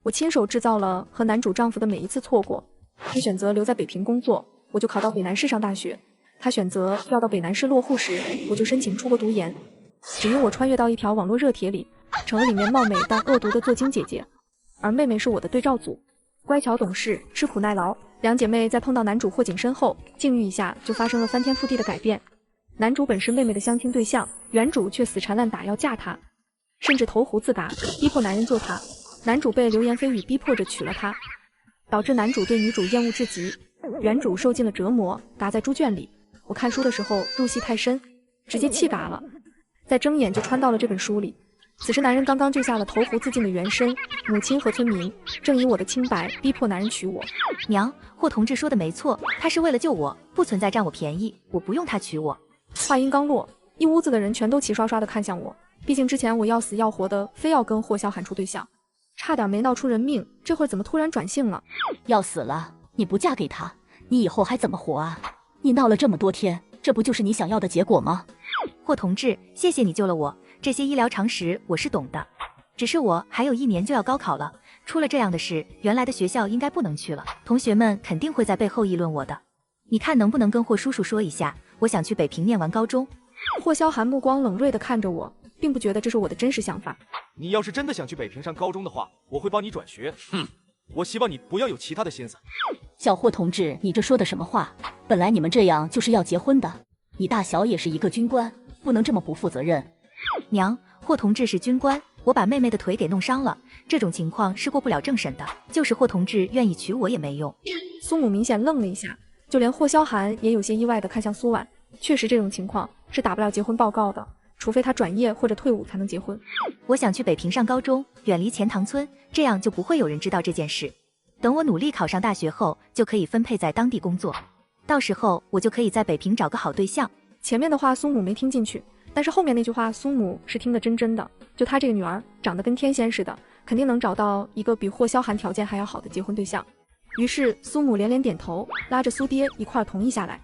我亲手制造了和男主丈夫的每一次错过。他选择留在北平工作，我就考到北南市上大学；他选择要到北南市落户时，我就申请出国读研。只因我穿越到一条网络热帖里，成了里面貌美但恶毒的作精姐姐，而妹妹是我的对照组，乖巧懂事，吃苦耐劳。两姐妹在碰到男主霍景深后，境遇一下就发生了翻天覆地的改变。男主本是妹妹的相亲对象，原主却死缠烂打要嫁他，甚至投湖自嘎，逼迫男人救她。男主被流言蜚语逼迫着娶了她，导致男主对女主厌恶至极，原主受尽了折磨，嘎在猪圈里。我看书的时候入戏太深，直接气嘎了，再睁眼就穿到了这本书里。此时男人刚刚救下了投湖自尽的原身、母亲和村民，正以我的清白逼迫男人娶我。娘，霍同志说的没错，他是为了救我，不存在占我便宜，我不用他娶我。话音刚落，一屋子的人全都齐刷刷的看向我，毕竟之前我要死要活的非要跟霍萧寒处对象，差点没闹出人命，这会儿怎么突然转性了？要死了，你不嫁给他，你以后还怎么活啊？你闹了这么多天，这不就是你想要的结果吗？霍同志，谢谢你救了我，这些医疗常识我是懂的，只是我还有1年就要高考了，出了这样的事，原来的学校应该不能去了，同学们肯定会在背后议论我的。你看能不能跟霍叔叔说一下，我想去北平念完高中。霍萧寒目光冷锐地看着我，并不觉得这是我的真实想法。你要是真的想去北平上高中的话，我会帮你转学。我希望你不要有其他的心思。小霍同志，你这说的什么话？本来你们这样就是要结婚的，你大小也是一个军官，不能这么不负责任。娘，霍同志是军官，我把妹妹的腿给弄伤了，这种情况是过不了政审的，就是霍同志愿意娶我也没用。苏母明显愣了一下，就连霍萧寒也有些意外地看向苏婉。确实这种情况是打不了结婚报告的，除非他转业或者退伍才能结婚。我想去北平上高中，远离钱塘村，这样就不会有人知道这件事。等我努力考上大学后，就可以分配在当地工作，到时候我就可以在北平找个好对象。前面的话苏母没听进去，但是后面那句话苏母是听得真的。就她这个女儿长得跟天仙似的，肯定能找到一个比霍萧寒条件还要好的结婚对象。于是苏母连连点头，拉着苏爹一块同意下来。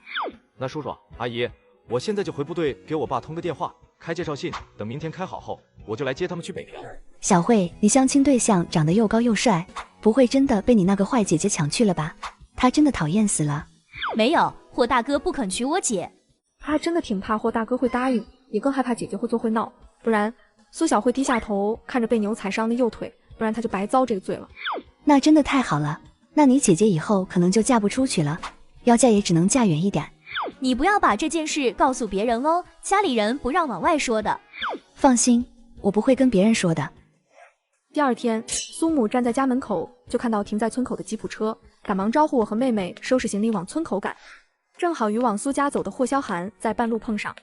那叔叔阿姨，我现在就回部队给我爸通个电话，开介绍信，等明天开好后，我就来接他们去北平。小慧，你相亲对象长得又高又帅，不会真的被你那个坏姐姐抢去了吧？他真的讨厌死了。没有，霍大哥不肯娶我姐。他还真的挺怕霍大哥会答应，也更害怕姐姐会做会闹，不然苏小慧低下头看着被牛踩伤的右腿，不然她就白遭这个罪了。那真的太好了，那你姐姐以后可能就嫁不出去了，要嫁也只能嫁远一点。你不要把这件事告诉别人哦，家里人不让往外说的。放心，我不会跟别人说的。第二天，苏母站在家门口，就看到停在村口的吉普车，赶忙招呼我和妹妹收拾行李往村口赶。正好与往苏家走的霍萧寒在半路碰上。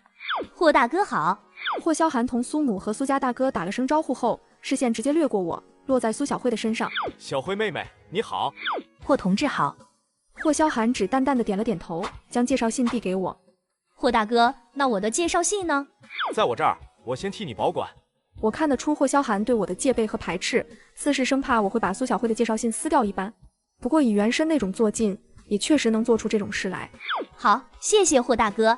霍大哥好。霍萧寒同苏母和苏家大哥打了声招呼后，视线直接掠过我，落在苏小慧的身上。小慧妹妹你好。霍同志好。霍萧寒只淡淡的点了点头，将介绍信递给我。霍大哥，那我的介绍信呢？在我这儿，我先替你保管。我看得出霍萧寒对我的戒备和排斥，似是生怕我会把苏小慧的介绍信撕掉一般。不过以原身那种做劲，也确实能做出这种事来。好，谢谢霍大哥。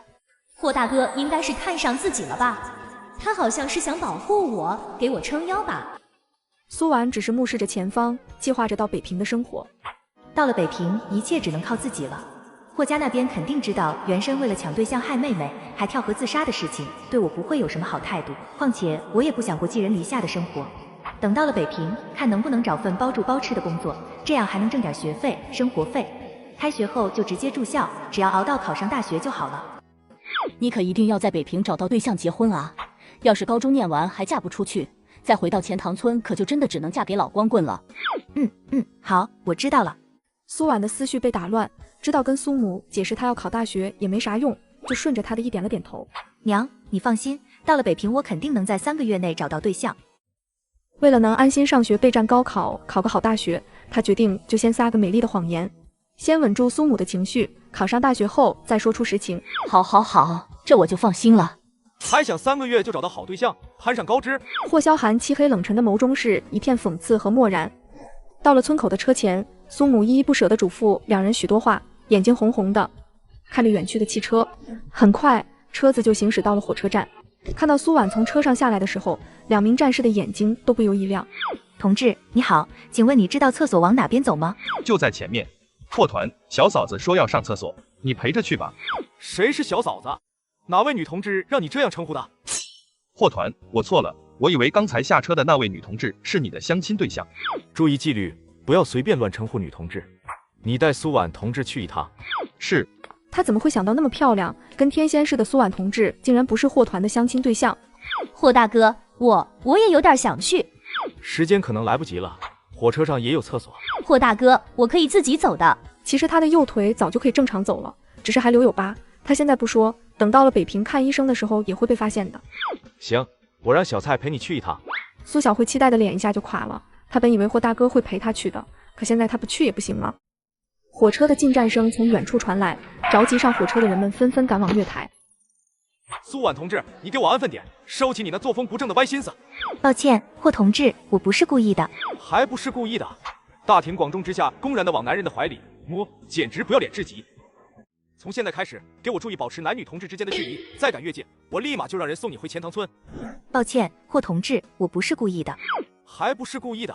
霍大哥应该是看上自己了吧？他好像是想保护我，给我撑腰吧。苏婉只是目视着前方，计划着到北平的生活。到了北平，一切只能靠自己了。霍家那边肯定知道原身为了抢对象害妹妹，还跳河自杀的事情，对我不会有什么好态度。况且我也不想过寄人篱下的生活。等到了北平，看能不能找份包住包吃的工作，这样还能挣点学费、生活费。开学后就直接住校，只要熬到考上大学就好了。你可一定要在北平找到对象结婚啊！要是高中念完还嫁不出去，再回到钱塘村，可就真的只能嫁给老光棍了。好，我知道了。苏婉的思绪被打乱，知道跟苏母解释她要考大学也没啥用，就顺着她的意点了点头。娘，你放心，到了北平我肯定能在3个月内找到对象。为了能安心上学备战高考，考个好大学，她决定就先撒个美丽的谎言，先稳住苏母的情绪，考上大学后再说出实情。好，这我就放心了。还想3个月就找到好对象，攀上高枝？霍萧寒漆黑冷沉的眸中是一片讽刺和漠然。到了村口的车前，苏母依依不舍地嘱咐两人许多话，眼睛红红的看着远去的汽车。很快车子就行驶到了火车站。看到苏婉从车上下来的时候，2名战士的眼睛都不由一亮。同志你好，请问你知道厕所往哪边走吗？就在前面。霍团，小嫂子说要上厕所，你陪着去吧。谁是小嫂子？哪位女同志让你这样称呼的？霍团，我错了，我以为刚才下车的那位女同志是你的相亲对象。注意纪律，不要随便乱称呼女同志。你带苏婉同志去一趟。是。他怎么会想到那么漂亮，跟天仙似的苏婉同志，竟然不是霍团的相亲对象？霍大哥，我也有点想去。时间可能来不及了，火车上也有厕所。霍大哥，我可以自己走的。其实他的右腿早就可以正常走了，只是还留有疤。他现在不说，等到了北平看医生的时候也会被发现的。行，我让小蔡陪你去一趟。苏小慧期待的脸一下就垮了，他本以为霍大哥会陪他去的，可现在他不去也不行了。火车的进站声从远处传来，着急上火车的人们纷纷赶往月台。苏婉同志，你给我安分点，收起你那作风不正的歪心思。抱歉，霍同志，我不是故意的。还不是故意的？大庭广众之下公然的往男人的怀里摸，简直不要脸至极。从现在开始，给我注意保持男女同志之间的距离，再敢越界，我立马就让人送你回钱塘村。抱歉，霍同志，我不是故意的。还不是故意的？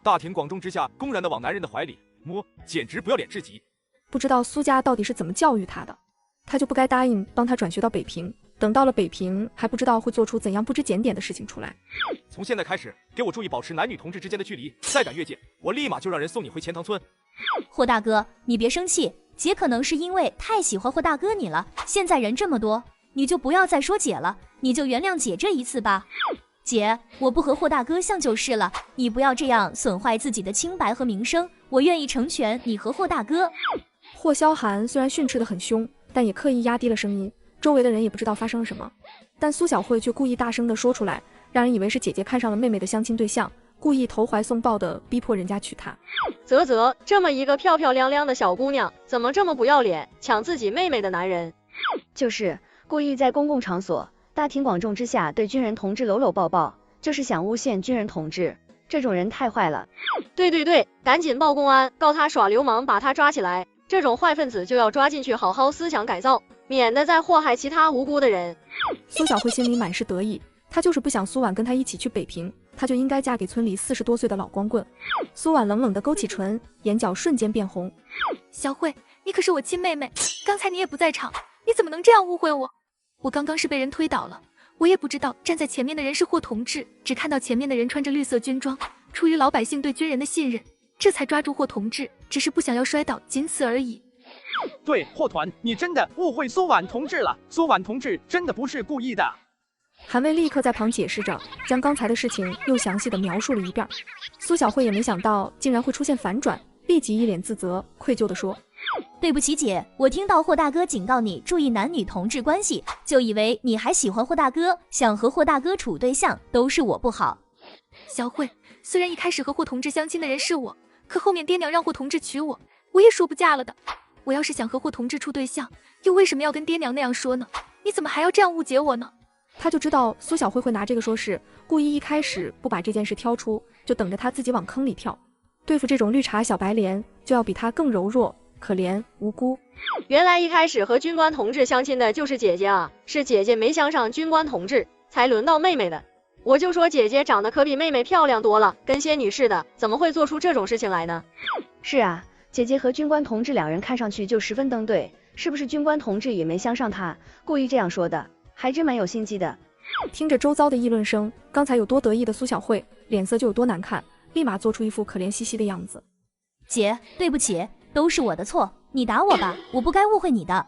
大庭广众之下公然的往男人的怀里摸，简直不要脸至极。不知道苏家到底是怎么教育他的，他就不该答应帮他转学到北平，等到了北平还不知道会做出怎样不知检点的事情出来。从现在开始，给我注意保持男女同志之间的距离，再敢越界，我立马就让人送你回钱塘村。霍大哥，你别生气，姐可能是因为太喜欢霍大哥你了，现在人这么多，你就不要再说姐了，你就原谅姐这一次吧。姐，我不和霍大哥像就是了，你不要这样损坏自己的清白和名声，我愿意成全你和霍大哥。霍萧寒虽然训斥得很凶，但也刻意压低了声音，周围的人也不知道发生了什么，但苏小慧却故意大声地说出来，让人以为是姐姐看上了妹妹的相亲对象，故意投怀送抱的逼迫人家娶她。啧，这么一个漂漂亮亮的小姑娘，怎么这么不要脸，抢自己妹妹的男人？就是故意在公共场所大庭广众之下对军人同志搂搂抱抱，就是想诬陷军人同志，这种人太坏了。对，赶紧报公安，告他耍流氓，把他抓起来，这种坏分子就要抓进去好好思想改造，免得再祸害其他无辜的人。苏小慧心里满是得意，她就是不想苏婉跟她一起去北平，她就应该嫁给村里40多岁的老光棍。苏婉冷冷地勾起唇，眼角瞬间变红。小慧，你可是我亲妹妹，刚才你也不在场，你怎么能这样误会我？我刚刚是被人推倒了，我也不知道站在前面的人是霍同志，只看到前面的人穿着绿色军装，出于老百姓对军人的信任，这才抓住霍同志，只是不想要摔倒，仅此而已。对，霍团，你真的误会苏婉同志了，苏婉同志真的不是故意的。韩卫立刻在旁解释着，将刚才的事情又详细的描述了一遍。苏小慧也没想到竟然会出现反转，立即一脸自责愧疚地说，对不起姐，我听到霍大哥警告你注意男女同志关系，就以为你还喜欢霍大哥，想和霍大哥处对象，都是我不好。小慧，虽然一开始和霍同志相亲的人是我，可后面爹娘让霍同志娶我，我也说不嫁了的。我要是想和霍同志处对象，又为什么要跟爹娘那样说呢？你怎么还要这样误解我呢？他就知道苏小慧会拿这个说事，故意一开始不把这件事挑出，就等着他自己往坑里跳。对付这种绿茶小白莲，就要比他更柔弱、可怜、无辜。原来一开始和军官同志相亲的就是姐姐啊，是姐姐没相上军官同志，才轮到妹妹的。我就说姐姐长得可比妹妹漂亮多了，跟仙女似的，怎么会做出这种事情来呢？是啊，姐姐和军官同志两人看上去就十分登对，是不是军官同志也没相上她，故意这样说的，还真蛮有心机的。听着周遭的议论声，刚才有多得意的苏小慧脸色就有多难看，立马做出一副可怜兮兮的样子。姐，对不起，都是我的错，你打我吧，我不该误会你的。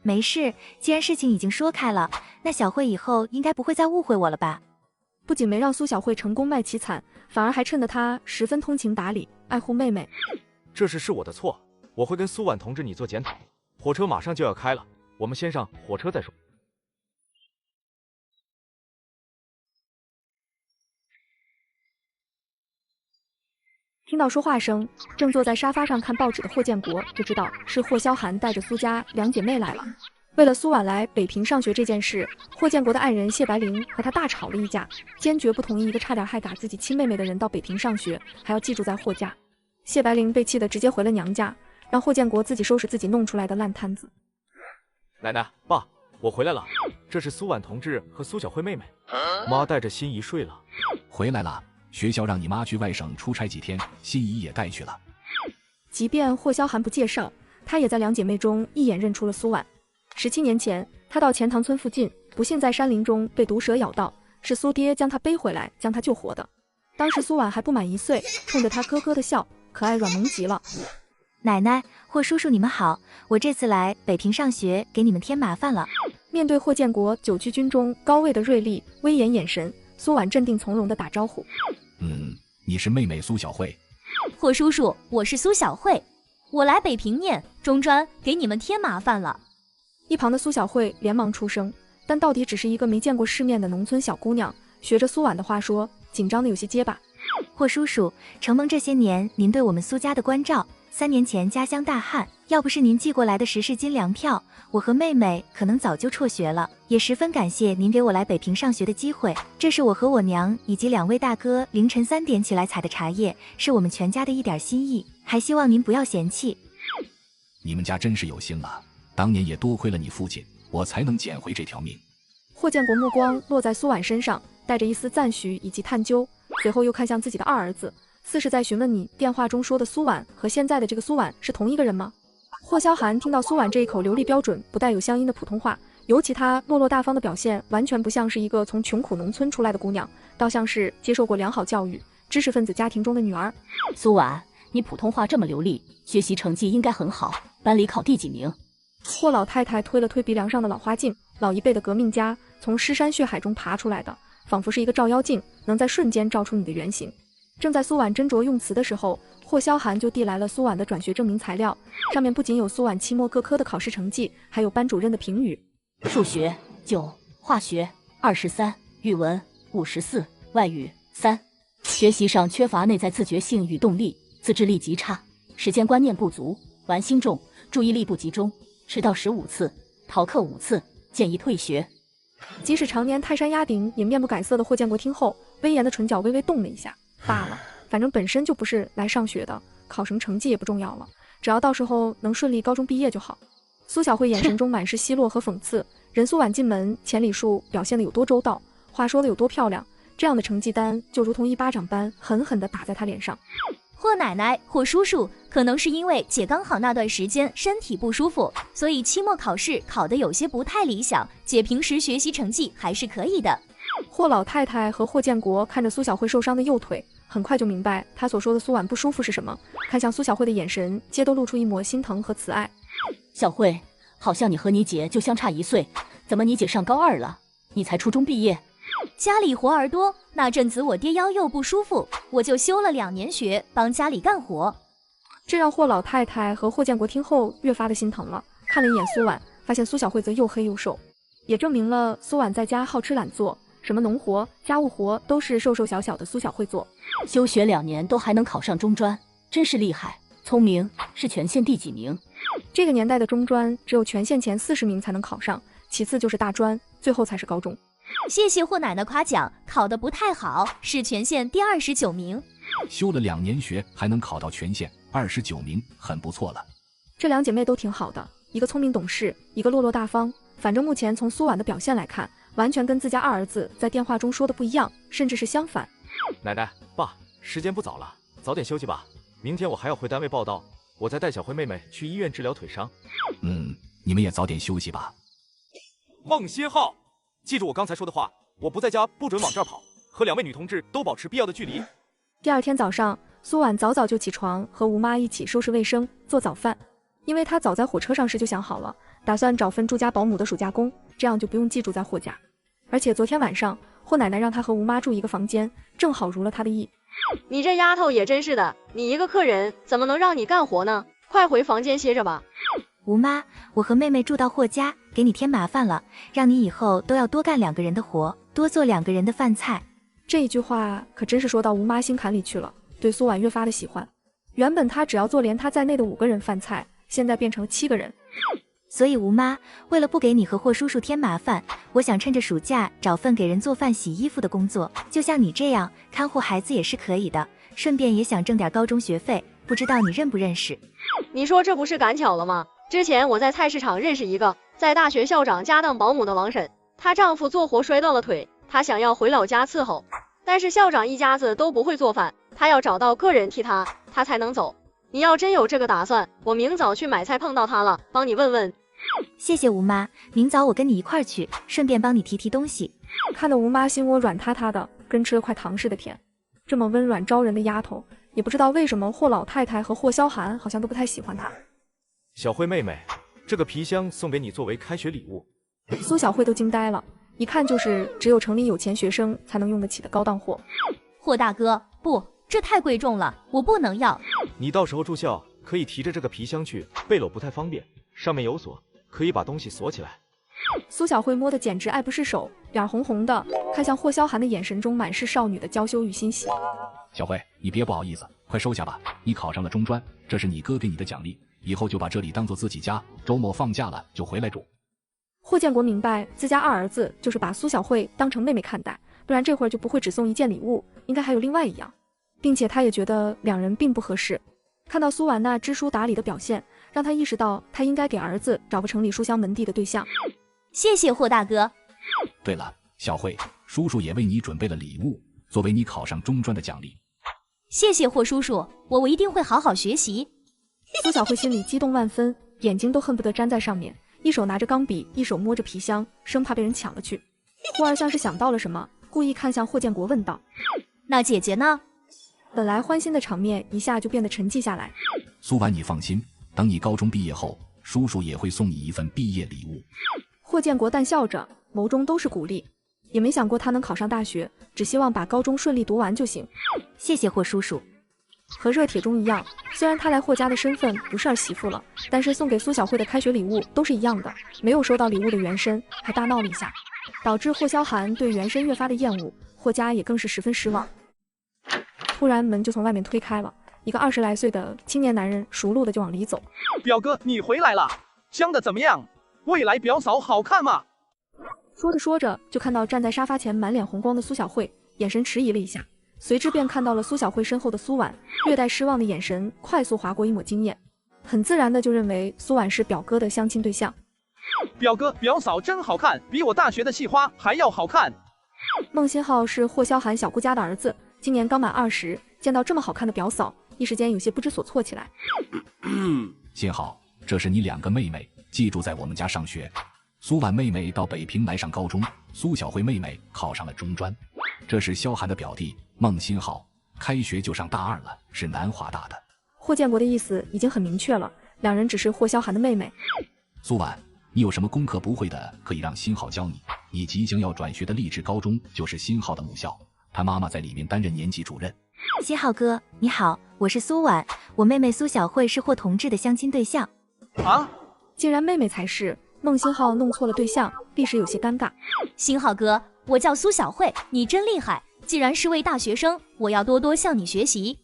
没事，既然事情已经说开了，那小慧以后应该不会再误会我了吧？不仅没让苏小慧成功卖凄惨，反而还衬得她十分通情达理，爱护妹妹。这事是我的错，我会跟苏婉同志你做检讨。火车马上就要开了，我们先上火车再说。听到说话声，正坐在沙发上看报纸的霍建国就知道是霍萧寒带着苏家两姐妹来了。为了苏婉来北平上学这件事，霍建国的爱人谢白灵和他大吵了一架，坚决不同意一个差点害打自己亲妹妹的人到北平上学，还要寄住在霍家。谢白灵被气得直接回了娘家，让霍建国自己收拾自己弄出来的烂摊子。奶奶，爸，我回来了，这是苏婉同志和苏小慧妹妹。妈带着心仪睡了。回来了，学校让你妈去外省出差几天，心怡也带去了。即便霍萧寒不介绍，他也在两姐妹中一眼认出了苏婉。17年前，他到钱塘村附近，不幸在山林中被毒蛇咬到，是苏爹将他背回来，将他救活的。当时苏婉还不满1岁，冲着他咯咯的笑，可爱软萌极了。奶奶，霍叔叔你们好，我这次来北平上学，给你们添麻烦了。面对霍建国久居军中高位的锐利威严眼神，苏婉镇定从容地打招呼。你是妹妹苏小慧。霍叔叔，我是苏小慧，我来北平念中专，给你们添麻烦了。一旁的苏小慧连忙出声，但到底只是一个没见过世面的农村小姑娘，学着苏婉的话说，紧张的有些结巴。霍叔叔，承蒙这些年您对我们苏家的关照，3年前家乡大旱，要不是您寄过来的10市斤粮票，我和妹妹可能早就辍学了。也十分感谢您给我来北平上学的机会，这是我和我娘以及2位大哥凌晨3点起来采的茶叶，是我们全家的一点心意，还希望您不要嫌弃。你们家真是有心啊，当年也多亏了你父亲，我才能捡回这条命。霍建国目光落在苏婉身上，带着一丝赞许以及探究，随后又看向自己的2儿子，似是在询问你电话中说的苏婉和现在的这个苏婉是同一个人吗？霍萧寒听到苏婉这一口流利标准不带有乡音的普通话，尤其她落落大方的表现，完全不像是一个从穷苦农村出来的姑娘，倒像是接受过良好教育、知识分子家庭中的女儿。苏婉，你普通话这么流利，学习成绩应该很好，班里考第几名？霍老太太推了推鼻梁上的老花镜，老一辈的革命家从尸山血海中爬出来的，仿佛是一个照妖镜，能在瞬间照出你的原形。正在苏婉斟酌用词的时候，霍萧寒就递来了苏婉的转学证明材料，上面不仅有苏婉期末各科的考试成绩，还有班主任的评语。数学9，化学23，语文54，外语3。学习上缺乏内在自觉性与动力，自制力极差，时间观念不足，玩心重，注意力不集中，迟到15次，逃课5次，建议退学。即使常年泰山压顶也面不改色的霍建国听后，威严的唇角微微动了一下。罢了，反正本身就不是来上学的，考什么成绩也不重要了，只要到时候能顺利高中毕业就好。苏小慧眼神中满是奚落和讽刺，任苏婉进门，千里树表现得有多周到，话说得有多漂亮，这样的成绩单就如同一巴掌般狠狠地打在她脸上。霍奶奶、霍叔叔，可能是因为姐刚好那段时间身体不舒服，所以期末考试考得有些不太理想，姐平时学习成绩还是可以的。霍老太太和霍建国看着苏小慧受伤的右腿，很快就明白她所说的苏婉不舒服是什么，看向苏小慧的眼神皆都露出一抹心疼和慈爱。小慧，好像你和你姐就相差1岁，怎么你姐上高2了，你才初中毕业？家里活儿多，那阵子我爹腰又不舒服，我就休了2年学，帮家里干活。这让霍老太太和霍建国听后越发的心疼了，看了一眼苏婉，发现苏小慧则又黑又瘦，也证明了苏婉在家好吃懒做，什么农活、家务活都是瘦瘦小小的苏小慧做。休学2年都还能考上中专，真是厉害，聪明，是全县第几名？这个年代的中专只有全县前40名才能考上，其次就是大专，最后才是高中。谢谢霍奶奶夸奖，考得不太好，是全县第29名。修了2年学还能考到全县29名，很不错了。这2姐妹都挺好的，一个聪明懂事，一个落落大方，反正目前从苏婉的表现来看，完全跟自家2儿子在电话中说的不一样，甚至是相反。奶奶、爸，时间不早了，早点休息吧，明天我还要回单位报道，我再带小慧妹妹去医院治疗腿伤。你们也早点休息吧。孟新浩，记住我刚才说的话，我不在家不准往这儿跑，和2位女同志都保持必要的距离。第2天早上，苏婉早早就起床，和吴妈一起收拾卫生做早饭，因为她早在火车上时就想好了，打算找份住家保姆的暑假工，这样就不用寄住在霍家。而且昨天晚上霍奶奶让她和吴妈住一个房间，正好如了她的意。你这丫头也真是的，你一个客人怎么能让你干活呢？快回房间歇着吧。吴妈，我和妹妹住到霍家，给你添麻烦了，让你以后都要多干2个人的活，多做2个人的饭菜。这一句话可真是说到吴妈心坎里去了，对苏婉越发的喜欢。原本她只要做连她在内的5个人饭菜，现在变成了7个人。所以吴妈，为了不给你和霍叔叔添麻烦，我想趁着暑假找份给人做饭洗衣服的工作，就像你这样看护孩子也是可以的，顺便也想挣点高中学费，不知道你认不认识？你说这不是赶巧了吗？之前我在菜市场认识一个在大学校长家当保姆的王婶，她丈夫做活摔断了腿，她想要回老家伺候，但是校长一家子都不会做饭，他要找到个人替他才能走。你要真有这个打算，我明早去买菜碰到他了，帮你问问。谢谢吴妈，明早我跟你一块儿去，顺便帮你提东西。看得吴妈心窝软塌塌的，跟吃了块糖似的甜。这么温软招人的丫头，也不知道为什么霍老太太和霍萧寒好像都不太喜欢她。小慧妹妹，这个皮箱送给你作为开学礼物。苏小慧都惊呆了，一看就是只有城里有钱学生才能用得起的高档货。霍大哥，不，这太贵重了，我不能要。你到时候住校可以提着这个皮箱去，背篓不太方便，上面有锁，可以把东西锁起来。苏小慧摸得简直爱不释手，脸红红的，看向霍萧寒的眼神中满是少女的娇羞与欣喜。小慧，你别不好意思，快收下吧。你考上了中专，这是你哥给你的奖励，以后就把这里当做自己家，周末放假了就回来住。霍建国明白自家二儿子就是把苏小慧当成妹妹看待，不然这会儿就不会只送一件礼物，应该还有另外一样，并且他也觉得两人并不合适。看到苏婉那知书达理的表现，让他意识到他应该给儿子找个城里书香门第的对象。谢谢霍大哥。对了，小慧，叔叔也为你准备了礼物，作为你考上中专的奖励。谢谢霍叔叔，我一定会好好学习。苏小慧心里激动万分，眼睛都恨不得粘在上面，一手拿着钢笔，一手摸着皮箱，生怕被人抢了去。霍儿像是想到了什么，故意看向霍建国问道：那姐姐呢？本来欢欣的场面一下就变得沉寂下来。苏婉，你放心，等你高中毕业后，叔叔也会送你一份毕业礼物。霍建国淡笑着，眸中都是鼓励，也没想过他能考上大学，只希望把高中顺利读完就行。谢谢霍叔叔。和热铁中一样，虽然他来霍家的身份不是儿媳妇了，但是送给苏小慧的开学礼物都是一样的。没有收到礼物的袁申还大闹了一下，导致霍萧寒对袁申越发的厌恶，霍家也更是十分失望。突然门就从外面推开了，一个20来岁的青年男人熟路的就往里走。表哥，你回来了，相的怎么样？未来表嫂好看吗？说着说着，就看到站在沙发前满脸红光的苏小慧，眼神迟疑了一下，随之便看到了苏小慧身后的苏婉，略带失望的眼神快速划过一抹惊艳，很自然的就认为苏婉是表哥的相亲对象。表哥表嫂真好看，比我大学的系花还要好看。孟新浩是霍萧寒小姑家的儿子，今年刚满20，见到这么好看的表嫂，一时间有些不知所措起来。新浩，这是你2个妹妹，记住在我们家上学。苏婉妹妹到北平来上高中，苏小慧妹妹考上了中专。这是萧寒的表弟孟新浩，开学就上大2了，是南华大的。霍建国的意思已经很明确了，两人只是霍萧寒的妹妹。苏婉，你有什么功课不会的，可以让新浩教你。你即将要转学的励志高中就是新浩的母校，他妈妈在里面担任年级主任。新浩哥，你好，我是苏婉，我妹妹苏小慧是霍同志的相亲对象。啊？竟然妹妹才是！孟新浩弄错了对象，立时有些尴尬。新浩哥，我叫苏小慧，你真厉害！既然是位大学生，我要多多向你学习。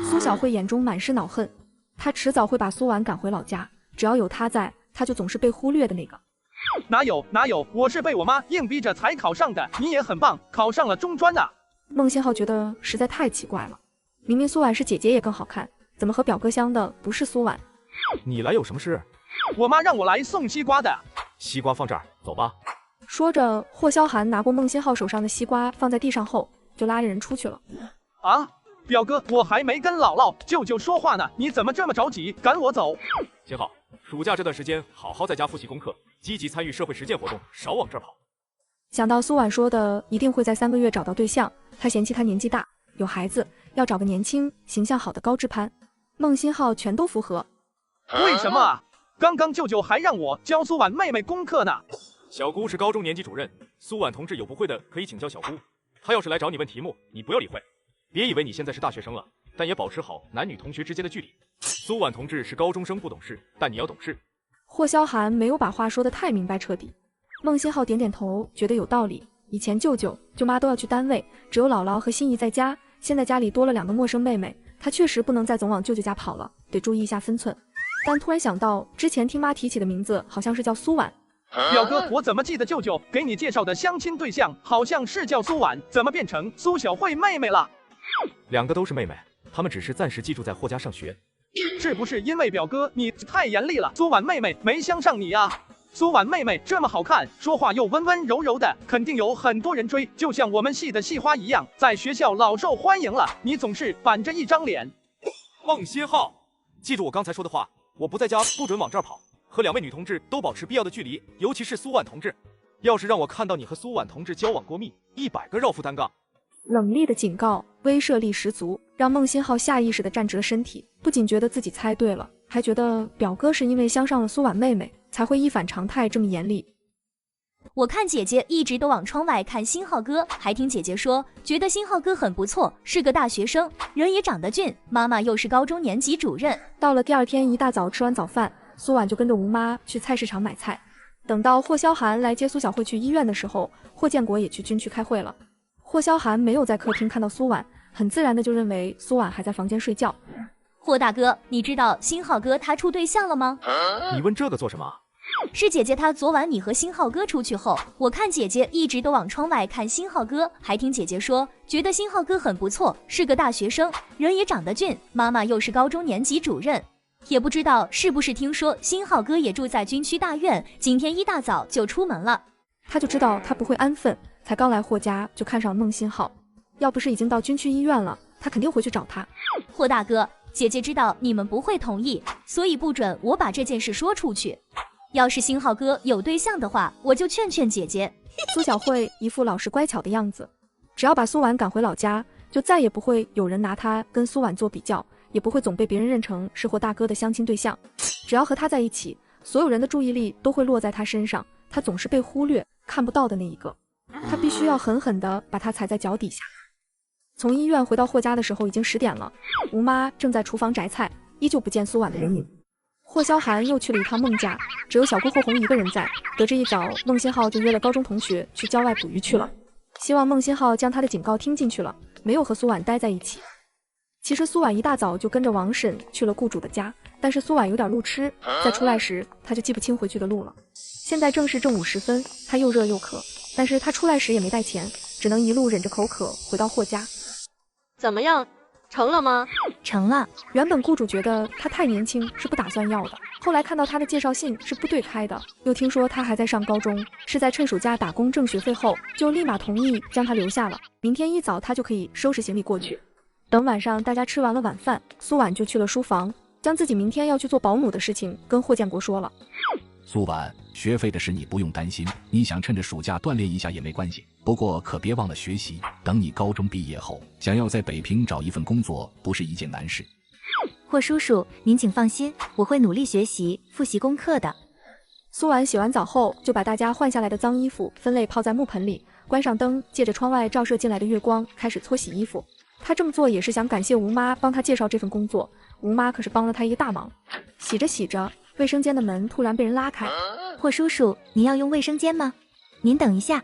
苏小慧眼中满是恼恨，她迟早会把苏婉赶回老家，只要有她在，她就总是被忽略的那个。哪有，我是被我妈硬逼着才考上的。你也很棒，考上了中专啊。孟新浩觉得实在太奇怪了，明明苏婉是姐姐也更好看，怎么和表哥相的不是苏婉？你来有什么事？我妈让我来送西瓜的。西瓜放这儿，走吧。说着，霍萧寒拿过孟新浩手上的西瓜放在地上后，就拉着人出去了。啊，表哥，我还没跟姥姥舅舅说话呢，你怎么这么着急，赶我走？新浩，暑假这段时间好好在家复习功课，积极参与社会实践活动，少往这儿跑。想到苏婉说的一定会在3个月找到对象，他嫌弃他年纪大，有孩子，要找个年轻形象好的高知攀。孟新浩全都符合。为什么啊？刚刚舅舅还让我教苏婉妹妹功课呢。小姑是高中年级主任，苏婉同志有不会的可以请教小姑。她要是来找你问题目，你不要理会。别以为你现在是大学生了，但也保持好男女同学之间的距离。苏婉同志是高中生不懂事，但你要懂事。霍萧寒没有把话说得太明白彻底。孟新浩点点头，觉得有道理。以前舅舅舅妈都要去单位，只有姥姥和心怡在家，现在家里多了2个陌生妹妹，他确实不能再总往舅舅家跑了，得注意一下分寸。但突然想到之前听妈提起的名字好像是叫苏婉。表哥，我怎么记得舅舅给你介绍的相亲对象好像是叫苏婉，怎么变成苏小慧妹妹了？2个都是妹妹，她们只是暂时寄住在霍家上学。是不是因为表哥你太严厉了，苏婉妹妹没相上你啊？苏婉妹妹这么好看，说话又温温柔柔的，肯定有很多人追，就像我们系的系花一样，在学校老受欢迎了。你总是板着一张脸。孟新浩，记住我刚才说的话，我不在家，不准往这儿跑，和2位女同志都保持必要的距离，尤其是苏婉同志。要是让我看到你和苏婉同志交往过密，100个绕腹单杠。冷厉的警告，威慑力十足，让孟新浩下意识地站直了身体，不仅觉得自己猜对了，还觉得表哥是因为相上了苏婉妹妹，才会一反常态这么严厉。我看姐姐一直都往窗外看新浩哥，还听姐姐说，觉得新浩哥很不错，是个大学生，人也长得俊，妈妈又是高中年级主任。到了第二天一大早吃完早饭，苏婉就跟着吴妈去菜市场买菜。等到霍萧寒来接苏小慧去医院的时候，霍建国也去军区开会了。霍萧寒没有在客厅看到苏婉，很自然的就认为苏婉还在房间睡觉。霍大哥，你知道新浩哥他处对象了吗？你问这个做什么？是姐姐她昨晚你和新浩哥出去后，我看姐姐一直都往窗外看新浩哥，还听姐姐说，觉得新浩哥很不错，是个大学生，人也长得俊，妈妈又是高中年级主任。也不知道是不是听说新浩哥也住在军区大院，今天一大早就出门了。他就知道他不会安分，才刚来霍家就看上孟新浩，要不是已经到军区医院了，他肯定回去找他。霍大哥，姐姐知道你们不会同意，所以不准我把这件事说出去。要是新浩哥有对象的话，我就劝劝姐姐。苏小慧一副老实乖巧的样子，只要把苏婉赶回老家，就再也不会有人拿她跟苏婉做比较，也不会总被别人认成是霍大哥的相亲对象。只要和他在一起，所有人的注意力都会落在他身上，他总是被忽略看不到的那一个，他必须要狠狠地把他踩在脚底下。从医院回到霍家的时候已经10点了，吴妈正在厨房摘菜，依旧不见苏婉的人影。霍萧寒又去了一趟孟家，只有小姑霍红一个人在。得知一早孟新浩就约了高中同学去郊外捕鱼去了，希望孟新浩将他的警告听进去了，没有和苏婉待在一起。其实苏婉一大早就跟着王婶去了雇主的家，但是苏婉有点路痴，在出来时他就记不清回去的路了。现在正是正午时分，他又热又渴，但是他出来时也没带钱，只能一路忍着口渴回到霍家。怎么样，成了吗？成了。原本雇主觉得他太年轻，是不打算要的，后来看到他的介绍信是部队开的，又听说他还在上高中，是在趁暑假打工挣学费后，就立马同意将他留下了。明天一早他就可以收拾行李过去。等晚上大家吃完了晚饭，苏婉就去了书房，将自己明天要去做保姆的事情跟霍建国说了。苏婉，学费的事你不用担心，你想趁着暑假锻炼一下也没关系，不过可别忘了学习，等你高中毕业后，想要在北平找一份工作不是一件难事。霍叔叔，您请放心，我会努力学习，复习功课的。苏婉洗完澡后，就把大家换下来的脏衣服分类泡在木盆里，关上灯，借着窗外照射进来的月光，开始搓洗衣服。他这么做也是想感谢吴妈帮他介绍这份工作，吴妈可是帮了他一个大忙。洗着洗着，卫生间的门突然被人拉开。霍叔叔，您要用卫生间吗？您等一下。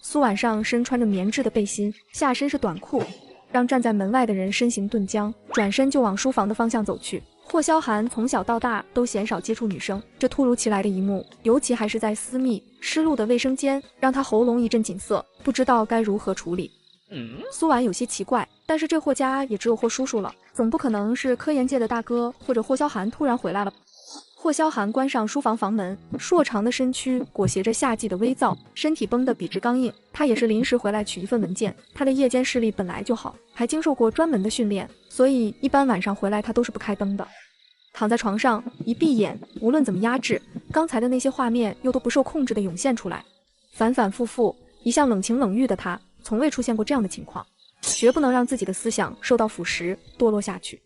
苏婉上身穿着棉质的背心，下身是短裤，让站在门外的人身形顿僵，转身就往书房的方向走去。霍萧寒从小到大都鲜少接触女生，这突如其来的一幕，尤其还是在私密湿漉的卫生间，让他喉咙一阵紧涩，不知道该如何处理。苏婉有些奇怪，但是这霍家也只有霍叔叔了，总不可能是科研界的大哥或者霍萧寒突然回来了。霍萧寒关上书房房门，硕长的身躯裹挟着夏季的微燥，身体绷得笔直刚硬。他也是临时回来取一份文件，他的夜间视力本来就好，还经受过专门的训练，所以一般晚上回来他都是不开灯的。躺在床上一闭眼，无论怎么压制，刚才的那些画面又都不受控制地涌现出来，反反复复。一向冷情冷遇的他从未出现过这样的情况，绝不能让自己的思想受到腐蚀堕落下去。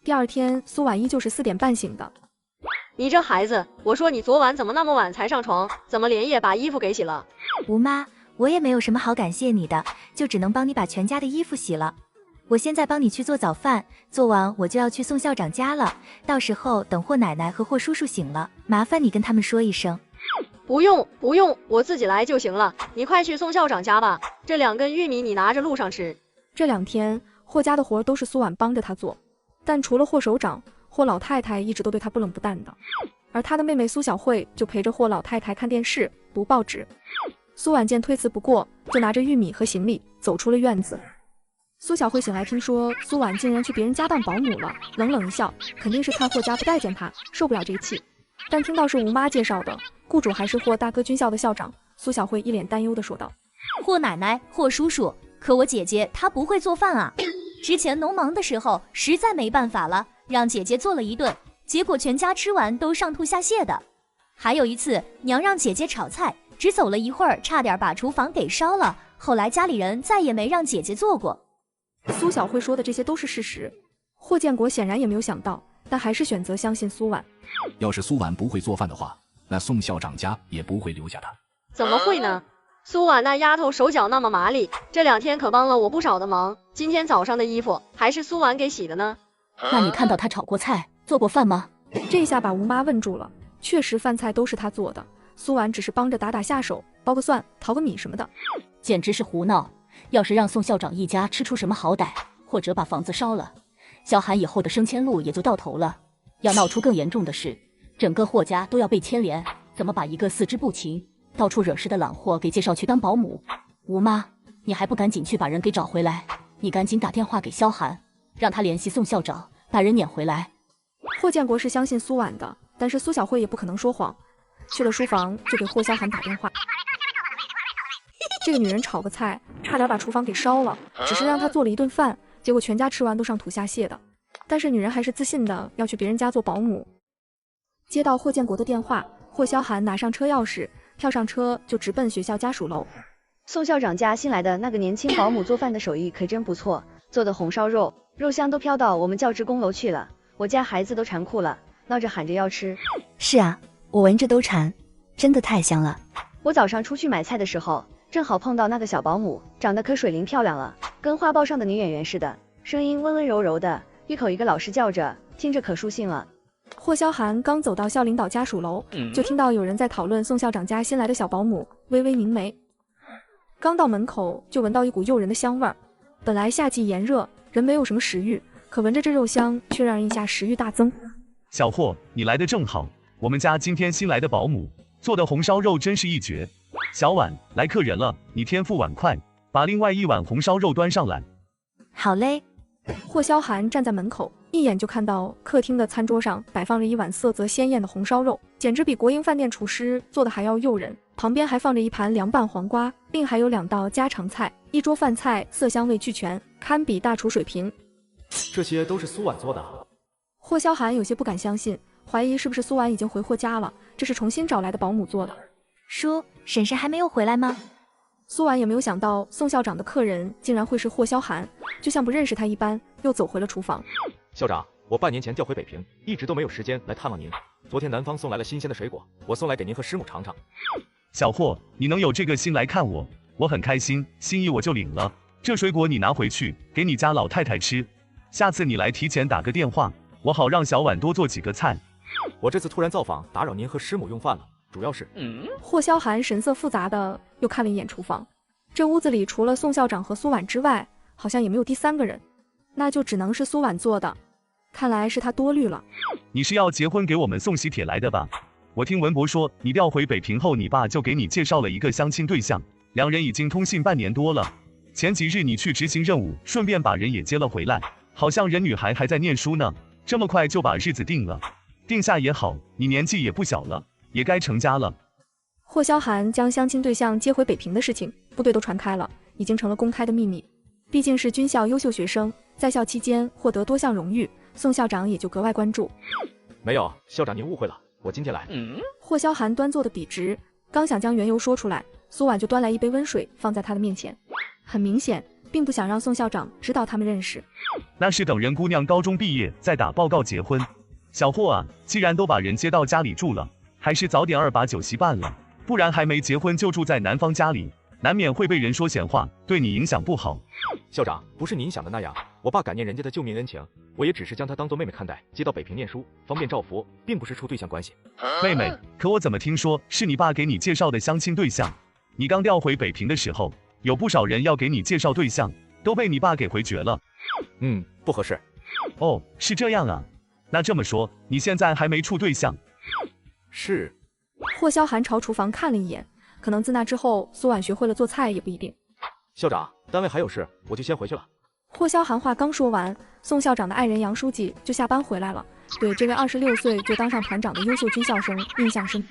第二天苏婉依旧是4点半醒的。你这孩子，我说你昨晚怎么那么晚才上床，怎么连夜把衣服给洗了？吴妈，我也没有什么好感谢你的，就只能帮你把全家的衣服洗了。我现在帮你去做早饭，做完我就要去宋校长家了，到时候等霍奶奶和霍叔叔醒了，麻烦你跟他们说一声。不用，我自己来就行了，你快去宋校长家吧，这2根玉米你拿着路上吃。这2天霍家的活都是苏婉帮着他做，但除了霍首长，霍老太太一直都对他不冷不淡的，而他的妹妹苏小慧就陪着霍老太太看电视读报纸。苏婉见推辞不过，就拿着玉米和行李走出了院子。苏小慧醒来听说苏婉竟然去别人家当保姆了，冷冷一笑，肯定是看霍家不待见她，受不了这个气。但听到是吴妈介绍的，雇主还是霍大哥军校的校长，苏小慧一脸担忧地说道：“霍奶奶，霍叔叔，可我姐姐她不会做饭啊。之前农忙的时候实在没办法了，让姐姐做了一顿，结果全家吃完都上吐下泻的。还有一次，娘让姐姐炒菜，只走了一会儿，差点把厨房给烧了。后来家里人再也没让姐姐做过。”苏小慧说的这些都是事实，霍建国显然也没有想到，但还是选择相信苏婉。要是苏婉不会做饭的话，那宋校长家也不会留下她。怎么会呢？苏婉那丫头手脚那么麻利，这2天可帮了我不少的忙。今天早上的衣服还是苏婉给洗的呢。那你看到她炒过菜、做过饭吗？这下把吴妈问住了。确实饭菜都是她做的，苏婉只是帮着打下手，剥个蒜、淘个米什么的。简直是胡闹！要是让宋校长一家吃出什么好歹，或者把房子烧了，萧寒以后的升迁路也就掉头了。要闹出更严重的事，整个霍家都要被牵连。怎么把一个四肢不勤、到处惹事的懒货给介绍去当保姆？吴妈，你还不赶紧去把人给找回来？你赶紧打电话给萧寒，让他联系宋校长，把人撵回来。霍建国是相信苏婉的，但是苏小慧也不可能说谎，去了书房就给霍萧寒打电话。这个女人炒个菜，差点把厨房给烧了，只是让她做了一顿饭，结果全家吃完都上吐下泻的。但是女人还是自信的要去别人家做保姆。接到霍建国的电话，霍萧寒拿上车钥匙，跳上车就直奔学校家属楼。宋校长家新来的那个年轻保姆做饭的手艺可真不错，做的红烧肉，肉香都飘到我们教职工楼去了，我家孩子都馋哭了，闹着喊着要吃。是啊，我闻着都馋，真的太香了。我早上出去买菜的时候，正好碰到那个小保姆，长得可水灵漂亮了，跟画报上的女演员似的，声音温温柔柔的，一口一个老师叫着，听着可舒心了。霍萧寒刚走到校领导家属楼，就听到有人在讨论宋校长家新来的小保姆，微微凝眉。刚到门口就闻到一股诱人的香味儿。本来夏季炎热，人没有什么食欲，可闻着这肉香，却让人一下食欲大增。小霍，你来的正好，我们家今天新来的保姆做的红烧肉真是一绝。小婉，来客人了，你添副碗筷，把另外一碗红烧肉端上来。好嘞。霍萧寒站在门口，一眼就看到客厅的餐桌上摆放着一碗色泽鲜艳的红烧肉，简直比国营饭店厨师做的还要诱人。旁边还放着一盘凉拌黄瓜，另还有2道家常菜，一桌饭菜色香味俱全，堪比大厨水平。这些都是苏婉做的。霍萧寒有些不敢相信，怀疑是不是苏婉已经回霍家了，这是重新找来的保姆做的。叔，婶婶还没有回来吗？苏婉也没有想到宋校长的客人竟然会是霍萧寒，就像不认识他一般，又走回了厨房。校长，我半年前调回北平，一直都没有时间来探望您。昨天南方送来了新鲜的水果，我送来给您和师母尝尝。小霍，你能有这个心来看我，我很开心，心意我就领了。这水果你拿回去给你家老太太吃，下次你来提前打个电话，我好让小婉多做几个菜。我这次突然造访，打扰您和师母用饭了，主要是……霍萧寒神色复杂的又看了一眼厨房，这屋子里除了宋校长和苏婉之外，好像也没有第3个人，那就只能是苏婉做的。看来是他多虑了。你是要结婚给我们送喜帖来的吧？我听文博说，你调回北平后，你爸就给你介绍了一个相亲对象，2人已经通信半年多了。前几日你去执行任务，顺便把人也接了回来，好像人女孩还在念书呢，这么快就把日子定了。定下也好，你年纪也不小了，也该成家了。霍萧寒将相亲对象接回北平的事情，部队都传开了，已经成了公开的秘密。毕竟是军校优秀学生，在校期间获得多项荣誉，宋校长也就格外关注。没有，校长您误会了，我今天来。霍萧寒端坐的笔直，刚想将缘由说出来，苏婉就端来一杯温水放在他的面前，很明显并不想让宋校长知道他们认识。那是等人姑娘高中毕业再打报告结婚。小霍啊，既然都把人接到家里住了，还是早点2把酒席办了，不然还没结婚就住在男方家里，难免会被人说闲话，对你影响不好。校长，不是您想的那样，我爸感念人家的救命恩情，我也只是将她当做妹妹看待，接到北平念书，方便照拂，并不是处对象关系。妹妹，可我怎么听说是你爸给你介绍的相亲对象？你刚调回北平的时候，有不少人要给你介绍对象，都被你爸给回绝了。不合适。哦，是这样啊。那这么说，你现在还没处对象？是。霍萧寒朝厨房看了一眼，可能自那之后，苏婉学会了做菜也不一定。校长，单位还有事，我就先回去了。霍萧寒话刚说完，宋校长的爱人杨书记就下班回来了，对这位26岁就当上团长的优秀军校生印象深。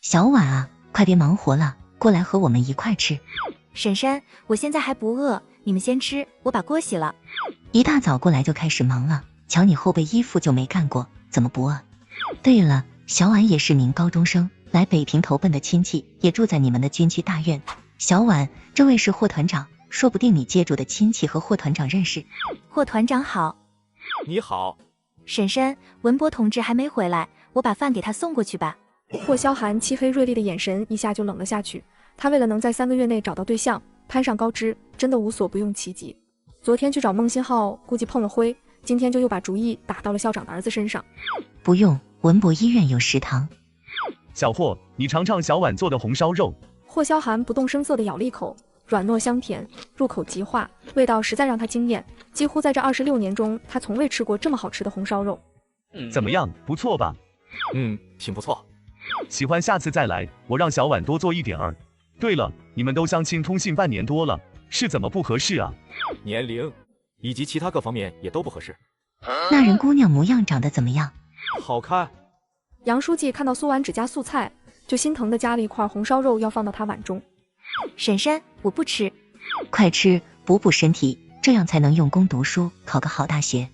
小婉啊，快别忙活了，过来和我们一块吃。婶婶，我现在还不饿，你们先吃，我把锅洗了。一大早过来就开始忙了，瞧你后背衣服就没干过，怎么不饿？对了，小婉也是名高中生，来北平投奔的亲戚也住在你们的军区大院。小婉，这位是霍团长，说不定你接触的亲戚和霍团长认识。霍团长好。你好。婶婶，文博同志还没回来，我把饭给他送过去吧。霍萧寒漆黑锐利的眼神一下就冷了下去。他为了能在3个月内找到对象，攀上高枝，真的无所不用其极。昨天去找孟新浩，估计碰了灰，今天就又把主意打到了校长的儿子身上。不用，文博医院有食堂。小霍，你尝尝小婉做的红烧肉。霍萧寒不动声色地咬了一口，软糯香甜，入口即化，味道实在让他惊艳。几乎在这26年中，他从未吃过这么好吃的红烧肉。怎么样，不错吧？挺不错。喜欢下次再来，我让小婉多做一点儿。对了，你们都相亲通信半年多了，是怎么不合适啊？年龄以及其他各方面也都不合适。那人姑娘模样长得怎么样？好看。杨书记看到苏婉只夹素菜，就心疼地夹了一块红烧肉要放到她碗中。婶婶，我不吃。快吃，补补身体，这样才能用功读书，考个好大学。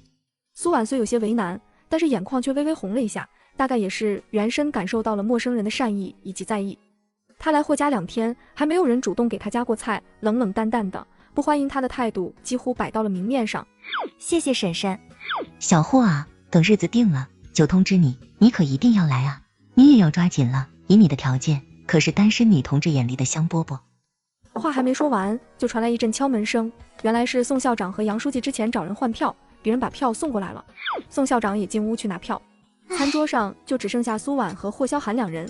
苏婉虽有些为难，但是眼眶却微微红了一下，大概也是原身感受到了陌生人的善意以及在意。他来霍家2天，还没有人主动给他夹过菜，冷冷淡淡的，不欢迎他的态度几乎摆到了明面上。谢谢婶婶。小霍啊，等日子定了就通知你，你可一定要来啊！你也要抓紧了，以你的条件，可是单身女同志眼里的香饽饽。话还没说完，就传来一阵敲门声，原来是宋校长和杨书记之前找人换票，别人把票送过来了。宋校长也进屋去拿票，餐桌上就只剩下苏婉和霍萧寒2人。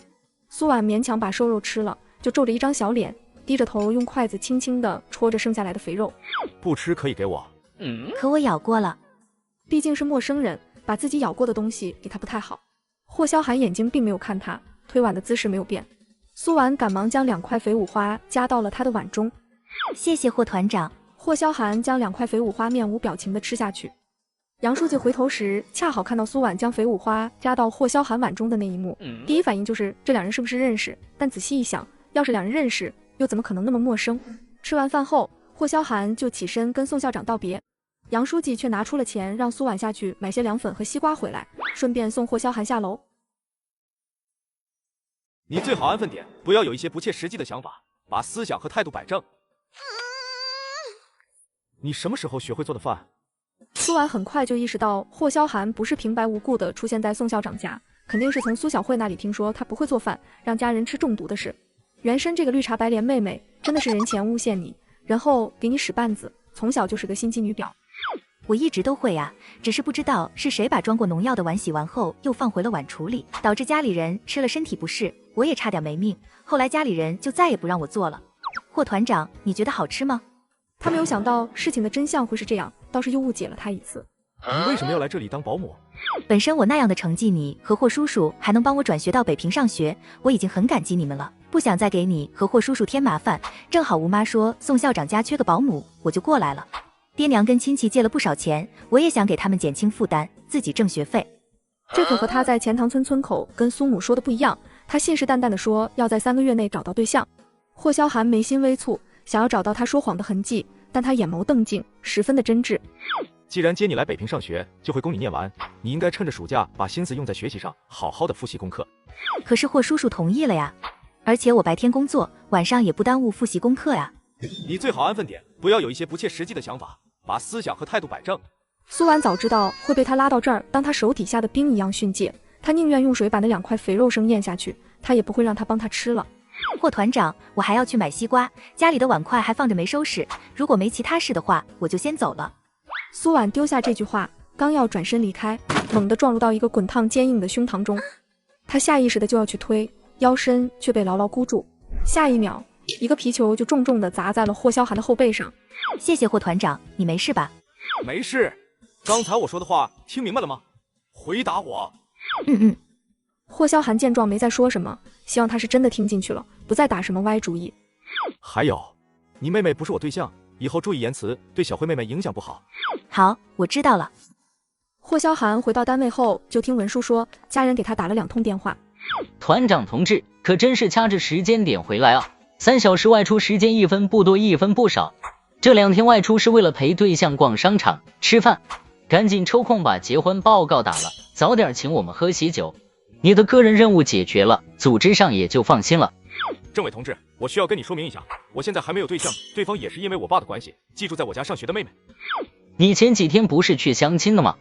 苏婉勉强把瘦肉吃了，就皱着一张小脸，低着头用筷子轻轻地戳着剩下来的肥肉。不吃可以给我。可我咬过了。毕竟是陌生人，把自己咬过的东西给他不太好。霍萧寒眼睛并没有看他，推碗的姿势没有变。苏婉赶忙将2块肥五花夹到了他的碗中。谢谢霍团长。霍萧寒将2块肥五花面无表情地吃下去。杨书记回头时，恰好看到苏婉将肥五花夹到霍萧寒碗中的那一幕，第一反应就是这2人是不是认识？但仔细一想，要是2人认识，又怎么可能那么陌生？吃完饭后，霍萧寒就起身跟宋校长道别，杨书记却拿出了钱，让苏婉下去买些凉粉和西瓜回来，顺便送霍萧寒下楼。你最好安分点，不要有一些不切实际的想法，把思想和态度摆正。你什么时候学会做的饭？苏婉很快就意识到霍萧寒不是平白无故的出现在宋校长家，肯定是从苏小慧那里听说他不会做饭，让家人吃中毒的事。原身这个绿茶白莲妹妹真的是人前诬陷你，然后给你使绊子，从小就是个心机女婊。我一直都会啊，只是不知道是谁把装过农药的碗洗完后又放回了碗橱里，导致家里人吃了身体不适，我也差点没命。后来家里人就再也不让我做了。霍团长，你觉得好吃吗？他没有想到事情的真相会是这样，倒是又误解了他一次。你为什么要来这里当保姆？本身我那样的成绩，你和霍叔叔还能帮我转学到北平上学，我已经很感激你们了，不想再给你和霍叔叔添麻烦。正好吴妈说宋校长家缺个保姆，我就过来了。爹娘跟亲戚借了不少钱，我也想给他们减轻负担，自己挣学费。这可和他在钱塘村村口跟苏母说的不一样，他信誓旦旦地说要在3个月内找到对象。霍萧寒眉心微蹙，想要找到他说谎的痕迹，但他眼眸瞪净，十分的真挚。既然接你来北平上学，就会供你念完，你应该趁着暑假把心思用在学习上，好好的复习功课。可是霍叔叔同意了呀，而且我白天工作，晚上也不耽误复习功课呀。你最好安分点，不要有一些不切实际的想法，把思想和态度摆正。苏婉早知道会被他拉到这儿当他手底下的兵一样训诫，他宁愿用水把那2块肥肉生咽下去，他也不会让他帮他吃了。霍团长，我还要去买西瓜，家里的碗筷还放着没收拾，如果没其他事的话，我就先走了。苏婉丢下这句话，刚要转身离开，猛地撞入到一个滚烫坚硬的胸膛中，他下意识的就要去推，腰身却被牢牢箍住，下一秒，一个皮球就重重的砸在了霍萧寒的后背上。谢谢霍团长，你没事吧？没事。刚才我说的话听明白了吗？回答我。霍萧寒见状没再说什么，希望他是真的听进去了，不再打什么歪主意。还有，你妹妹不是我对象，以后注意言辞，对小慧妹妹影响不好。好，我知道了。霍萧寒回到单位后，就听文书说，家人给他打了2通电话。团长同志，可真是掐着时间点回来啊！3小时外出时间1分不多1分不少，这2天外出是为了陪对象逛商场、吃饭，赶紧抽空把结婚报告打了，早点请我们喝喜酒。你的个人任务解决了，组织上也就放心了。政委同志，我需要跟你说明一下，我现在还没有对象，对方也是因为我爸的关系，寄住在我家上学的妹妹。你前几天不是去相亲的吗？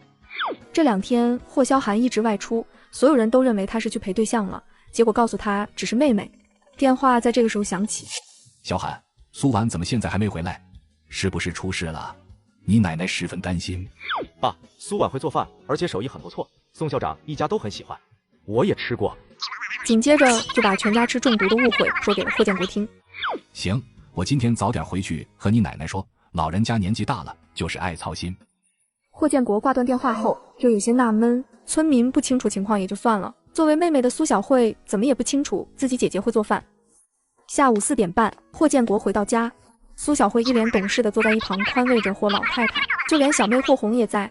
这2天霍萧寒一直外出，所有人都认为他是去陪对象了，结果告诉他只是妹妹。电话在这个时候响起。萧寒，苏婉怎么现在还没回来？是不是出事了？你奶奶十分担心。爸，苏婉会做饭，而且手艺很不错，宋校长一家都很喜欢，我也吃过。紧接着就把全家吃中毒的误会说给了霍建国听。行，我今天早点回去和你奶奶说，老人家年纪大了，就是爱操心。霍建国挂断电话后就有些纳闷，村民不清楚情况也就算了，作为妹妹的苏小慧怎么也不清楚自己姐姐会做饭。下午4点半，霍建国回到家，苏小慧一脸懂事的坐在一旁宽慰着霍老太太，就连小妹霍红也在。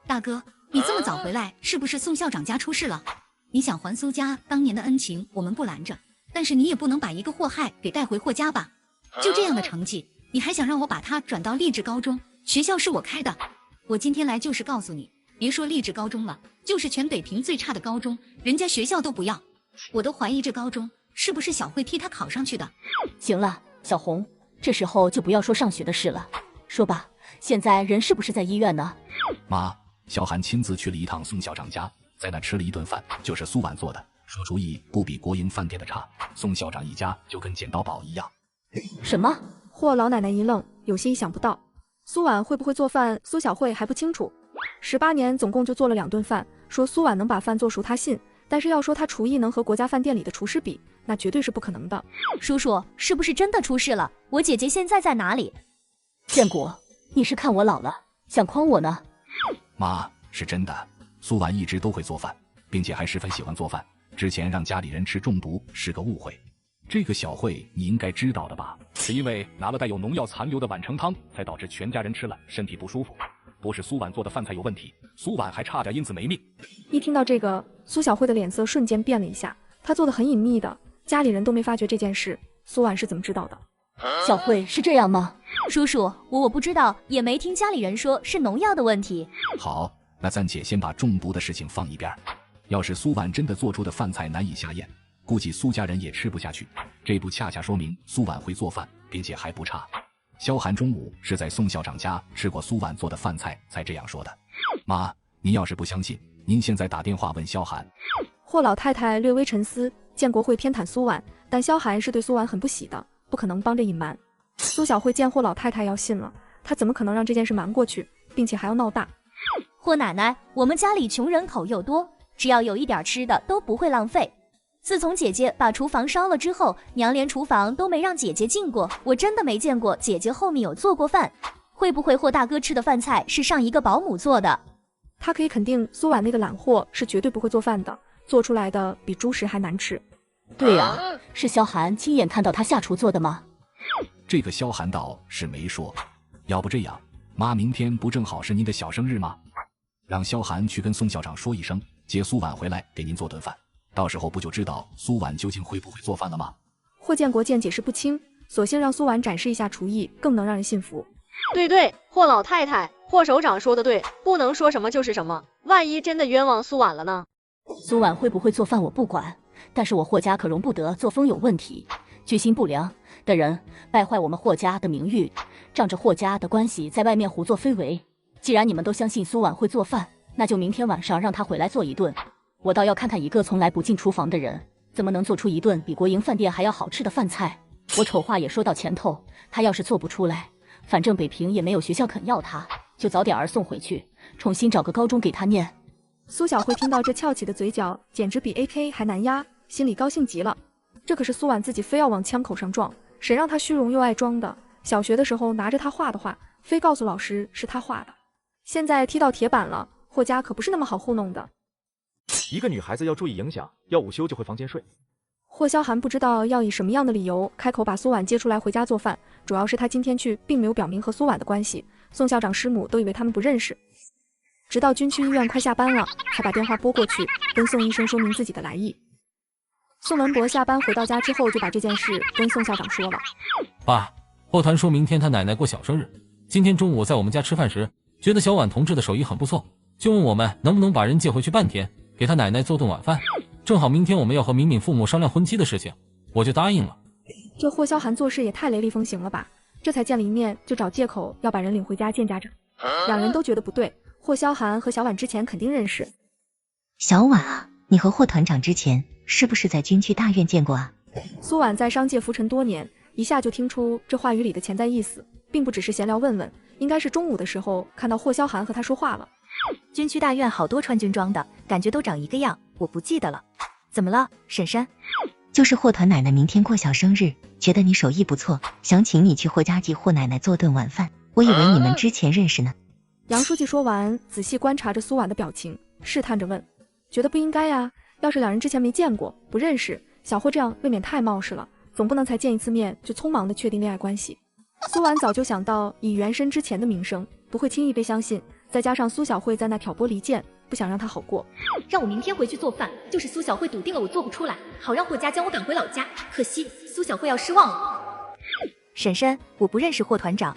大哥，你这么早回来，是不是宋校长家出事了？你想还苏家当年的恩情，我们不拦着，但是你也不能把一个祸害给带回霍家吧？就这样的成绩，你还想让我把他转到励志高中？学校是我开的，我今天来就是告诉你，别说励志高中了，就是全北平最差的高中，人家学校都不要。我都怀疑这高中是不是小慧替他考上去的。行了，小红，这时候就不要说上学的事了，说吧，现在人是不是在医院呢？妈，萧寒亲自去了一趟宋校长家，在那吃了一顿饭，就是苏婉做的，说厨艺不比国营饭店的差，宋校长一家就跟捡到宝一样。什么？霍老奶奶一愣，有些意想不到。苏婉会不会做饭，苏小慧还不清楚。18年总共就做了2顿饭，说苏婉能把饭做熟她信，但是要说她厨艺能和国家饭店里的厨师比，那绝对是不可能的。叔叔，是不是真的出事了？我姐姐现在在哪里？建国，你是看我老了，想诓我呢？妈，是真的，苏婉一直都会做饭，并且还十分喜欢做饭，之前让家里人吃中毒是个误会。这个小慧你应该知道的吧？是因为拿了带有农药残留的碗盛汤，才导致全家人吃了身体不舒服。不是苏婉做的饭菜有问题，苏婉还差点因此没命。一听到这个，苏小慧的脸色瞬间变了一下。她做的很隐秘的，家里人都没发觉这件事，苏婉是怎么知道的？小慧是这样吗？叔叔，我不知道，也没听家里人说是农药的问题。好，那暂且先把中毒的事情放一边。要是苏婉真的做出的饭菜难以下咽，估计苏家人也吃不下去，这不恰恰说明苏婉会做饭，并且还不差。萧寒中午是在宋校长家吃过苏婉做的饭菜才这样说的。妈，您要是不相信，您现在打电话问萧寒。霍老太太略微沉思，建国会偏袒苏婉，但萧寒是对苏婉很不喜的，不可能帮着隐瞒。苏小慧见霍老太太要信了，她怎么可能让这件事瞒过去，并且还要闹大？霍奶奶，我们家里穷人口又多，只要有一点吃的都不会浪费。自从姐姐把厨房烧了之后，娘连厨房都没让姐姐进过，我真的没见过姐姐后面有做过饭。会不会霍大哥吃的饭菜是上一个保姆做的？他可以肯定苏婉那个懒货是绝对不会做饭的，做出来的比猪食还难吃。对呀，是萧寒亲眼看到他下厨做的吗？这个萧寒倒是没说。要不这样，妈，明天不正好是您的小生日吗？让萧寒去跟宋校长说一声，接苏婉回来给您做顿饭，到时候不就知道苏婉究竟会不会做饭了吗？霍建国见解释不清，索性让苏婉展示一下厨艺，更能让人信服。对，霍老太太，霍首长说的对，不能说什么就是什么，万一真的冤枉苏婉了呢？苏婉会不会做饭我不管，但是我霍家可容不得作风有问题、居心不良的人败坏我们霍家的名誉，仗着霍家的关系在外面胡作非为。既然你们都相信苏婉会做饭，那就明天晚上让她回来做一顿，我倒要看看一个从来不进厨房的人怎么能做出一顿比国营饭店还要好吃的饭菜。我丑话也说到前头，他要是做不出来，反正北平也没有学校肯要他，就早点儿送回去，重新找个高中给他念。苏小慧听到这翘起的嘴角简直比 AK 还难压，心里高兴极了。这可是苏婉自己非要往枪口上撞，谁让她虚荣又爱装的？小学的时候拿着她画的画，非告诉老师是她画的，现在踢到铁板了，霍家可不是那么好糊弄的。一个女孩子要注意影响，要午休就回房间睡。霍萧寒不知道要以什么样的理由开口把苏婉接出来回家做饭，主要是他今天去并没有表明和苏婉的关系，宋校长师母都以为他们不认识。直到军区医院快下班了，才把电话拨过去，跟宋医生说明自己的来意。宋文博下班回到家之后，就把这件事跟宋校长说了。爸，霍团说明天他奶奶过小生日，今天中午在我们家吃饭时，觉得小婉同志的手艺很不错，就问我们能不能把人借回去半天，给他奶奶做顿晚饭。正好明天我们要和敏敏父母商量婚期的事情，我就答应了。这霍萧寒做事也太雷厉风行了吧，这才见了一面就找借口要把人领回家见家长。两人都觉得不对，霍萧寒和小婉之前肯定认识。小婉啊，你和霍团长之前是不是在军区大院见过啊？苏婉在商界浮沉多年，一下就听出这话语里的潜在意思，并不只是闲聊问问，应该是中午的时候看到霍萧寒和他说话了。军区大院好多穿军装的，感觉都长一个样，我不记得了。怎么了，婶婶？就是霍团奶奶明天过小生日，觉得你手艺不错，想请你去霍家给霍奶奶做顿晚饭。我以为你们之前认识呢。杨书记说完，仔细观察着苏婉的表情，试探着问：觉得不应该呀？要是两人之前没见过，不认识，小霍这样未免太冒失了，总不能才见一次面就匆忙的确定恋爱关系。苏婉早就想到以原身之前的名声，不会轻易被相信，再加上苏小慧在那挑拨离间，不想让他好过。让我明天回去做饭，就是苏小慧笃定了我做不出来，好让霍家将我赶回老家。可惜苏小慧要失望了。婶婶，我不认识霍团长，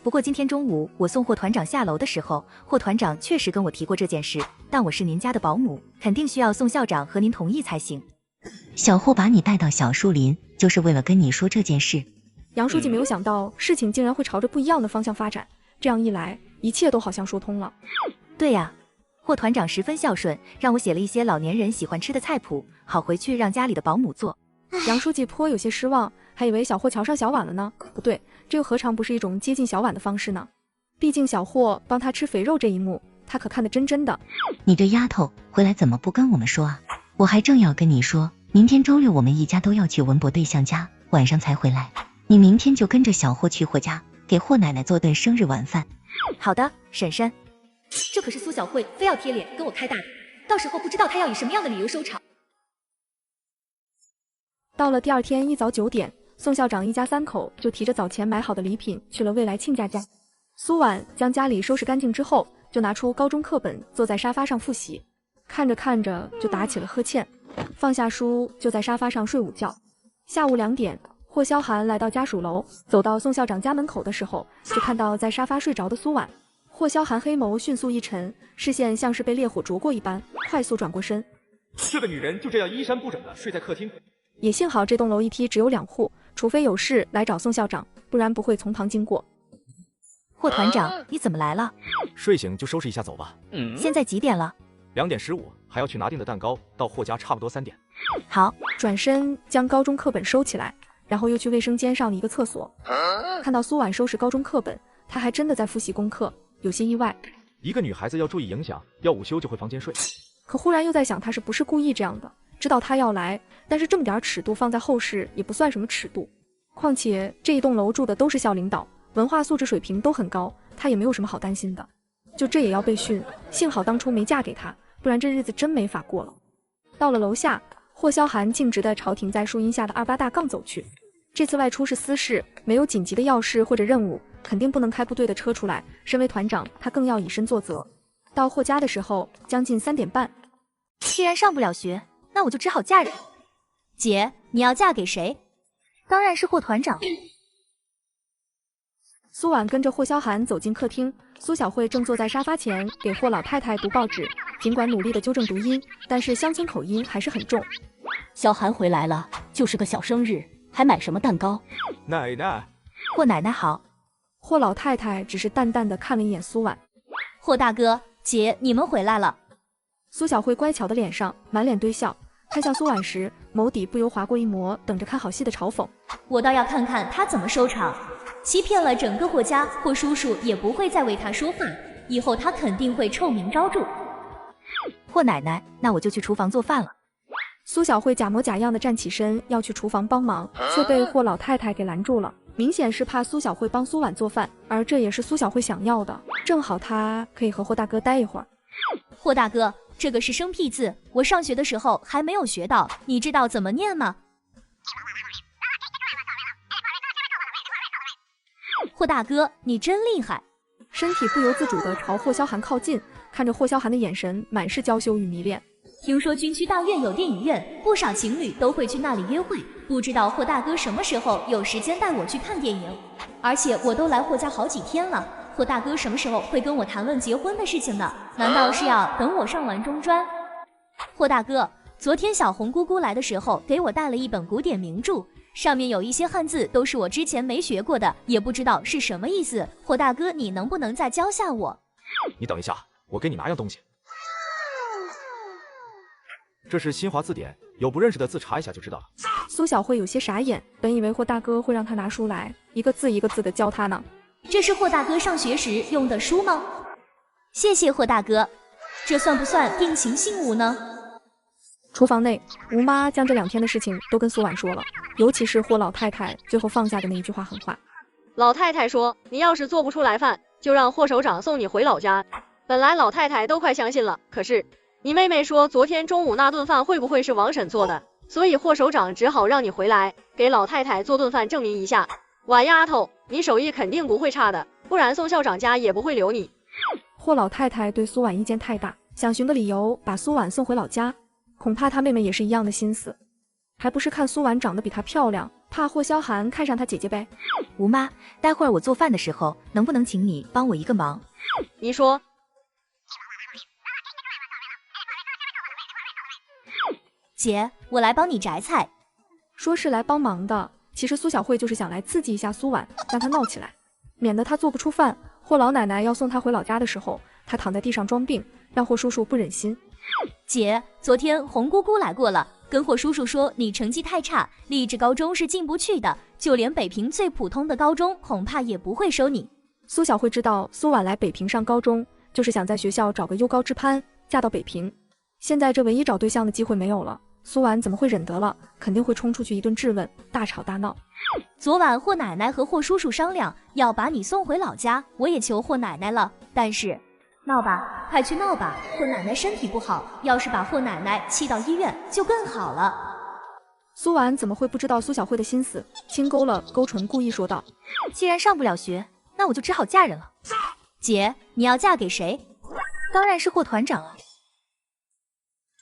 不过今天中午我送霍团长下楼的时候，霍团长确实跟我提过这件事，但我是您家的保姆，肯定需要宋校长和您同意才行。小霍把你带到小树林，就是为了跟你说这件事。杨书记没有想到事情竟然会朝着不一样的方向发展，这样一来，一切都好像说通了。对呀，霍团长十分孝顺，让我写了一些老年人喜欢吃的菜谱，好回去让家里的保姆做。杨书记颇有些失望，还以为小霍瞧上小婉了呢。不对，这又何尝不是一种接近小婉的方式呢？毕竟小霍帮他吃肥肉这一幕，他可看得真真的。你这丫头，回来怎么不跟我们说啊？我还正要跟你说，明天周六我们一家都要去文博对象家，晚上才回来。你明天就跟着小霍去霍家，给霍奶奶做顿生日晚饭。好的，婶婶。这可是苏小慧非要贴脸跟我开大的，到时候不知道她要以什么样的理由收场。到了第二天一早9点，宋校长一家3口就提着早前买好的礼品去了未来亲家家。苏婉将家里收拾干净之后，就拿出高中课本坐在沙发上复习，看着看着就打起了呵欠，放下书就在沙发上睡午觉。下午2点，霍萧寒来到家属楼，走到宋校长家门口的时候，就看到在沙发睡着的苏婉。霍萧寒黑眸迅速一沉，视线像是被烈火灼过一般，快速转过身。这个女人就这样衣衫不整的睡在客厅。也幸好这栋楼一梯只有2户，除非有事来找宋校长，不然不会从旁经过。霍团长，你怎么来了？睡醒就收拾一下走吧。现在几点了？2点15，还要去拿订的蛋糕，到霍家差不多3点。好，转身将高中课本收起来，然后又去卫生间上了一个厕所。看到苏婉收拾高中课本，她还真的在复习功课，有些意外。一个女孩子要注意影响，要午休就回房间睡。可忽然又在想，她是不是故意这样的？知道她要来，但是这么点尺度放在后世也不算什么尺度。况且这一栋楼住的都是校领导，文化素质水平都很高，她也没有什么好担心的。就这也要被训，幸好当初没嫁给他，不然这日子真没法过了。到了楼下，霍萧寒径直地朝停在树荫下的28大杠走去。这次外出是私事，没有紧急的要事或者任务，肯定不能开部队的车出来。身为团长，他更要以身作则。到霍家的时候，将近3点半。既然上不了学，那我就只好嫁人。姐，你要嫁给谁？当然是霍团长。苏婉跟着霍萧寒走进客厅，苏小慧正坐在沙发前给霍老太太读报纸。尽管努力的纠正读音，但是乡村口音还是很重。萧寒回来了，就是个小生日，还买什么蛋糕？奶奶，霍奶奶好。霍老太太只是淡淡的看了一眼苏婉。霍大哥，姐，你们回来了。苏小慧乖巧的脸上满脸堆笑，看向苏婉时，眸底不由划过一抹等着看好戏的嘲讽。我倒要看看他怎么收场，欺骗了整个霍家，霍叔叔也不会再为他说话，以后他肯定会臭名昭著。霍奶奶，那我就去厨房做饭了。苏小慧假模假样的站起身要去厨房帮忙，却被霍老太太给拦住了。明显是怕苏小慧帮苏婉做饭，而这也是苏小慧想要的，正好她可以和霍大哥待一会儿。霍大哥，这个是生僻字，我上学的时候还没有学到，你知道怎么念吗？霍大哥，你真厉害！身体不由自主地朝霍萧寒靠近，看着霍萧寒的眼神满是娇羞与迷恋。听说军区大院有电影院，不少情侣都会去那里约会，不知道霍大哥什么时候有时间带我去看电影。而且我都来霍家好几天了，霍大哥什么时候会跟我谈论结婚的事情呢？难道是要等我上完中专？霍大哥，昨天小红姑姑来的时候给我带了一本古典名著，上面有一些汉字都是我之前没学过的，也不知道是什么意思。霍大哥，你能不能再教下我？你等一下，我给你拿样东西。这是新华字典，有不认识的字查一下就知道了。苏小慧有些傻眼，本以为霍大哥会让他拿书来，一个字一个字的教他呢。这是霍大哥上学时用的书吗？谢谢霍大哥，这算不算定情信物呢？厨房内，吴妈将这2天的事情都跟苏婉说了，尤其是霍老太太最后放下的那一句话狠话。老太太说，你要是做不出来饭，就让霍首长送你回老家。本来老太太都快相信了，可是你妹妹说昨天中午那顿饭会不会是王婶做的，所以霍首长只好让你回来给老太太做顿饭证明一下。婉丫头，你手艺肯定不会差的，不然宋校长家也不会留你。霍老太太对苏婉意见太大，想寻个理由把苏婉送回老家，恐怕她妹妹也是一样的心思，还不是看苏婉长得比她漂亮，怕霍萧寒看上她姐姐呗。吴妈，待会儿我做饭的时候，能不能请你帮我一个忙？你说。姐，我来帮你摘菜。说是来帮忙的，其实苏小慧就是想来刺激一下苏婉，让她闹起来，免得她做不出饭。霍老奶奶要送她回老家的时候，她躺在地上装病，让霍叔叔不忍心。姐，昨天红姑姑来过了，跟霍叔叔说你成绩太差，励志高中是进不去的，就连北平最普通的高中恐怕也不会收你。苏小慧知道苏婉来北平上高中，就是想在学校找个优高之攀，嫁到北平。现在这唯一找对象的机会没有了，苏婉怎么会忍得了？肯定会冲出去一顿质问，大吵大闹。昨晚霍奶奶和霍叔叔商量要把你送回老家，我也求霍奶奶了，但是闹吧，快去闹吧！霍奶奶身体不好，要是把霍奶奶气到医院就更好了。苏婉怎么会不知道苏小慧的心思，轻勾了勾唇，故意说道：既然上不了学，那我就只好嫁人了。姐，你要嫁给谁？当然是霍团长啊。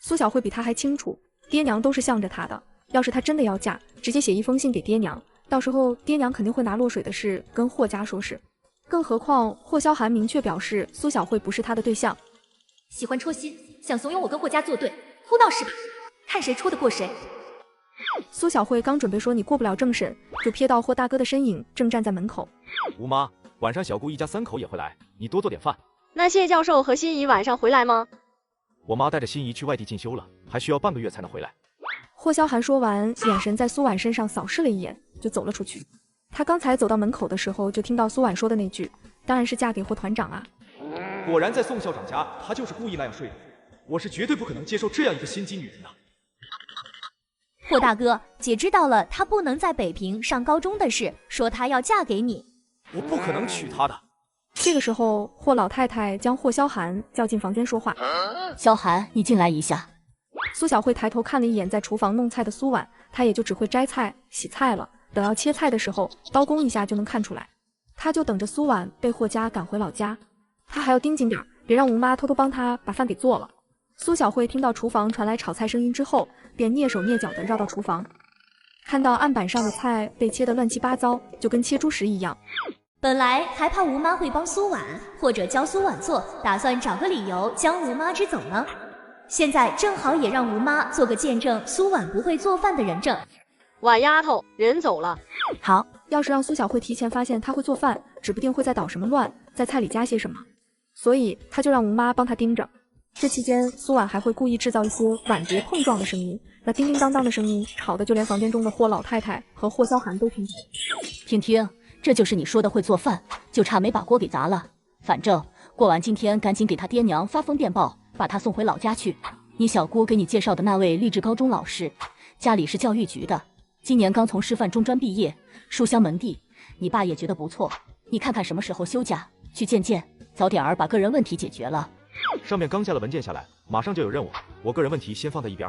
苏小慧比她还清楚，爹娘都是向着她的，要是她真的要嫁，直接写一封信给爹娘，到时候爹娘肯定会拿落水的事跟霍家说事。更何况霍萧寒明确表示苏小慧不是他的对象，喜欢戳心，想怂恿我跟霍家作对，胡闹是吧？看谁戳得过谁。苏小慧刚准备说你过不了政审，就瞥到霍大哥的身影正站在门口。吴妈，晚上小姑一家3口也会来，你多做点饭。那谢教授和心怡晚上回来吗？我妈带着心怡去外地进修了，还需要半个月才能回来。霍萧寒说完，眼神在苏婉身上扫视了一眼，就走了出去。他刚才走到门口的时候，就听到苏婉说的那句，当然是嫁给霍团长啊。果然在宋校长家，他就是故意那样睡的。我是绝对不可能接受这样一个心机女人的。霍大哥，姐知道了她不能在北平上高中的事，说她要嫁给你。我不可能娶她的。这个时候，霍老太太将霍萧寒叫进房间说话。萧寒，你进来一下。苏小慧抬头看了一眼在厨房弄菜的苏婉，她也就只会摘菜、洗菜了。等要切菜的时候，刀工一下就能看出来。她就等着苏婉被霍家赶回老家，她还要盯紧点，别让吴妈偷偷帮她把饭给做了。苏小慧听到厨房传来炒菜声音之后，便蹑手蹑脚地绕到厨房，看到案板上的菜被切得乱七八糟，就跟切猪食一样。本来还怕吴妈会帮苏婉或者教苏婉做，打算找个理由将吴妈支走呢。现在正好也让吴妈做个见证苏婉不会做饭的人证。婉丫头，人走了。好，要是让苏小慧提前发现她会做饭，指不定会在捣什么乱，在菜里加些什么，所以她就让吴妈帮她盯着。这期间，苏婉还会故意制造一些碗碟碰撞的声音，那叮叮当当的声音吵得就连房间中的霍老太太和霍萧寒都听见。听听，这就是你说的会做饭，就差没把锅给砸了。反正过完今天赶紧给他爹娘发封电报，把他送回老家去。你小姑给你介绍的那位励志高中老师，家里是教育局的，今年刚从师范中专毕业，书香门第，你爸也觉得不错。你看看什么时候休假去见见，早点儿把个人问题解决了。上面刚下了文件下来，马上就有任务，我个人问题先放在一边。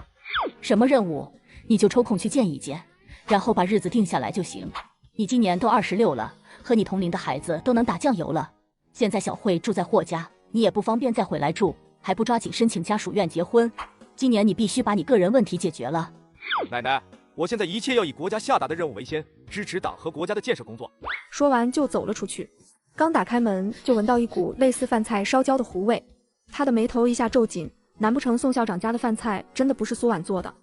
什么任务？你就抽空去见一见，然后把日子定下来就行。你今年都26了，和你同龄的孩子都能打酱油了。现在小慧住在霍家，你也不方便再回来住，还不抓紧申请家属院结婚。今年你必须把你个人问题解决了。奶奶，我现在一切要以国家下达的任务为先，支持党和国家的建设工作。说完就走了出去。刚打开门，就闻到一股类似饭菜烧焦的糊味，他的眉头一下皱紧，难不成宋校长家的饭菜真的不是苏婉做的？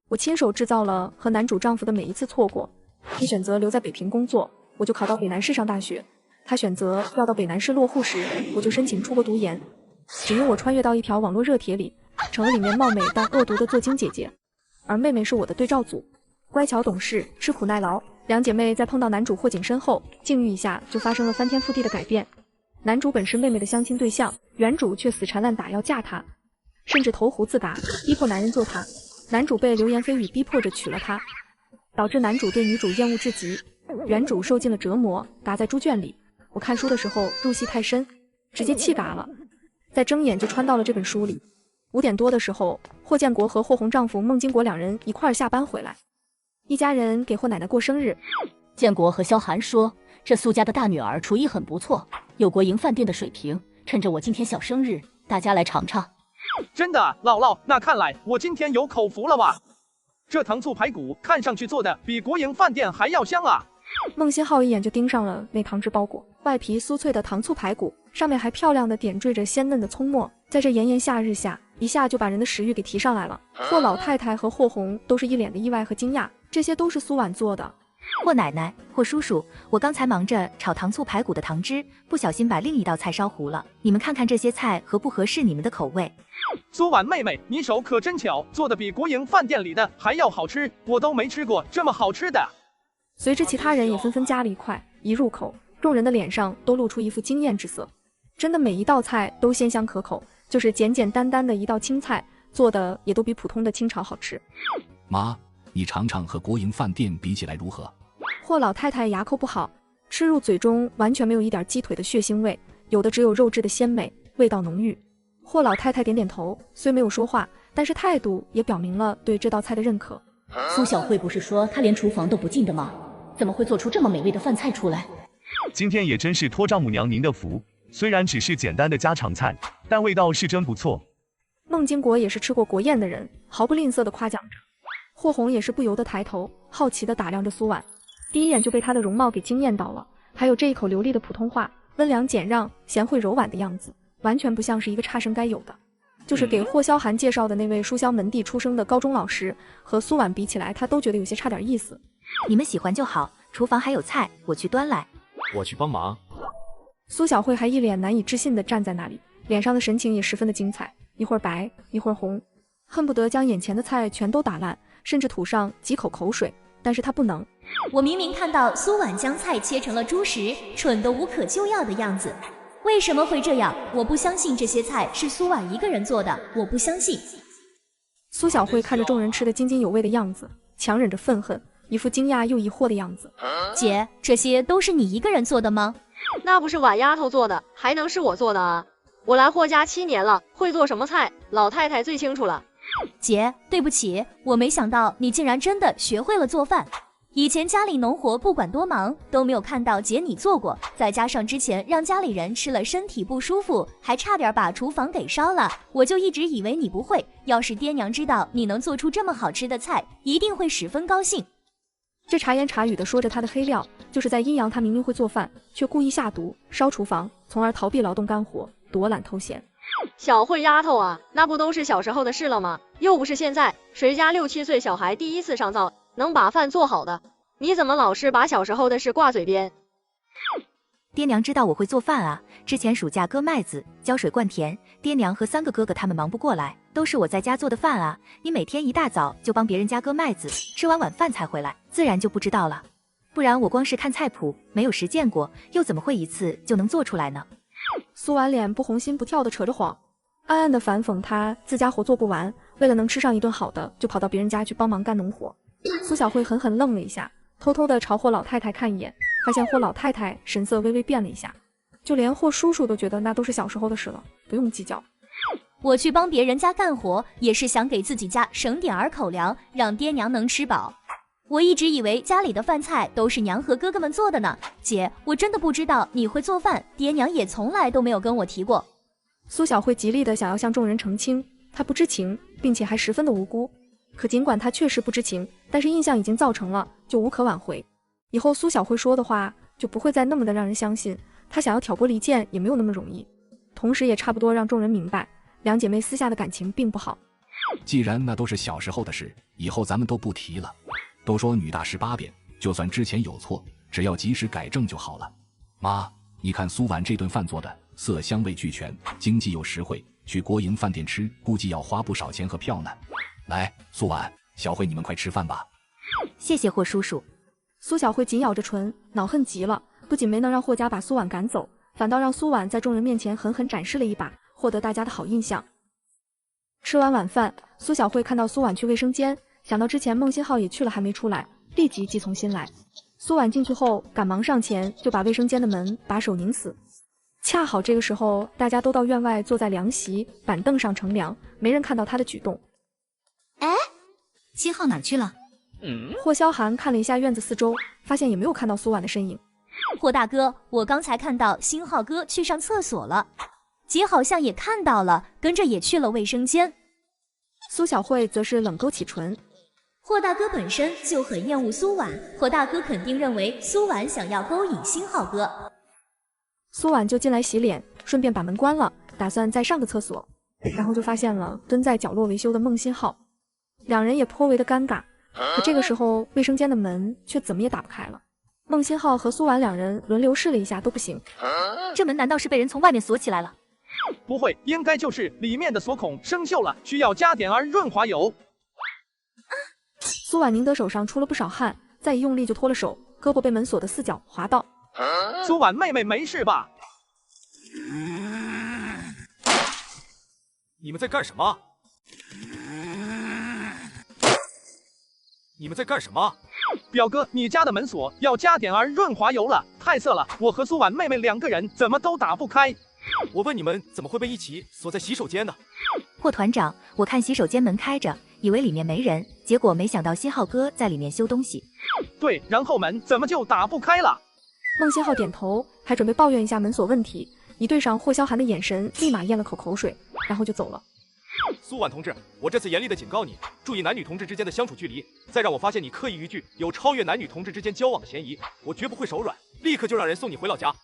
我亲手制造了和男主丈夫的每一次错过。他选择留在北平工作，我就考到北南市上大学；他选择要到北南市落户时，我就申请出国读研。只因我穿越到一条网络热帖里，成了里面貌美但恶毒的作精姐姐，而妹妹是我的对照组，乖巧懂事，吃苦耐劳。两姐妹在碰到男主霍景深后，境遇一下就发生了翻天覆地的改变。男主本是妹妹的相亲对象，原主却死缠烂打要嫁他，甚至投湖自打，逼迫男人救她。男主被流言蜚语逼迫着娶了她，导致男主对女主厌恶至极，原主受尽了折磨，打在猪圈里。我看书的时候入戏太深，直接气嘎了，再睁眼就穿到了这本书里。5点多的时候，霍建国和霍红丈夫孟经国两人一块儿下班回来，一家人给霍奶奶过生日。建国和萧寒说，这苏家的大女儿厨艺很不错，有国营饭店的水平，趁着我今天小生日，大家来尝尝。真的，姥姥，那看来我今天有口福了吧？这糖醋排骨看上去做的比国营饭店还要香啊！孟新浩一眼就盯上了那糖制包裹，外皮酥脆的糖醋排骨，上面还漂亮的点缀着鲜嫩的葱末，在这炎炎夏日下，一下就把人的食欲给提上来了。霍老太太和霍红都是一脸的意外和惊讶，这些都是苏婉做的。霍奶奶，霍叔叔，我刚才忙着炒糖醋排骨的糖汁，不小心把另一道菜烧糊了。你们看看这些菜合不合适你们的口味？苏婉妹妹，你手可真巧，做的比国营饭店里的还要好吃，我都没吃过这么好吃的。随之其他人也纷纷夹了一块，一入口，众人的脸上都露出一副惊艳之色。真的每一道菜都鲜香可口，就是简简单单的一道青菜，做的也都比普通的清炒好吃。妈，你尝尝和国营饭店比起来如何？霍老太太牙口不好，吃入嘴中完全没有一点鸡腿的血腥味，有的只有肉质的鲜美，味道浓郁。霍老太太点点头，虽没有说话，但是态度也表明了对这道菜的认可。苏小慧不是说她连厨房都不进的吗？怎么会做出这么美味的饭菜出来？今天也真是托丈母娘您的福，虽然只是简单的家常菜，但味道是真不错。孟经国也是吃过国宴的人，毫不吝啬地夸奖着。霍红也是不由得抬头，好奇地打量着苏婉，第一眼就被她的容貌给惊艳到了，还有这一口流利的普通话，温良俭让、贤惠柔婉的样子，完全不像是一个差生该有的。就是给霍萧寒介绍的那位书香门第出生的高中老师，和苏婉比起来，他都觉得有些差点意思。你们喜欢就好，厨房还有菜，我去端来。我去帮忙。苏小慧还一脸难以置信地站在那里，脸上的神情也十分的精彩，一会儿白，一会儿红，恨不得将眼前的菜全都打烂，甚至吐上几口口水，但是她不能。我明明看到苏婉将菜切成了猪食，蠢得无可救药的样子。为什么会这样？我不相信这些菜是苏婉一个人做的，我不相信。苏小慧看着众人吃得津津有味的样子，强忍着愤恨，一副惊讶又疑惑的样子。姐，这些都是你一个人做的吗？那不是婉丫头做的，还能是我做的啊？我来霍家7年了，会做什么菜，老太太最清楚了。姐，对不起，我没想到你竟然真的学会了做饭。以前家里农活不管多忙，都没有看到姐你做过，再加上之前让家里人吃了身体不舒服，还差点把厨房给烧了，我就一直以为你不会。要是爹娘知道你能做出这么好吃的菜，一定会十分高兴。这茶言茶语的说着他的黑料，就是在阴阳他明明会做饭，却故意下毒烧厨房，从而逃避劳动干活，躲懒偷闲。小慧丫头啊，那不都是小时候的事了吗？又不是现在，谁家6、7岁小孩第一次上灶能把饭做好的？你怎么老是把小时候的事挂嘴边？爹娘知道我会做饭啊，之前暑假割麦子、浇水灌田，爹娘和3个哥哥他们忙不过来，都是我在家做的饭啊。你每天一大早就帮别人家割麦子，吃完晚饭才回来，自然就不知道了。不然我光是看菜谱，没有实践过，又怎么会一次就能做出来呢？苏婉脸不红心不跳的扯着谎，暗暗的反讽他自家活做不完，为了能吃上一顿好的，就跑到别人家去帮忙干农活。苏小慧狠狠愣了一下，偷偷的朝霍老太太看一眼，发现霍老太太神色微微变了一下，就连霍叔叔都觉得那都是小时候的事了，不用计较。我去帮别人家干活，也是想给自己家省点儿口粮，让爹娘能吃饱。我一直以为家里的饭菜都是娘和哥哥们做的呢，姐，我真的不知道你会做饭，爹娘也从来都没有跟我提过。苏小慧极力的想要向众人澄清，她不知情，并且还十分的无辜。可尽管她确实不知情，但是印象已经造成了，就无可挽回。以后苏小慧说的话就不会再那么的让人相信，她想要挑拨离间也没有那么容易。同时也差不多让众人明白，两姐妹私下的感情并不好。既然那都是小时候的事，以后咱们都不提了。都说女大十八变，就算之前有错，只要及时改正就好了。妈，你看苏婉这顿饭做的色香味俱全，经济又实惠，去国营饭店吃估计要花不少钱和票呢。来，苏婉、小慧，你们快吃饭吧。谢谢霍叔叔。苏小慧紧咬着唇，恼恨极了，不仅没能让霍家把苏婉赶走，反倒让苏婉在众人面前狠狠展示了一把，获得大家的好印象。吃完晚饭，苏小慧看到苏婉去卫生间，想到之前孟新浩也去了还没出来，立即记从心来。苏婉进去后赶忙上前就把卫生间的门把手拧死。恰好这个时候大家都到院外坐在凉席板凳上乘凉，没人看到她的举动。哎，新浩哪去了？霍萧寒看了一下院子四周，发现也没有看到苏婉的身影。霍大哥，我刚才看到新浩哥去上厕所了，姐好像也看到了，跟着也去了卫生间。苏小慧则是冷勾起唇。霍大哥本身就很厌恶苏婉，霍大哥肯定认为苏婉想要勾引新浩哥。苏婉就进来洗脸，顺便把门关了，打算再上个厕所，然后就发现了蹲在角落维修的孟新浩，两人也颇为的尴尬。可这个时候卫生间的门却怎么也打不开了。孟新浩和苏婉两人轮流试了一下都不行。这门难道是被人从外面锁起来了？不会，应该就是里面的锁孔生锈了，需要加点儿润滑油。苏婉宁德手上出了不少汗，再一用力就脱了手，胳膊被门锁的四角划到。苏婉妹妹没事吧？你们在干什么？你们在干什么？表哥，你家的门锁要加点儿润滑油了，太涩了，我和苏婉妹妹两个人怎么都打不开。我问你们怎么会被一起锁在洗手间呢？霍团长，我看洗手间门开着，以为里面没人，结果没想到新浩哥在里面修东西。对，然后门怎么就打不开了？孟新浩点头，还准备抱怨一下门锁问题，一对上霍萧寒的眼神，立马咽了口水，然后就走了。苏婉同志，我这次严厉的警告你，注意男女同志之间的相处距离，再让我发现你刻意逾矩，有超越男女同志之间交往的嫌疑，我绝不会手软，立刻就让人送你回老家。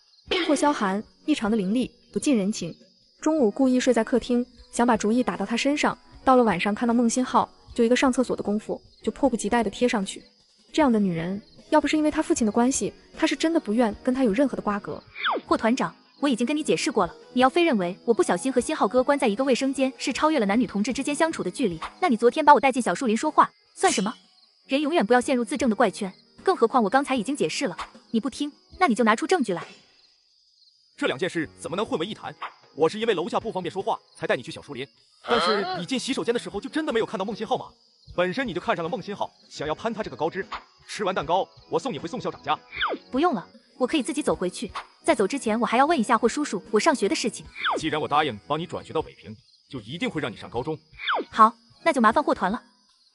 霍萧寒异常的凌厉，不近人情。中午故意睡在客厅，想把主意打到他身上，到了晚上看到孟新浩，就一个上厕所的功夫，就迫不及待的贴上去。这样的女人，要不是因为他父亲的关系，他是真的不愿跟他有任何的瓜葛。霍团长，我已经跟你解释过了，你要非认为我不小心和新浩哥关在一个卫生间是超越了男女同志之间相处的距离，那你昨天把我带进小树林说话算什么？人永远不要陷入自证的怪圈，更何况我刚才已经解释了，你不听，那你就拿出证据来。这两件事怎么能混为一谈？我是因为楼下不方便说话才带你去小树林，但是你进洗手间的时候就真的没有看到孟新浩吗？本身你就看上了孟新浩，想要攀他这个高枝。吃完蛋糕，我送你回宋校长家。不用了，我可以自己走回去。在走之前，我还要问一下霍叔叔我上学的事情。既然我答应帮你转学到北平，就一定会让你上高中。好，那就麻烦霍团了。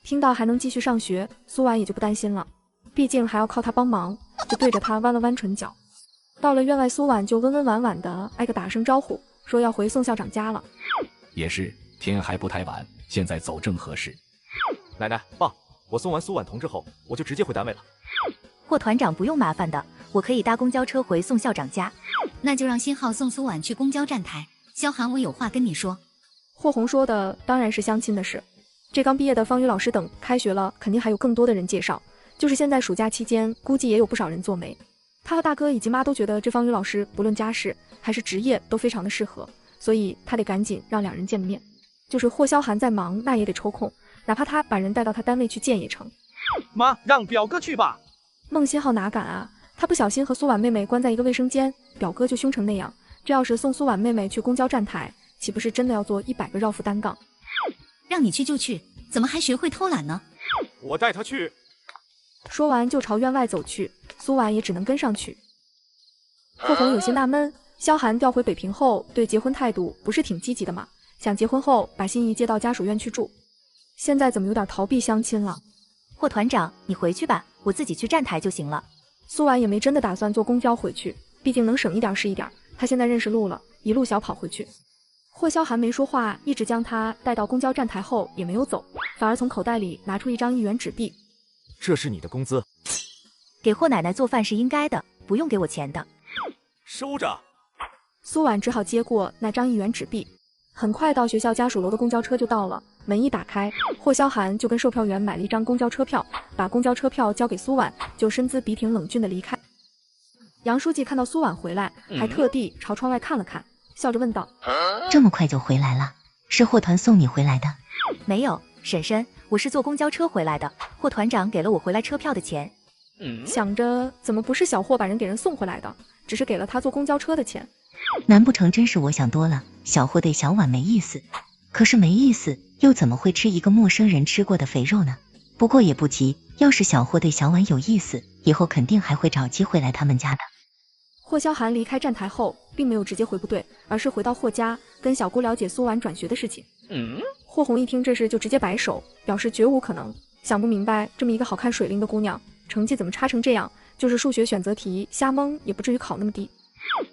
听到还能继续上学，苏婉也就不担心了，毕竟还要靠他帮忙，就对着他弯了弯唇角。到了院外，苏婉就温温婉婉的挨个打声招呼，说要回宋校长家了。也是，天还不太晚，现在走正合适。奶奶，爸，我送完苏婉同志后，我就直接回单位了。霍团长不用麻烦的，我可以搭公交车回宋校长家。那就让新浩送苏婉去公交站台。萧寒，我有话跟你说。霍红说的当然是相亲的事。这刚毕业的方宇老师等开学了，肯定还有更多的人介绍。就是现在暑假期间，估计也有不少人做媒。他和大哥以及妈都觉得这方宇老师不论家世还是职业都非常的适合，所以他得赶紧让两人见面。就是霍萧寒在忙，那也得抽空，哪怕他把人带到他单位去见也成。妈，让表哥去吧。孟新浩哪敢啊，他不小心和苏婉妹妹关在一个卫生间，表哥就凶成那样，这要是送苏婉妹妹去公交站台，岂不是真的要做100个绕腹单杠？让你去就去，怎么还学会偷懒呢？我带他去。说完就朝院外走去，苏婉也只能跟上去。霍红有些纳闷，萧寒调回北平后对结婚态度不是挺积极的吗？想结婚后把心仪接到家属院去住，现在怎么有点逃避相亲了？霍团长，你回去吧，我自己去站台就行了。苏婉也没真的打算坐公交回去，毕竟能省一点是一点，她现在认识路了，一路小跑回去。霍萧寒没说话，一直将他带到公交站台后也没有走，反而从口袋里拿出1张1元纸币。这是你的工资，给霍奶奶做饭是应该的，不用给我钱的。收着。苏婉只好接过那张1元纸币。很快到学校家属楼的公交车就到了，门一打开，霍萧寒就跟售票员买了1张公交车票，把公交车票交给苏婉，就身姿笔挺冷峻的离开。杨书记看到苏婉回来，还特地朝窗外看了看，笑着问道：这么快就回来了？是霍团送你回来的？没有，婶婶，我是坐公交车回来的，霍团长给了我回来车票的钱。想着怎么不是小霍把人给人送回来的，只是给了他坐公交车的钱。难不成真是我想多了？小霍对小婉没意思，可是没意思又怎么会吃一个陌生人吃过的肥肉呢？不过也不急，要是小霍对小婉有意思，以后肯定还会找机会来他们家的。霍萧寒离开站台后，并没有直接回部队，而是回到霍家，跟小姑了解苏婉转学的事情。霍红一听这事就直接摆手，表示绝无可能，想不明白这么一个好看水灵的姑娘，成绩怎么差成这样，就是数学选择题瞎蒙也不至于考那么低。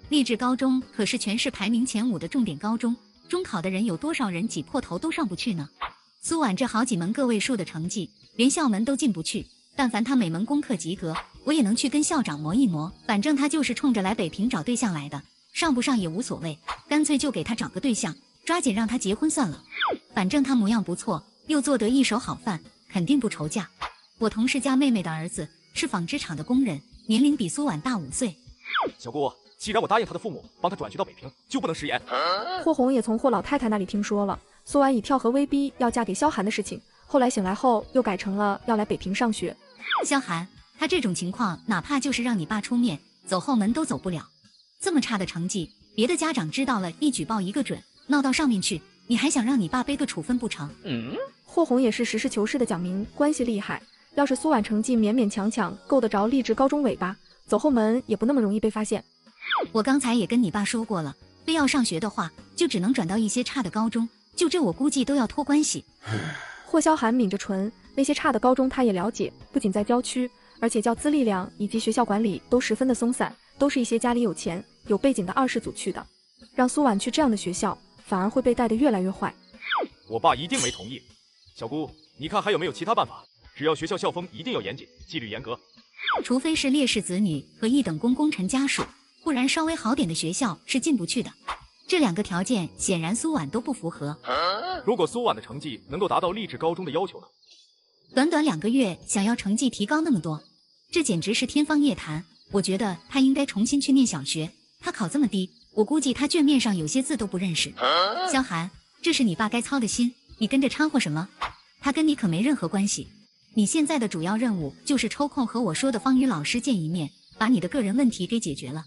励志高中可是全市排名前5的重点高中，中考的人有多少人挤破头都上不去呢？苏婉这好几门个位数的成绩，连校门都进不去，但凡她每门功课及格，我也能去跟校长磨一磨，反正她就是冲着来北平找对象来的，上不上也无所谓，干脆就给她找个对象，抓紧让她结婚算了。反正她模样不错，又做得一手好饭，肯定不愁嫁。我同事家妹妹的儿子是纺织厂的工人，年龄比苏婉大5岁。小姑，既然我答应他的父母帮他转学到北平，就不能食言。霍红也从霍老太太那里听说了苏婉以跳河威逼要嫁给萧寒的事情，后来醒来后又改成了要来北平上学。萧寒，他这种情况哪怕就是让你爸出面，走后门都走不了。这么差的成绩，别的家长知道了一举报一个准，闹到上面去，你还想让你爸背个处分不成？霍红也是实事求是的讲明关系厉害，要是苏婉成绩勉勉强强够得着励志高中尾巴，走后门也不那么容易被发现。我刚才也跟你爸说过了，非要上学的话，就只能转到一些差的高中，就这我估计都要托关系。霍萧寒抿着唇，那些差的高中他也了解，不仅在郊区，而且教资力量以及学校管理都十分的松散，都是一些家里有钱有背景的2世祖去的。让苏婉去这样的学校，反而会被带得越来越坏。我爸一定没同意。小姑，你看还有没有其他办法？只要学校校风一定要严谨，纪律严格。除非是烈士子女和一等功臣家属，不然稍微好点的学校是进不去的。这2个条件显然苏婉都不符合。如果苏婉的成绩能够达到励志高中的要求呢？短短2个月想要成绩提高那么多，这简直是天方夜谭。我觉得他应该重新去念小学，他考这么低，我估计他卷面上有些字都不认识。萧寒，这是你爸该操的心，你跟着掺和什么？他跟你可没任何关系。你现在的主要任务就是抽空和我说的方宇老师见一面，把你的个人问题给解决了。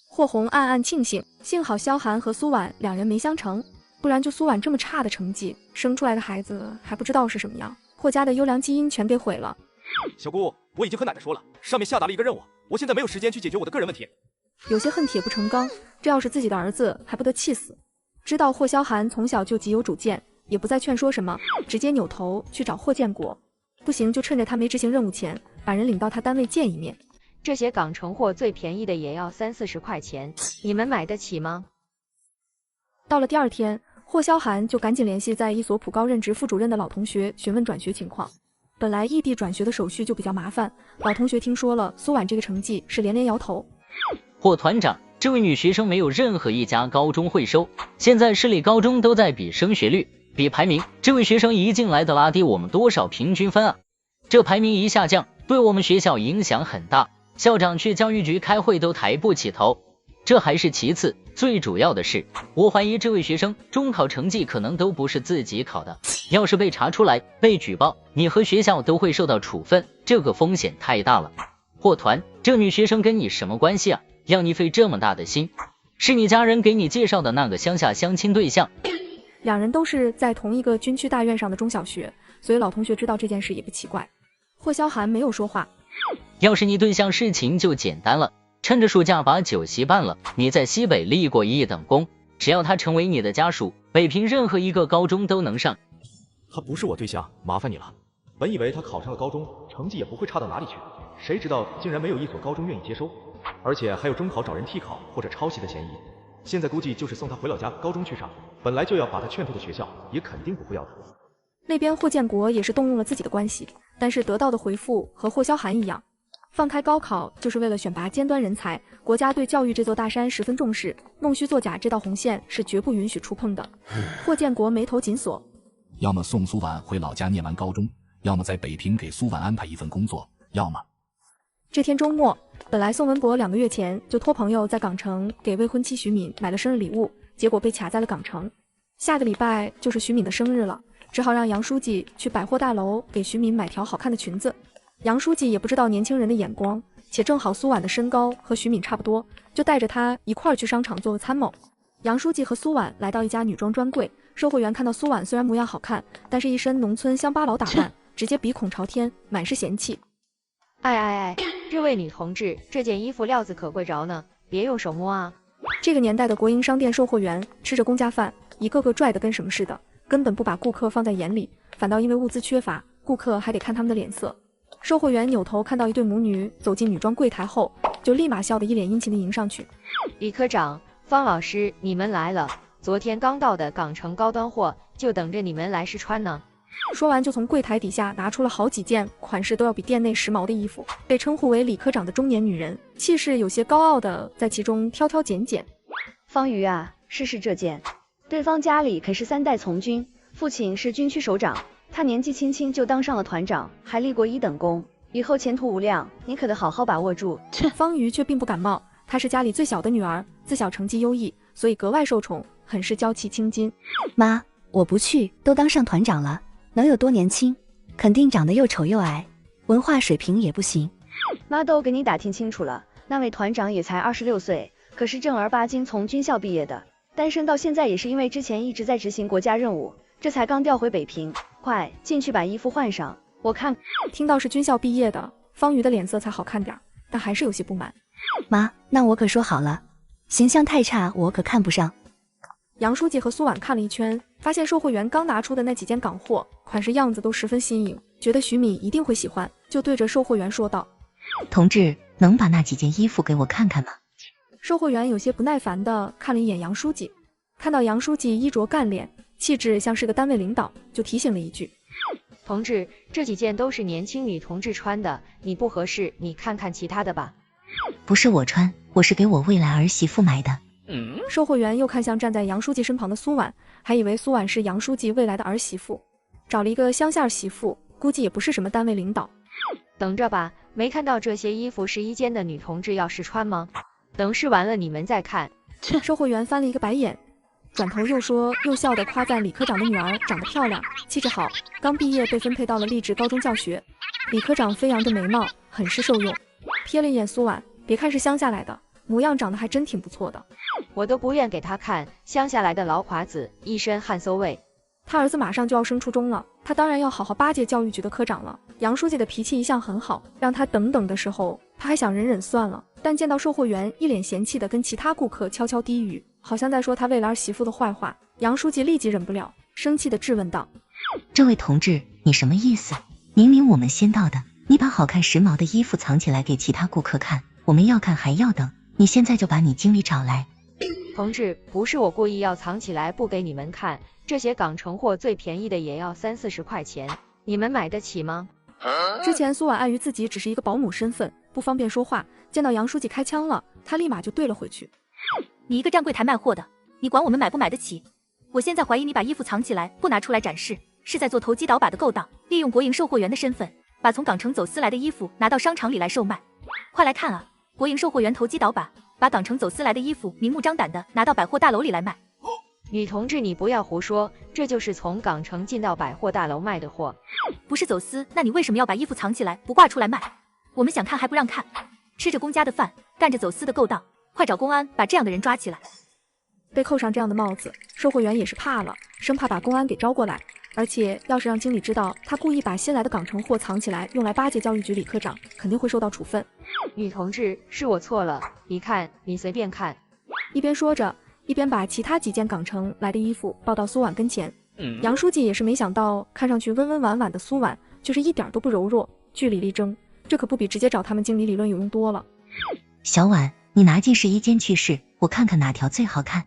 霍红暗暗庆幸，幸好萧寒和苏婉2人没相成，不然就苏婉这么差的成绩，生出来的孩子还不知道是什么样，霍家的优良基因全给毁了。小姑，我已经和奶奶说了，上面下达了一个任务，我现在没有时间去解决我的个人问题。有些恨铁不成钢，这要是自己的儿子还不得气死。知道霍萧寒从小就极有主见，也不再劝说什么，直接扭头去找霍建国。不行就趁着他没执行任务前，把人领到他单位见一面。这些港城货最便宜的也要30-40块钱，你们买得起吗？到了第2天，霍萧寒就赶紧联系在一所普高任职副主任的老同学询问转学情况。本来异地转学的手续就比较麻烦，老同学听说了苏婉这个成绩是连连摇头。霍团长，这位女学生没有任何一家高中会收，现在市里高中都在比升学率，比排名，这位学生一进来的拉低我们多少平均分啊？这排名一下降，对我们学校影响很大，校长去教育局开会都抬不起头。这还是其次，最主要的是，我怀疑这位学生中考成绩可能都不是自己考的，要是被查出来被举报，你和学校都会受到处分，这个风险太大了。霍团，这女学生跟你什么关系啊？要你费这么大的心？是你家人给你介绍的那个乡下相亲对象？2人都是在同一个军区大院上的中小学，所以老同学知道这件事也不奇怪。霍萧寒没有说话。要是你对象事情就简单了，趁着暑假把酒席办了，你在西北立过1等功，只要他成为你的家属，北平任何一个高中都能上。他不是我对象，麻烦你了。本以为他考上了高中，成绩也不会差到哪里去，谁知道竟然没有一所高中愿意接收，而且还有中考找人替考或者抄袭的嫌疑。现在估计就是送他回老家高中去上，本来就要把他劝退的学校，也肯定不会要他。那边霍建国也是动用了自己的关系，但是得到的回复和霍萧寒一样，放开高考就是为了选拔尖端人才，国家对教育这座大山十分重视，弄虚作假这道红线是绝不允许触碰的。霍建国眉头紧锁，要么送苏婉回老家念完高中，要么在北平给苏婉安排一份工作，要么……这天周末，本来宋文博2个月前就托朋友在港城给未婚妻徐敏买了生日礼物，结果被卡在了港城。下个礼拜就是徐敏的生日了，只好让杨书记去百货大楼给徐敏买条好看的裙子。杨书记也不知道年轻人的眼光，且正好苏婉的身高和徐敏差不多，就带着她一块儿去商场做个参谋。杨书记和苏婉来到一家女装专柜，售货员看到苏婉虽然模样好看，但是一身农村乡巴佬打扮，直接鼻孔朝天，满是嫌弃。哎，这位女同志，这件衣服料子可贵着呢，别用手摸啊。这个年代的国营商店售货员吃着公家饭，一个个拽得跟什么似的，根本不把顾客放在眼里，反倒因为物资缺乏，顾客还得看他们的脸色。售货员扭头看到一对母女走进女装柜台后，就立马笑得一脸殷勤地迎上去。李科长、方老师，你们来了，昨天刚到的港城高端货，就等着你们来试穿呢。说完就从柜台底下拿出了好几件款式都要比店内时髦的衣服，被称呼为李科长的中年女人，气势有些高傲的在其中挑挑拣拣。方瑜啊，试试这件，对方家里可是3代从军，父亲是军区首长，他年纪轻轻就当上了团长，还立过1等功，以后前途无量，你可得好好把握住。方瑜却并不感冒，她是家里最小的女儿，自小成绩优异，所以格外受宠，很是娇气青筋。妈，我不去，都当上团长了，能有多年轻？肯定长得又丑又矮，文化水平也不行。妈都给你打听清楚了，那位团长也才26岁，可是正儿八经从军校毕业的，单身到现在也是因为之前一直在执行国家任务，这才刚调回北平。快进去把衣服换上，我看。听到是军校毕业的，方瑜的脸色才好看点，但还是有些不满。妈，那我可说好了，形象太差我可看不上。杨书记和苏婉看了一圈，发现售货员刚拿出的那几件港货款式样子都十分新颖，觉得徐敏一定会喜欢，就对着售货员说道：同志，能把那几件衣服给我看看吗？售货员有些不耐烦地看了一眼杨书记，看到杨书记衣着干练，气质像是个单位领导，就提醒了一句：同志，这几件都是年轻女同志穿的，你不合适，你看看其他的吧。不是我穿，我是给我未来儿媳妇买的。售货员又看向站在杨书记身旁的苏婉，还以为苏婉是杨书记未来的儿媳妇，找了一个乡下儿媳妇，估计也不是什么单位领导。等着吧，没看到这些衣服试衣间的女同志要试穿吗？等试完了你们再看。售货员翻了一个白眼，转头又说又笑地夸赞李科长的女儿长得漂亮，气质好，刚毕业被分配到了励志高中教学。李科长飞扬着眉毛，很是受用。瞥了一眼苏婉，别看是乡下来的，模样长得还真挺不错的。我都不愿给他看，乡下来的老侉子，一身汗馊味。他儿子马上就要升初中了，他当然要好好巴结教育局的科长了。杨书记的脾气一向很好，让他等的时候，他还想忍忍算了，但见到售货员一脸嫌弃的跟其他顾客悄悄低语，好像在说他未来儿媳妇的坏话，杨书记立即忍不了，生气的质问道：这位同志，你什么意思？明明我们先到的，你把好看时髦的衣服藏起来给其他顾客看，我们要看还要等，你现在就把你经理找来。同志，不是我故意要藏起来不给你们看，这些港城货最便宜的也要30-40块钱，你们买得起吗？之前苏婉碍于自己只是一个保姆身份，不方便说话，见到杨书记开枪了，他立马就对了回去。你一个站柜台卖货的，你管我们买不买得起？我现在怀疑你把衣服藏起来不拿出来展示，是在做投机倒把的勾当，利用国营售货员的身份，把从港城走私来的衣服拿到商场里来售卖。快来看啊，国营售货员投机倒把，把港城走私来的衣服明目张胆的拿到百货大楼里来卖。女同志，你不要胡说，这就是从港城进到百货大楼卖的货。不是走私，那你为什么要把衣服藏起来不挂出来卖？我们想看还不让看，吃着公家的饭，干着走私的勾当，快找公安把这样的人抓起来。被扣上这样的帽子，售货员也是怕了，生怕把公安给招过来，而且要是让经理知道他故意把新来的港城货藏起来用来巴结教育局李科长，肯定会受到处分。女同志，是我错了，你看，你随便看。一边说着，一边把其他几件港城来的衣服抱到苏婉跟前。杨书记也是没想到，看上去温温婉婉的苏婉，就是一点都不柔弱，据理力争，这可不比直接找他们经理理论有用多了。小婉，你拿进试衣间去试，我看看哪条最好看。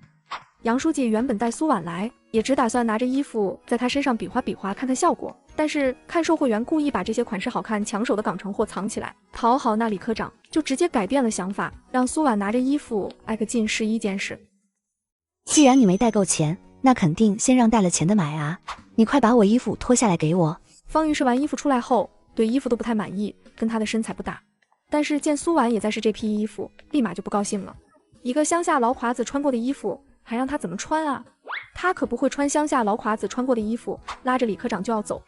杨书记原本带苏婉来，也只打算拿着衣服在她身上比划比划看看效果，但是看售货员故意把这些款式好看抢手的港城货藏起来，讨好那李科长，就直接改变了想法，让苏婉拿着衣服挨个进试衣间试。既然你没带够钱，那肯定先让带了钱的买啊！你快把我衣服脱下来给我。方瑜试完衣服出来后，对衣服都不太满意，跟她的身材不搭。但是见苏婉也在试这批衣服，立马就不高兴了。一个乡下劳垮子穿过的衣服，还让他怎么穿啊？他可不会穿乡下劳垮子穿过的衣服，拉着李科长就要走。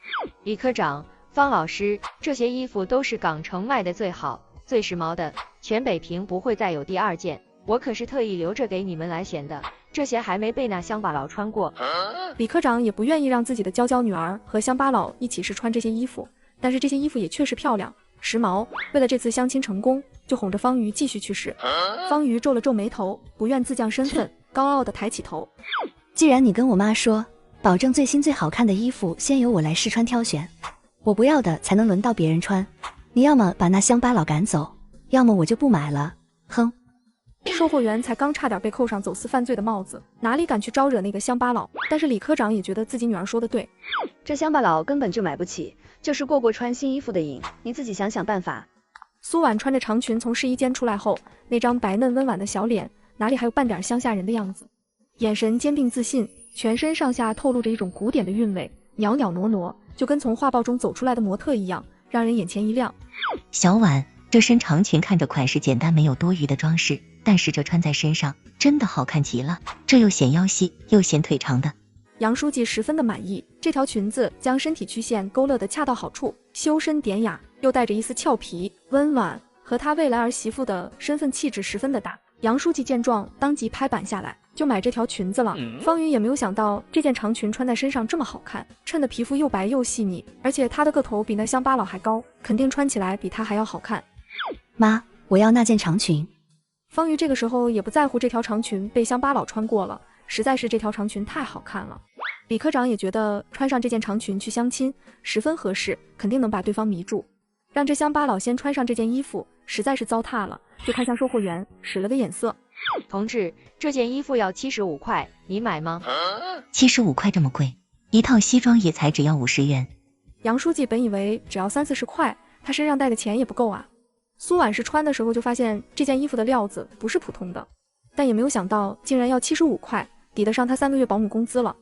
李科长，方老师，这些衣服都是港城卖的最好、最时髦的，全北平不会再有第二件，我可是特意留着给你们来选的。这些还没被那乡巴佬穿过。李科长也不愿意让自己的娇娇女儿和乡巴佬一起试穿这些衣服，但是这些衣服也确实漂亮、时髦。为了这次相亲成功，就哄着方瑜继续去试。方瑜皱了皱眉头，不愿自降身份，高傲地抬起头。既然你跟我妈说，保证最新最好看的衣服先由我来试穿挑选，我不要的才能轮到别人穿。你要么把那乡巴佬赶走，要么我就不买了。哼！售货员才刚差点被扣上走私犯罪的帽子，哪里敢去招惹那个乡巴佬？但是李科长也觉得自己女儿说的对，这乡巴佬根本就买不起，就是过穿新衣服的瘾，你自己想想办法。苏婉穿着长裙从试衣间出来后，那张白嫩温婉的小脸，哪里还有半点乡下人的样子？眼神坚定自信，全身上下透露着一种古典的韵味，袅袅挪挪，就跟从画报中走出来的模特一样，让人眼前一亮。小婉，这身长裙看着款式简单，没有多余的装饰，但是这穿在身上真的好看极了，这又显腰细又显腿长的。杨书记十分的满意，这条裙子将身体曲线勾勒得恰到好处，修身典雅，又带着一丝俏皮温婉，和他未来儿媳妇的身份气质十分的搭。杨书记见状，当即拍板下来，就买这条裙子了。方瑜也没有想到这件长裙穿在身上这么好看，衬得皮肤又白又细腻，而且她的个头比那乡巴佬还高，肯定穿起来比她还要好看。妈，我要那件长裙。方瑜这个时候也不在乎这条长裙被乡巴佬穿过了，实在是这条长裙太好看了。李科长也觉得穿上这件长裙去相亲十分合适，肯定能把对方迷住。让这乡巴佬先穿上这件衣服，实在是糟蹋了，就看向售货员，使了个眼色。同志，这件衣服要75块，你买吗？75块这么贵，一套西装也才只要50元。杨书记本以为只要30-40块，他身上带的钱也不够啊。苏婉是穿的时候就发现这件衣服的料子不是普通的，但也没有想到竟然要75块，抵得上他3个月保姆工资了。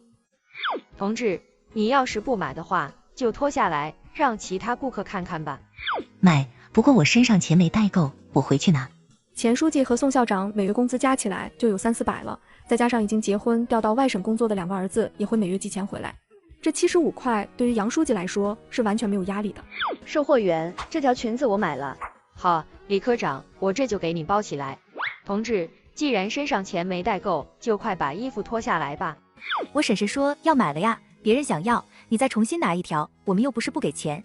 同志，你要是不买的话，就脱下来让其他顾客看看吧。买，不过我身上钱没带够，我回去拿。钱书记和宋校长每月工资加起来就有300-400了，再加上已经结婚调到外省工作的2个儿子也会每月寄钱回来，这75块对于杨书记来说是完全没有压力的。售货员，这条裙子我买了。好，李科长，我这就给你包起来。同志，既然身上钱没带够，就快把衣服脱下来吧。我婶婶说要买了呀，别人想要，你再重新拿一条，我们又不是不给钱。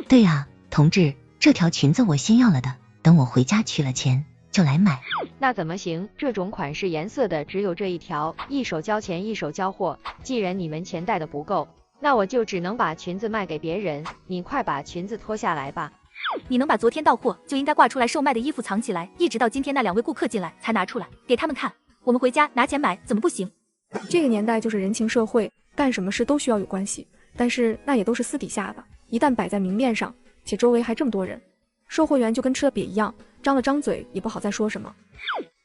对啊，同志，这条裙子我先要了的，等我回家取了钱就来买。那怎么行？这种款式颜色的只有这一条，一手交钱一手交货，既然你们钱带的不够，那我就只能把裙子卖给别人，你快把裙子脱下来吧。你能把昨天到货就应该挂出来售卖的衣服藏起来，一直到今天那2位顾客进来才拿出来给他们看，我们回家拿钱买怎么不行？这个年代就是人情社会，干什么事都需要有关系，但是那也都是私底下的，一旦摆在明面上，且周围还这么多人，售货员就跟吃了瘪一样，张了张嘴也不好再说什么。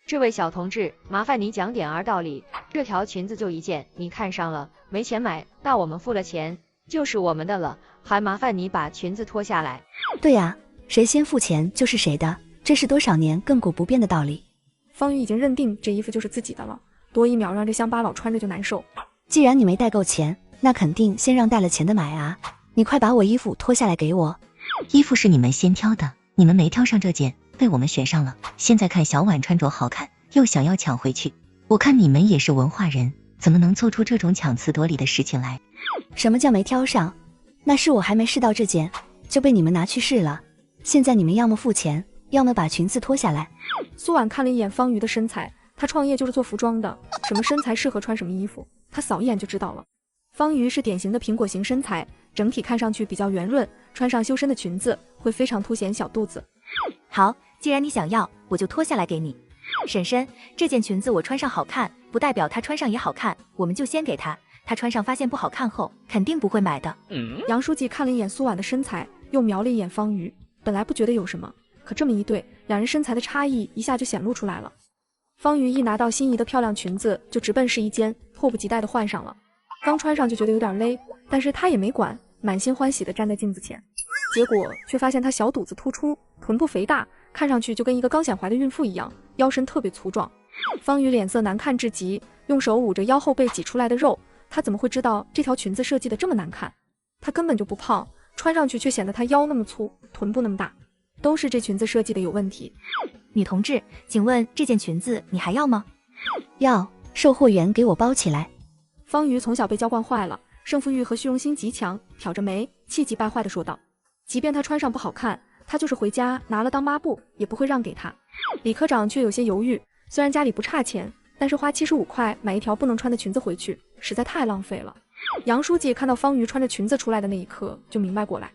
这位小同志，麻烦你讲点儿道理，这条裙子就一件，你看上了，没钱买，那我们付了钱就是我们的了，还麻烦你把裙子脱下来。对呀，谁先付钱就是谁的，这是多少年亘古不变的道理。方瑜已经认定这衣服就是自己的了，多一秒让这乡巴佬穿着就难受。既然你没带够钱，那肯定先让带了钱的买啊，你快把我衣服脱下来给我。衣服是你们先挑的，你们没挑上这件，被我们选上了，现在看小婉穿着好看，又想要抢回去，我看你们也是文化人，怎么能做出这种强词夺理的事情来？什么叫没挑上？那是我还没试到这件就被你们拿去试了，现在你们要么付钱，要么把裙子脱下来。苏婉看了一眼方瑜的身材，她创业就是做服装的，什么身材适合穿什么衣服，她扫一眼就知道了。方瑜是典型的苹果型身材，整体看上去比较圆润，穿上修身的裙子会非常凸显小肚子。好，既然你想要，我就脱下来给你。婶婶，这件裙子我穿上好看，不代表他穿上也好看，我们就先给他，他穿上发现不好看后，肯定不会买的。杨书记看了一眼苏婉的身材，又瞄了一眼方瑜，本来不觉得有什么，可这么一对，两人身材的差异一下就显露出来了。方瑜一拿到心仪的漂亮裙子，就直奔试衣间，迫不及待地换上了。刚穿上就觉得有点勒，但是他也没管，满心欢喜地站在镜子前，结果却发现他小肚子突出，臀部肥大，看上去就跟一个刚显怀的孕妇一样，腰身特别粗壮。方瑜脸色难看至极，用手捂着腰后背挤出来的肉，他怎么会知道这条裙子设计的这么难看？他根本就不胖，穿上去却显得他腰那么粗，臀部那么大，都是这裙子设计的有问题。女同志，请问这件裙子你还要吗？要，售货员给我包起来。方瑜从小被娇惯坏了，胜负欲和虚荣心极强，挑着眉，气急败坏地说道。即便他穿上不好看，他就是回家拿了当抹布，也不会让给他。李科长却有些犹豫，虽然家里不差钱，但是花75块买一条不能穿的裙子回去，实在太浪费了。杨书记看到方瑜穿着裙子出来的那一刻，就明白过来，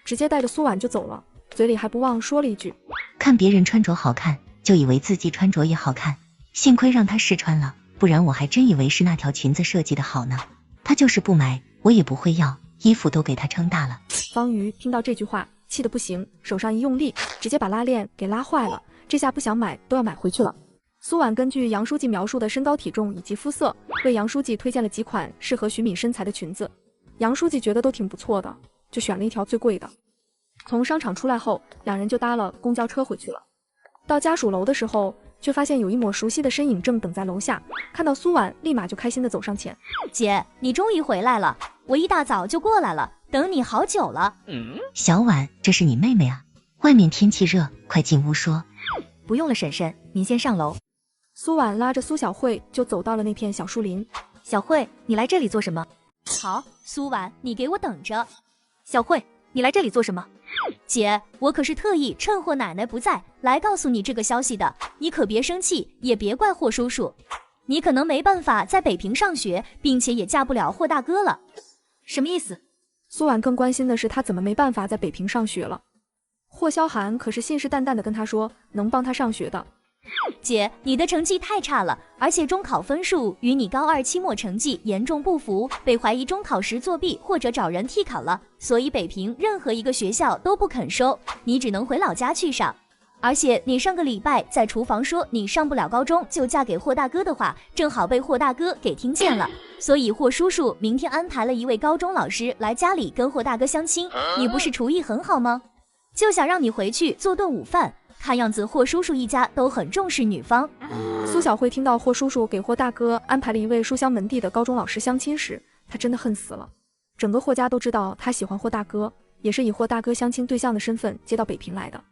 直接带着苏婉就走了，嘴里还不忘说了一句：看别人穿着好看，就以为自己穿着也好看，幸亏让他试穿了，不然我还真以为是那条裙子设计的好呢。他就是不买，我也不会要，衣服都给他撑大了。方瑜听到这句话，气得不行，手上一用力，直接把拉链给拉坏了，这下不想买都要买回去了。苏婉根据杨书记描述的身高体重以及肤色，为杨书记推荐了几款适合徐敏身材的裙子。杨书记觉得都挺不错的，就选了一条最贵的。从商场出来后，两人就搭了公交车回去了。到家属楼的时候，却发现有一抹熟悉的身影正等在楼下，看到苏婉立马就开心地走上前。姐，你终于回来了，我一大早就过来了，等你好久了。小婉，这是你妹妹啊，外面天气热，快进屋说。不用了，婶婶，您先上楼。苏婉拉着苏小慧就走到了那片小树林。小慧，你来这里做什么？好，苏婉，你给我等着。小慧，你来这里做什么？姐，我可是特意趁霍奶奶不在来告诉你这个消息的，你可别生气，也别怪霍叔叔。你可能没办法在北平上学，并且也嫁不了霍大哥了。什么意思？苏婉更关心的是他怎么没办法在北平上学了。霍萧寒可是信誓旦旦地跟他说能帮他上学的。姐，你的成绩太差了，而且中考分数与你高2期末成绩严重不符，被怀疑中考时作弊或者找人替考了，所以北平任何一个学校都不肯收，你只能回老家去上。而且你上个礼拜在厨房说你上不了高中就嫁给霍大哥的话，正好被霍大哥给听见了，所以霍叔叔明天安排了一位高中老师来家里跟霍大哥相亲。你不是厨艺很好吗？就想让你回去做顿午饭。看样子霍叔叔一家都很重视女方。苏小慧听到霍叔叔给霍大哥安排了一位书香门第的高中老师相亲时，她真的恨死了。整个霍家都知道她喜欢霍大哥，也是以霍大哥相亲对象的身份接到北平来的。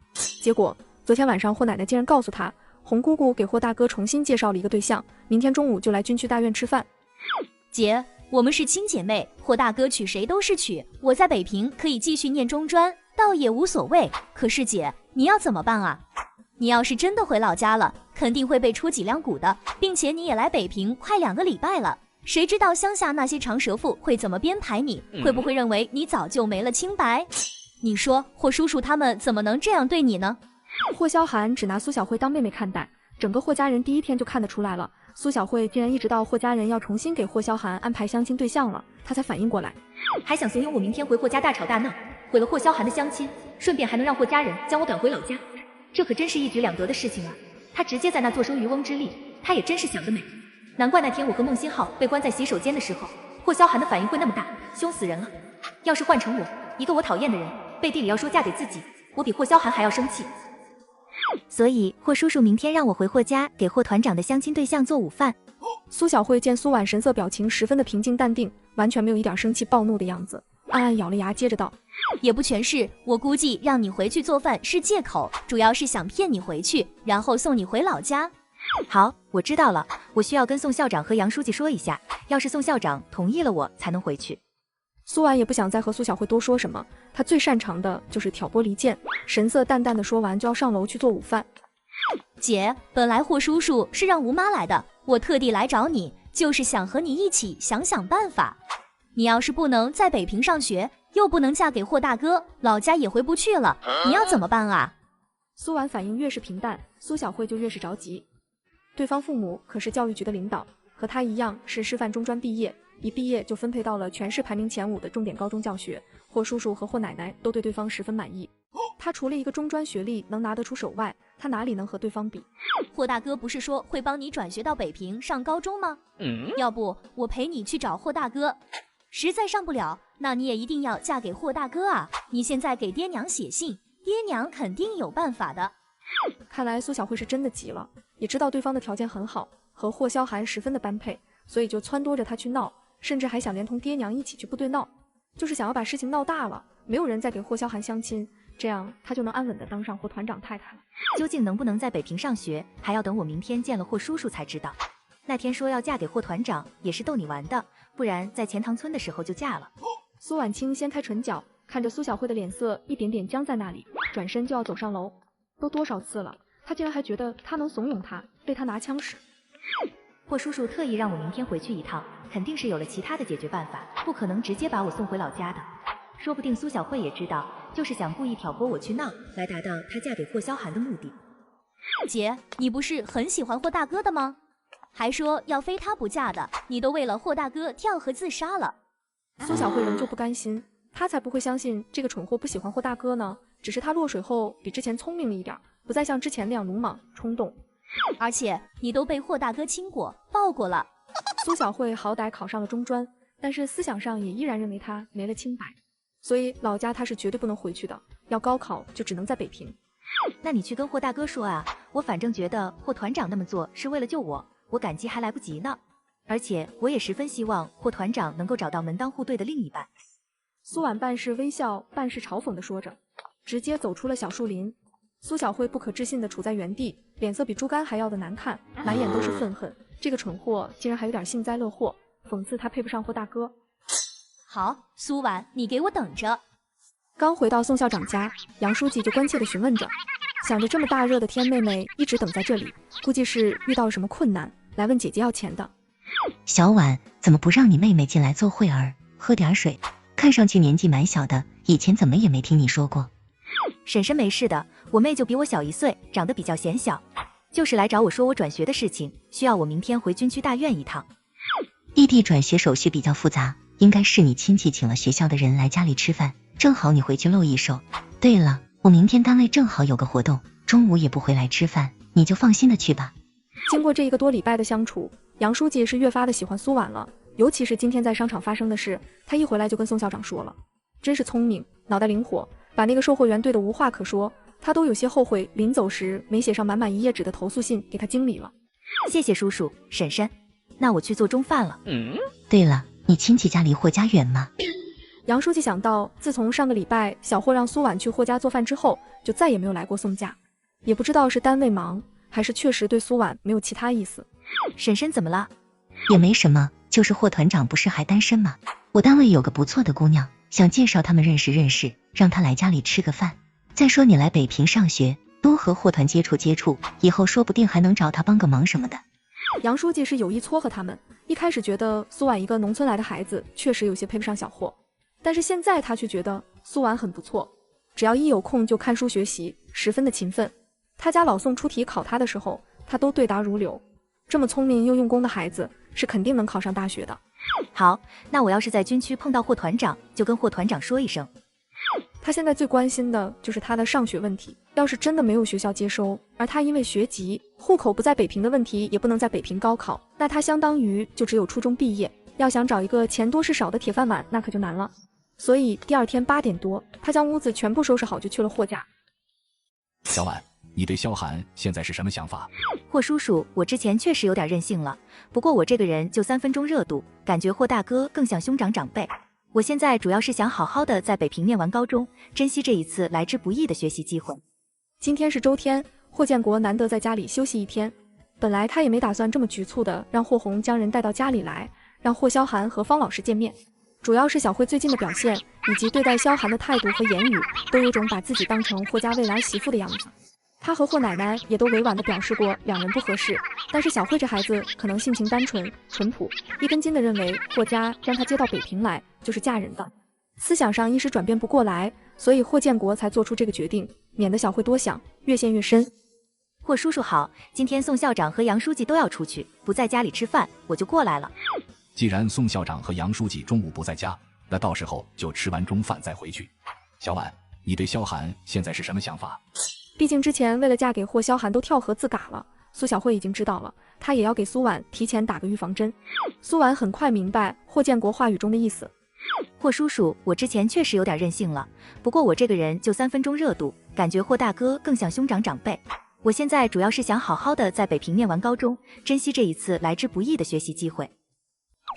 结果昨天晚上霍奶奶竟然告诉她，洪姑姑给霍大哥重新介绍了一个对象，明天中午就来军区大院吃饭。姐，我们是亲姐妹，霍大哥娶谁都是娶，我在北平可以继续念中专，倒也无所谓。可是姐，你要怎么办啊？你要是真的回老家了，肯定会被戳脊梁骨的，并且你也来北平快2个礼拜了，谁知道乡下那些长舌妇会怎么编排你，会不会认为你早就没了清白？你说霍叔叔他们怎么能这样对你呢？霍萧寒只拿苏小慧当妹妹看待，整个霍家人第一天就看得出来了，苏小慧竟然一直到霍家人要重新给霍萧寒安排相亲对象了，她才反应过来，还想怂恿我明天回霍家大吵大闹，毁了霍萧寒的相亲，顺便还能让霍家人将我赶回老家，这可真是一举两得的事情啊！他直接在那坐收渔翁之利，他也真是想得美。难怪那天我和孟新浩被关在洗手间的时候，霍萧寒的反应会那么大，凶死人了。要是换成我，一个我讨厌的人，背地里要说嫁给自己，我比霍萧寒还要生气。所以霍叔叔明天让我回霍家给霍团长的相亲对象做午饭。苏小慧见苏婉神色表情十分的平静淡定，完全没有一点生气暴怒的样子，暗暗咬了牙，接着道：也不全是，我估计让你回去做饭是借口，主要是想骗你回去，然后送你回老家。好，我知道了，我需要跟宋校长和杨书记说一下，要是宋校长同意了我才能回去。苏婉也不想再和苏小慧多说什么，她最擅长的就是挑拨离间，神色淡淡的说完就要上楼去做午饭。姐，本来霍叔叔是让吴妈来的，我特地来找你，就是想和你一起想想办法。你要是不能在北平上学，又不能嫁给霍大哥，老家也回不去了，你要怎么办啊？苏婉反应越是平淡，苏小慧就越是着急。对方父母可是教育局的领导，和他一样是师范中专毕业，一毕业就分配到了全市排名前5的重点高中教学。霍叔叔和霍奶奶都对对方十分满意。他除了一个中专学历能拿得出手外，他哪里能和对方比？霍大哥不是说会帮你转学到北平上高中吗？要不我陪你去找霍大哥。实在上不了，那你也一定要嫁给霍大哥啊！你现在给爹娘写信，爹娘肯定有办法的。看来苏小慧是真的急了，也知道对方的条件很好，和霍萧寒十分的般配，所以就撺掇着他去闹，甚至还想连同爹娘一起去部队闹，就是想要把事情闹大了，没有人再给霍萧寒相亲，这样他就能安稳的当上霍团长太太了。究竟能不能在北平上学，还要等我明天见了霍叔叔才知道。那天说要嫁给霍团长，也是逗你玩的，不然在钱塘村的时候就嫁了。苏婉清掀开唇角，看着苏小慧的脸色一点点僵在那里，转身就要走上楼。都多少次了，他竟然还觉得他能怂恿他，被他拿枪使。霍叔叔特意让我明天回去一趟，肯定是有了其他的解决办法，不可能直接把我送回老家的。说不定苏小慧也知道，就是想故意挑拨我去闹，来达到她嫁给霍萧寒的目的。姐，你不是很喜欢霍大哥的吗？还说要非他不嫁的，你都为了霍大哥跳河自杀了。苏小慧仍旧不甘心，她才不会相信这个蠢货不喜欢霍大哥呢，只是他落水后比之前聪明了一点，不再像之前那样鲁莽冲动。而且你都被霍大哥亲过抱过了。苏小慧好歹考上了中专，但是思想上也依然认为他没了清白，所以老家他是绝对不能回去的，要高考就只能在北平。那你去跟霍大哥说啊，我反正觉得霍团长那么做是为了救我，我感激还来不及呢。而且我也十分希望霍团长能够找到门当户对的另一半。苏婉半是微笑半是嘲讽地说着，直接走出了小树林。苏小慧不可置信地处在原地，脸色比猪肝还要的难看，满眼都是愤恨。这个蠢货竟然还有点幸灾乐祸，讽刺他配不上霍大哥。好，苏婉，你给我等着。刚回到宋校长家，杨书记就关切地询问着，想着这么大热的天，妹妹一直等在这里，估计是遇到了什么困难，来问姐姐要钱的。小婉，怎么不让你妹妹进来做会儿，喝点水？看上去年纪蛮小的，以前怎么也没听你说过。婶婶没事的，我妹就比我小1岁，长得比较显小，就是来找我说我转学的事情，需要我明天回军区大院一趟。异地转学手续比较复杂，应该是你亲戚请了学校的人来家里吃饭，正好你回去露一手。对了，我明天单位正好有个活动，中午也不回来吃饭，你就放心的去吧。经过这1个多礼拜的相处，杨书记是越发的喜欢苏婉了，尤其是今天在商场发生的事，他一回来就跟宋校长说了，真是聪明，脑袋灵活，把那个售货员对得无话可说。他都有些后悔临走时没写上满满1页纸的投诉信给他经理了。谢谢叔叔婶婶，那我去做中饭了。对了，你亲戚家离霍家远吗？杨书记想到自从上个礼拜小霍让苏婉去霍家做饭之后，就再也没有来过宋家，也不知道是单位忙还是确实对苏婉没有其他意思。婶婶怎么了？也没什么，就是霍团长不是还单身吗？我单位有个不错的姑娘，想介绍他们认识认识，让他来家里吃个饭。再说你来北平上学，多和霍团接触接触，以后说不定还能找他帮个忙什么的。杨书记是有意撮合他们，一开始觉得苏婉一个农村来的孩子确实有些配不上小霍，但是现在他却觉得苏婉很不错，只要一有空就看书学习，十分的勤奋。他家老宋出题考他的时候，他都对答如流。这么聪明又用功的孩子，是肯定能考上大学的。好，那我要是在军区碰到霍团长，就跟霍团长说一声。他现在最关心的就是他的上学问题，要是真的没有学校接收，而他因为学籍、户口不在北平的问题，也不能在北平高考，那他相当于就只有初中毕业，要想找一个钱多事少的铁饭碗，那可就难了。所以第二天8点多，他将屋子全部收拾好，就去了霍家。小婉，你对萧寒现在是什么想法？霍叔叔，我之前确实有点任性了，不过我这个人就3分钟热度，感觉霍大哥更像兄长长辈。我现在主要是想好好的在北平念完高中，珍惜这一次来之不易的学习机会。今天是周天，霍建国难得在家里休息1天，本来他也没打算这么局促的让霍红将人带到家里来，让霍萧寒和方老师见面。主要是小慧最近的表现以及对待萧寒的态度和言语，都有种把自己当成霍家未来媳妇的样子。他和霍奶奶也都委婉地表示过两人不合适，但是小慧这孩子可能性情单纯淳朴，一根筋地认为霍家将她接到北平来就是嫁人的，思想上一时转变不过来，所以霍建国才做出这个决定，免得小慧多想，越陷越深。霍叔叔好，今天宋校长和杨书记都要出去，不在家里吃饭，我就过来了。既然宋校长和杨书记中午不在家，那到时候就吃完中饭再回去。小婉，你对萧寒现在是什么想法？毕竟之前为了嫁给霍萧寒都跳河自嘎了，苏小慧已经知道了，她也要给苏婉提前打个预防针。苏婉很快明白霍建国话语中的意思。霍叔叔，我之前确实有点任性了，不过我这个人就3分钟热度，感觉霍大哥更像兄长长辈。我现在主要是想好好的在北平念完高中，珍惜这一次来之不易的学习机会。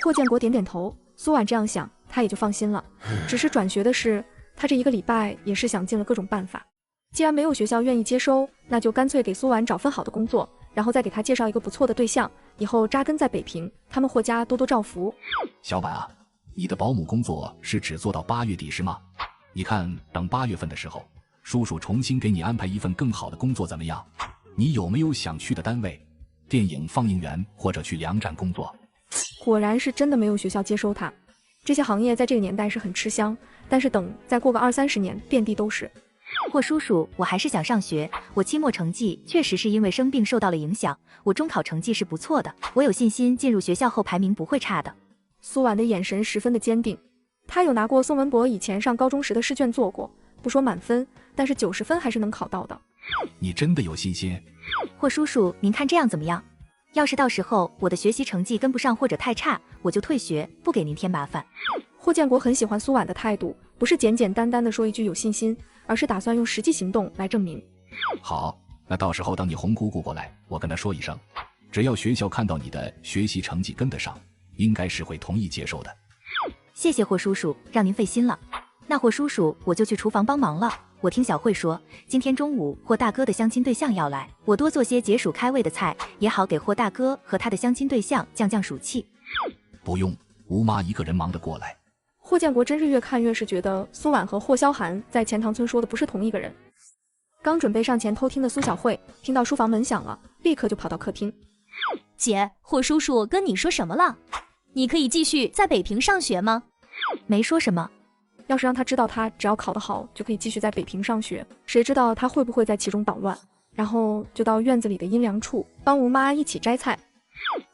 霍建国点点头，苏婉这样想，他也就放心了。只是转学的事，他这1个礼拜也是想尽了各种办法。既然没有学校愿意接收，那就干脆给苏婉找份好的工作，然后再给他介绍一个不错的对象，以后扎根在北平，他们霍家多多照拂。小婉啊，你的保姆工作是只做到8月底是吗？你看等8月份的时候，叔叔重新给你安排一份更好的工作怎么样？你有没有想去的单位？电影放映员或者去粮站工作？果然是真的没有学校接收他。这些行业在这个年代是很吃香，但是等再过个20-30年，遍地都是。霍叔叔，我还是想上学。我期末成绩确实是因为生病受到了影响，我中考成绩是不错的，我有信心进入学校后排名不会差的。苏婉的眼神十分的坚定，她有拿过宋文博以前上高中时的试卷做过，不说满分，但是90分还是能考到的。你真的有信心？霍叔叔，您看这样怎么样？要是到时候我的学习成绩跟不上或者太差，我就退学，不给您添麻烦。霍建国很喜欢苏婉的态度，不是简简单单的说一句有信心，而是打算用实际行动来证明。好，那到时候等你红姑姑过来，我跟她说一声，只要学校看到你的学习成绩跟得上，应该是会同意接受的。谢谢霍叔叔，让您费心了。那霍叔叔，我就去厨房帮忙了。我听小慧说，今天中午霍大哥的相亲对象要来，我多做些解暑开胃的菜，也好给霍大哥和他的相亲对象降降暑气。不用，吴妈一个人忙得过来。霍建国真是越看越是觉得苏婉和霍萧寒在钱塘村说的不是同一个人。刚准备上前偷听的苏小慧听到书房门响了，立刻就跑到客厅。姐，霍叔叔跟你说什么了？你可以继续在北平上学吗？没说什么。要是让他知道他只要考得好就可以继续在北平上学，谁知道他会不会在其中捣乱，然后就到院子里的阴凉处帮吴妈一起摘菜。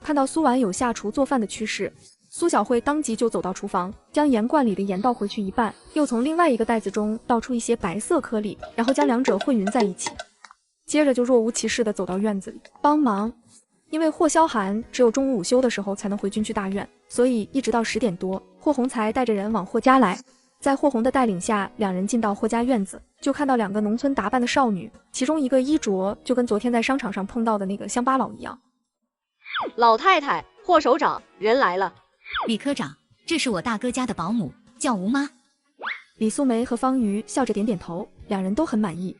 看到苏婉有下厨做饭的趋势，苏小慧当即就走到厨房，将盐罐里的盐倒回去一半，又从另外一个袋子中倒出一些白色颗粒，然后将两者混匀在一起，接着就若无其事地走到院子里帮忙。因为霍萧寒只有中午午休的时候才能回军区大院，所以一直到10点多，霍红才带着人往霍家来。在霍红的带领下，两人进到霍家院子，就看到2个农村打扮的少女，其中一个衣着就跟昨天在商场上碰到的那个乡巴佬一样。老太太，霍首长，人来了。李科长，这是我大哥家的保姆，叫吴妈。李素梅和方瑜笑着点点头，两人都很满意。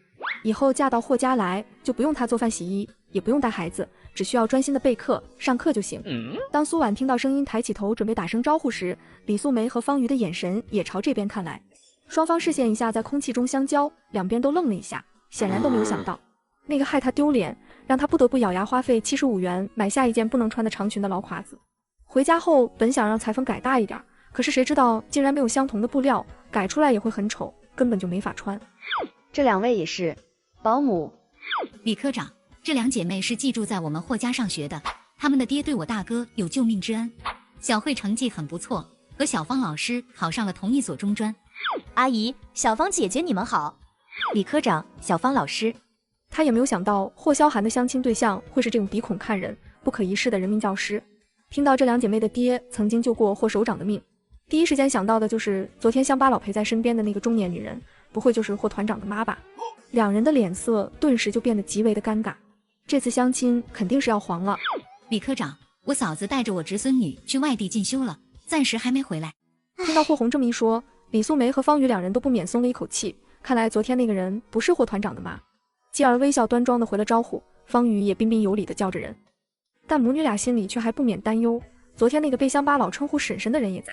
以后嫁到霍家来，就不用她做饭洗衣，也不用带孩子，只需要专心的备课上课就行。当苏婉听到声音抬起头准备打声招呼时，李素梅和方瑜的眼神也朝这边看来，双方视线一下在空气中相交，两边都愣了一下，显然都没有想到那个害他丢脸，让他不得不咬牙花费75元买下一件不能穿的长裙的老垮子。回家后本想让裁缝改大一点，可是谁知道竟然没有相同的布料，改出来也会很丑，根本就没法穿。这2位也是保姆。李科长，这2姐妹是寄住在我们霍家上学的，她们的爹对我大哥有救命之恩。小慧成绩很不错，和小芳老师考上了同一所中专。阿姨，小芳姐姐你们好。李科长，小芳老师。他也没有想到霍萧寒的相亲对象会是这种鼻孔看人、不可一世的人民教师。听到这2姐妹的爹曾经救过霍首长的命，第一时间想到的就是昨天乡巴佬陪在身边的那个中年女人，不会就是霍团长的妈吧？两人的脸色顿时就变得极为的尴尬，这次相亲肯定是要黄了。李科长，我嫂子带着我侄孙女去外地进修了，暂时还没回来。听到霍红这么一说，李素梅和方瑜两人都不免松了一口气，看来昨天那个人不是霍团长的妈。继而微笑端庄的回了招呼，方瑜也彬彬有礼的叫着人，但母女俩心里却还不免担忧，昨天那个被乡巴佬称呼婶婶的人也在，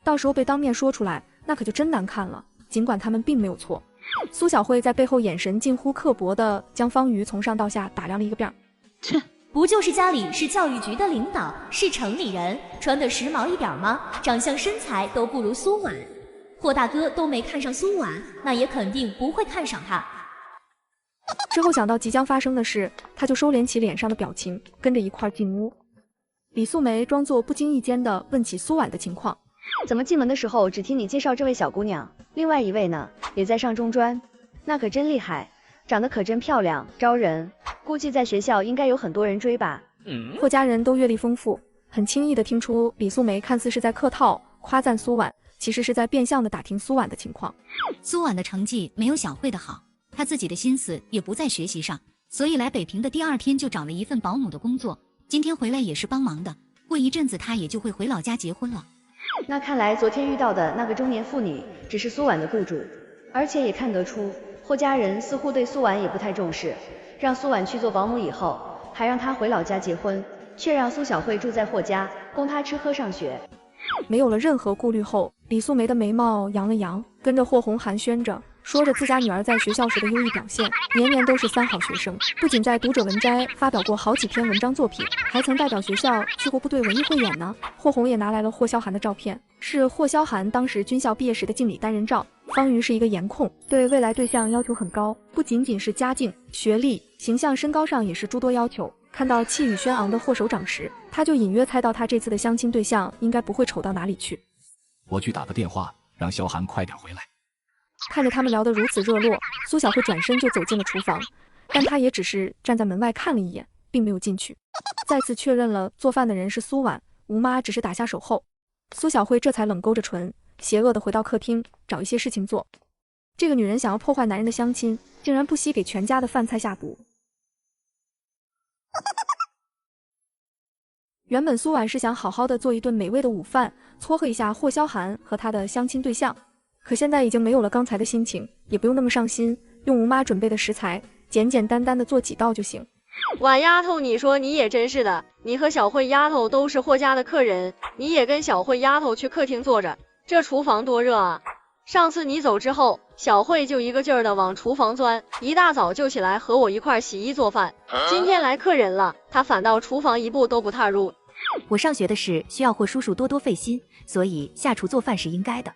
到时候被当面说出来，那可就真难看了。尽管他们并没有错。苏小慧在背后眼神近乎刻薄的将方瑜从上到下打量了一个遍。切，不就是家里是教育局的领导，是城里人，穿得时髦一点吗？长相身材都不如苏婉，霍大哥都没看上苏婉，那也肯定不会看上她。之后想到即将发生的事，他就收敛起脸上的表情，跟着一块进屋。李素梅装作不经意间的问起苏婉的情况。怎么进门的时候只听你介绍这位小姑娘，另外一位呢，也在上中专，那可真厉害，长得可真漂亮，招人，估计在学校应该有很多人追吧。霍家人都阅历丰富，很轻易的听出李素梅看似是在客套夸赞苏婉，其实是在变相的打听苏婉的情况。苏婉的成绩没有小慧的好，她自己的心思也不在学习上，所以来北平的第2天就找了一份保姆的工作，今天回来也是帮忙的，过一阵子她也就会回老家结婚了。那看来昨天遇到的那个中年妇女只是苏婉的雇主，而且也看得出霍家人似乎对苏婉也不太重视，让苏婉去做保姆以后，还让她回老家结婚，却让苏小慧住在霍家，供她吃喝上学。没有了任何顾虑后，李素梅的眉毛扬了扬，跟着霍红寒暄着，说着自家女儿在学校时的优异表现，年年都是3好学生，不仅在读者文摘发表过好几篇文章作品，还曾代表学校去过部队文艺汇演呢。霍红也拿来了霍萧寒的照片，是霍萧寒当时军校毕业时的敬礼单人照。方瑜是一个颜控，对未来对象要求很高，不仅仅是家境、学历、形象、身高上也是诸多要求。看到气宇轩昂的霍首长时，他就隐约猜到他这次的相亲对象应该不会丑到哪里去。我去打个电话，让萧寒快点回来。看着他们聊得如此热络，苏小慧转身就走进了厨房，但她也只是站在门外看了一眼，并没有进去。再次确认了做饭的人是苏婉，吴妈只是打下手后，苏小慧这才冷勾着唇，邪恶地回到客厅找一些事情做。这个女人想要破坏男人的相亲，竟然不惜给全家的饭菜下毒。原本苏婉是想好好的做一顿美味的午饭，撮合一下霍萧寒和他的相亲对象，可现在已经没有了刚才的心情，也不用那么上心，用吴妈准备的食材，简简单单的做几道就行。婉丫头，你说你也真是的，你和小慧丫头都是霍家的客人，你也跟小慧丫头去客厅坐着，这厨房多热啊！上次你走之后，小慧就一个劲儿的往厨房钻，一大早就起来和我一块洗衣做饭。今天来客人了，她反倒厨房一步都不踏入。我上学的事需要霍叔叔多多费心，所以下厨做饭是应该的。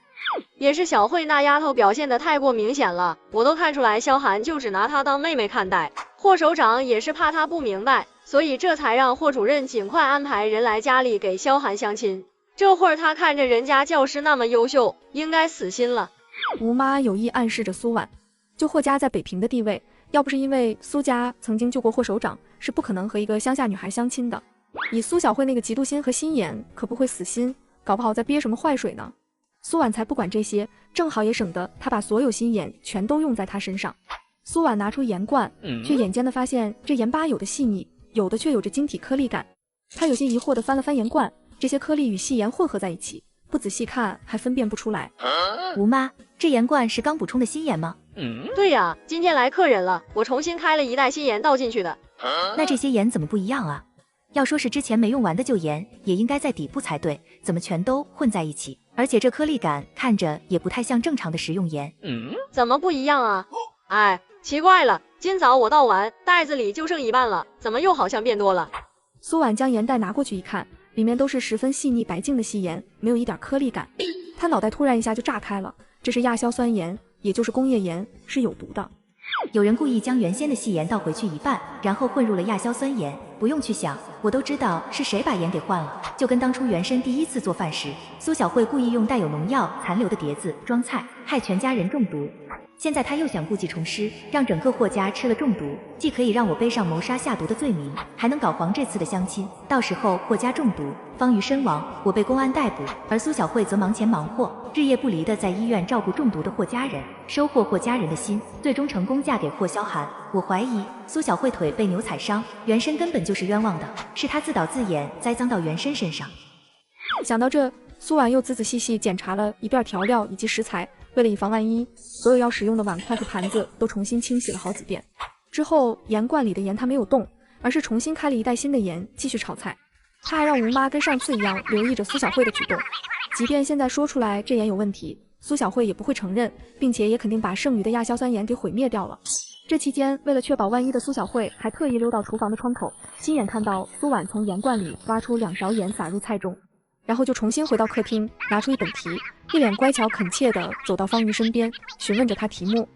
也是小慧那丫头表现的太过明显了，我都看出来萧寒就只拿她当妹妹看待。霍首长也是怕她不明白，所以这才让霍主任尽快安排人来家里给萧寒相亲。这会儿他看着人家教师那么优秀，应该死心了。吴妈有意暗示着苏婉，就霍家在北平的地位，要不是因为苏家曾经救过霍首长，是不可能和一个乡下女孩相亲的。以苏小慧那个嫉妒心和心眼，可不会死心，搞不好在憋什么坏水呢。苏婉才不管这些，正好也省得他把所有心眼全都用在他身上。苏婉拿出盐罐，却眼尖的发现这盐巴有的细腻，有的却有着晶体颗粒感。他有些疑惑的翻了翻盐罐，这些颗粒与细盐混合在一起，不仔细看还分辨不出来。吴妈，这盐罐是刚补充的新盐吗？对呀，今天来客人了，我重新开了一袋新盐倒进去的。那这些盐怎么不一样啊？要说是之前没用完的旧盐，也应该在底部才对，怎么全都混在一起？而且这颗粒感看着也不太像正常的食用盐。怎么不一样啊？哎，奇怪了，今早我倒完，袋子里就剩一半了，怎么又好像变多了？苏婉将盐袋拿过去一看，里面都是十分细腻白净的细盐，没有一点颗粒感。他脑袋突然一下就炸开了，这是亚硝酸盐，也就是工业盐，是有毒的。有人故意将原先的细盐倒回去一半，然后混入了亚硝酸盐。不用去想，我都知道是谁把盐给换了。就跟当初原身第一次做饭时，苏小慧故意用带有农药残留的碟子装菜，害全家人中毒。现在他又想故技重施，让整个霍家吃了中毒，既可以让我背上谋杀下毒的罪名，还能搞黄这次的相亲。到时候霍家中毒，方瑜身亡，我被公安逮捕，而苏小慧则忙前忙后，日夜不离的在医院照顾中毒的霍家人，收获霍家人的心，最终成功嫁给霍萧寒。我怀疑苏小慧腿被牛踩伤，原身根本就是冤枉的，是她自导自演，栽赃到原身身上。想到这，苏婉又仔仔细细检查了一遍调料以及食材，为了以防万一，所有要使用的碗筷和盘子都重新清洗了好几遍。之后盐罐里的盐他没有动，而是重新开了一袋新的盐继续炒菜。他还让吴妈跟上次一样留意着苏小慧的举动，即便现在说出来这盐有问题，苏小慧也不会承认，并且也肯定把剩余的亚硝酸盐给毁灭掉了。这期间，为了确保万一的苏小慧还特意溜到厨房的窗口，亲眼看到苏婉从盐罐里挖出2勺盐撒入菜中，然后就重新回到客厅，拿出一本题，一脸乖巧恳切地走到方瑜身边，询问着他题目。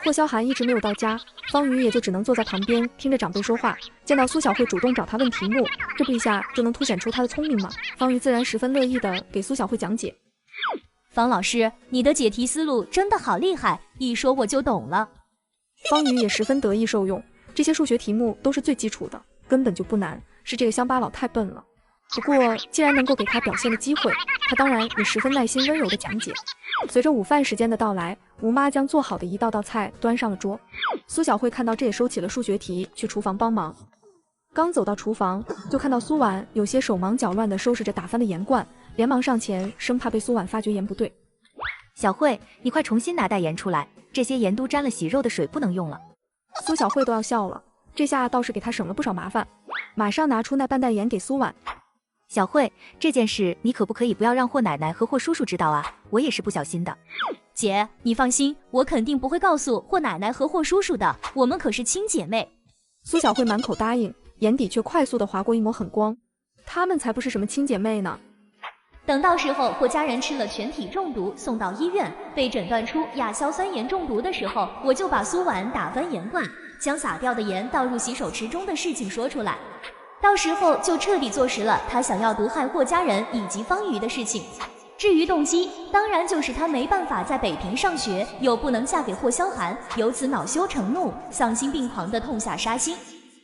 霍萧寒一直没有到家，方瑜也就只能坐在旁边听着长辈说话。见到苏小慧主动找他问题目，这不一下就能凸显出他的聪明吗？方瑜自然十分乐意的给苏小慧讲解。方老师，你的解题思路真的好厉害，一说我就懂了。方瑜也十分得意受用，这些数学题目都是最基础的，根本就不难，是这个乡巴佬太笨了。不过既然能够给他表现的机会，他当然也十分耐心温柔的讲解。随着午饭时间的到来，吴妈将做好的一道道菜端上了桌。苏小慧看到这也收起了数学题，去厨房帮忙。刚走到厨房，就看到苏婉有些手忙脚乱地收拾着打翻的盐罐，连忙上前，生怕被苏婉发觉盐不对。小慧，你快重新拿袋盐出来，这些盐都沾了洗肉的水，不能用了。苏小慧都要笑了，这下倒是给她省了不少麻烦，马上拿出那半袋盐给苏婉。小慧，这件事你可不可以不要让霍奶奶和霍叔叔知道啊？我也是不小心的。姐，你放心，我肯定不会告诉霍奶奶和霍叔叔的，我们可是亲姐妹。苏小慧满口答应，眼底却快速的划过一抹狠光。她们才不是什么亲姐妹呢。等到时候霍家人吃了全体中毒，送到医院，被诊断出亚硝酸盐中毒的时候，我就把苏婉打翻盐罐，将洒掉的盐倒入洗手池中的事情说出来。到时候就彻底坐实了他想要毒害霍家人以及方瑜的事情。至于动机，当然就是他没办法在北平上学，又不能嫁给霍萧寒，由此恼羞成怒，丧心病狂的痛下杀心。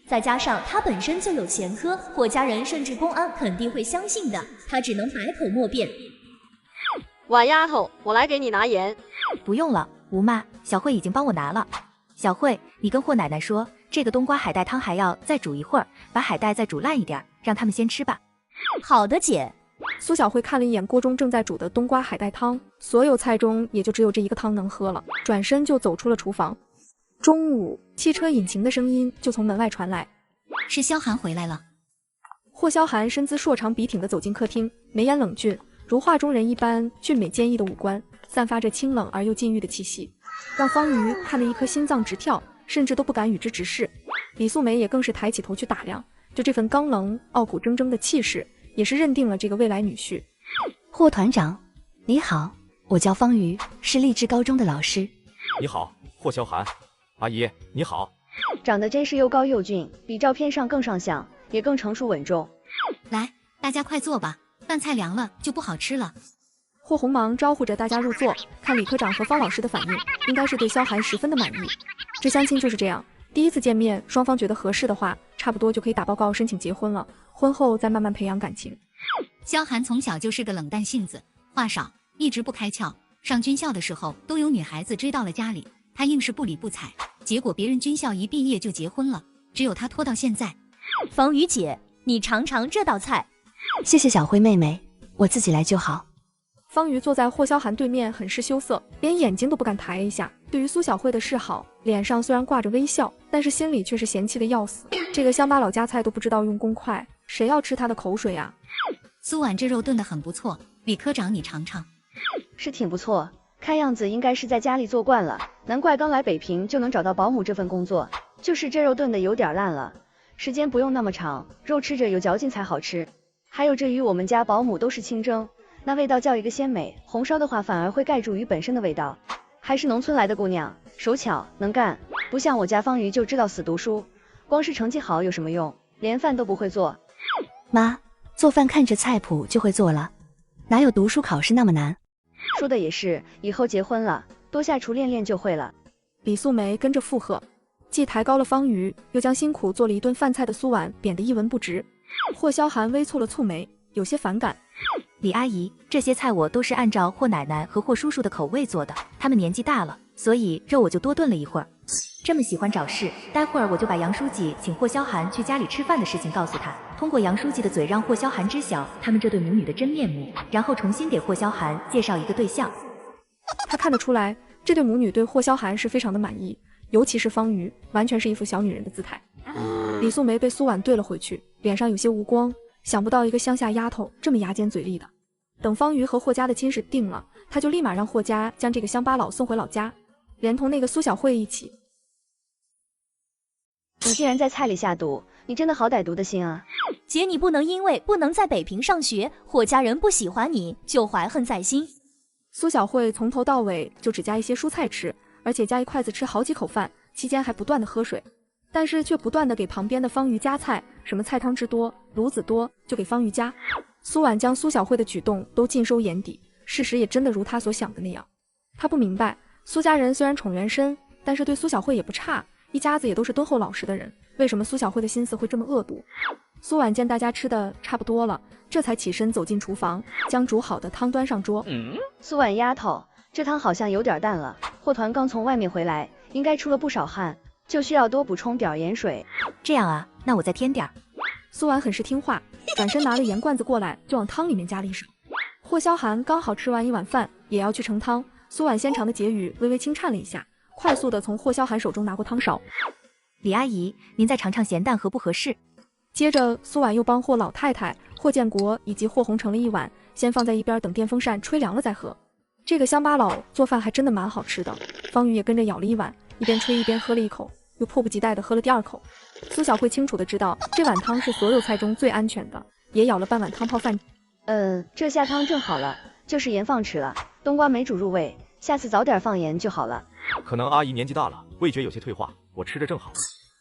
再加上他本身就有前科，霍家人甚至公安肯定会相信的，他只能百口莫辩。婉丫头，我来给你拿盐。不用了，吴妈，小慧已经帮我拿了。小慧，你跟霍奶奶说，这个冬瓜海带汤还要再煮一会儿，把海带再煮烂一点，让他们先吃吧。好的，姐。苏小慧看了一眼锅中正在煮的冬瓜海带汤，所有菜中也就只有这一个汤能喝了，转身就走出了厨房。中午，汽车引擎的声音就从门外传来，是萧寒回来了。霍萧寒身姿硕长笔挺地走进客厅，眉眼冷峻，如画中人一般俊美坚毅的五官，散发着清冷而又禁欲的气息，让方瑜看得一颗心脏直跳，甚至都不敢与之直视。李素梅也更是抬起头去打量，就这份刚冷傲骨铮铮的气势，也是认定了这个未来女婿。霍团长，你好，我叫方瑜，是励志高中的老师。你好，霍萧寒。阿姨，你好。长得真是又高又俊，比照片上更上相，也更成熟稳重。来，大家快坐吧，饭菜凉了就不好吃了。霍红忙招呼着大家入座，看李科长和方老师的反应，应该是对萧寒十分的满意。这相亲就是这样，第一次见面，双方觉得合适的话，差不多就可以打报告申请结婚了，婚后再慢慢培养感情。萧寒从小就是个冷淡性子，话少，一直不开窍。上军校的时候，都有女孩子追到了家里，他硬是不理不睬，结果别人军校一毕业就结婚了，只有他拖到现在。方瑜姐，你尝尝这道菜。谢谢小慧妹妹，我自己来就好。方瑜坐在霍萧寒对面，很是羞涩，连眼睛都不敢抬一下。对于苏小慧的示好，脸上虽然挂着微笑，但是心里却是嫌弃的要死。这个乡巴佬夹菜都不知道用公筷，谁要吃他的口水啊？苏婉这肉炖得很不错，李科长你尝尝。是挺不错，看样子应该是在家里做惯了，难怪刚来北平就能找到保姆这份工作。就是这肉炖的有点烂了，时间不用那么长，肉吃着有嚼劲才好吃。还有这鱼，我们家保姆都是清蒸，那味道叫一个鲜美，红烧的话反而会盖住鱼本身的味道。还是农村来的姑娘，手巧能干，不像我家方瑜就知道死读书，光是成绩好有什么用，连饭都不会做。妈，做饭看着菜谱就会做了，哪有读书考试那么难？说的也是，以后结婚了，多下厨练练就会了。李素梅跟着附和，既抬高了方瑜，又将辛苦做了一顿饭菜的苏婉贬得一文不值。霍萧寒微蹙了蹙眉，有些反感。李阿姨，这些菜我都是按照霍奶奶和霍叔叔的口味做的，他们年纪大了，所以肉我就多炖了一会儿。这么喜欢找事，待会儿我就把杨书记请霍萧寒去家里吃饭的事情告诉他，通过杨书记的嘴让霍萧寒知晓他们这对母女的真面目，然后重新给霍萧寒介绍一个对象。他看得出来，这对母女对霍萧寒是非常的满意，尤其是方瑜，完全是一副小女人的姿态。李素梅被苏婉对了回去，脸上有些无光，想不到一个乡下丫头这么牙尖嘴利的。等方瑜和霍家的亲事定了，他就立马让霍家将这个乡巴佬送回老家，连同那个苏小慧一起。你竟然在菜里下毒，你真的好歹毒的心啊！姐，你不能因为不能在北平上学，霍家人不喜欢你，就怀恨在心。苏小慧从头到尾就只加一些蔬菜吃，而且夹一筷子吃好几口饭，期间还不断的喝水，但是却不断的给旁边的方瑜夹菜，什么菜汤汁多、炉子多就给方瑜夹。苏婉将苏小慧的举动都尽收眼底，事实也真的如她所想的那样。她不明白，苏家人虽然宠元深，但是对苏小慧也不差，一家子也都是敦厚老实的人，为什么苏小慧的心思会这么恶毒？苏婉见大家吃的差不多了，这才起身走进厨房，将煮好的汤端上桌。苏婉丫头，这汤好像有点淡了，霍团刚从外面回来，应该出了不少汗，就需要多补充点盐水。这样啊，那我再添点儿。苏婉很是听话，转身拿了盐罐子过来，就往汤里面加了一勺。霍萧寒刚好吃完一碗饭，也要去盛汤。苏婉纤长的睫羽微微轻颤了一下，快速的从霍萧寒手中拿过汤勺。李阿姨，您再尝尝咸淡合不合适？接着，苏婉又帮霍老太太、霍建国以及霍红盛了一碗，先放在一边等电风扇吹凉了再喝。这个乡巴佬做饭还真的蛮好吃的。方宇也跟着舀了一碗，一边吹一边喝了一口，又迫不及待地喝了第二口。苏小慧清楚地知道这碗汤是所有菜中最安全的，也舀了半碗汤泡饭。这下汤正好了，就是盐放迟了，冬瓜没煮入味，下次早点放盐就好了。可能阿姨年纪大了，味觉有些退化，我吃着正好。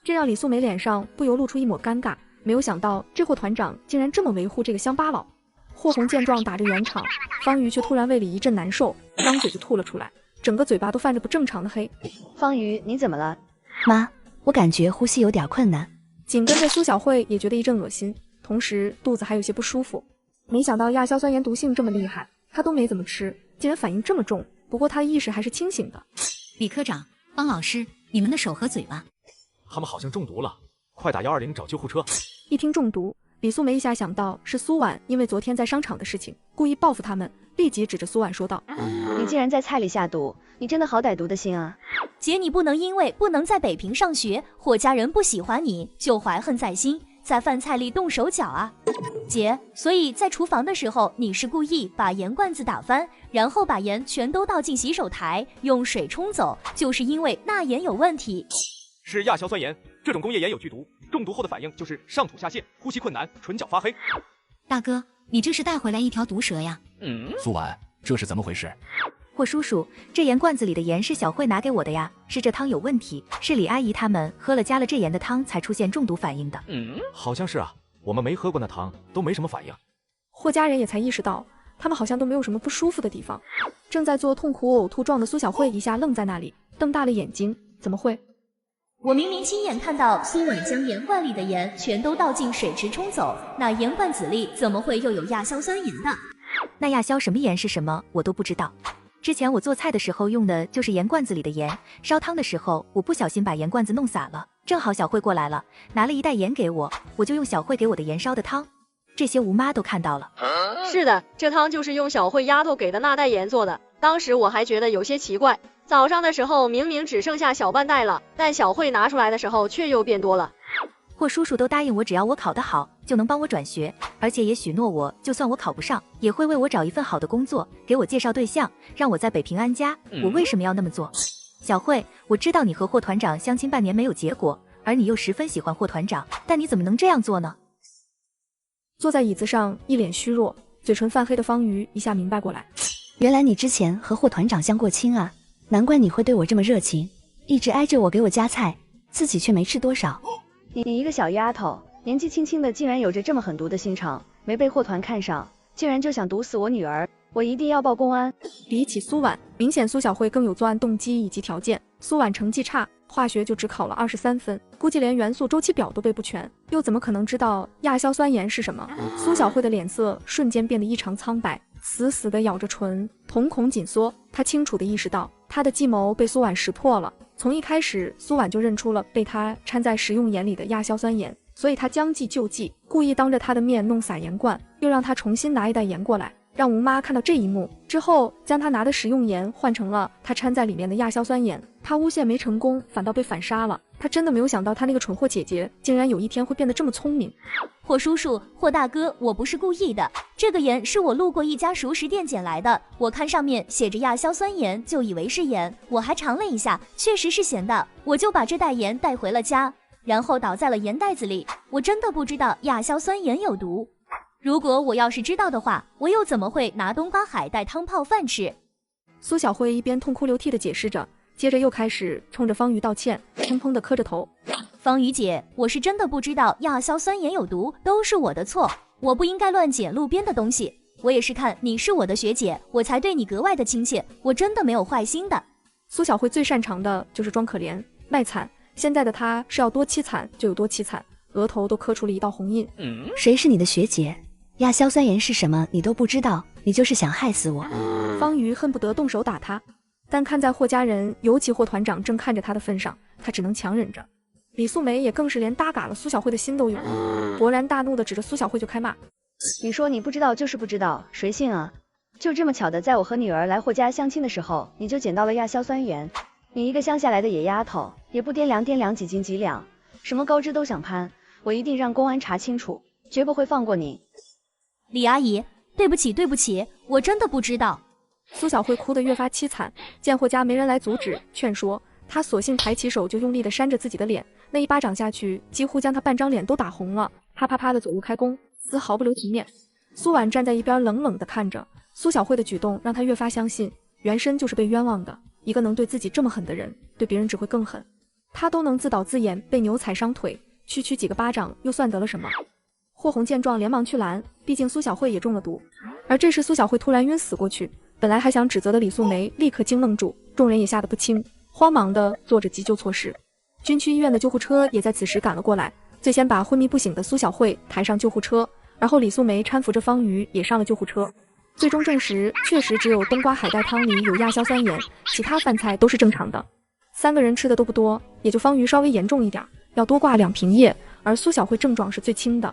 这让李素梅脸上不由露出一抹尴尬，没有想到这霍团长竟然这么维护这个乡巴佬。霍红见状打着圆场，方瑜却突然胃里一阵难受，张嘴就吐了出来，整个嘴巴都泛着不正常的黑。方瑜，你怎么了？妈，我感觉呼吸有点困难。紧跟着苏小慧也觉得一阵恶心，同时肚子还有些不舒服。没想到亚硝酸盐毒性这么厉害，她都没怎么吃，竟然反应这么重。不过她的意识还是清醒的。李科长，方老师，你们的手和嘴巴。他们好像中毒了，快打120找救护车。一听中毒，李素梅一下想到是苏婉因为昨天在商场的事情故意报复他们，立即指着苏婉说道：你竟然在菜里下毒，你真的好歹毒的心啊！姐，你不能因为不能在北平上学，或家人不喜欢你，就怀恨在心，在饭菜里动手脚啊！姐，所以在厨房的时候，你是故意把盐罐子打翻，然后把盐全都倒进洗手台，用水冲走，就是因为那盐有问题。是亚硝酸盐，这种工业盐有剧毒，中毒后的反应就是上吐下泻、呼吸困难、唇角发黑。大哥，你这是带回来一条毒蛇呀？苏婉，这是怎么回事？霍叔叔，这盐罐子里的盐是小慧拿给我的呀，是这汤有问题，是李阿姨他们喝了加了这盐的汤才出现中毒反应的。好像是啊，我们没喝过那汤，都没什么反应。霍家人也才意识到，他们好像都没有什么不舒服的地方。正在做痛苦呕吐状的苏小慧一下愣在那里，瞪大了眼睛，怎么会？我明明亲眼看到苏婉将盐罐里的盐全都倒进水池冲走，那盐罐子里怎么会又有亚硝酸盐的？那亚硝什么盐是什么，我都不知道。之前我做菜的时候用的就是盐罐子里的盐，烧汤的时候我不小心把盐罐子弄洒了，正好小慧过来了，拿了一袋盐给我，我就用小慧给我的盐烧的汤。这些吴妈都看到了。是的，这汤就是用小慧丫头给的那袋盐做的。当时我还觉得有些奇怪，早上的时候明明只剩下小半袋了，但小慧拿出来的时候却又变多了。霍叔叔都答应我，只要我考得好，就能帮我转学，而且也许诺我，就算我考不上，也会为我找一份好的工作，给我介绍对象，让我在北平安家。我为什么要那么做？小慧，我知道你和霍团长相亲半年没有结果，而你又十分喜欢霍团长，但你怎么能这样做呢？坐在椅子上一脸虚弱、嘴唇泛黑的方瑜一下明白过来，原来你之前和霍团长相过亲啊，难怪你会对我这么热情，一直挨着我给我夹菜，自己却没吃多少。你一个小丫头，年纪轻轻的竟然有着这么狠毒的心肠，没被霍团看上，竟然就想毒死我女儿，我一定要报公安。比起苏婉，明显苏小慧更有作案动机以及条件。苏婉成绩差，化学就只考了23分，估计连元素周期表都背不全，又怎么可能知道亚硝酸盐是什么？苏小慧的脸色瞬间变得异常苍白，死死地咬着唇，瞳孔紧缩。她清楚地意识到，她的计谋被苏婉识破了。从一开始，苏婉就认出了被她掺在食用盐里的亚硝酸盐，所以她将计就计，故意当着她的面弄洒盐罐，又让她重新拿一袋盐过来，让吴妈看到这一幕之后，将她拿的食用盐换成了她掺在里面的亚硝酸盐。她诬陷没成功，反倒被反杀了。她真的没有想到，她那个蠢货姐姐竟然有一天会变得这么聪明。霍叔叔，霍大哥，我不是故意的，这个盐是我路过一家熟食店捡来的，我看上面写着亚硝酸盐，就以为是盐，我还尝了一下，确实是咸的，我就把这袋盐带回了家，然后倒在了盐袋子里。我真的不知道亚硝酸盐有毒，如果我要是知道的话，我又怎么会拿冬瓜海带汤泡饭吃？苏小慧一边痛哭流涕地解释着，接着又开始冲着方瑜道歉，砰砰的磕着头。方瑜姐，我是真的不知道亚硝酸盐有毒，都是我的错，我不应该乱捡路边的东西。我也是看你是我的学姐，我才对你格外的亲切，我真的没有坏心的。苏小慧最擅长的就是装可怜卖惨，现在的她是要多凄惨就有多凄惨，额头都磕出了一道红印。谁是你的学姐？亚硝酸盐是什么你都不知道，你就是想害死我。方瑜恨不得动手打他，但看在霍家人尤其霍团长正看着他的份上，他只能强忍着。李素梅也更是连搭嘎了苏小慧的心都有，勃然大怒的指着苏小慧就开骂。你说你不知道就是不知道，谁信啊？就这么巧的，在我和女儿来霍家相亲的时候，你就捡到了亚硝酸盐。你一个乡下来的野丫头，也不掂量几斤几两，什么高枝都想攀，我一定让公安查清楚，绝不会放过你。李阿姨，对不起，我真的不知道。苏小慧哭得越发凄惨，见霍家没人来阻止劝说，她索性抬起手就用力地扇着自己的脸，那一巴掌下去几乎将她半张脸都打红了，啪啪啪的左右开弓，丝毫不留情面。苏婉站在一边冷冷地看着，苏小慧的举动让她越发相信原身就是被冤枉的，一个能对自己这么狠的人，对别人只会更狠。她都能自导自演被牛踩伤腿，区几个巴掌又算得了什么？霍红见状连忙去拦，毕竟苏小慧也中了毒。而这时苏小慧突然晕死过去，本来还想指责的李素梅立刻惊愣住，众人也吓得不轻，慌忙的做着急救措施。军区医院的救护车也在此时赶了过来，最先把昏迷不醒的苏小慧抬上救护车，然后李素梅搀扶着方瑜也上了救护车。最终证实，确实只有冬瓜海带汤里有亚硝酸盐，其他饭菜都是正常的。3个人吃的都不多，也就方瑜稍微严重一点，要多挂2瓶液，而苏小慧症状是最轻的。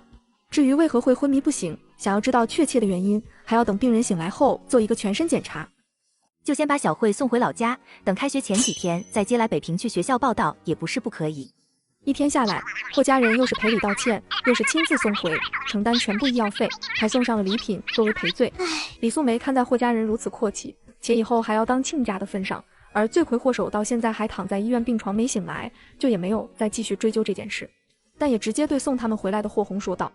至于为何会昏迷不醒，想要知道确切的原因，还要等病人醒来后做一个全身检查。就先把小慧送回老家，等开学前几天再接来北平去学校报到，也不是不可以。一天下来，霍家人又是赔礼道歉，又是亲自送回，承担全部医药费，还送上了礼品作为赔罪。李素梅看在霍家人如此阔气，且以后还要当亲家的份上，而罪魁祸首到现在还躺在医院病床没醒来，就也没有再继续追究这件事，但也直接对送他们回来的霍红说道：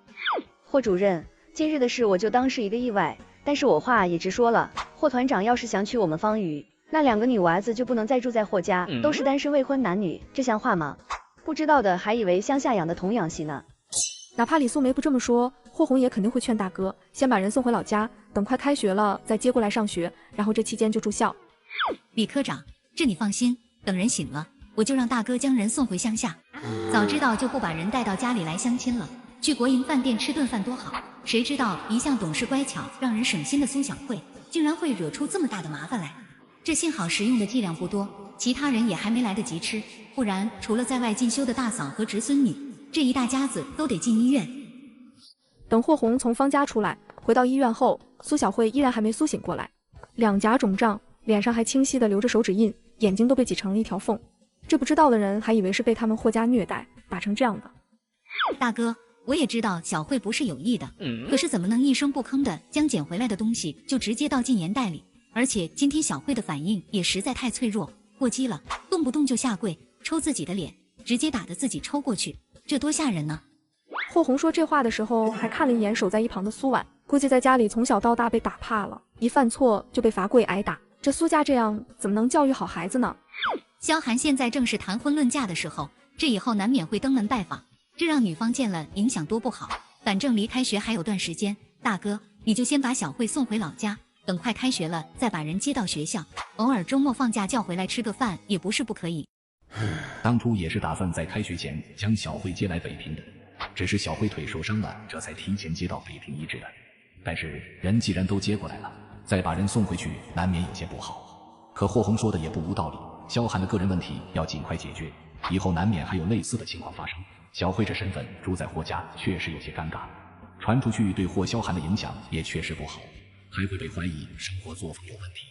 霍主任，今日的事我就当是一个意外，但是我话也直说了，霍团长要是想娶我们方瑜，那2个女娃子就不能再住在霍家，都是单身未婚男女，这像话吗？不知道的还以为乡下养的童养媳呢。哪怕李素梅不这么说，霍红也肯定会劝大哥先把人送回老家，等快开学了再接过来上学，然后这期间就住校。李科长，这你放心，等人醒了，我就让大哥将人送回乡下。早知道就不把人带到家里来相亲了，去国营饭店吃顿饭多好。谁知道一向懂事乖巧让人省心的苏小慧，竟然会惹出这么大的麻烦来。这幸好食用的剂量不多，其他人也还没来得及吃，不然除了在外进修的大嫂和侄孙女，这一大家子都得进医院。等霍红从方家出来，回到医院后，苏小慧依然还没苏醒过来，两颊肿胀，脸上还清晰的留着手指印，眼睛都被挤成了一条缝。这不知道的人还以为是被他们霍家虐待打成这样的。大哥，我也知道小慧不是有意的，可是怎么能一声不吭的将捡回来的东西就直接倒进盐袋里？而且今天小慧的反应也实在太脆弱，过激了，动不动就下跪抽自己的脸，直接打得自己抽过去，这多吓人呢！霍红说这话的时候还看了一眼守在一旁的苏婉，估计在家里从小到大被打怕了，一犯错就被罚跪挨打，这苏家这样怎么能教育好孩子呢？萧寒现在正是谈婚论嫁的时候，这以后难免会登门拜访，这让女方见了影响多不好。反正离开学还有段时间，大哥你就先把小慧送回老家，等快开学了再把人接到学校，偶尔周末放假叫回来吃个饭也不是不可以。当初也是打算在开学前将小慧接来北平的，只是小慧腿受伤了，这才提前接到北平医治的。但是人既然都接过来了，再把人送回去难免有些不好。可霍红说的也不无道理，萧寒的个人问题要尽快解决，以后难免还有类似的情况发生。小慧这身份住在霍家确实有些尴尬，传出去对霍萧寒的影响也确实不好，还会被怀疑生活作风有问题。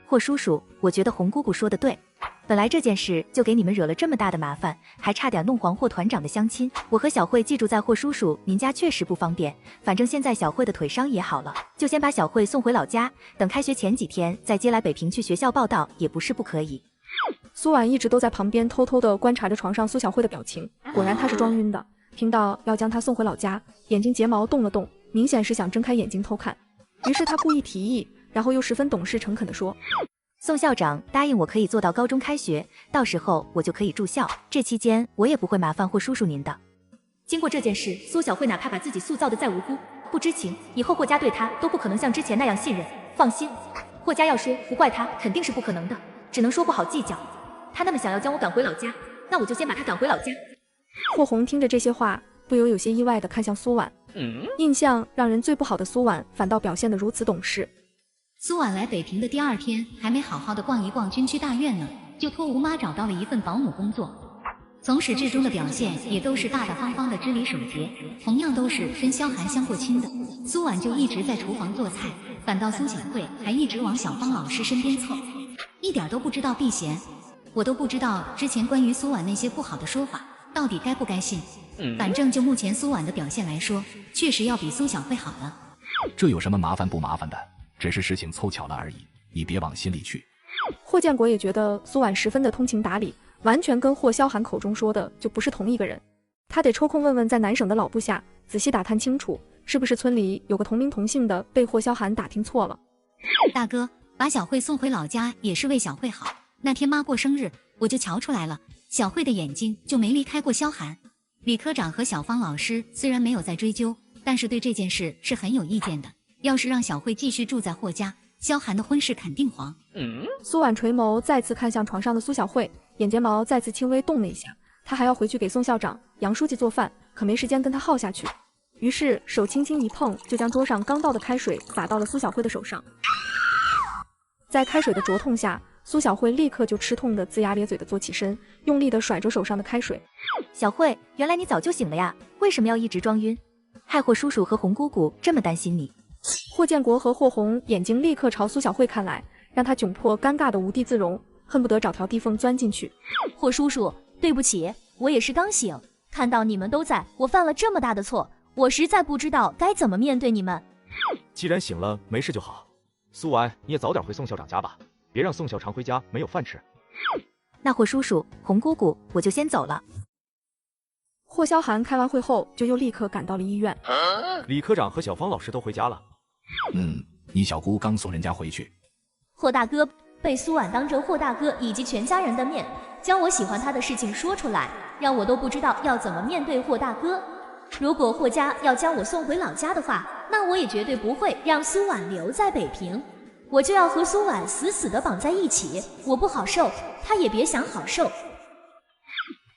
霍叔叔，我觉得红姑姑说的对，本来这件事就给你们惹了这么大的麻烦，还差点弄黄霍团长的相亲。我和小慧寄住在霍叔叔您家确实不方便，反正现在小慧的腿伤也好了，就先把小慧送回老家，等开学前几天再接来北平去学校报到也不是不可以。苏婉一直都在旁边偷偷地观察着床上苏小慧的表情，果然她是装晕的，听到要将她送回老家，眼睛睫毛动了动，明显是想睁开眼睛偷看。于是她故意提议，然后又十分懂事诚恳地说：宋校长答应我可以做到高中开学，到时候我就可以住校，这期间我也不会麻烦霍叔叔您的。经过这件事，苏小慧哪怕把自己塑造的再无辜、不知情，以后霍家对她都不可能像之前那样信任。放心，霍家要说不怪她，肯定是不可能的，只能说不好计较。他那么想要将我赶回老家，那我就先把他赶回老家。霍红听着这些话，不由有些意外地看向苏婉。印象让人最不好的苏婉，反倒表现得如此懂事。苏婉来北平的第2天，还没好好的逛一逛军区大院呢，就托吴妈找到了一份保姆工作。从始至终的表现也都是大大方方的支离守节，同样都是跟萧寒相过亲的。苏婉就一直在厨房做菜，反倒苏小慧还一直往小芳老师身边凑，一点都不知道避嫌。我都不知道之前关于苏婉那些不好的说法到底该不该信。反正就目前苏婉的表现来说，确实要比苏小慧好的。这有什么麻烦不麻烦的？只是事情凑巧了而已，你别往心里去。霍建国也觉得苏婉十分的通情达理，完全跟霍萧寒口中说的就不是同一个人。他得抽空问问在南省的老部下，仔细打探清楚，是不是村里有个同名同姓的被霍萧寒打听错了。大哥，把小慧送回老家也是为小慧好。那天妈过生日，我就瞧出来了，小慧的眼睛就没离开过萧寒。李科长和小芳老师虽然没有在追究，但是对这件事是很有意见的。要是让小慧继续住在霍家，萧寒的婚事肯定黄。苏婉垂眸再次看向床上的苏小慧，眼睫毛再次轻微动了一下。她还要回去给宋校长、杨书记做饭，可没时间跟他耗下去。于是手轻轻一碰，就将桌上刚倒的开水洒到了苏小慧的手上。在开水的灼痛下，苏小慧立刻就吃痛的龇牙咧嘴的坐起身，用力的甩着手上的开水。小慧，原来你早就醒了呀，为什么要一直装晕？害霍叔叔和红姑姑这么担心你。霍建国和霍红眼睛立刻朝苏小慧看来，让她窘迫尴尬的无地自容，恨不得找条地缝钻进去。霍叔叔，对不起，我也是刚醒，看到你们都在，我犯了这么大的错，我实在不知道该怎么面对你们。既然醒了，没事就好。苏婉，你也早点回宋校长家吧，别让宋小长回家没有饭吃。那霍叔叔、红姑姑，我就先走了。霍萧寒开完会后，就又立刻赶到了医院。李科长和小芳老师都回家了。你小姑刚送人家回去。霍大哥被苏婉当着霍大哥以及全家人的面，将我喜欢他的事情说出来，让我都不知道要怎么面对霍大哥。如果霍家要将我送回老家的话，那我也绝对不会让苏婉留在北平，我就要和苏婉死死地绑在一起，我不好受，他也别想好受。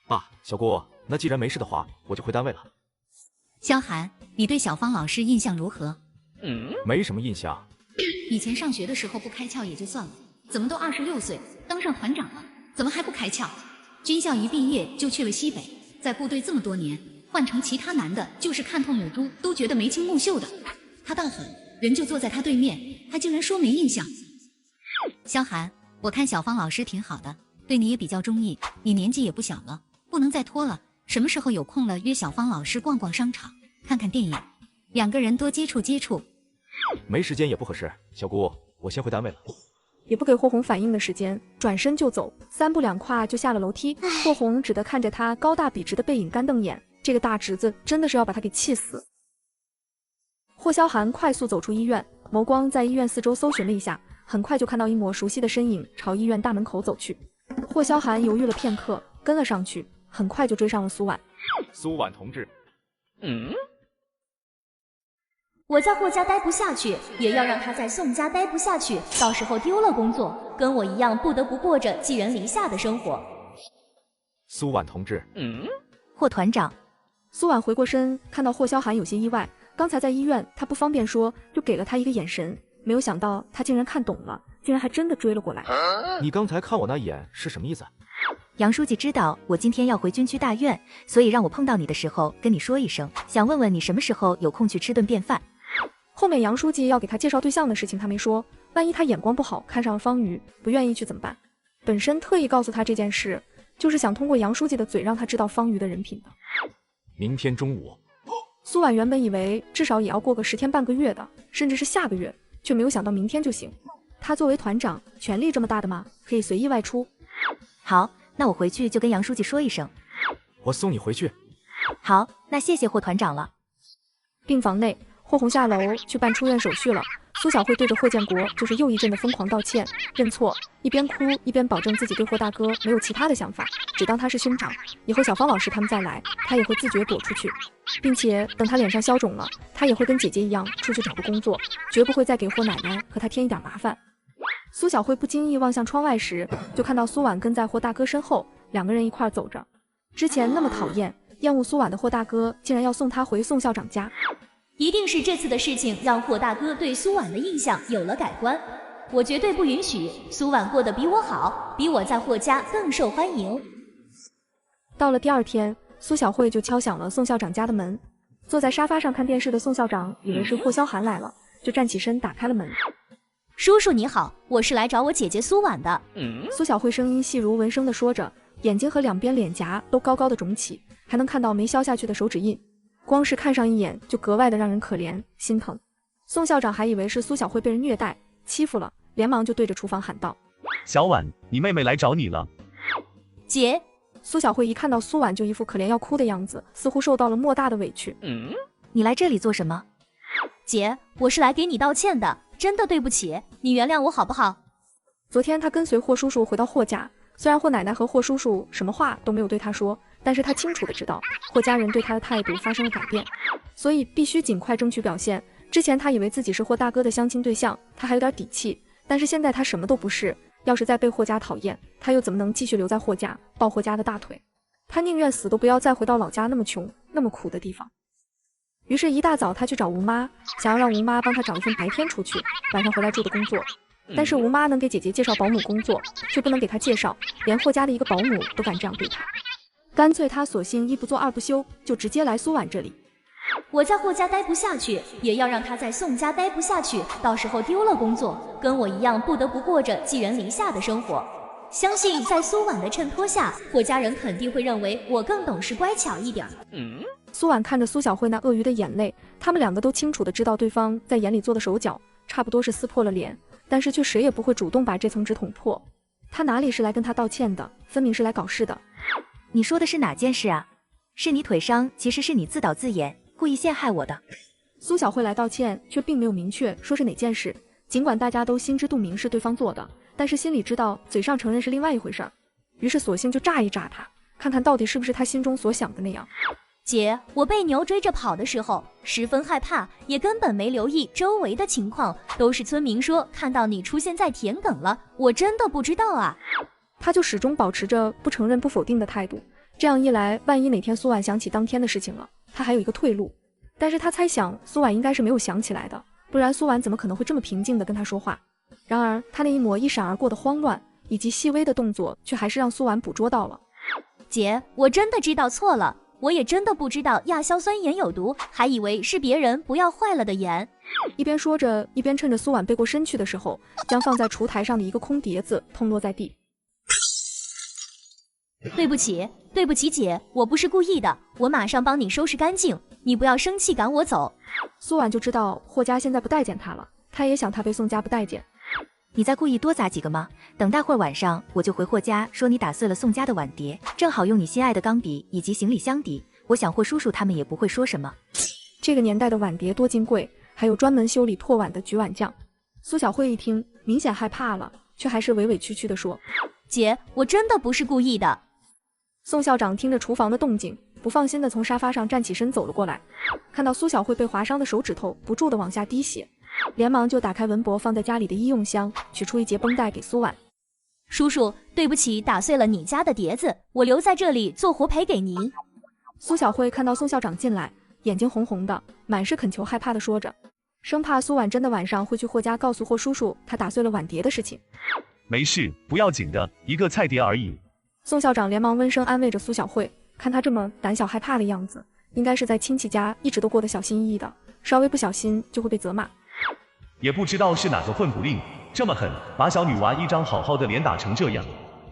爸，小姑，那既然没事的话，我就回单位了。萧寒，你对小芳老师印象如何？没什么印象。以前上学的时候不开窍也就算了，怎么都26岁当上团长了，怎么还不开窍？军校一毕业就去了西北，在部队这么多年，换成其他男的，就是看透母猪都觉得眉清目秀的。他倒好，人就坐在他对面，他竟然说没印象。萧寒，我看小芳老师挺好的，对你也比较中意，你年纪也不小了，不能再拖了。什么时候有空了，约小芳老师逛逛商场，看看电影，两个人多接触接触。没时间也不合适，小姑，我先回单位了。也不给霍红反应的时间，转身就走，3步2跨就下了楼梯。霍红只得看着他高大笔直的背影干瞪眼，这个大侄子真的是要把他给气死。霍萧寒快速走出医院，眸光在医院四周搜寻了一下，很快就看到一抹熟悉的身影朝医院大门口走去。霍萧寒犹豫了片刻，跟了上去，很快就追上了苏婉。苏婉同志，我在霍家待不下去，也要让他在宋家待不下去，到时候丢了工作，跟我一样不得不过着寄人篱下的生活。苏婉同志，霍团长。苏婉回过身，看到霍萧寒有些意外，刚才在医院他不方便说，就给了他一个眼神，没有想到他竟然看懂了，竟然还真的追了过来。你刚才看我那眼是什么意思？杨书记知道我今天要回军区大院，所以让我碰到你的时候跟你说一声，想问问你什么时候有空去吃顿便饭。后面杨书记要给他介绍对象的事情他没说，万一他眼光不好看上了方瑜，不愿意去怎么办？本身特意告诉他这件事，就是想通过杨书记的嘴让他知道方瑜的人品的。明天中午。苏婉原本以为至少也要过个10天半个月的，甚至是下个月，却没有想到明天就行。他作为团长，权力这么大的吗？可以随意外出。好，那我回去就跟杨书记说一声。我送你回去。好，那谢谢霍团长了。病房内，霍红下楼去办出院手续了。苏小慧对着霍建国就是又一阵的疯狂道歉、认错，一边哭一边保证自己对霍大哥没有其他的想法，只当他是兄长，以后小芳老师他们再来，他也会自觉躲出去，并且等他脸上消肿了，他也会跟姐姐一样出去找个工作，绝不会再给霍奶奶和他添一点麻烦。苏小慧不经意望向窗外时，就看到苏婉跟在霍大哥身后，两个人一块走着。之前那么讨厌、厌恶苏婉的霍大哥，竟然要送她回宋校长家。一定是这次的事情让霍大哥对苏婉的印象有了改观，我绝对不允许苏婉过得比我好，比我在霍家更受欢迎。到了第二天，苏小慧就敲响了宋校长家的门。坐在沙发上看电视的宋校长以为是霍萧寒来了，就站起身打开了门。叔叔你好，我是来找我姐姐苏婉的。苏小慧声音细如蚊声地说着，眼睛和两边脸颊都高高的肿起，还能看到没消下去的手指印。光是看上一眼就格外的让人可怜心疼。宋校长还以为是苏小慧被人虐待欺负了，连忙就对着厨房喊道：小婉，你妹妹来找你了。姐。苏小慧一看到苏婉就一副可怜要哭的样子，似乎受到了莫大的委屈。你来这里做什么？姐，我是来给你道歉的，真的对不起，你原谅我好不好？昨天他跟随霍叔叔回到霍家，虽然霍奶奶和霍叔叔什么话都没有对他说，但是他清楚的知道霍家人对他的态度发生了改变，所以必须尽快争取表现。之前他以为自己是霍大哥的相亲对象，他还有点底气，但是现在他什么都不是，要是再被霍家讨厌，他又怎么能继续留在霍家抱霍家的大腿？他宁愿死都不要再回到老家那么穷那么苦的地方。于是一大早他去找吴妈，想要让吴妈帮他找一份白天出去晚上回来住的工作，但是吴妈能给姐姐介绍保姆工作，却不能给她介绍，连霍家的一个保姆都敢这样对她。干脆他索性一不做二不休，就直接来苏婉这里。我在霍家待不下去，也要让他在宋家待不下去，到时候丢了工作，跟我一样不得不过着寄人篱下的生活。相信在苏婉的衬托下，霍家人肯定会认为我更懂事乖巧一点。苏婉看着苏小慧那鳄鱼的眼泪，他们两个都清楚的知道对方在眼里做的手脚，差不多是撕破了脸，但是却谁也不会主动把这层纸捅破。他哪里是来跟他道歉的，分明是来搞事的。你说的是哪件事啊？是你腿伤，其实是你自导自演，故意陷害我的。苏小慧来道歉，却并没有明确说是哪件事，尽管大家都心知肚明是对方做的，但是心里知道嘴上承认是另外一回事儿，于是索性就炸一炸他，看看到底是不是他心中所想的那样。姐，我被牛追着跑的时候十分害怕，也根本没留意周围的情况，都是村民说看到你出现在田埂了，我真的不知道啊。他就始终保持着不承认不否定的态度，这样一来，万一哪天苏婉想起当天的事情了，他还有一个退路。但是他猜想苏婉应该是没有想起来的，不然苏婉怎么可能会这么平静地跟他说话？然而他那一抹一闪而过的慌乱以及细微的动作，却还是让苏婉捕捉到了。姐，我真的知道错了，我也真的不知道亚硝酸盐有毒，还以为是别人不要坏了的盐。一边说着，一边趁着苏婉背过身去的时候，将放在厨台上的一个空碟子痛落在地。对不起，对不起姐，我不是故意的，我马上帮你收拾干净，你不要生气赶我走。苏婉就知道霍家现在不待见他了，他也想他被宋家不待见。你在故意多砸几个吗？等待会儿晚上我就回霍家说你打碎了宋家的碗碟，正好用你心爱的钢笔以及行李箱抵，我想霍叔叔他们也不会说什么。这个年代的碗碟多金贵，还有专门修理破碗的举碗匠。苏小慧一听，明显害怕了，却还是委委屈屈地说：姐，我真的不是故意的。宋校长听着厨房的动静，不放心地从沙发上站起身走了过来，看到苏小慧被划伤的手指头不住地往下滴血，连忙就打开文博放在家里的医用箱，取出一节绷带给苏婉。叔叔，对不起，打碎了你家的碟子，我留在这里做活赔给您。苏小慧看到宋校长进来，眼睛红红的，满是恳求害怕地说着，生怕苏婉真的晚上会去霍家告诉霍叔叔他打碎了碗碟的事情。没事，不要紧的，一个菜碟而已。宋校长连忙温声安慰着苏小慧，看她这么胆小害怕的样子，应该是在亲戚家一直都过得小心翼翼的，稍微不小心就会被责骂。也不知道是哪个混不吝，这么狠，把小女娃一张好好的脸打成这样。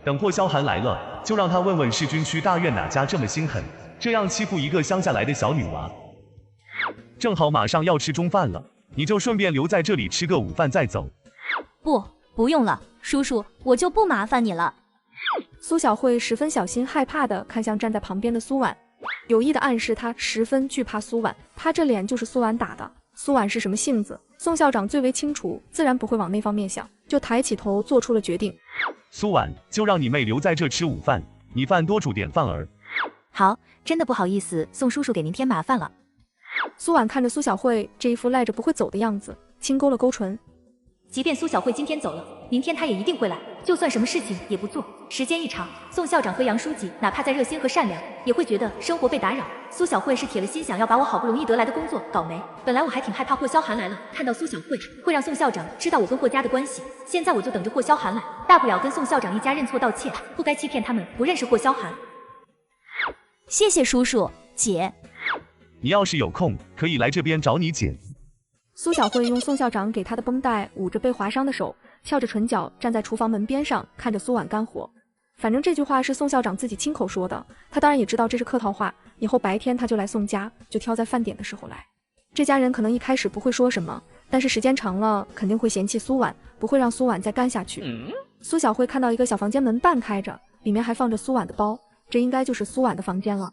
等霍萧寒来了，就让他问问市军区大院哪家这么心狠，这样欺负一个乡下来的小女娃。正好马上要吃中饭了，你就顺便留在这里吃个午饭再走。不用了，叔叔，我就不麻烦你了。苏小慧十分小心害怕地看向站在旁边的苏婉，有意地暗示她十分惧怕苏婉，她这脸就是苏婉打的，苏婉是什么性子，宋校长最为清楚，自然不会往那方面想，就抬起头做出了决定。苏婉，就让你妹留在这吃午饭，你饭多煮点饭儿。好，真的不好意思，宋叔叔给您添麻烦了。苏婉看着苏小慧这一副赖着不会走的样子，轻勾了勾唇。即便苏小慧今天走了，明天她也一定会来，就算什么事情也不做。时间一长，宋校长和杨书记哪怕再热心和善良，也会觉得生活被打扰。苏小慧是铁了心想要把我好不容易得来的工作搞没。本来我还挺害怕霍萧寒来了，看到苏小慧会让宋校长知道我跟霍家的关系。现在我就等着霍萧寒来，大不了跟宋校长一家认错道歉，不该欺骗他们不认识霍萧寒。谢谢叔叔姐。你要是有空，可以来这边找你姐。苏小慧用宋校长给她的绷带捂着被划伤的手，翘着唇角站在厨房门边上，看着苏婉干活。反正这句话是宋校长自己亲口说的，他当然也知道这是客套话，以后白天他就来宋家，就挑在饭点的时候来。这家人可能一开始不会说什么，但是时间长了肯定会嫌弃苏婉，不会让苏婉再干下去。苏小慧看到一个小房间门半开着，里面还放着苏婉的包，这应该就是苏婉的房间了。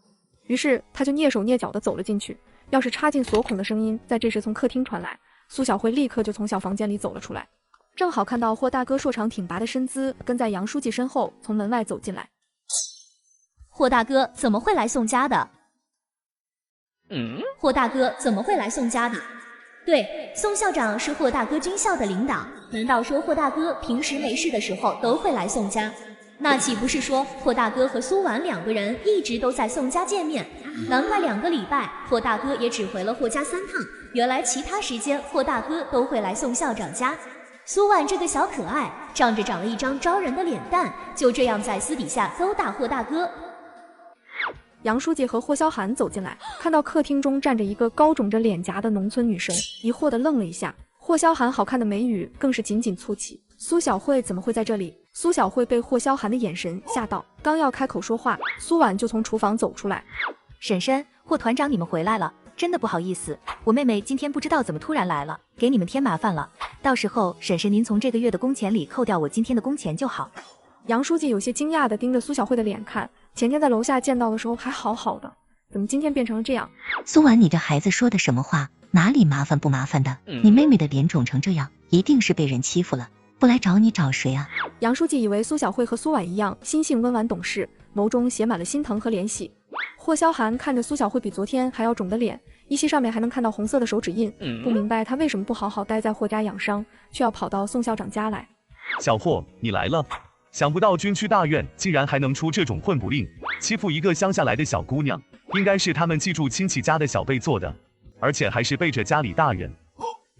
于是他就蹑手蹑脚地走了进去。钥匙插进锁孔的声音在这时从客厅传来，苏小慧立刻就从小房间里走了出来，正好看到霍大哥硕长挺拔的身姿跟在杨书记身后从门外走进来。霍大哥怎么会来宋家的？霍大哥怎么会来宋家的？对，宋校长是霍大哥军校的领导，难道说霍大哥平时没事的时候都会来宋家？那岂不是说霍大哥和苏婉两个人一直都在宋家见面？难怪2个礼拜霍大哥也只回了霍家3趟，原来其他时间霍大哥都会来宋校长家。苏婉这个小可爱，仗着长了一张招人的脸蛋，就这样在私底下勾搭霍大哥。杨书记和霍萧寒走进来，看到客厅中站着一个高肿着脸颊的农村女神，疑惑地愣了一下。霍萧寒好看的眉宇更是紧紧蹙起。苏小慧怎么会在这里？苏小慧被霍萧寒的眼神吓到，刚要开口说话，苏婉就从厨房走出来。婶婶，霍团长你们回来了，真的不好意思，我妹妹今天不知道怎么突然来了，给你们添麻烦了。到时候婶婶您从这个月的工钱里扣掉我今天的工钱就好。杨书记有些惊讶地盯着苏小慧的脸看，前天在楼下见到的时候还好好的，怎么今天变成了这样？苏婉，你这孩子说的什么话？哪里麻烦不麻烦的？你妹妹的脸肿成这样，一定是被人欺负了，不来找你找谁啊？杨书记以为苏小慧和苏婉一样心性温婉懂事，眸中写满了心疼和怜惜。霍萧寒看着苏小慧比昨天还要肿的脸，依稀上面还能看到红色的手指印，不明白她为什么不好好待在霍家养伤，却要跑到宋校长家来。小霍，你来了。想不到军区大院竟然还能出这种混不吝，欺负一个乡下来的小姑娘，应该是他们寄住亲戚家的小辈做的，而且还是背着家里大人。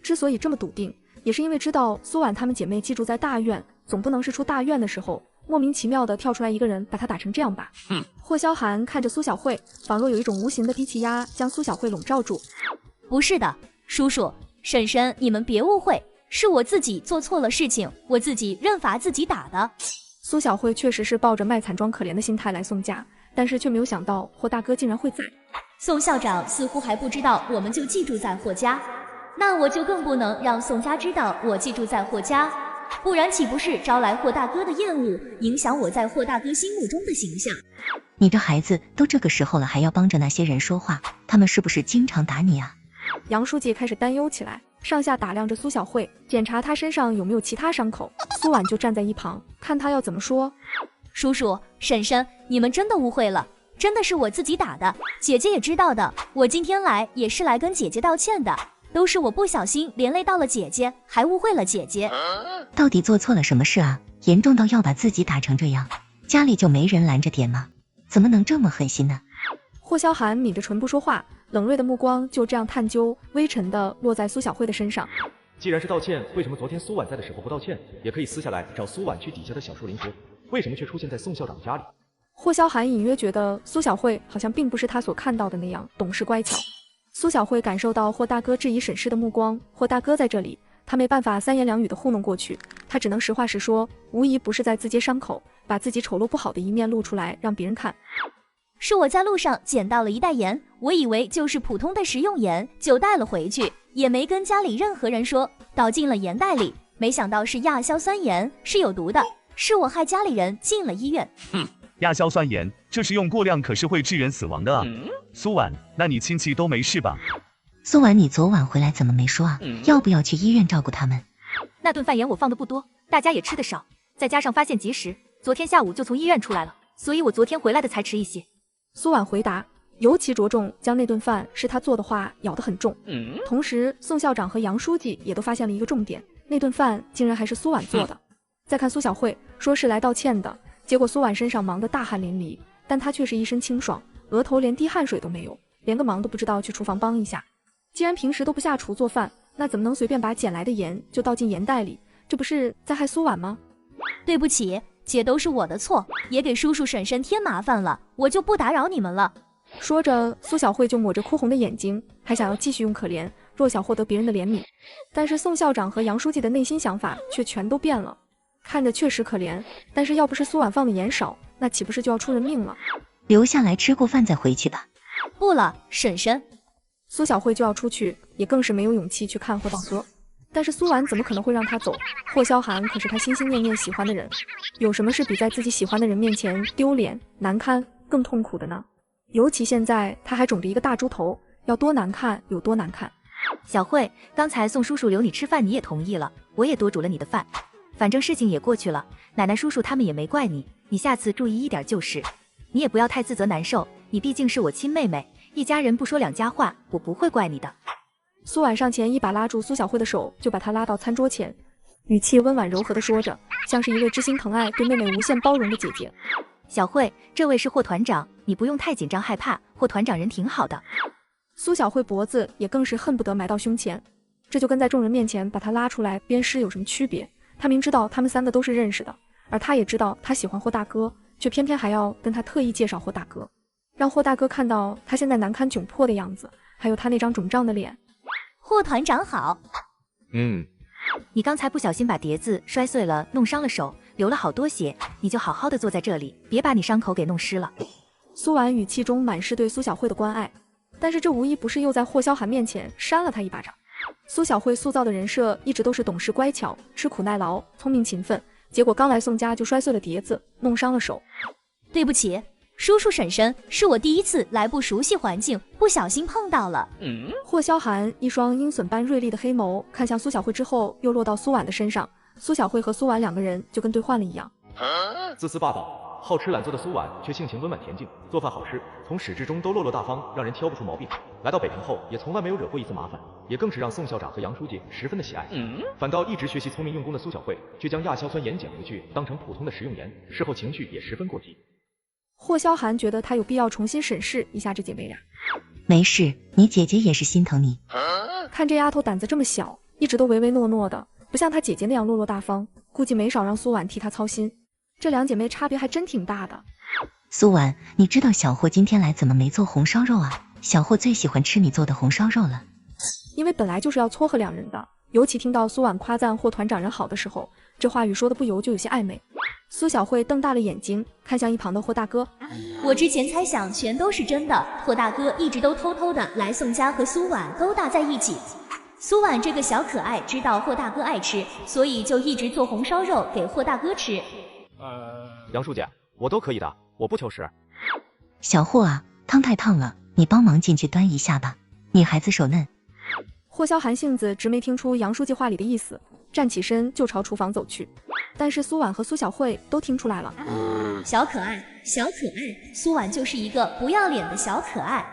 之所以这么笃定，也是因为知道苏婉她们姐妹寄住在大院，总不能是出大院的时候莫名其妙的跳出来一个人把她打成这样吧。霍萧寒看着苏小慧，仿若有一种无形的低气压将苏小慧笼罩住。不是的，叔叔婶婶，你们别误会，是我自己做错了事情，我自己认罚自己打的。苏小慧确实是抱着卖惨装可怜的心态来宋家，但是却没有想到霍大哥竟然会在。宋校长似乎还不知道我们就寄住在霍家，那我就更不能让宋家知道我寄住在霍家，不然岂不是招来霍大哥的厌恶，影响我在霍大哥心目中的形象？你这孩子都这个时候了，还要帮着那些人说话，他们是不是经常打你啊？杨书记开始担忧起来，上下打量着苏小慧，检查她身上有没有其他伤口。苏婉就站在一旁，看她要怎么说。叔叔婶婶，你们真的误会了，真的是我自己打的，姐姐也知道的，我今天来也是来跟姐姐道歉的，都是我不小心连累到了姐姐，还误会了姐姐。到底做错了什么事啊？严重到要把自己打成这样，家里就没人拦着点吗？怎么能这么狠心呢？霍萧寒抿着唇不说话，冷锐的目光就这样探究微沉的落在苏小慧的身上。既然是道歉，为什么昨天苏婉在的时候不道歉？也可以私下来找苏婉去底下的小树林说，为什么却出现在宋校长家里？霍萧寒隐约觉得苏小慧好像并不是他所看到的那样懂事乖巧。苏小慧感受到霍大哥质疑审视的目光，霍大哥在这里，他没办法三言两语的糊弄过去，他只能实话实说，无疑不是在自揭伤口，把自己丑陋不好的一面露出来让别人看。是我在路上捡到了一袋盐，我以为就是普通的食用盐，就带了回去，也没跟家里任何人说，倒进了盐袋里，没想到是亚硝酸盐，是有毒的，是我害家里人进了医院。亚硝酸盐，这食用过量可是会致人死亡的啊。苏婉，那你亲戚都没事吧？苏婉，你昨晚回来怎么没说啊？要不要去医院照顾他们？那顿饭盐我放的不多，大家也吃得少，再加上发现及时，昨天下午就从医院出来了，所以我昨天回来的才迟一些。苏婉回答，尤其着重将那顿饭是他做的话咬得很重。同时，宋校长和杨书记也都发现了一个重点，那顿饭竟然还是苏婉做的。再看苏小慧，说是来道歉的，结果苏婉身上忙得大汗淋漓，但她却是一身清爽，额头连滴汗水都没有，连个忙都不知道去厨房帮一下。既然平时都不下厨做饭，那怎么能随便把捡来的盐就倒进盐袋里？这不是在害苏婉吗？对不起，姐都是我的错，也给叔叔婶婶添麻烦了，我就不打扰你们了。说着，苏小慧就抹着哭红的眼睛，还想要继续用可怜弱小获得别人的怜悯。但是宋校长和杨书记的内心想法却全都变了，看着确实可怜，但是要不是苏婉放的盐少，那岂不是就要出人命了？留下来吃过饭再回去吧。不了，婶婶。苏小慧就要出去，也更是没有勇气去看霍大哥。但是苏婉怎么可能会让他走？霍萧寒可是他心心念念喜欢的人，有什么是比在自己喜欢的人面前丢脸难堪更痛苦的呢？尤其现在他还肿着一个大猪头，要多难看有多难看。小慧，刚才宋叔叔留你吃饭，你也同意了，我也多煮了你的饭，反正事情也过去了，奶奶叔叔他们也没怪你，你下次注意一点就是。你也不要太自责难受，你毕竟是我亲妹妹，一家人不说两家话，我不会怪你的。苏婉上前一把拉住苏小慧的手，就把她拉到餐桌前，语气温婉柔和地说着，像是一位知心疼爱对妹妹无限包容的姐姐。小慧，这位是霍团长，你不用太紧张害怕，霍团长人挺好的。苏小慧脖子也更是恨不得埋到胸前，这就跟在众人面前把她拉出来鞭尸有什么区别？她明知道他们三个都是认识的，而她也知道她喜欢霍大哥，却偏偏还要跟他特意介绍霍大哥，让霍大哥看到他现在难堪窘迫的样子，还有他那张肿胀的脸。霍团长好。你刚才不小心把碟子摔碎了，弄伤了手，流了好多血，你就好好的坐在这里，别把你伤口给弄湿了。苏婉语气中满是对苏小慧的关爱，但是这无疑不是又在霍萧寒面前扇了他一巴掌。苏小慧塑造的人设一直都是懂事乖巧、吃苦耐劳、聪明勤奋，结果刚来宋家就摔碎了碟子，弄伤了手。对不起，叔叔婶婶，是我第一次来不熟悉环境，不小心碰到了。霍萧寒一双鹰隼般锐利的黑眸看向苏小慧之后，又落到苏婉的身上。苏小慧和苏婉两个人就跟兑换了一样。自私霸道、好吃懒做的苏婉却性情温婉恬静，做饭好吃，从始至终都落落大方，让人挑不出毛病。来到北平后，也从来没有惹过一次麻烦，也更是让宋校长和杨书记十分的喜爱。反倒一直学习聪明用功的苏小慧，却将亚硝酸盐捡回去当成普通的食用盐，事后情绪也十分过激。霍萧寒觉得他有必要重新审视一下这姐妹俩。没事，你姐姐也是心疼你。看这丫头胆子这么小，一直都唯唯诺诺的，不像她姐姐那样落落大方，估计没少让苏婉替她操心。这两姐妹差别还真挺大的。苏婉，你知道小霍今天来怎么没做红烧肉啊？小霍最喜欢吃你做的红烧肉了。因为本来就是要撮合两人的，尤其听到苏婉夸赞霍团长人好的时候，这话语说的不由就有些暧昧。苏小慧瞪大了眼睛，看向一旁的霍大哥。我之前猜想全都是真的，霍大哥一直都偷偷的来宋家和苏婉勾搭在一起。苏婉这个小可爱知道霍大哥爱吃，所以就一直做红烧肉给霍大哥吃。杨书记，我都可以的，我不求实。小霍啊，汤太烫了，你帮忙进去端一下吧，你孩子手嫩。霍萧寒性子直没听出杨书记话里的意思，站起身就朝厨房走去。但是苏婉和苏小慧都听出来了。小可爱，小可爱，苏婉就是一个不要脸的小可爱。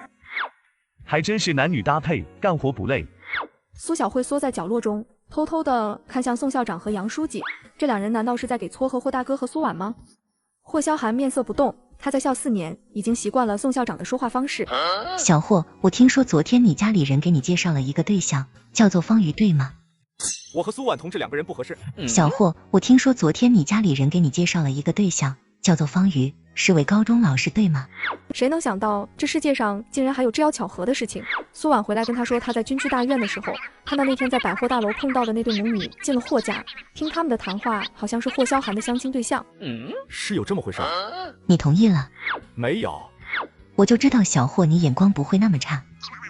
还真是男女搭配，干活不累。苏小慧缩在角落中，偷偷的看向宋校长和杨书记，这两人难道是在给撮合霍大哥和苏婉吗？霍萧寒面色不动，他在校4年，已经习惯了宋校长的说话方式。小霍，我听说昨天你家里人给你介绍了一个对象，叫做方瑜，对吗？我和苏婉同志两个人不合适。小霍，我听说昨天你家里人给你介绍了一个对象，叫做方瑜，是位高中老师，对吗？谁能想到这世界上竟然还有这样巧合的事情？苏婉回来跟他说，他在军区大院的时候，看到那天在百货大楼碰到的那对母女进了霍家，听他们的谈话，好像是霍萧寒的相亲对象。是有这么回事？你同意了？没有。我就知道小霍你眼光不会那么差。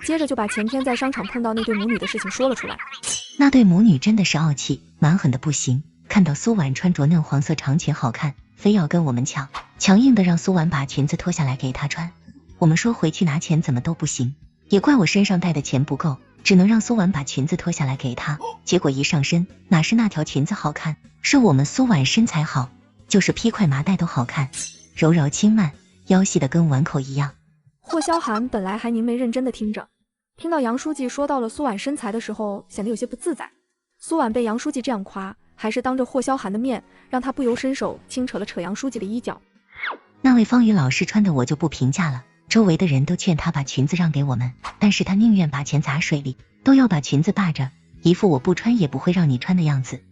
接着就把前天在商场碰到那对母女的事情说了出来。那对母女真的是傲气，蛮狠的不行。看到苏婉穿着嫩黄色长裙好看，非要跟我们抢，强硬的让苏婉把裙子脱下来给她穿。我们说回去拿钱怎么都不行，也怪我身上带的钱不够，只能让苏婉把裙子脱下来给他，结果一上身，哪是那条裙子好看，是我们苏婉身材好，就是披块麻袋都好看，柔柔轻慢，腰细的跟碗口一样。霍萧寒本来还凝眉认真的听着，听到杨书记说到了苏婉身材的时候，显得有些不自在。苏婉被杨书记这样夸，还是当着霍萧寒的面，让他不由伸手轻扯了扯杨书记的衣角。那位方宇老师穿的我就不评价了，周围的人都劝他把裙子让给我们，但是他宁愿把钱砸水里，都要把裙子霸着，一副我不穿也不会让你穿的样子。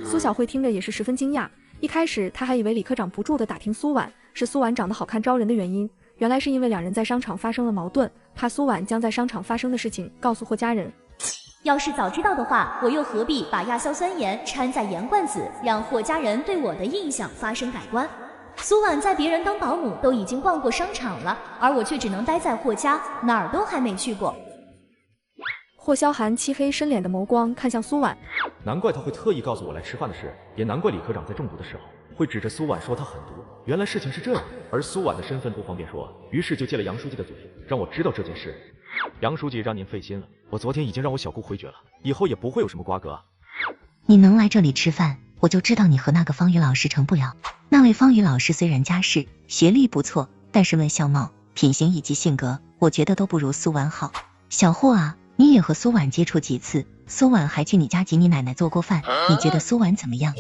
苏小慧听着也是十分惊讶，一开始她还以为李科长不住的打听苏婉是苏婉长得好看招人的原因，原来是因为两人在商场发生了矛盾，怕苏婉将在商场发生的事情告诉霍家人。要是早知道的话，我又何必把亚硝酸盐掺在盐罐子，让霍家人对我的印象发生改观。苏婉在别人当保姆都已经逛过商场了，而我却只能待在霍家，哪儿都还没去过。霍萧寒漆黑深脸的眸光看向苏婉，难怪他会特意告诉我来吃饭的事，也难怪李科长在中毒的时候会指着苏婉说他狠毒，原来事情是这样，而苏婉的身份不方便说，于是就借了杨书记的嘴，让我知道这件事。杨书记让您费心了，我昨天已经让我小姑回绝了，以后也不会有什么瓜葛。你能来这里吃饭，我就知道你和那个方宇老师成不了。那位方宇老师虽然家世学历不错，但是论相貌、品行以及性格，我觉得都不如苏婉好。小霍啊，你也和苏婉接触几次，苏婉还去你家给你奶奶做过饭，你觉得苏婉怎么样？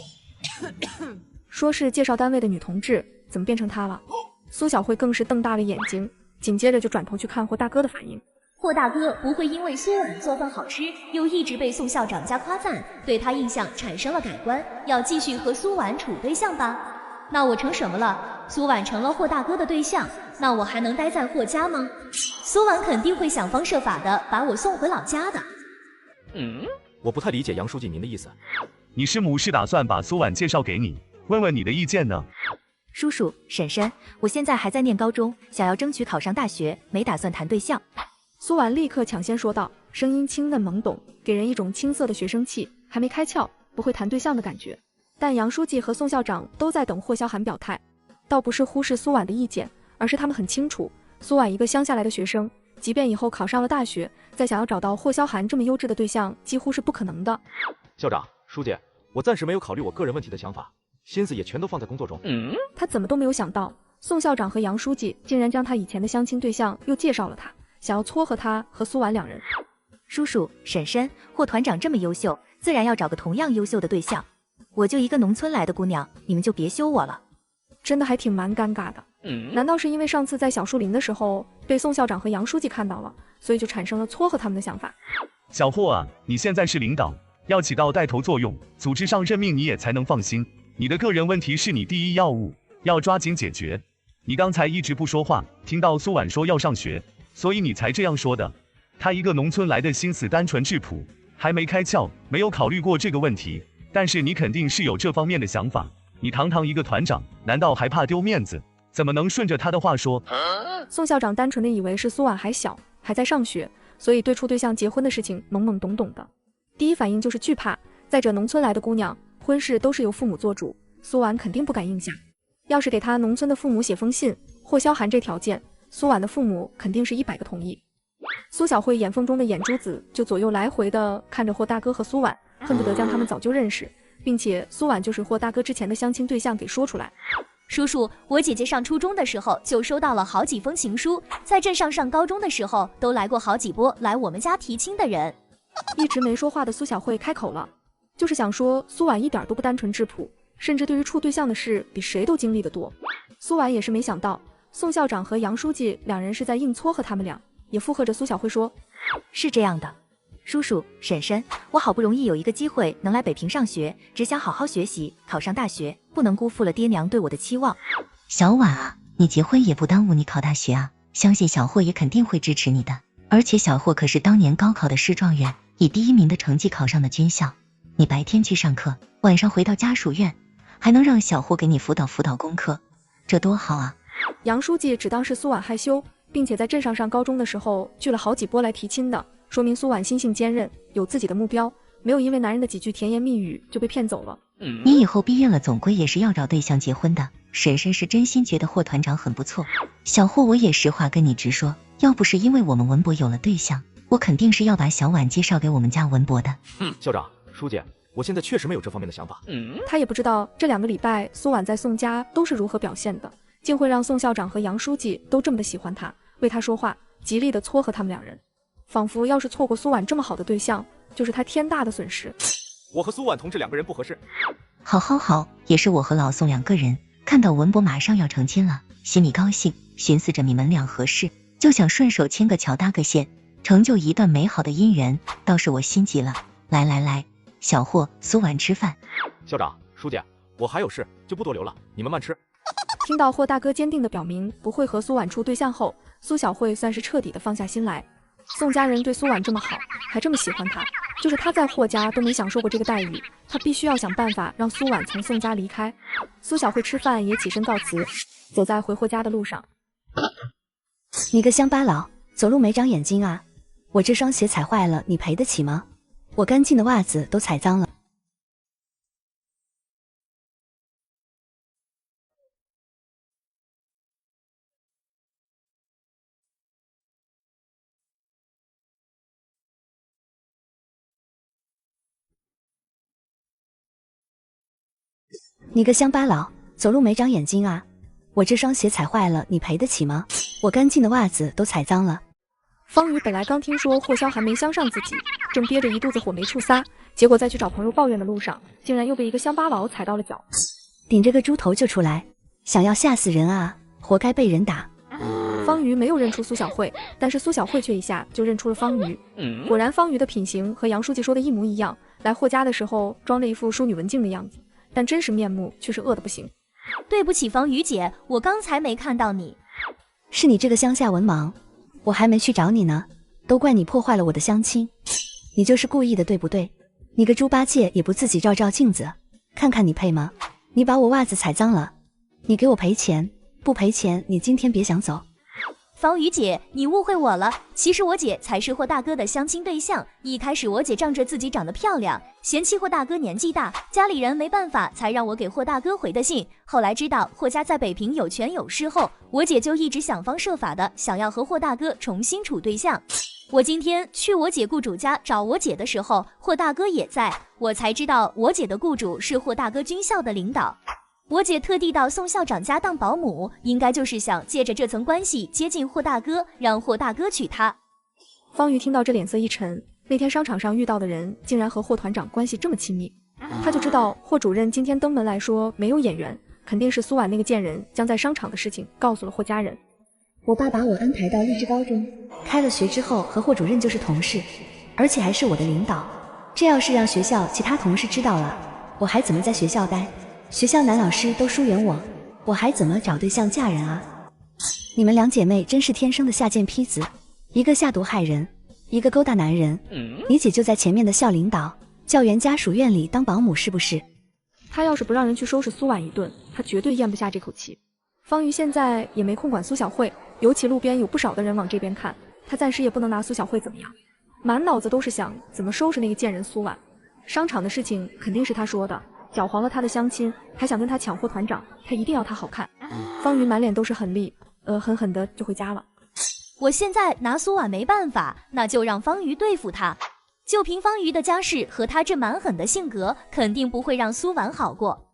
说是介绍单位的女同志，怎么变成她了？苏小慧更是瞪大了眼睛，紧接着就转头去看霍大哥的反应。霍大哥不会因为苏婉做饭好吃，又一直被宋校长家夸赞，对他印象产生了改观，要继续和苏婉处对象吧？那我成什么了？苏婉成了霍大哥的对象，那我还能待在霍家吗？苏婉肯定会想方设法的把我送回老家的。我不太理解杨书记您的意思。你师母是打算把苏婉介绍给你，问问你的意见呢？叔叔婶婶，我现在还在念高中，想要争取考上大学，没打算谈对象。苏婉立刻抢先说道，声音清嫩懵懂，给人一种青涩的学生气，还没开窍，不会谈对象的感觉。但杨书记和宋校长都在等霍萧寒表态，倒不是忽视苏婉的意见，而是他们很清楚，苏婉一个乡下来的学生，即便以后考上了大学，再想要找到霍萧寒这么优质的对象，几乎是不可能的。校长、书记，我暂时没有考虑我个人问题的想法，心思也全都放在工作中。他怎么都没有想到，宋校长和杨书记竟然将他以前的相亲对象又介绍了他，想要撮合他和苏婉两人。叔叔婶婶，霍团长这么优秀，自然要找个同样优秀的对象。我就一个农村来的姑娘，你们就别羞我了。真的还挺蛮尴尬的。难道是因为上次在小树林的时候被宋校长和杨书记看到了，所以就产生了撮合他们的想法？小霍啊，你现在是领导，要起到带头作用，组织上任命你也才能放心。你的个人问题是你第一要务，要抓紧解决。你刚才一直不说话，听到苏婉说要上学，所以你才这样说的。他一个农村来的，心思单纯质朴，还没开窍，没有考虑过这个问题。但是你肯定是有这方面的想法。你堂堂一个团长，难道还怕丢面子？怎么能顺着他的话说？宋校长单纯的以为是苏婉还小，还在上学，所以对处对象结婚的事情懵懵懂懂的。第一反应就是惧怕，再者农村来的姑娘，婚事都是由父母做主，苏婉肯定不敢应下。要是给他农村的父母写封信，霍萧寒这条件，苏婉的父母肯定是100个同意。苏小慧眼缝中的眼珠子就左右来回的看着霍大哥和苏婉，恨不得将他们早就认识，并且苏婉就是霍大哥之前的相亲对象给说出来。叔叔，我姐姐上初中的时候就收到了好几封情书，在镇上上高中的时候都来过好几波来我们家提亲的人。一直没说话的苏小慧开口了，就是想说苏婉一点都不单纯质朴，甚至对于处对象的事比谁都经历得多。苏婉也是没想到宋校长和杨书记两人是在硬撮合他们俩，也附和着苏小慧说，是这样的，叔叔婶婶，我好不容易有一个机会能来北平上学，只想好好学习，考上大学，不能辜负了爹娘对我的期望。小婉啊，你结婚也不耽误你考大学啊，相信小霍也肯定会支持你的。而且小霍可是当年高考的师状元，以第1名的成绩考上的军校。你白天去上课，晚上回到家属院，还能让小霍给你辅导功课，这多好啊。杨书记只当是苏婉害羞，并且在镇上上高中的时候聚了好几波来提亲的，说明苏婉心性坚韧，有自己的目标，没有因为男人的几句甜言蜜语就被骗走了。你以后毕业了总归也是要找对象结婚的，婶婶是真心觉得霍团长很不错。小霍我也实话跟你直说，要不是因为我们文博有了对象，我肯定是要把小婉介绍给我们家文博的。校长、书记，我现在确实没有这方面的想法。他也不知道这2个礼拜苏婉在宋家都是如何表现的，竟会让宋校长和杨书记都这么的喜欢他，为他说话，极力的撮合他们2人，仿佛要是错过苏婉这么好的对象，就是他天大的损失。我和苏婉同志2个人不合适。好，也是我和老宋2个人看到文博马上要成亲了，心里高兴，寻思着你们俩合适，就想顺手牵个桥搭个线，成就一段美好的姻缘，倒是我心急了。来，小霍、苏婉吃饭。校长、书记，我还有事，就不多留了，你们慢吃。听到霍大哥坚定的表明不会和苏婉处对象后，苏小慧算是彻底的放下心来。宋家人对苏婉这么好，还这么喜欢她，就是她在霍家都没享受过这个待遇，她必须要想办法让苏婉从宋家离开。苏小慧吃饭也起身告辞，走在回霍家的路上。你个乡巴佬，走路没长眼睛啊！我这双鞋踩坏了，你赔得起吗？我干净的袜子都踩脏了。你个乡巴佬，走路没长眼睛啊！我这双鞋踩坏了，你赔得起吗？我干净的袜子都踩脏了。方宇本来刚听说霍萧寒没相上自己，正憋着一肚子火没处撒，结果在去找朋友抱怨的路上，竟然又被一个乡巴佬踩到了脚。顶着个猪头就出来，想要吓死人啊！活该被人打。方瑜没有认出苏小慧，但是苏小慧却一下就认出了方瑜。果然方瑜的品行和杨书记说的一模一样，来霍家的时候装了一副淑女文静的样子，但真实面目却是恶得不行。对不起，方瑜姐，我刚才没看到你。是你这个乡下文盲，我还没去找你呢，都怪你破坏了我的相亲。你就是故意的，对不对？你个猪八戒也不自己照照镜子，看看你配吗？你把我袜子踩脏了，你给我赔钱，不赔钱你今天别想走。方瑜姐，你误会我了，其实我姐才是霍大哥的相亲对象。一开始我姐仗着自己长得漂亮，嫌弃霍大哥年纪大，家里人没办法才让我给霍大哥回的信。后来知道霍家在北平有权有势后，我姐就一直想方设法的想要和霍大哥重新处对象。我今天去我姐雇主家找我姐的时候，霍大哥也在，我才知道我姐的雇主是霍大哥军校的领导。我姐特地到宋校长家当保姆，应该就是想借着这层关系接近霍大哥，让霍大哥娶她。方瑜听到这脸色一沉，那天商场上遇到的人竟然和霍团长关系这么亲密，他就知道霍主任今天登门来说没有眼缘，肯定是苏婉那个贱人将在商场的事情告诉了霍家人。我爸把我安排到励志高中，开了学之后和霍主任就是同事，而且还是我的领导。这要是让学校其他同事知道了，我还怎么在学校待？学校男老师都疏远我，我还怎么找对象嫁人啊？你们2姐妹真是天生的下贱坯子，一个下毒害人，一个勾搭男人。你姐就在前面的校领导教员家属院里当保姆，是不是？他要是不让人去收拾苏婉一顿，他绝对咽不下这口气。方瑜现在也没空管苏小慧，尤其路边有不少的人往这边看，他暂时也不能拿苏小慧怎么样，满脑子都是想怎么收拾那个贱人苏婉。商场的事情肯定是他说的，搅黄了他的相亲，还想跟他抢霍团长，他一定要他好看。方瑜满脸都是狠厉，狠狠的就回家了。我现在拿苏婉没办法，那就让方瑜对付他。就凭方瑜的家世和他这蛮狠的性格，肯定不会让苏婉好过。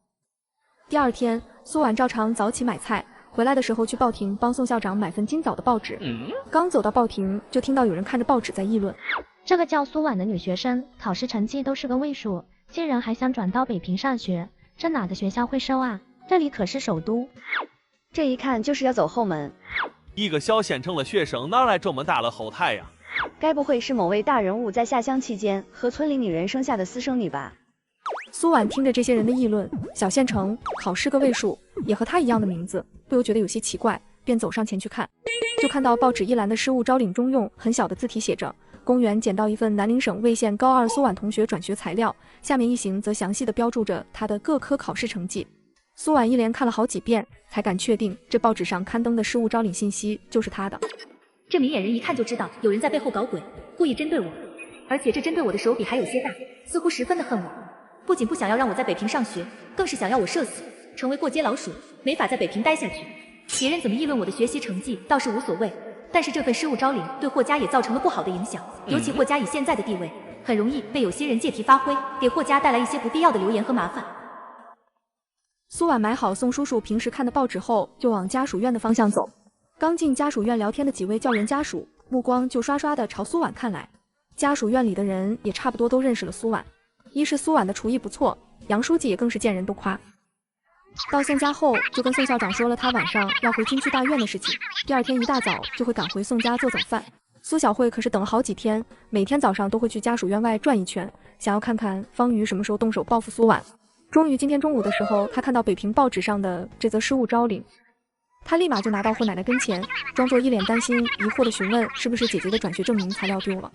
第二天，苏婉照常早起买菜，回来的时候去报亭帮宋校长买份今早的报纸。刚走到报亭，就听到有人看着报纸在议论，这个叫苏婉的女学生考试成绩都是个位数，竟然还想转到北平上学，这哪个学校会收啊？这里可是首都。这一看就是要走后门。一个萧县城的学生哪来这么大的后台呀？该不会是某位大人物在下乡期间和村里女人生下的私生女吧？苏婉听着这些人的议论，小县城考试个位数，也和她一样的名字，不由觉得有些奇怪，便走上前去看。就看到报纸一栏的失物招领中用很小的字体写着公园捡到一份南宁省魏县高2苏婉同学转学材料，下面一行则详细的标注着她的各科考试成绩。苏婉一连看了好几遍，才敢确定这报纸上刊登的失物招领信息就是她的。这明眼人一看就知道有人在背后搞鬼，故意针对我，而且这针对我的手笔还有些大，似乎十分的恨我，不仅不想要让我在北平上学，更是想要我社死，成为过街老鼠，没法在北平待下去。别人怎么议论我的学习成绩倒是无所谓，但是这份失物招领对霍家也造成了不好的影响，尤其霍家以现在的地位，很容易被有些人借题发挥，给霍家带来一些不必要的流言和麻烦。苏婉买好宋叔叔平时看的报纸后，就往家属院的方向走。刚进家属院聊天的几位教员家属，目光就刷刷的朝苏婉看来。家属院里的人也差不多都认识了苏婉，一是苏婉的厨艺不错，杨书记也更是见人都夸。到宋家后，就跟宋校长说了他晚上要回军区大院的事情，第二天一大早就会赶回宋家做早饭。苏小慧可是等了好几天，每天早上都会去家属院外转一圈，想要看看方瑜什么时候动手报复苏婉。终于今天中午的时候，他看到北平报纸上的这则失物招领，他立马就拿到霍奶奶跟前，装作一脸担心疑惑的询问是不是姐姐的转学证明材料丢了。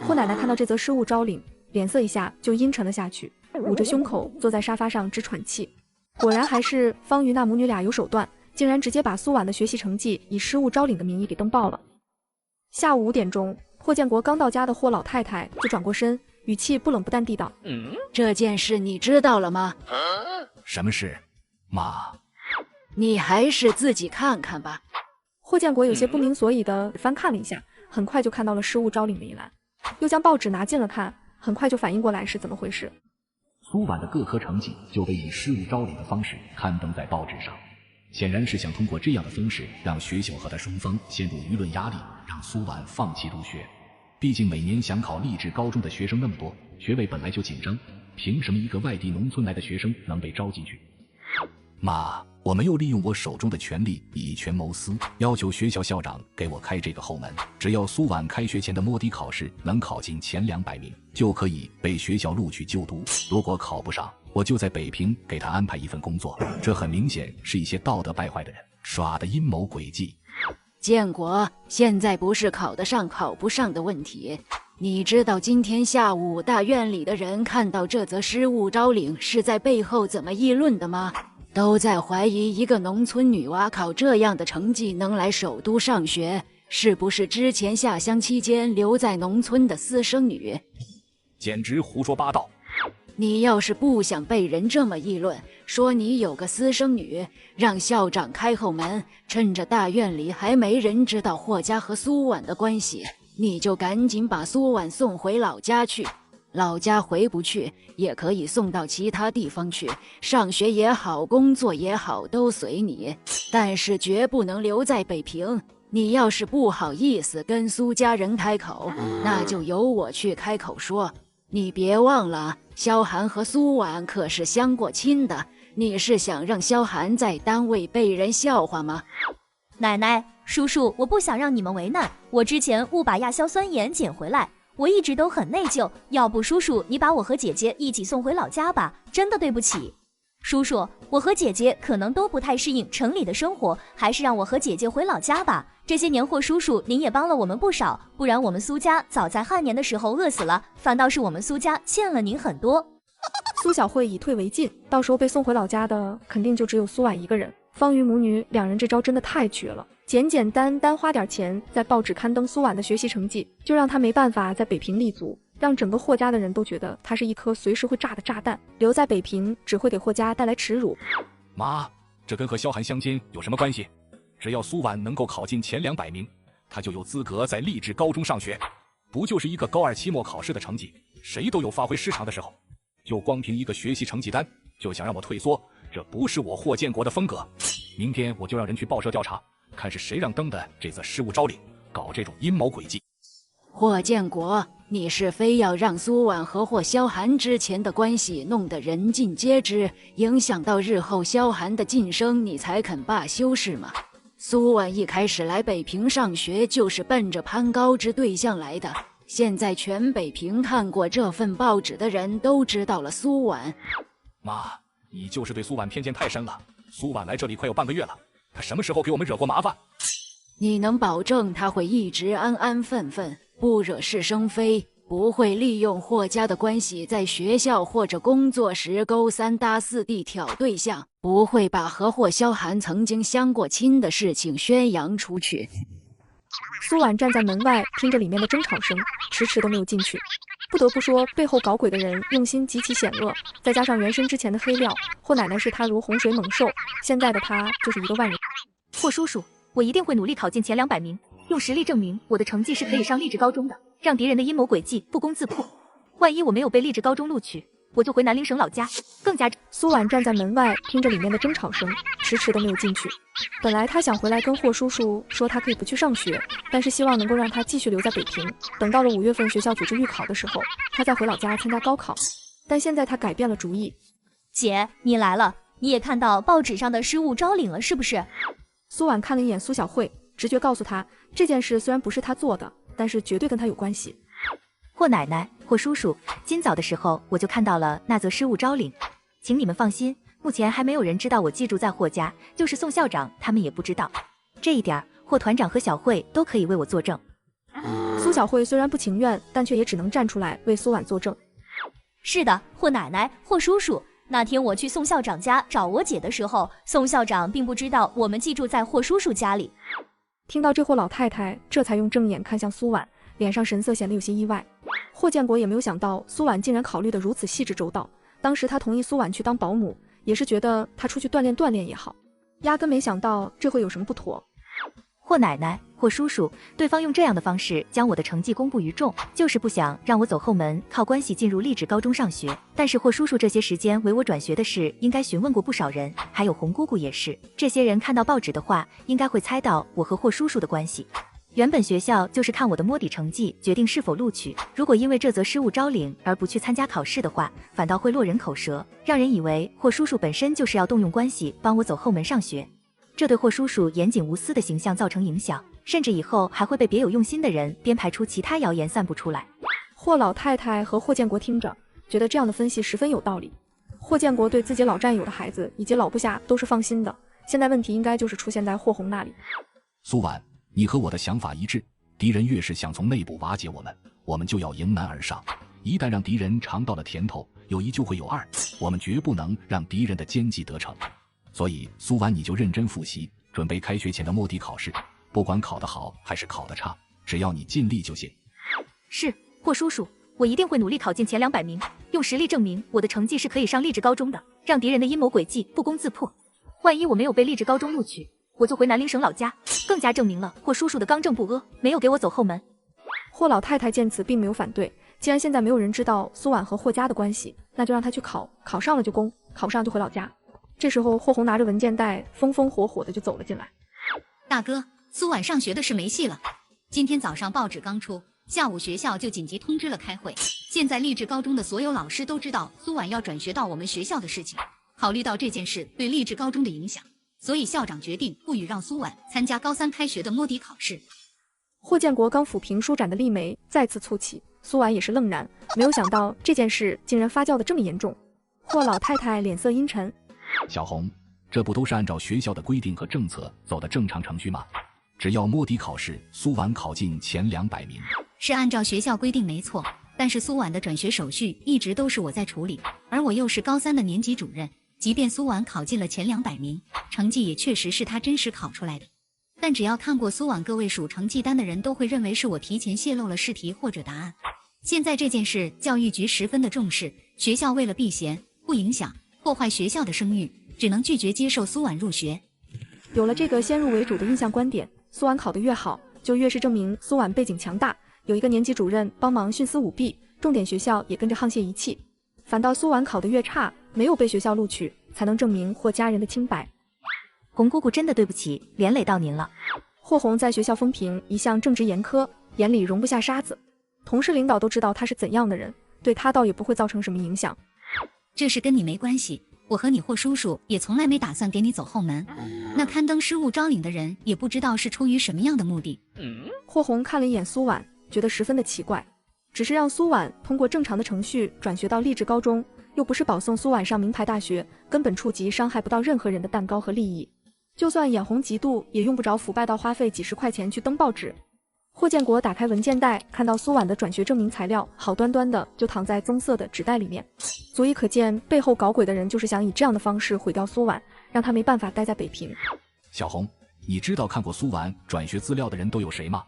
霍奶奶看到这则失物招领，脸色一下就阴沉了下去，捂着胸口坐在沙发上直喘气。果然还是方瑜那母女俩有手段，竟然直接把苏婉的学习成绩以失物招领的名义给登报了。下午5点钟，霍建国刚到家的霍老太太就转过身，语气不冷不淡地道：这件事你知道了吗？什么事，妈？你还是自己看看吧。霍建国有些不明所以的翻看了一下，很快就看到了失物招领的一栏，又将报纸拿近了看，很快就反应过来是怎么回事。苏婉的各科成绩就被以失物招领的方式刊登在报纸上，显然是想通过这样的方式让学校和他双方陷入舆论压力，让苏婉放弃入学。毕竟每年想考励志高中的学生那么多，学位本来就紧张，凭什么一个外地农村来的学生能被招进去？妈，我没有利用我手中的权力以权谋私，要求学校校长给我开这个后门。只要苏婉开学前的摸底考试能考进前200名，就可以被学校录取就读。如果考不上，我就在北平给他安排一份工作。这很明显是一些道德败坏的人耍的阴谋诡计。建国，现在不是考得上考不上的问题。你知道今天下午大院里的人看到这则失物招领是在背后怎么议论的吗？都在怀疑一个农村女娃考这样的成绩能来首都上学，是不是之前下乡期间留在农村的私生女？简直胡说八道！你要是不想被人这么议论，说你有个私生女，让校长开后门，趁着大院里还没人知道霍家和苏婉的关系，你就赶紧把苏婉送回老家去。老家回不去，也可以送到其他地方去，上学也好，工作也好，都随你，但是绝不能留在北平。你要是不好意思跟苏家人开口，那就由我去开口说。你别忘了，萧寒和苏婉可是相过亲的，你是想让萧寒在单位被人笑话吗？奶奶，叔叔，我不想让你们为难，我之前误把亚硝酸盐捡回来，我一直都很内疚，要不叔叔你把我和姐姐一起送回老家吧，真的对不起。叔叔，我和姐姐可能都不太适应城里的生活，还是让我和姐姐回老家吧。这些年霍叔叔您也帮了我们不少，不然我们苏家早在汉年的时候饿死了，反倒是我们苏家欠了您很多。苏小慧以退为进，到时候被送回老家的肯定就只有苏婉一个人。方瑜母女两人这招真的太绝了，简简单单花点钱在报纸刊登苏婉的学习成绩，就让她没办法在北平立足，让整个霍家的人都觉得她是一颗随时会炸的炸弹，留在北平只会给霍家带来耻辱。妈，这跟和萧寒相亲有什么关系？只要苏婉能够考进前200名，她就有资格在励志高中上学。不就是一个高2期末考试的成绩，谁都有发挥失常的时候，就光凭一个学习成绩单就想让我退缩，这不是我霍建国的风格。明天我就让人去报社调查，看是谁让登的这则失物招领，搞这种阴谋诡计。霍建国，你是非要让苏婉和霍萧寒之前的关系弄得人尽皆知，影响到日后萧寒的晋升，你才肯罢休是吗？苏婉一开始来北平上学就是奔着攀高枝对象来的，现在全北平看过这份报纸的人都知道了苏婉。妈，你就是对苏婉偏见太深了。苏婉来这里快有半个月了，她什么时候给我们惹过麻烦？你能保证她会一直安安分分，不惹是生非，不会利用霍家的关系在学校或者工作时勾三搭四地挑对象，不会把和霍萧寒曾经相过亲的事情宣扬出去？苏婉站在门外听着里面的争吵声，迟迟都没有进去。不得不说，背后搞鬼的人用心极其险恶，再加上原身之前的黑料，霍奶奶视他如洪水猛兽，现在的他就是一个万人。霍叔叔，我一定会努力考进前200名，用实力证明我的成绩是可以上励志高中的，让敌人的阴谋诡计不攻自破。万一我没有被励志高中录取，我就回南陵省老家。更加……苏婉站在门外，听着里面的争吵声，迟迟都没有进去。本来他想回来跟霍叔叔说他可以不去上学，但是希望能够让他继续留在北平，等到了5月份学校组织预考的时候，他再回老家参加高考。但现在他改变了主意。姐，你来了，你也看到报纸上的失物招领了是不是？苏婉看了一眼苏小慧，直觉告诉他，这件事虽然不是他做的，但是绝对跟他有关系。霍奶奶，霍叔叔，今早的时候我就看到了那则失物招领，请你们放心，目前还没有人知道我寄住在霍家，就是宋校长他们也不知道。这一点，霍团长和小慧都可以为我作证。苏小慧虽然不情愿，但却也只能站出来为苏婉作证。是的，霍奶奶，霍叔叔，那天我去宋校长家找我姐的时候，宋校长并不知道我们寄住在霍叔叔家里。听到这霍老太太这才用正眼看向苏婉，脸上神色显得有些意外。霍建国也没有想到苏婉竟然考虑得如此细致周到，当时他同意苏婉去当保姆，也是觉得她出去锻炼锻炼也好，压根没想到这会有什么不妥。霍奶奶，霍叔叔，对方用这样的方式将我的成绩公布于众，就是不想让我走后门，靠关系进入励志高中上学。但是霍叔叔这些时间为我转学的事，应该询问过不少人，还有洪姑姑也是。这些人看到报纸的话，应该会猜到我和霍叔叔的关系。原本学校就是看我的摸底成绩决定是否录取，如果因为这则失物招领而不去参加考试的话，反倒会落人口舌，让人以为霍叔叔本身就是要动用关系帮我走后门上学。这对霍叔叔严谨无私的形象造成影响，甚至以后还会被别有用心的人编排出其他谣言散布出来。霍老太太和霍建国听着，觉得这样的分析十分有道理。霍建国对自己老战友的孩子以及老部下都是放心的，现在问题应该就是出现在霍红那里。苏婉，你和我的想法一致，敌人越是想从内部瓦解我们，我们就要迎难而上。一旦让敌人尝到了甜头，有一就会有二，我们绝不能让敌人的奸计得逞。所以苏婉，你就认真复习，准备开学前的摸底考试，不管考得好还是考得差，只要你尽力就行。是，霍叔叔，我一定会努力考进前200名，用实力证明我的成绩是可以上励志高中的，让敌人的阴谋诡计不攻自破。万一我没有被励志高中录取，我就回南陵省老家，更加证明了霍叔叔的刚正不阿，没有给我走后门。霍老太太见此并没有反对，既然现在没有人知道苏婉和霍家的关系，那就让她去考，考上了就攻，考不上就回老家。这时候霍红拿着文件袋风风火火的就走了进来。大哥，苏婉上学的事没戏了。今天早上报纸刚出，下午学校就紧急通知了开会。现在励志高中的所有老师都知道苏婉要转学到我们学校的事情，考虑到这件事对励志高中的影响，所以校长决定不予让苏婉参加高3开学的摸底考试。霍建国刚抚平舒展的丽眉再次蹙起，苏婉也是愣然，没有想到这件事竟然发酵的这么严重。霍老太太脸色阴沉，小红，这不都是按照学校的规定和政策走的正常程序吗？只要摸底考试，苏婉考进前200名，是按照学校规定没错，但是苏婉的转学手续一直都是我在处理，而我又是高3的年级主任，即便苏婉考进了前200名，成绩也确实是她真实考出来的，但只要看过苏婉个位数成绩单的人都会认为是我提前泄露了试题或者答案。现在这件事教育局十分的重视，学校为了避嫌不影响破坏学校的声誉，只能拒绝接受苏婉入学。有了这个先入为主的印象观点，苏婉考得越好，就越是证明苏婉背景强大，有一个年级主任帮忙徇私舞弊，重点学校也跟着沆瀣一气。反倒苏婉考得越差，没有被学校录取，才能证明霍家人的清白。洪姑姑真的对不起，连累到您了。霍红在学校风评一向正直严苛，眼里容不下沙子，同事领导都知道他是怎样的人，对他倒也不会造成什么影响。这事跟你没关系，我和你霍叔叔也从来没打算给你走后门。那刊登失物招领的人也不知道是出于什么样的目的。霍红看了一眼苏婉，觉得十分的奇怪，只是让苏婉通过正常的程序转学到励志高中，又不是保送苏婉上名牌大学，根本触及伤害不到任何人的蛋糕和利益。就算眼红嫉妒，也用不着腐败到花费几十块钱去登报纸。霍建国打开文件袋，看到苏婉的转学证明材料好端端的就躺在棕色的纸袋里面，足以可见背后搞鬼的人就是想以这样的方式毁掉苏婉，让她没办法待在北平。小红，你知道看过苏婉转学资料的人都有谁吗？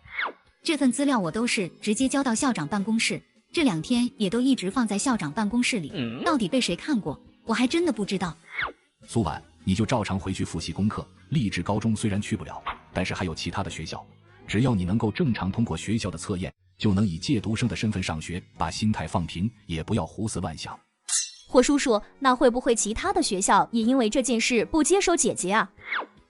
这份资料我都是直接交到校长办公室，这2天也都一直放在校长办公室里，到底被谁看过，我还真的不知道。苏婉，你就照常回去复习功课。励志高中虽然去不了，但是还有其他的学校，只要你能够正常通过学校的测验，就能以借读生的身份上学，把心态放平，也不要胡思乱想。霍叔叔，那会不会其他的学校也因为这件事不接受姐姐啊？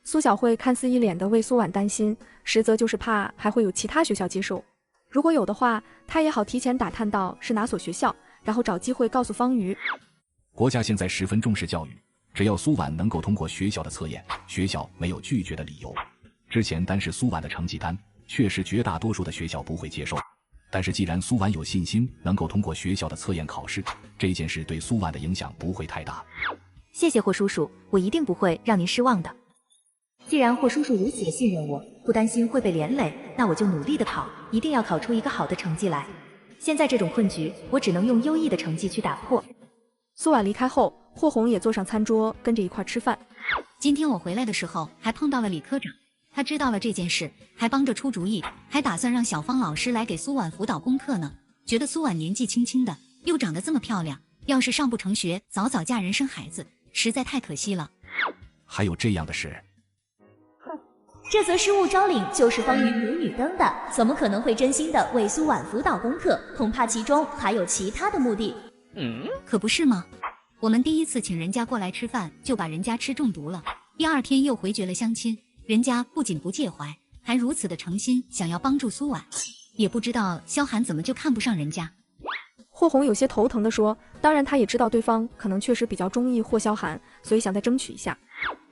苏小慧看似一脸的为苏婉担心，实则就是怕还会有其他学校接受。如果有的话，她也好提前打探到是哪所学校，然后找机会告诉方瑜。国家现在十分重视教育，只要苏婉能够通过学校的测验，学校没有拒绝的理由。之前单是苏婉的成绩单，确实绝大多数的学校不会接受。但是既然苏婉有信心能够通过学校的测验考试，这件事对苏婉的影响不会太大。谢谢霍叔叔，我一定不会让您失望的。既然霍叔叔如此的信任我，不担心会被连累，那我就努力的考，一定要考出一个好的成绩来。现在这种困局，我只能用优异的成绩去打破。苏婉离开后，霍红也坐上餐桌，跟着一块吃饭。今天我回来的时候，还碰到了李科长，他知道了这件事，还帮着出主意，还打算让小芳老师来给苏婉辅导功课呢。觉得苏婉年纪轻轻的，又长得这么漂亮，要是上不成学，早早嫁人生孩子，实在太可惜了。还有这样的事？这则失物招领就是方瑜母女登的，怎么可能会真心的为苏婉辅导功课？恐怕其中还有其他的目的。可不是吗？我们第一次请人家过来吃饭，就把人家吃中毒了，第二天又回绝了相亲，人家不仅不介怀，还如此的诚心想要帮助苏婉，也不知道萧寒怎么就看不上人家。霍红有些头疼地说，当然他也知道对方可能确实比较中意霍萧寒，所以想再争取一下。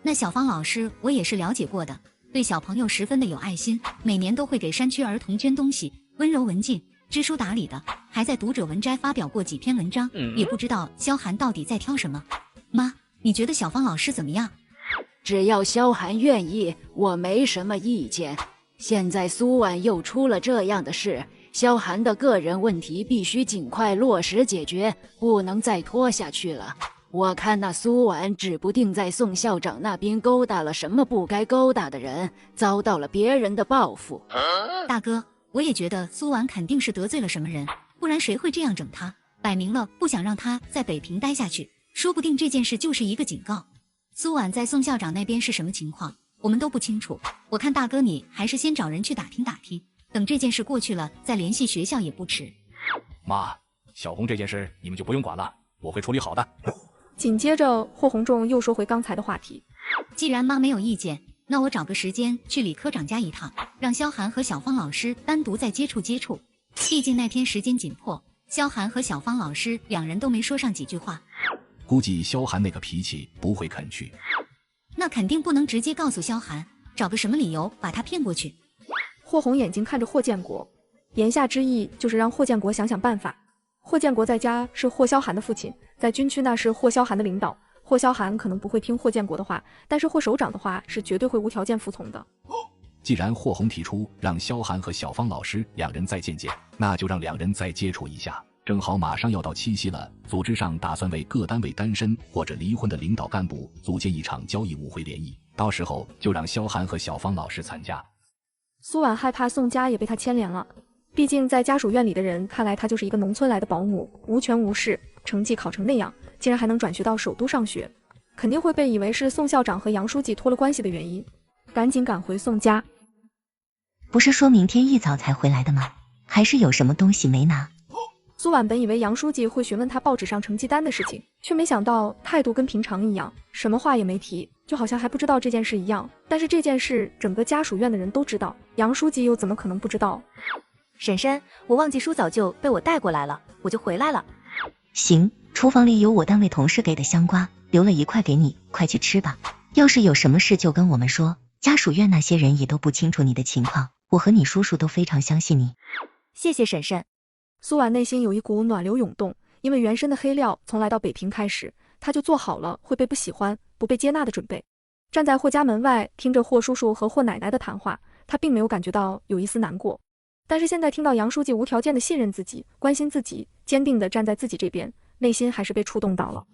那小芳老师我也是了解过的，对小朋友十分的有爱心，每年都会给山区儿童捐东西，温柔文静，知书达理的，还在读者文摘发表过几篇文章，也不知道萧寒到底在挑什么。妈，你觉得小芳老师怎么样？只要萧寒愿意，我没什么意见。现在苏婉又出了这样的事，萧寒的个人问题必须尽快落实解决，不能再拖下去了。我看那苏婉指不定在宋校长那边勾搭了什么不该勾搭的人，遭到了别人的报复。大哥，我也觉得苏婉肯定是得罪了什么人，不然谁会这样整他？摆明了不想让他在北平待下去，说不定这件事就是一个警告。苏婉在宋校长那边是什么情况，我们都不清楚。我看大哥你还是先找人去打听打听，等这件事过去了再联系学校也不迟。妈，小红这件事你们就不用管了，我会处理好的。紧接着霍红仲又说回刚才的话题，既然妈没有意见，那我找个时间去李科长家一趟，让萧寒和小芳老师单独再接触接触。毕竟那天时间紧迫，萧寒和小芳老师两人都没说上几句话。估计萧寒那个脾气不会肯去。那肯定不能直接告诉萧寒，找个什么理由把他骗过去。霍红眼睛看着霍建国，言下之意就是让霍建国想想办法。霍建国在家是霍萧寒的父亲，在军区那是霍萧寒的领导，霍萧寒可能不会听霍建国的话，但是霍首长的话是绝对会无条件服从的。既然霍红提出让萧寒和小芳老师两人再见见，那就让两人再接触一下。正好马上要到七夕了，组织上打算为各单位单身或者离婚的领导干部组建一场交谊舞会联谊，到时候就让萧寒和小芳老师参加。苏婉害怕宋家也被他牵连了，毕竟在家属院里的人看来他就是一个农村来的保姆，无权无势，成绩考成那样，竟然还能转学到首都上学，肯定会被以为是宋校长和杨书记托了关系的原因。赶紧赶回宋家。不是说明天一早才回来的吗？还是有什么东西没拿？苏婉本以为杨书记会询问他报纸上成绩单的事情，却没想到态度跟平常一样，什么话也没提，就好像还不知道这件事一样。但是这件事整个家属院的人都知道，杨书记又怎么可能不知道？婶婶，我忘记书早就被我带过来了，我就回来了。行，厨房里有我单位同事给的香瓜，留了一块给你，快去吃吧。要是有什么事就跟我们说，家属院那些人也都不清楚你的情况，我和你叔叔都非常相信你。谢谢婶婶。苏婉内心有一股暖流涌动，因为原身的黑料从来到北平开始，他就做好了会被不喜欢、不被接纳的准备。站在霍家门外，听着霍叔叔和霍奶奶的谈话，他并没有感觉到有一丝难过。但是现在听到杨书记无条件的信任自己、关心自己、坚定的站在自己这边，内心还是被触动到了。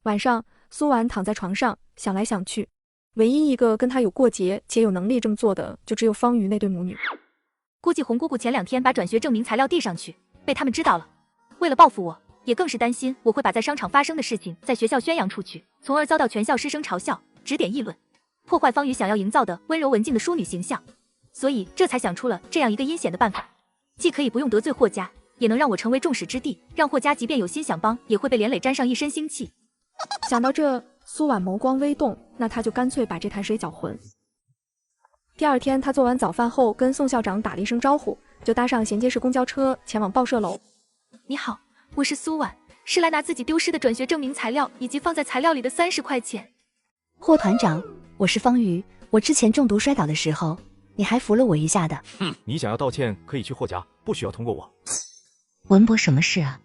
晚上，苏婉躺在床上想来想去，唯一一个跟他有过节且有能力这么做的，就只有方瑜那对母女。估计红姑姑前2天把转学证明材料递上去，被他们知道了。为了报复我，也更是担心我会把在商场发生的事情在学校宣扬出去，从而遭到全校师生嘲笑、指点议论，破坏方瑜想要营造的温柔文静的淑女形象。所以这才想出了这样一个阴险的办法，既可以不用得罪霍家，也能让我成为众矢之的，让霍家即便有心想帮，也会被连累沾上一身腥气。想到这，苏婉眸光微动，那他就干脆把这潭水搅浑。第二天，他做完早饭后，跟宋校长打了一声招呼，就搭上衔接式公交车前往报社楼。你好，我是苏婉，是来拿自己丢失的转学证明材料以及放在材料里的30块钱。霍团长，我是方瑜，我之前中毒摔倒的时候，你还扶了我一下的。你想要道歉，可以去霍家，不需要通过我。文博，什么事啊？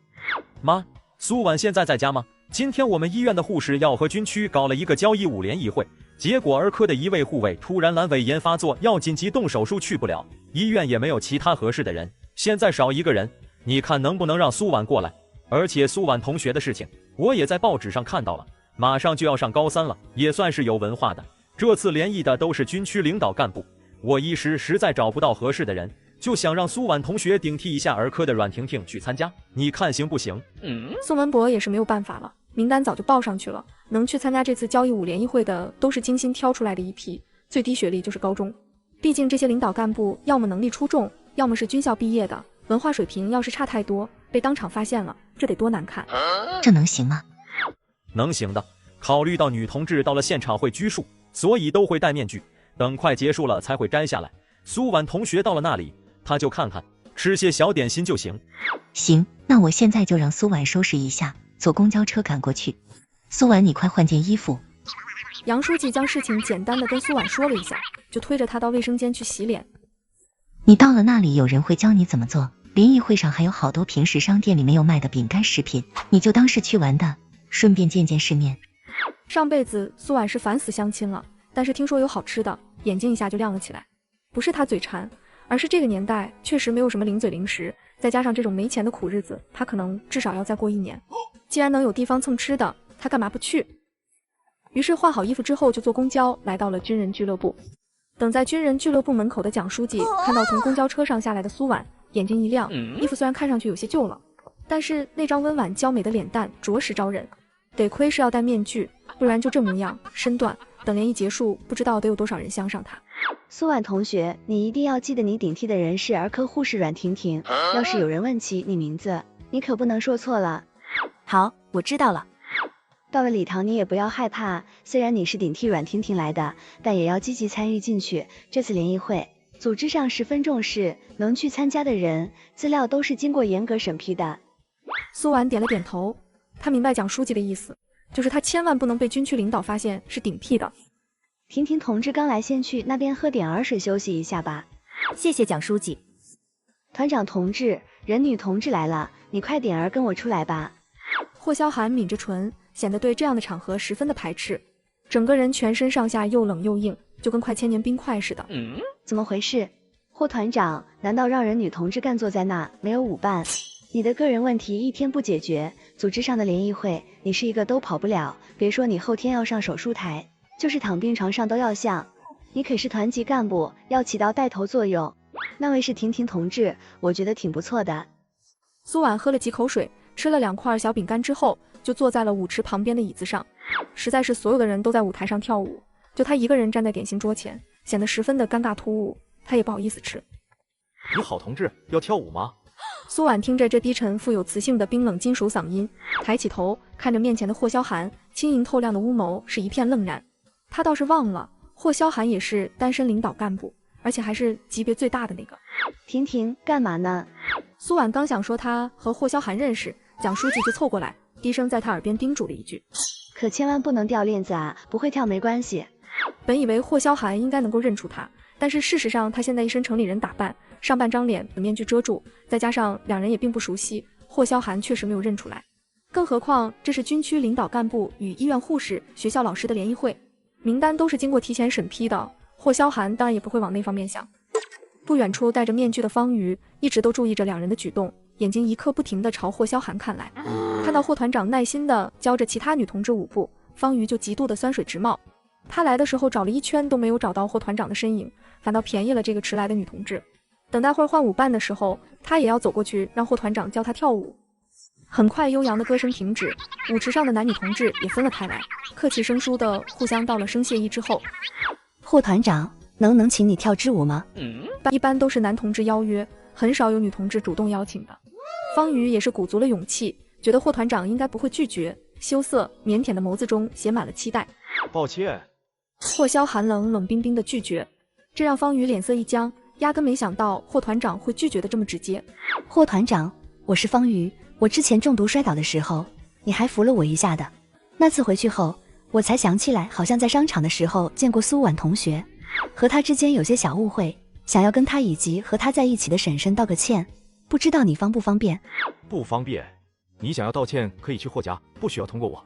妈，苏婉现在在家吗？今天我们医院的护士要和军区搞了一个交医5联谊会，结果儿科的一位护卫突然阑尾炎发作，要紧急动手术去不了，医院也没有其他合适的人，现在少一个人，你看能不能让苏婉过来？而且苏婉同学的事情，我也在报纸上看到了，马上就要上高3了，也算是有文化的。这次联谊的都是军区领导干部，我一时实在找不到合适的人，就想让苏婉同学顶替一下儿科的阮婷婷去参加，你看行不行？宋文博也是没有办法了，名单早就报上去了，能去参加这次交谊5联谊会的都是精心挑出来的一批，最低学历就是高中。毕竟这些领导干部要么能力出众，要么是军校毕业的，文化水平要是差太多，被当场发现了，这得多难看。这能行吗？能行的，考虑到女同志到了现场会拘束，所以都会戴面具，等快结束了才会摘下来。苏婉同学到了那里，她就看看，吃些小点心就行。行，那我现在就让苏婉收拾一下，坐公交车赶过去。苏婉，你快换件衣服。杨书记将事情简单的跟苏婉说了一下，就推着她到卫生间去洗脸。你到了那里，有人会教你怎么做。联谊会上还有好多平时商店里没有卖的饼干食品，你就当是去玩的，顺便见见世面。上辈子苏婉是烦死相亲了，但是听说有好吃的，眼睛一下就亮了起来。不是她嘴馋，而是这个年代确实没有什么零嘴零食，再加上这种没钱的苦日子，她可能至少要再过1年。既然能有地方蹭吃的，她干嘛不去？于是换好衣服之后就坐公交来到了军人俱乐部。等在军人俱乐部门口的蒋书记看到从公交车上下来的苏婉，眼睛一亮，衣服虽然看上去有些旧了，但是那张温婉娇美的脸蛋着实招人。得亏是要戴面具，不然就这模样，身段，等联谊结束，不知道得有多少人相上他。苏婉同学，你一定要记得你顶替的人是儿科护士阮婷婷，要是有人问起你名字，你可不能说错了。好，我知道了。到了礼堂你也不要害怕，虽然你是顶替阮婷婷来的，但也要积极参与进去。这次联谊会组织上十分重视，能去参加的人资料都是经过严格审批的。苏婉点了点头，他明白蒋书记的意思，就是他千万不能被军区领导发现是顶替的。婷婷同志刚来，先去那边喝点儿水休息一下吧。谢谢蒋书记。团长同志，任女同志来了，你快点儿跟我出来吧。霍萧寒抿着唇，显得对这样的场合十分的排斥，整个人全身上下又冷又硬，就跟快千年冰块似的。怎么回事？霍团长，难道让任女同志干坐在那没有舞伴？你的个人问题一天不解决，组织上的联谊会你是一个都跑不了，别说你后天要上手术台，就是躺病床上都要像。你可是团级干部，要起到带头作用。那位是婷婷同志，我觉得挺不错的。苏婉喝了几口水，吃了2块小饼干之后，就坐在了舞池旁边的椅子上。实在是所有的人都在舞台上跳舞，就他一个人站在点心桌前，显得十分的尴尬突兀，他也不好意思吃。你好同志，要跳舞吗？苏婉听着这低沉富有磁性的冰冷金属嗓音，抬起头看着面前的霍萧寒，轻盈透亮的乌眸是一片愣然。他倒是忘了，霍萧寒也是单身领导干部，而且还是级别最大的那个。婷婷干嘛呢？苏婉刚想说他和霍萧寒认识，蒋书记就凑过来，低声在他耳边叮嘱了一句：可千万不能掉链子啊，不会跳没关系。本以为霍萧寒应该能够认出他，但是事实上他现在一身城里人打扮，上半张脸被面具遮住，再加上两人也并不熟悉，霍萧寒确实没有认出来。更何况这是军区领导干部与医院护士、学校老师的联谊会，名单都是经过提前审批的，霍萧寒当然也不会往那方面想。不远处戴着面具的方瑜一直都注意着两人的举动，眼睛一刻不停地朝霍萧寒看来。看到霍团长耐心地教着其他女同志舞步，方瑜就极度的酸水直冒。他来的时候找了一圈都没有找到霍团长的身影，反倒便宜了这个迟来的女同志。等待会儿换舞伴的时候，他也要走过去让霍团长教他跳舞。很快悠扬的歌声停止，舞池上的男女同志也分了开来，客气生疏的互相道了声谢意之后，霍团长，能请你跳支舞吗？一般都是男同志邀约，很少有女同志主动邀请的。方瑜也是鼓足了勇气，觉得霍团长应该不会拒绝，羞涩腼腆的眸子中写满了期待。抱歉。霍萧寒冷冰冰的拒绝，这让方瑜脸色一僵，压根没想到霍团长会拒绝的这么直接。霍团长，我是方瑜，我之前中毒摔倒的时候，你还扶了我一下的。那次回去后，我才想起来，好像在商场的时候见过苏婉同学，和她之间有些小误会，想要跟她以及和她在一起的婶婶道个歉，不知道你方不方便？不方便。你想要道歉，可以去霍家，不需要通过我。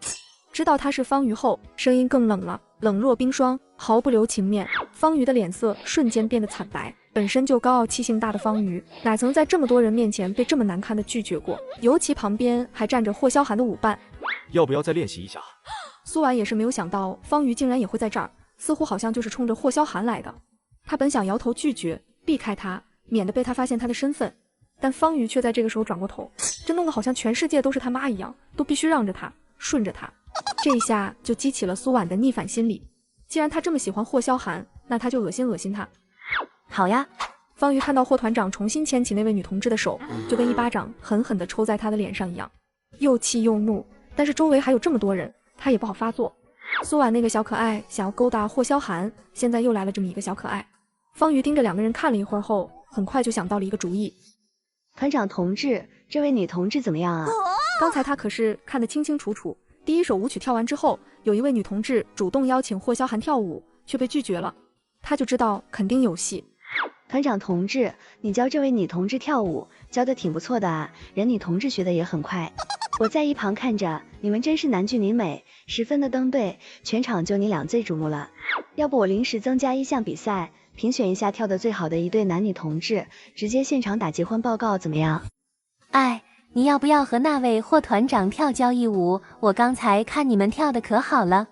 知道他是方瑜后，声音更冷了，冷若冰霜，毫不留情面。方瑜的脸色瞬间变得惨白。本身就高傲气性大的方瑜，哪曾在这么多人面前被这么难堪的拒绝过？尤其旁边还站着霍萧寒的舞伴。要不要再练习一下？苏婉也是没有想到方瑜竟然也会在这儿，似乎好像就是冲着霍萧寒来的。他本想摇头拒绝，避开他，免得被他发现他的身份，但方瑜却在这个时候转过头，这弄得好像全世界都是他妈一样，都必须让着他，顺着他。这一下就激起了苏婉的逆反心理。既然他这么喜欢霍萧寒，那他就恶心他。好呀。方瑜看到霍团长重新牵起那位女同志的手，就跟一巴掌狠狠地抽在他的脸上一样，又气又怒。但是周围还有这么多人，他也不好发作。苏婉那个小可爱想要勾搭霍萧寒，现在又来了这么一个小可爱。方瑜盯着两个人看了一会儿后，很快就想到了一个主意。团长同志，这位女同志怎么样啊？刚才他可是看得清清楚楚，第一首舞曲跳完之后，有一位女同志主动邀请霍萧寒跳舞，却被拒绝了。他就知道肯定有戏。团长同志，你教这位女同志跳舞，教的挺不错的啊，人女同志学的也很快。我在一旁看着，你们真是男俊女美，十分的登对，全场就你俩最瞩目了。要不我临时增加一项比赛，评选一下跳得最好的一对男女同志，直接现场打结婚报告怎么样？哎，你要不要和那位霍团长跳交谊舞？我刚才看你们跳的可好了。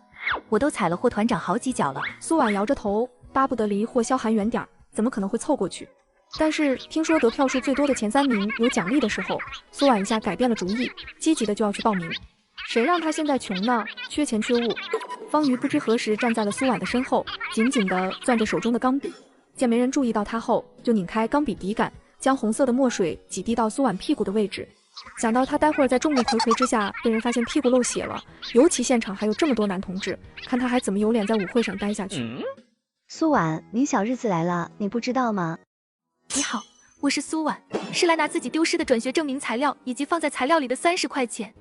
我都踩了霍团长好几脚了。苏婉摇着头，巴不得离霍萧寒远点，怎么可能会凑过去？但是听说得票数最多的前3名有奖励的时候，苏婉一下改变了主意，积极的就要去报名。谁让他现在穷呢？缺钱缺物。方瑜不知何时站在了苏婉的身后，紧紧地攥着手中的钢笔。见没人注意到他后，就拧开钢笔笔杆，将红色的墨水挤滴到苏婉屁股的位置。想到他待会儿在众目睽睽之下被人发现屁股漏血了，尤其现场还有这么多男同志，看他还怎么有脸在舞会上待下去。苏婉，您小日子来了，你不知道吗？你好，我是苏婉，是来拿自己丢失的转学证明材料以及放在材料里的30块钱。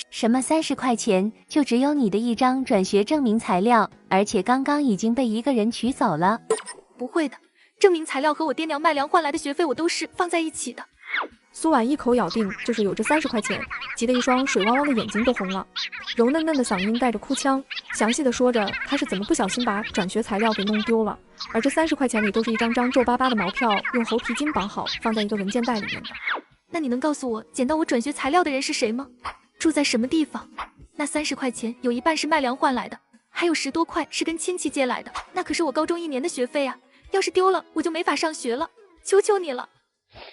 什么30块钱？就只有你的一张转学证明材料，而且刚刚已经被一个人取走了。不会的，证明材料和我爹娘卖粮换来的学费我都是放在一起的。苏婉一口咬定就是有这30块钱，急得一双水汪汪的眼睛都红了，柔嫩嫩的嗓音带着哭腔，详细的说着他是怎么不小心把转学材料给弄丢了，而这30块钱里都是一张张皱巴巴的毛票，用猴皮筋绑好，放在一个文件袋里面的。那你能告诉我捡到我转学材料的人是谁吗？住在什么地方？那30块钱有一半是卖粮换来的，还有10多块是跟亲戚借来的，那可是我高中1年的学费啊，要是丢了我就没法上学了，求求你了。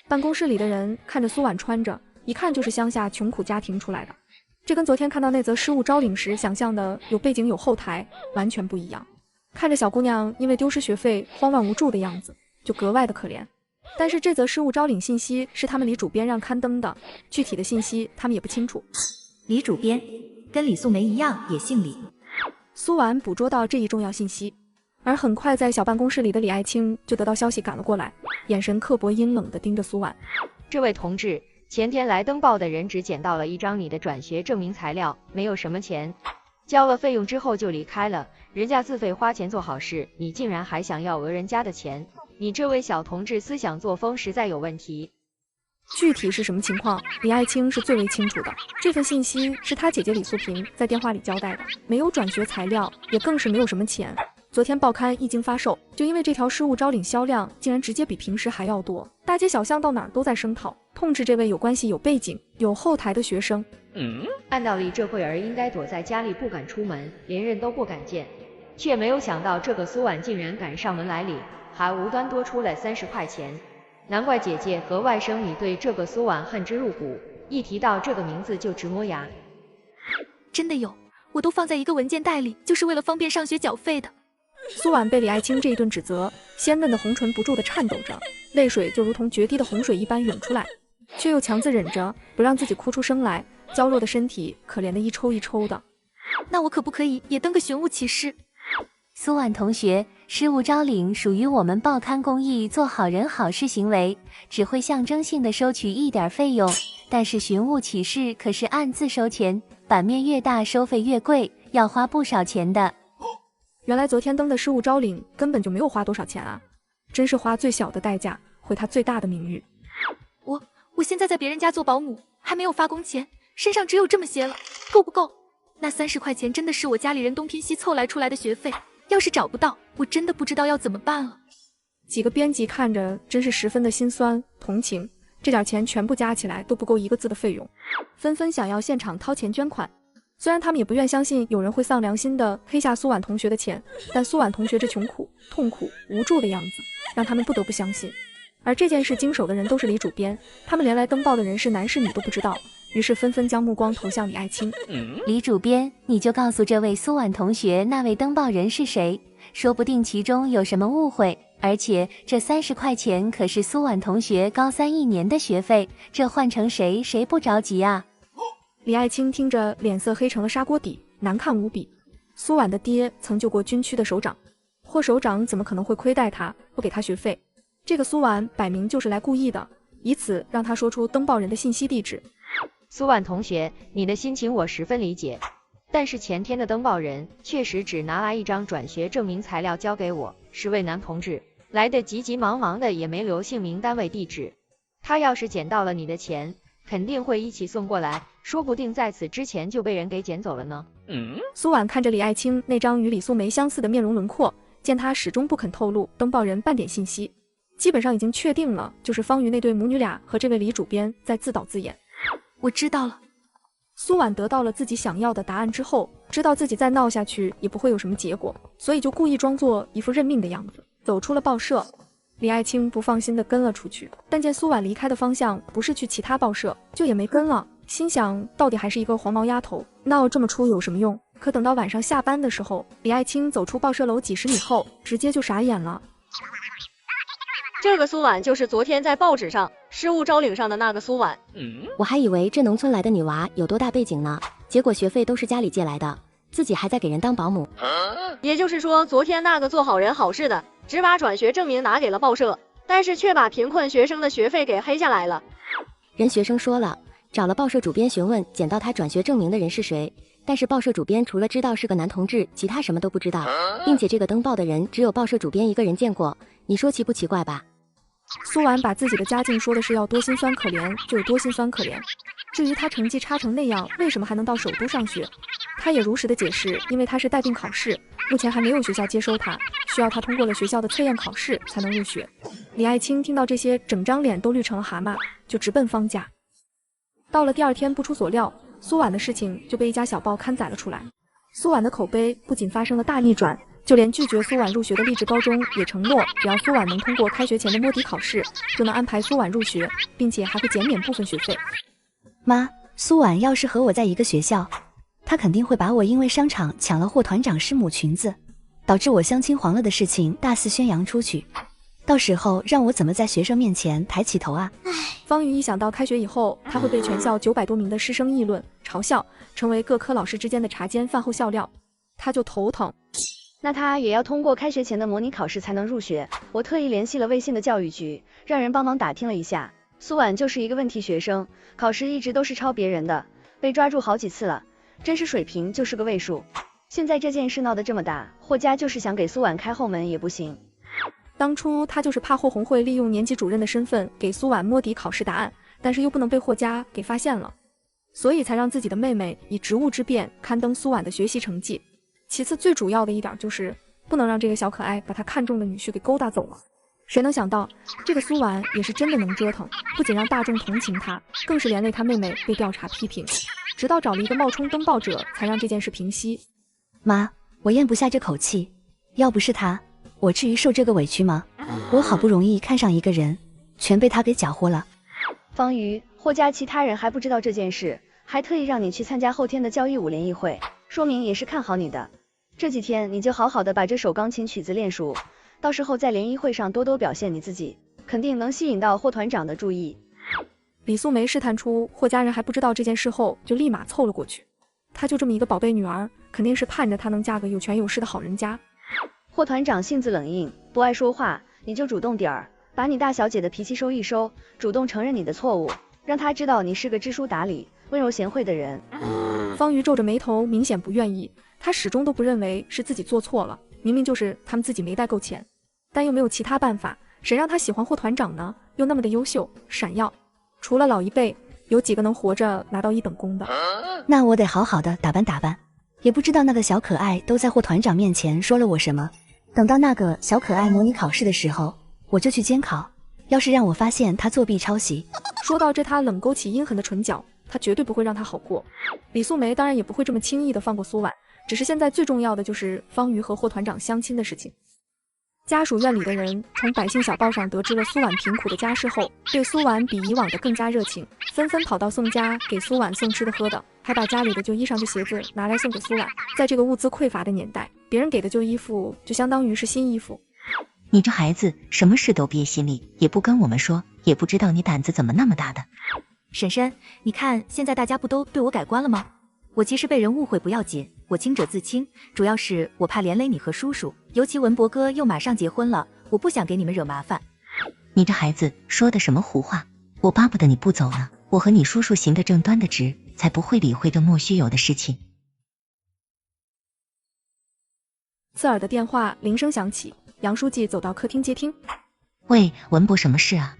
办公室里的人看着苏婉穿着，一看就是乡下穷苦家庭出来的，这跟昨天看到那则失物招领时想象的有背景有后台完全不一样。看着小姑娘因为丢失学费慌乱无助的样子，就格外的可怜。但是这则失物招领信息是他们李主编让刊登的，具体的信息他们也不清楚。李主编跟李素梅一样也姓李。苏婉捕捉到这一重要信息，而很快在小办公室里的李爱卿就得到消息赶了过来，眼神刻薄阴冷地盯着苏婉。这位同志，前天来登报的人只捡到了一张你的转学证明材料，没有什么钱，交了费用之后就离开了，人家自费花钱做好事，你竟然还想要讹人家的钱，你这位小同志思想作风实在有问题。具体是什么情况，李爱卿是最为清楚的。这份信息是他姐姐李素萍在电话里交代的，没有转学材料，也更是没有什么钱。昨天报刊一经发售，就因为这条失物招领销量竟然直接比平时还要多，大街小巷到哪儿都在声讨，痛斥这位有关系、有背景、有后台的学生。按道理这慧儿应该躲在家里不敢出门，连人都不敢见，却没有想到这个苏婉竟然敢上门来领，还无端多出了30块钱。难怪姐姐和外甥女对这个苏婉恨之入骨，一提到这个名字就直磨牙。真的有，我都放在一个文件袋里，就是为了方便上学缴费的。苏婉被李爱卿这一顿指责，鲜嫩的红唇不住地颤抖着，泪水就如同决堤的洪水一般涌出来，却又强自忍着不让自己哭出声来，娇弱的身体可怜的一抽一抽的。那我可不可以也登个寻物启事？苏婉同学，失物招领属于我们报刊公益做好人好事行为，只会象征性的收取一点费用，但是寻物启事可是按字收钱，版面越大收费越贵，要花不少钱的。原来昨天登的失物招领根本就没有花多少钱啊，真是花最小的代价毁他最大的名誉。我现在在别人家做保姆，还没有发工钱，身上只有这么些了，够不够？那30块钱真的是我家里人东拼西凑来出来的学费，要是找不到，我真的不知道要怎么办了。几个编辑看着真是十分的心酸同情，这点钱全部加起来都不够一个字的费用，纷纷想要现场掏钱捐款。虽然他们也不愿相信有人会丧良心的黑下苏婉同学的钱，但苏婉同学这穷苦、痛苦、无助的样子，让他们不得不相信。而这件事经手的人都是李主编，他们连来登报的人是男是女都不知道，于是纷纷将目光投向李爱卿。李主编，你就告诉这位苏婉同学那位登报人是谁，说不定其中有什么误会，而且这30块钱可是苏婉同学高31年的学费，这换成谁不着急啊？李爱卿听着脸色黑成了砂锅底，难看无比。苏婉的爹曾救过军区的首长，霍首长怎么可能会亏待他，不给他学费？这个苏婉摆明就是来故意的，以此让他说出登报人的信息地址。苏婉同学，你的心情我十分理解，但是前天的登报人确实只拿来一张转学证明材料交给我，是位男同志，来的急急忙忙的，也没留姓名单位地址。他要是捡到了你的钱，肯定会一起送过来，说不定在此之前就被人给捡走了呢。苏婉看着李爱卿那张与李素梅相似的面容轮廓，见他始终不肯透露登报人半点信息，基本上已经确定了，就是方瑜那对母女俩和这位李主编在自导自演。我知道了。苏婉得到了自己想要的答案之后，知道自己再闹下去也不会有什么结果，所以就故意装作一副认命的样子，走出了报社。李爱卿不放心地跟了出去，但见苏婉离开的方向不是去其他报社，就也没跟了，心想到底还是一个黄毛丫头，闹这么出有什么用？可等到晚上下班的时候，李爱卿走出报社楼几十米后，直接就傻眼了。这个苏婉就是昨天在报纸上失物招领上的那个苏婉。我还以为这农村来的女娃有多大背景呢，结果学费都是家里借来的，自己还在给人当保姆。也就是说，昨天那个做好人好事的，只把转学证明拿给了报社，但是却把贫困学生的学费给黑下来了。人学生说了，找了报社主编询问捡到他转学证明的人是谁，但是报社主编除了知道是个男同志，其他什么都不知道，并且这个登报的人只有报社主编一个人见过，你说奇不奇怪吧？苏婉把自己的家境说的是要多心酸可怜就有多心酸可怜，至于他成绩差成那样，为什么还能到首都上学，他也如实的解释，因为他是待定考试，目前还没有学校接收他，需要他通过了学校的测验考试才能入学。李爱卿听到这些，整张脸都绿成了蛤蟆，就直奔方家。到了第二天，不出所料，苏婉的事情就被一家小报刊载了出来。苏婉的口碑不仅发生了大逆转，就连拒绝苏婉入学的励志高中也承诺，只要苏婉能通过开学前的摸底考试，就能安排苏婉入学，并且还会减免部分学费。妈，苏婉要是和我在一个学校，她肯定会把我因为商场抢了霍团长师母裙子，导致我相亲黄了的事情大肆宣扬出去，到时候让我怎么在学生面前抬起头啊？方瑜一想到开学以后他会被全校900多名的师生议论嘲笑，成为各科老师之间的茶间饭后笑料，他就头疼。那他也要通过开学前的模拟考试才能入学。我特意联系了卫信的教育局，让人帮忙打听了一下，苏婉就是一个问题学生，考试一直都是抄别人的，被抓住好几次了，真实水平就是个位数。现在这件事闹得这么大，霍家就是想给苏婉开后门也不行。当初他就是怕霍红会利用年级主任的身份给苏婉摸底考试答案，但是又不能被霍家给发现了，所以才让自己的妹妹以职务之便刊登苏婉的学习成绩。其次最主要的一点就是不能让这个小可爱把他看中的女婿给勾搭走了。谁能想到这个苏婉也是真的能折腾，不仅让大众同情他，更是连累他妹妹被调查批评，直到找了一个冒充登报者才让这件事平息。妈，我咽不下这口气，要不是他，我至于受这个委屈吗？我好不容易看上一个人，全被他给搅和了。方瑜，霍家其他人还不知道这件事，还特意让你去参加后天的交谊舞联谊会，说明也是看好你的。这几天你就好好的把这首钢琴曲子练熟，到时候在联谊会上多多表现你自己，肯定能吸引到霍团长的注意。李素梅试探出霍家人还不知道这件事后，就立马凑了过去。她就这么一个宝贝女儿，肯定是盼着她能嫁个有权有势的好人家。霍团长性子冷硬，不爱说话，你就主动点儿，把你大小姐的脾气收一收，主动承认你的错误，让她知道你是个知书达理、温柔贤惠的人。方瑜皱着眉头，明显不愿意。他始终都不认为是自己做错了，明明就是他们自己没带够钱，但又没有其他办法，谁让他喜欢霍团长呢？又那么的优秀闪耀，除了老一辈，有几个能活着拿到1等功的？那我得好好的打扮打扮。也不知道那个小可爱都在霍团长面前说了我什么，等到那个小可爱模拟考试的时候，我就去监考。要是让我发现他作弊抄袭，说到这，他冷勾起阴狠的唇角，他绝对不会让他好过。李素梅当然也不会这么轻易的放过苏婉，只是现在最重要的就是方瑜和霍团长相亲的事情。家属院里的人从百姓小报上得知了苏婉贫苦的家世后，对苏婉比以往的更加热情，纷纷跑到宋家给苏婉送吃的喝的，还把家里的旧衣裳、旧鞋子拿来送给苏婉。在这个物资匮乏的年代，别人给的旧衣服就相当于是新衣服。你这孩子什么事都憋心里，也不跟我们说，也不知道你胆子怎么那么大的。婶婶，你看现在大家不都对我改观了吗？我其实被人误会不要紧，我清者自清，主要是我怕连累你和叔叔，尤其文博哥又马上结婚了，我不想给你们惹麻烦。你这孩子说的什么胡话？我巴不得你不走呢，我和你叔叔行得正端的直，才不会理会这莫须有的事情。刺耳的电话铃声响起，杨书记走到客厅接听。喂，文博，什么事啊？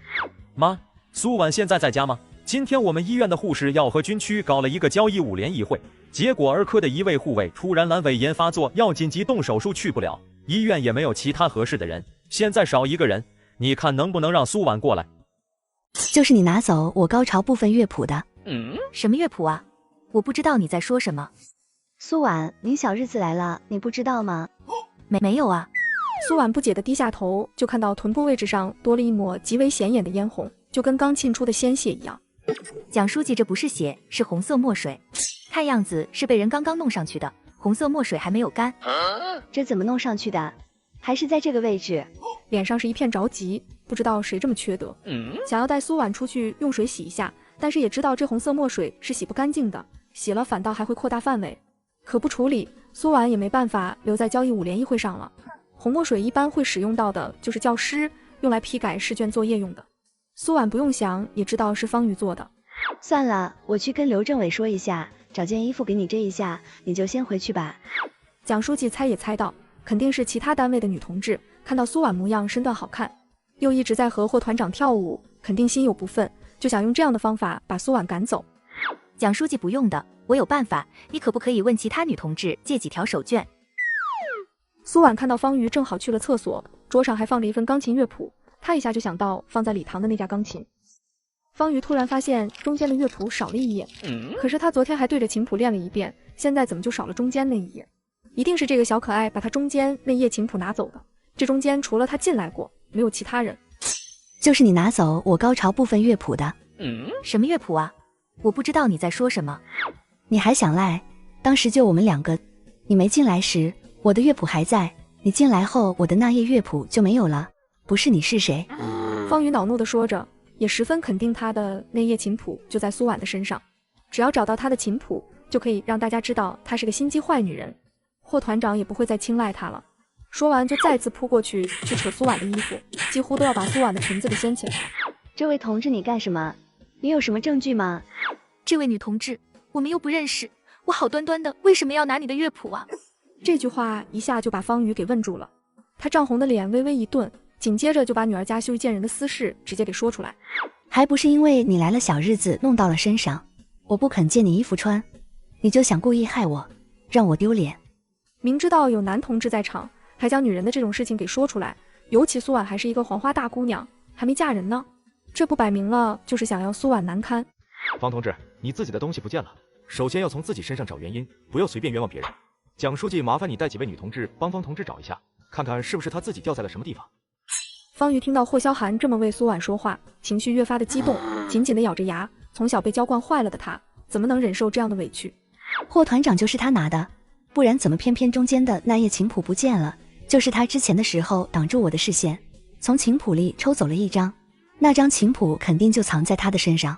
妈，苏婉现在在家吗？今天我们医院的护士要和军区搞了一个交医5联谊会，结果儿科的一位护卫突然阑尾炎发作，要紧急动手术去不了，医院也没有其他合适的人，现在少一个人，你看能不能让苏婉过来？就是你拿走我高潮部分乐谱的。什么乐谱啊？我不知道你在说什么。苏婉，您小日子来了，你不知道吗？没有啊。苏婉不解地低下头，就看到臀部位置上多了一抹极为显眼的嫣红，就跟刚沁出的鲜血一样。蒋书记，这不是血，是红色墨水，看样子是被人刚刚弄上去的，红色墨水还没有干。这怎么弄上去的？还是在这个位置？脸上是一片着急，不知道谁这么缺德，想要带苏婉出去用水洗一下，但是也知道这红色墨水是洗不干净的，洗了反倒还会扩大范围，可不处理，苏婉也没办法留在交谊5联谊会上了。红墨水一般会使用到的就是教师用来批改试卷作业用的，苏婉不用想也知道是方瑜做的。算了，我去跟刘政委说一下，找件衣服给你遮一下，你就先回去吧。蒋书记猜也猜到，肯定是其他单位的女同志看到苏婉模样身段好看，又一直在和霍团长跳舞，肯定心有不忿，就想用这样的方法把苏婉赶走。蒋书记不用的，我有办法，你可不可以问其他女同志借几条手绢？苏婉看到方瑜正好去了厕所，桌上还放着一份钢琴乐谱，她一下就想到放在礼堂的那架钢琴。方瑜突然发现中间的乐谱少了一页，可是他昨天还对着琴谱练了一遍，现在怎么就少了中间那一页？一定是这个小可爱把他中间那页琴谱拿走的，这中间除了他进来过，没有其他人。就是你拿走我高潮部分乐谱的。什么乐谱啊？我不知道你在说什么。你还想赖？当时就我们2个，你没进来时我的乐谱还在，你进来后我的那页乐谱就没有了，不是你是谁？方瑜恼怒地说着，也十分肯定他的那页琴谱就在苏婉的身上，只要找到他的琴谱，就可以让大家知道她是个心机坏女人，霍团长也不会再青睐她了。说完就再次扑过去扯苏婉的衣服，几乎都要把苏婉的裙子给掀起来。这位同志，你干什么？你有什么证据吗？这位女同志，我们又不认识，我好端端的为什么要拿你的乐谱啊？这句话一下就把方瑜给问住了，他涨红的脸微微一顿，紧接着就把女儿家羞于见人的私事直接给说出来。还不是因为你来了小日子弄到了身上，我不肯借你衣服穿，你就想故意害我，让我丢脸。明知道有男同志在场，还将女人的这种事情给说出来，尤其苏婉还是一个黄花大姑娘，还没嫁人呢，这不摆明了就是想要苏婉难堪。方同志，你自己的东西不见了，首先要从自己身上找原因，不要随便冤枉别人。蒋书记，麻烦你带几位女同志帮方同志找一下，看看是不是她自己掉在了什么地方。方瑜听到霍萧寒这么为苏婉说话，情绪越发的激动，紧紧地咬着牙，从小被娇惯坏了的她，怎么能忍受这样的委屈？霍团长就是他拿的。不然怎么偏偏中间的那页琴谱不见了？就是他之前的时候挡住我的视线，从琴谱里抽走了一张，那张琴谱肯定就藏在他的身上。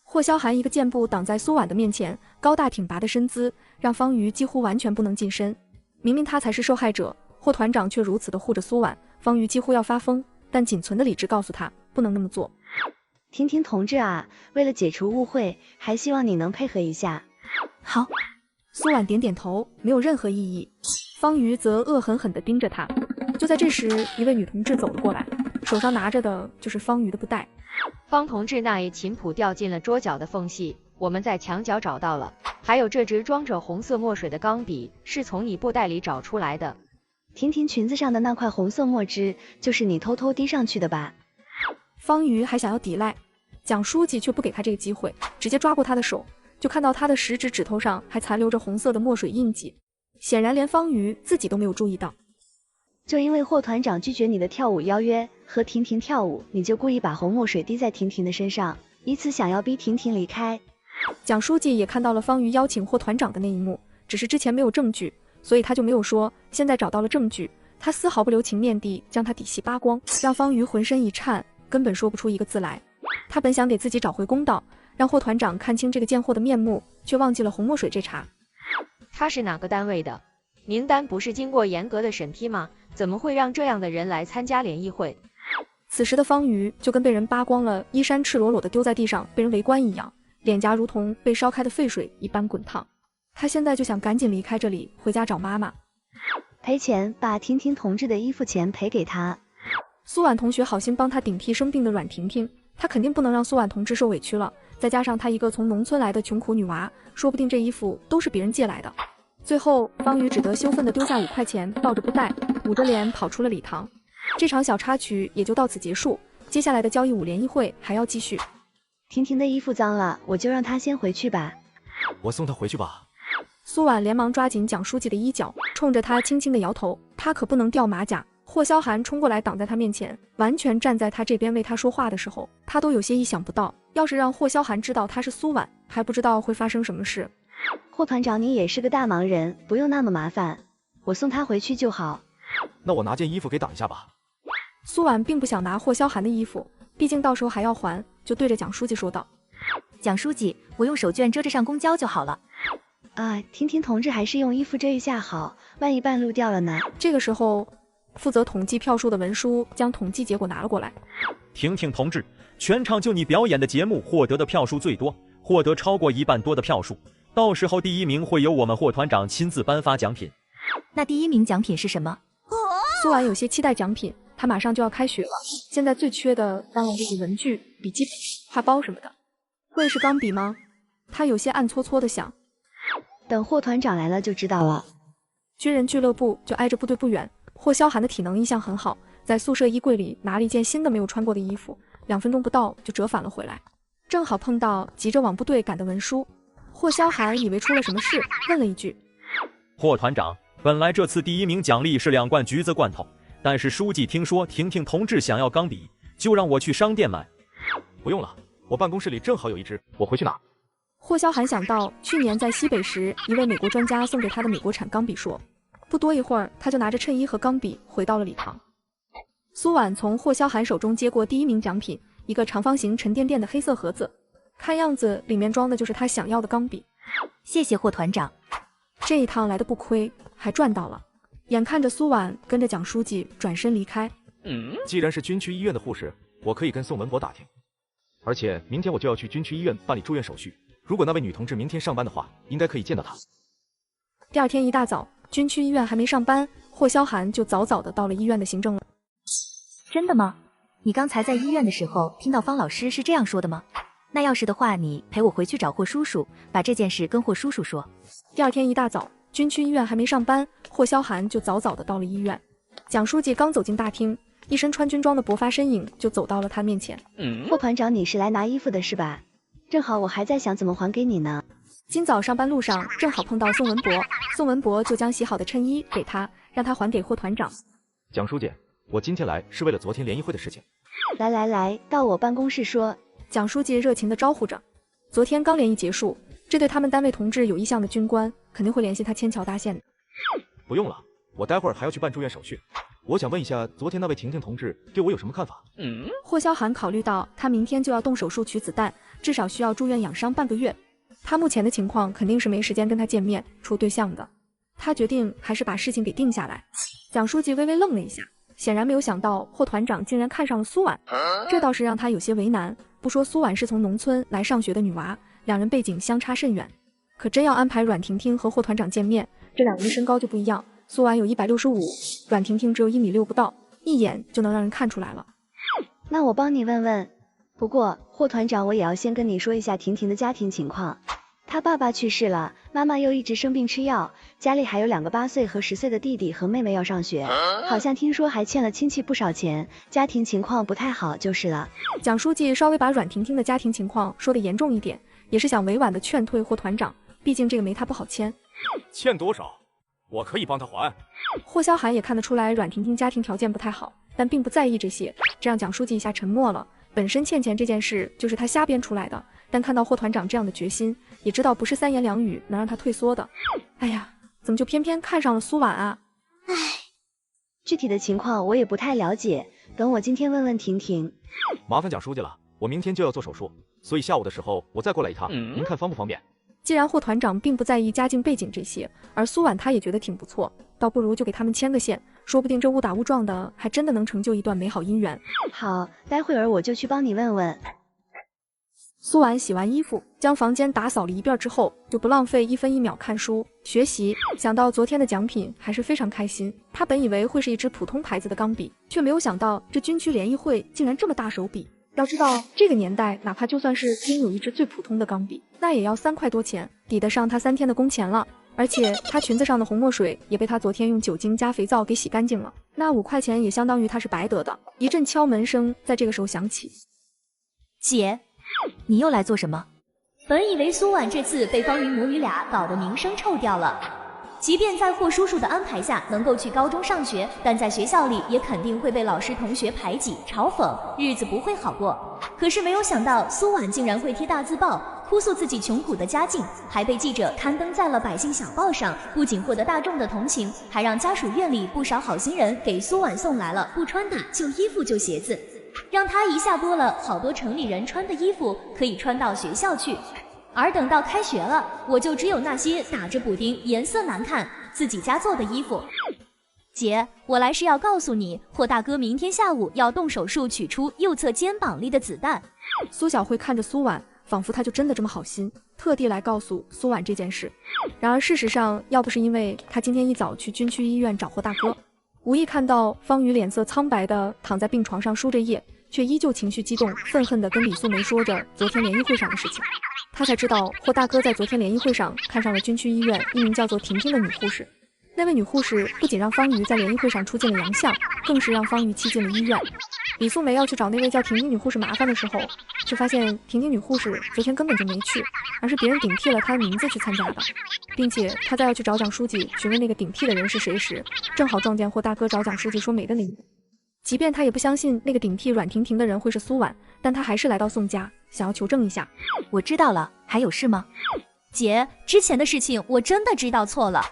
霍萧寒一个箭步挡在苏婉的面前，高大挺拔的身姿让方瑜几乎完全不能近身。明明他才是受害者，霍团长却如此的护着苏婉，方瑜几乎要发疯，但仅存的理智告诉他不能那么做。婷婷同志啊，为了解除误会，还希望你能配合一下。好。苏婉点点头，没有任何异议。方瑜则恶狠狠地盯着他。就在这时，一位女同志走了过来，手上拿着的就是方瑜的布袋。方同志那一琴谱掉进了桌角的缝隙，我们在墙角找到了，还有这支装着红色墨水的钢笔是从你布袋里找出来的。婷婷裙子上的那块红色墨汁就是你偷偷滴上去的吧？方瑜还想要抵赖，蒋书记却不给他这个机会，直接抓过他的手，就看到他的食指指头上还残留着红色的墨水印记，显然连方瑜自己都没有注意到。就因为霍团长拒绝你的跳舞邀约，和婷婷跳舞，你就故意把红墨水滴在婷婷的身上，以此想要逼婷婷离开。蒋书记也看到了方瑜邀请霍团长的那一幕，只是之前没有证据，所以他就没有说，现在找到了证据，他丝毫不留情面地将他底细扒光，让方瑜浑身一颤，根本说不出一个字来。他本想给自己找回公道，让霍团长看清这个贱货的面目，却忘记了红墨水这茬。他是哪个单位的？名单不是经过严格的审批吗？怎么会让这样的人来参加联谊会？此时的方瑜就跟被人扒光了衣衫，赤裸裸的丢在地上被人围观一样，脸颊如同被烧开的沸水一般滚烫。他现在就想赶紧离开这里，回家找妈妈。赔钱，把婷婷同志的衣服钱赔给他。苏婉同学好心帮他顶替生病的阮婷婷，他肯定不能让苏婉同志受委屈了。再加上她一个从农村来的穷苦女娃，说不定这衣服都是别人借来的。最后，方瑜只得羞愤地丢下5块钱，抱着布袋，捂着脸跑出了礼堂。这场小插曲也就到此结束，接下来的交谊舞联谊会还要继续。婷婷的衣服脏了，我就让她先回去吧。我送她回去吧。苏婉连忙抓紧蒋书记的衣角，冲着他轻轻地摇头，他可不能掉马甲。霍萧寒冲过来挡在他面前，完全站在他这边为他说话的时候，他都有些意想不到，要是让霍萧寒知道他是苏婉，还不知道会发生什么事。霍团长你也是个大忙人，不用那么麻烦，我送他回去就好。那我拿件衣服给挡一下吧。苏婉并不想拿霍萧寒的衣服，毕竟到时候还要还，就对着蒋书记说道：蒋书记，我用手绢遮着上公交就好了。啊，婷婷同志还是用衣服遮一下好，万一半路掉了呢？这个时候，负责统计票数的文书将统计结果拿了过来。婷婷同志，全场就你表演的节目获得的票数最多，获得超过1半多的票数，到时候第1名会由我们霍团长亲自颁发奖品。那第1名奖品是什么？苏婉有些期待奖品，他马上就要开学了，现在最缺的当然就是文具、笔记本、画包什么的。会是钢笔吗？他有些暗搓搓的想。等霍团长来了就知道了。军人俱乐部就挨着部队不远，霍萧寒的体能一向很好，在宿舍衣柜里拿了一件新的没有穿过的衣服，2分钟不到就折返了回来，正好碰到急着往部队赶的文书。霍萧寒以为出了什么事，问了一句：霍团长，本来这次第1名奖励是2罐橘子罐头，但是书记听说婷婷同志想要钢笔，就让我去商店买。不用了，我办公室里正好有一支，我回去拿。霍萧寒想到去年在西北时一位美国专家送给他的美国产钢笔说，不多一会儿他就拿着衬衣和钢笔回到了礼堂。苏婉从霍萧寒手中接过第1名奖品，一个长方形沉甸甸的黑色盒子，看样子里面装的就是他想要的钢笔。谢谢霍团长，这一趟来的不亏，还赚到了。眼看着苏婉跟着蒋书记转身离开，既然是军区医院的护士，我可以跟宋文博打听，而且明天我就要去军区医院办理住院手续，如果那位女同志明天上班的话，应该可以见到她。第2天一大早，军区医院还没上班，霍萧寒就早早的到了医院的行政楼。真的吗？你刚才在医院的时候听到方老师是这样说的吗？那要是的话，你陪我回去找霍叔叔，把这件事跟霍叔叔说。第2天一大早，军区医院还没上班，霍萧寒就早早的到了医院。蒋书记刚走进大厅，一身穿军装的勃发身影就走到了他面前。霍团长，你是来拿衣服的是吧？正好我还在想怎么还给你呢。今早上班路上正好碰到宋文博，宋文博就将洗好的衬衣给他，让他还给霍团长。蒋书记，我今天来是为了昨天联谊会的事情。来，到我办公室说。蒋书记热情地招呼着。昨天刚联谊结束，这对他们单位同志有意向的军官肯定会联系他牵桥搭线的。不用了，我待会儿还要去办住院手续。我想问一下，昨天那位婷婷同志对我有什么看法？霍萧寒考虑到他明天就要动手术取子弹，至少需要住院养伤半个月，他目前的情况肯定是没时间跟他见面处对象的。他决定还是把事情给定下来。蒋书记微微愣了一下，显然没有想到霍团长竟然看上了苏婉，这倒是让他有些为难。不说苏婉是从农村来上学的女娃，两人背景相差甚远，可真要安排阮婷婷和霍团长见面，这两人的身高就不一样，苏婉有165，阮婷婷只有1.6米不到，一眼就能让人看出来了。那我帮你问问，不过霍团长，我也要先跟你说一下婷婷的家庭情况。她爸爸去世了，妈妈又一直生病吃药，家里还有2个8岁和10岁的弟弟和妹妹要上学，好像听说还欠了亲戚不少钱，家庭情况不太好就是了。蒋书记稍微把阮婷婷的家庭情况说得严重一点，也是想委婉的劝退霍团长，毕竟这个媒他不好签。欠多少？我可以帮他还。霍萧寒也看得出来阮婷婷家庭条件不太好，但并不在意这些，这让蒋书记一下沉默了。本身欠钱这件事就是他瞎编出来的，但看到霍团长这样的决心，也知道不是3言2语能让他退缩的。哎呀，怎么就偏偏看上了苏婉啊？唉，具体的情况我也不太了解，等我今天问问婷婷。麻烦蒋书记了，我明天就要做手术，所以下午的时候我再过来一趟，您看方不方便？既然霍团长并不在意家境背景这些，而苏婉他也觉得挺不错，倒不如就给他们牵个线，说不定这误打误撞的还真的能成就一段美好姻缘。好，待会儿我就去帮你问问。苏婉洗完衣服，将房间打扫了一遍之后，就不浪费1分1秒看书学习。想到昨天的奖品，还是非常开心。他本以为会是一支普通牌子的钢笔，却没有想到这军区联谊会竟然这么大手笔。要知道这个年代，哪怕就算是拥有一支最普通的钢笔，那也要3块多钱，抵得上他3天的工钱了。而且他裙子上的红墨水也被他昨天用酒精加肥皂给洗干净了，那5块钱也相当于他是白得的。一阵敲门声在这个时候响起。姐，你又来做什么？本以为苏婉这次被方云母女俩搞得名声臭掉了，即便在霍叔叔的安排下能够去高中上学，但在学校里也肯定会被老师同学排挤嘲讽，日子不会好过。可是没有想到苏婉竟然会贴大字报哭诉自己穷苦的家境，还被记者刊登在了百姓小报上，不仅获得大众的同情，还让家属院里不少好心人给苏婉送来了不穿的旧衣服旧鞋子，让她一下多了好多城里人穿的衣服可以穿到学校去。而等到开学了，我就只有那些打着补丁颜色难看自己家做的衣服。姐，我来是要告诉你，霍大哥明天下午要动手术取出右侧肩膀里的子弹。苏小慧看着苏婉，仿佛他就真的这么好心，特地来告诉苏婉这件事。然而事实上，要不是因为他今天一早去军区医院找霍大哥，无意看到方宇脸色苍白的躺在病床上输着液，却依旧情绪激动愤恨地跟李素梅说着昨天联谊会上的事情，他才知道霍大哥在昨天联谊会上看上了军区医院一名叫做婷婷的女护士。那位女护士不仅让方瑜在联谊会上出尽了洋相，更是让方瑜气进了医院。李素梅要去找那位叫婷婷女护士麻烦的时候，却发现婷婷女护士昨天根本就没去，而是别人顶替了她的名字去参加的，并且她在要去找蒋书记询问那个顶替的人是谁时，正好撞见霍大哥找蒋书记说没的那一幕。即便他也不相信那个顶替阮婷婷的人会是苏婉，但他还是来到宋家，想要求证一下。我知道了，还有事吗？姐，之前的事情我真的知道错了，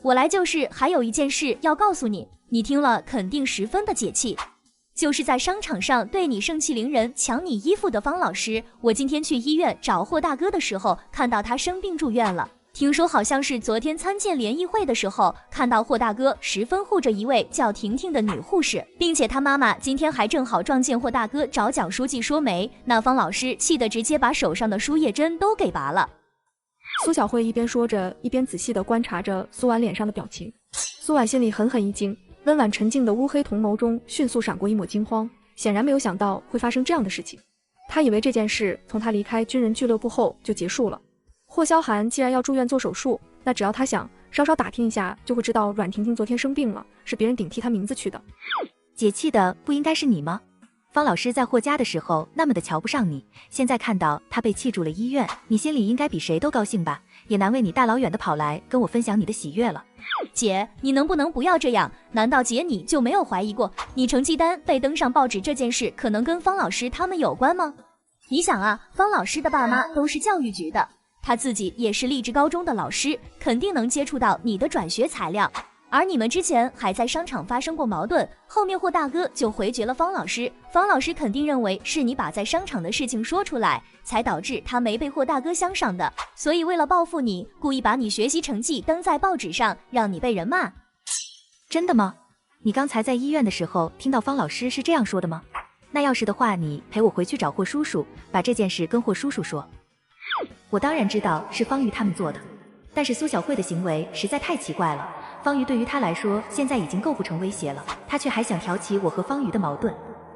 我来就是还有一件事要告诉你，你听了肯定十分的解气。就是在商场上对你盛气凌人抢你衣服的方老师，我今天去医院找霍大哥的时候，看到他生病住院了。听说好像是昨天参见联谊会的时候，看到霍大哥十分护着一位叫婷婷的女护士，并且他妈妈今天还正好撞见霍大哥找蒋书记说媒，那方老师气得直接把手上的输液针都给拔了。苏小慧一边说着，一边仔细地观察着苏婉脸上的表情。苏婉心里狠狠一惊，温婉沉静的乌黑瞳眸中迅速闪过一抹惊慌，显然没有想到会发生这样的事情。她以为这件事从她离开军人俱乐部后就结束了。霍萧寒既然要住院做手术，那只要他想，稍稍打听一下就会知道阮婷婷昨天生病了，是别人顶替她名字去的。解气的不应该是你吗？方老师在霍家的时候那么的瞧不上你，现在看到他被气住了医院，你心里应该比谁都高兴吧？也难为你大老远的跑来跟我分享你的喜悦了。姐，你能不能不要这样？难道姐你就没有怀疑过，你成绩单被登上报纸这件事可能跟方老师他们有关吗？你想啊，方老师的爸妈都是教育局的，他自己也是励志高中的老师，肯定能接触到你的转学材料。而你们之前还在商场发生过矛盾，后面霍大哥就回绝了方老师，方老师肯定认为是你把在商场的事情说出来，才导致他没被霍大哥相上的，所以为了报复你，故意把你学习成绩登在报纸上，让你被人骂。真的吗？你刚才在医院的时候听到方老师是这样说的吗？那要是的话，你陪我回去找霍叔叔，把这件事跟霍叔叔说。我当然知道是方瑜他们做的，但是苏小慧的行为实在太奇怪了。方瑜对于他来说现在已经构不成威胁了，他却还想挑起我和方瑜的矛盾。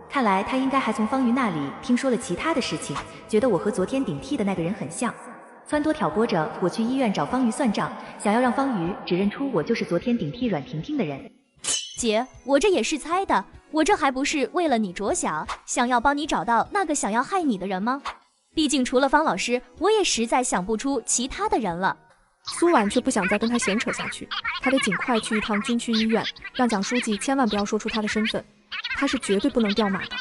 看来他应该还从方瑜那里听说了其他的事情，觉得我和昨天顶替的那个人很像，撺掇挑拨着我去医院找方瑜算账，想要让方瑜只认出我就是昨天顶替阮婷婷的人。姐，我这也是猜的，我这还不是为了你着想，想要帮你找到那个想要害你的人吗？毕竟除了方老师，我也实在想不出其他的人了。苏婉却不想再跟他闲扯下去，他得尽快去一趟军区医院，让蒋书记千万不要说出他的身份，他是绝对不能掉马的。